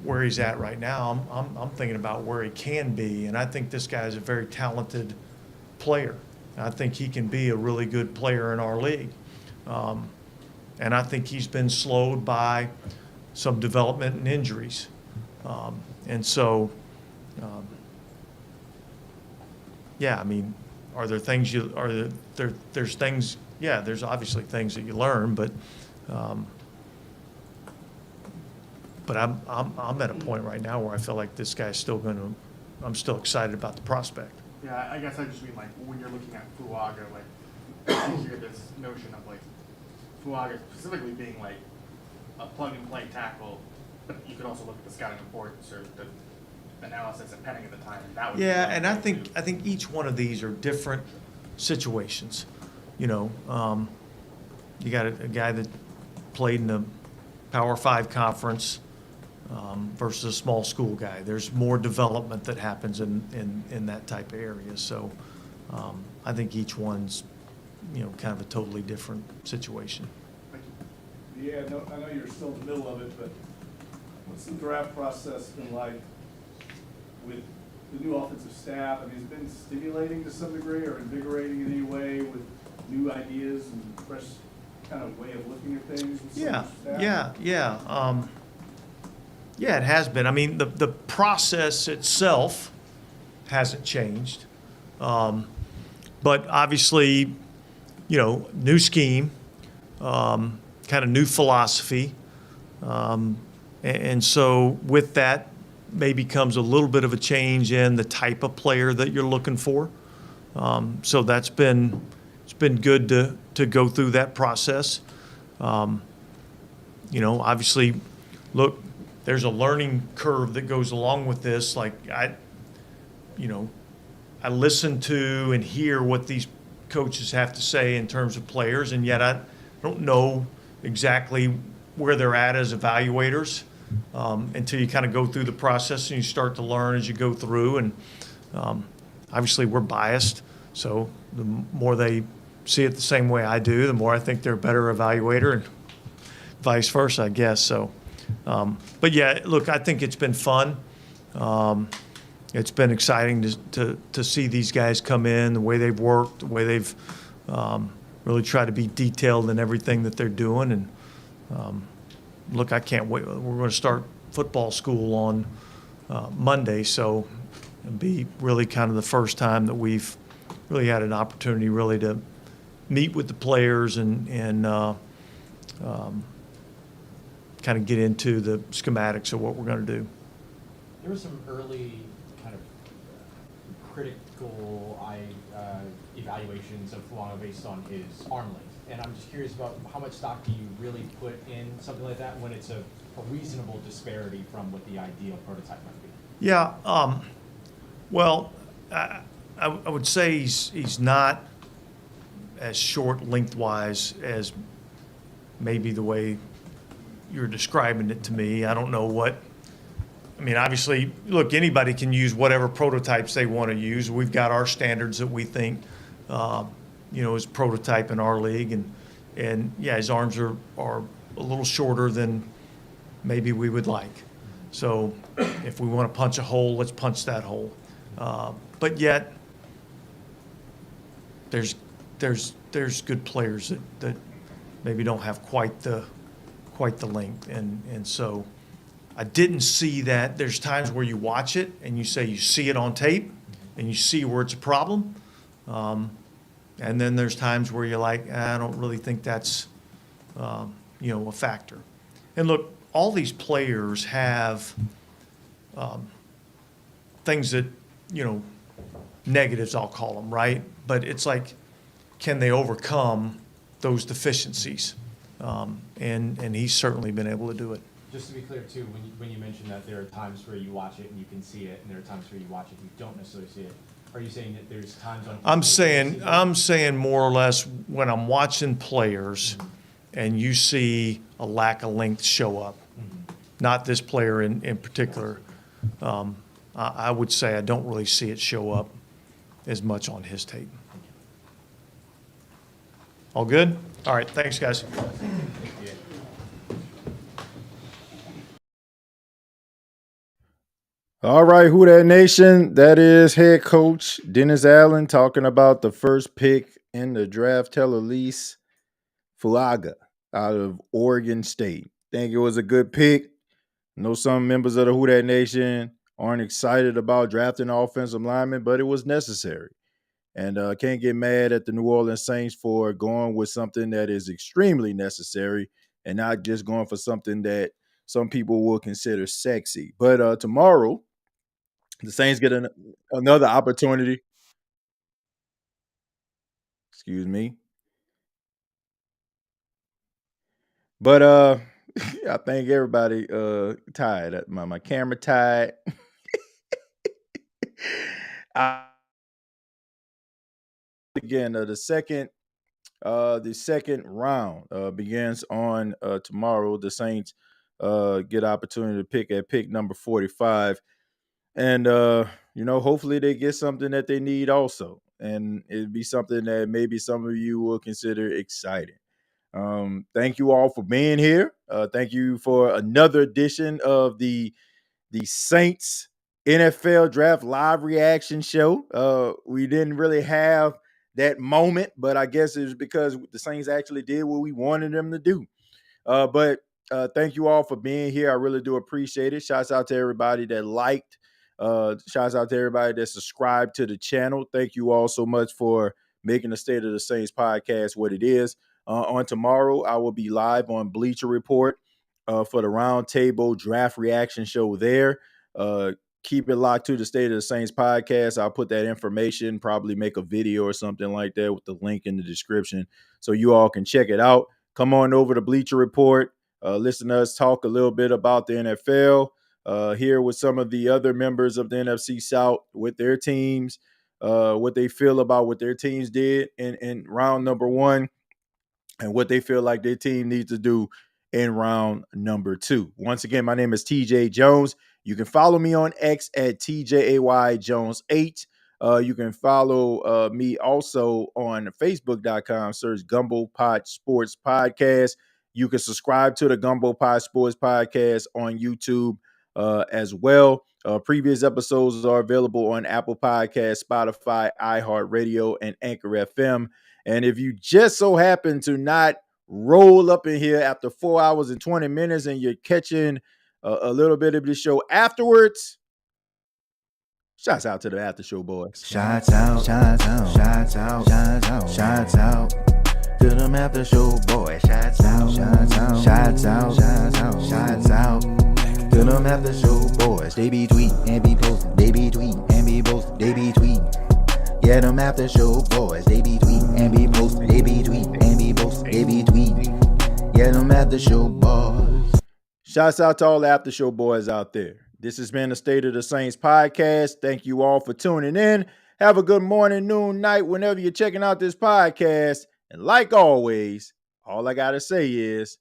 where he's at right now. I'm thinking about where he can be, and I think this guy is a very talented player. I think he can be a really good player in our league. And I think he's been slowed by some development and injuries. And so, yeah, I mean, are there things there's things, yeah, there's obviously things that you learn, but I'm at a point right now where I feel like this guy's still I'm still excited about the prospect. Yeah, I guess I just mean like when you're looking at Fuaga, like you hear this notion of like Fuaga specifically being like a plug-and-play tackle, but you could also look at the scouting reports or the analysis at Penning at the time, and that would and I think each one of these are different situations. You got a guy that played in the Power 5 conference versus a small school guy. There's more development that happens in that type of area. So I think each one's kind of a totally different situation. Yeah, no, I know you're still in the middle of it, but what's the draft process been like with the new offensive staff? I mean, has it been stimulating to some degree or invigorating in any way with new ideas and fresh kind of way of looking at things? With Yeah, it has been. I mean, the process itself hasn't changed. But obviously, new scheme, kind of new philosophy. And so with that maybe comes a little bit of a change in the type of player that you're looking for. So it's been good to go through that process. Obviously, look, there's a learning curve that goes along with this. Like I listen to and hear what these coaches have to say in terms of players, and yet I don't know exactly where they're at as evaluators until you kind of go through the process and you start to learn as you go through. And obviously we're biased, so the more they see it the same way I do, the more I think they're a better evaluator, and vice versa, I guess. So But yeah, look, I think it's been fun. It's been exciting to see these guys come in, the way they've worked, the way they've really tried to be detailed in everything that they're doing. And look, I can't wait. We're going to start football school on Monday, so it'll be really kind of the first time that we've really had an opportunity really to meet with the players and kind of get into the schematics of what we're going to do. There were some early kind of critical evaluations of Fuaga based on his arm length. And I'm just curious about how much stock do you really put in something like that when it's a reasonable disparity from what the ideal prototype might be? Yeah, well, I would say he's not as short lengthwise as maybe the way you're describing it to me. I don't know what, I mean, obviously, look, anybody can use whatever prototypes they want to use. We've got our standards that we think, is prototype in our league. And yeah, his arms are a little shorter than maybe we would like. So if we want to punch a hole, let's punch that hole. But yet, there's good players that maybe don't have quite the length, and so I didn't see that. There's times where you watch it and you say you see it on tape and you see where it's a problem, and then there's times where you're like, I don't really think that's a factor. And look, all these players have things that negatives, I'll call them, right? But it's like, can they overcome those deficiencies? And he's certainly been able to do it. Just to be clear, too, when you mention that there are times where you watch it and you can see it, and there are times where you watch it and you don't necessarily see it, are you saying that there's times on... I'm saying more or less when I'm watching players and you see a lack of length show up, not this player in particular, I would say I don't really see it show up as much on his tape. All good? All right, thanks, guys. All right, Who Dat Nation? That is head coach Dennis Allen talking about the first pick in the draft, Taliese Fuaga out of Oregon State. Think it was a good pick. I know some members of the Who Dat Nation aren't excited about drafting offensive linemen, but it was necessary. And can't get mad at the New Orleans Saints for going with something that is extremely necessary and not just going for something that some people will consider sexy. But tomorrow, the Saints get another opportunity. Excuse me. But I think everybody tired. My camera tired. Again, the second round begins on tomorrow. The Saints get opportunity to pick at pick number 45. And, hopefully they get something that they need also. And it'd be something that maybe some of you will consider exciting. Thank you all for being here. Thank you for another edition of the Saints NFL Draft Live Reaction Show. We didn't really have that moment, but I guess it was because the Saints actually did what we wanted them to do. But thank you all for being here. I really do appreciate it. Shouts out to everybody that liked. Shouts out to everybody that subscribed to the channel. Thank you all so much for making the State of the Saints podcast what it is. On tomorrow, I will be live on Bleacher Report for the Roundtable Draft Reaction Show there. Keep it locked to the State of the Saints podcast. I'll put that information, probably make a video or something like that with the link in the description so you all can check it out. Come on over to Bleacher Report. Listen to us talk a little bit about the NFL. Here with some of the other members of the NFC South with their teams, what they feel about what their teams did in round number 1 and what they feel like their team needs to do in round number 2. Once again, my name is TJAY Jones. You can follow me on X at TJAY Jones 8. You can follow me also on Facebook.com. Search Gumbo Pot Sports Podcast. You can subscribe to the Gumbo Pie Sports Podcast on YouTube as well. Previous episodes are available on Apple Podcasts, Spotify, iHeartRadio, and Anchor FM. And if you just so happen to not roll up in here after 4 hours and 20 minutes and you're catching a little bit of the show afterwards, shouts out to the after show boys. Shouts out, shouts out, shouts out, shouts out, shouts out to them after show boys. Shouts out, shouts out, shouts out, shouts out, shouts out to them after show boys. They be tweeting and be posting, they be tweeting and be posting, they be tweeting. Yeah, them after show boys. They be tweeting and be posting, they be tweeting and be posting, they be tweeting. Yeah, them after show boys. Shouts out to all the after show boys out there. This has been the State of the Saints podcast. Thank you all for tuning in. Have a good morning, noon, night, whenever you're checking out this podcast. And like always, all I got to say is,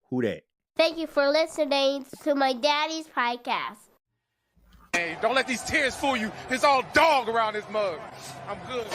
who dat? Thank you for listening to my daddy's podcast. Hey, don't let these tears fool you. It's all dog around this mug. I'm good.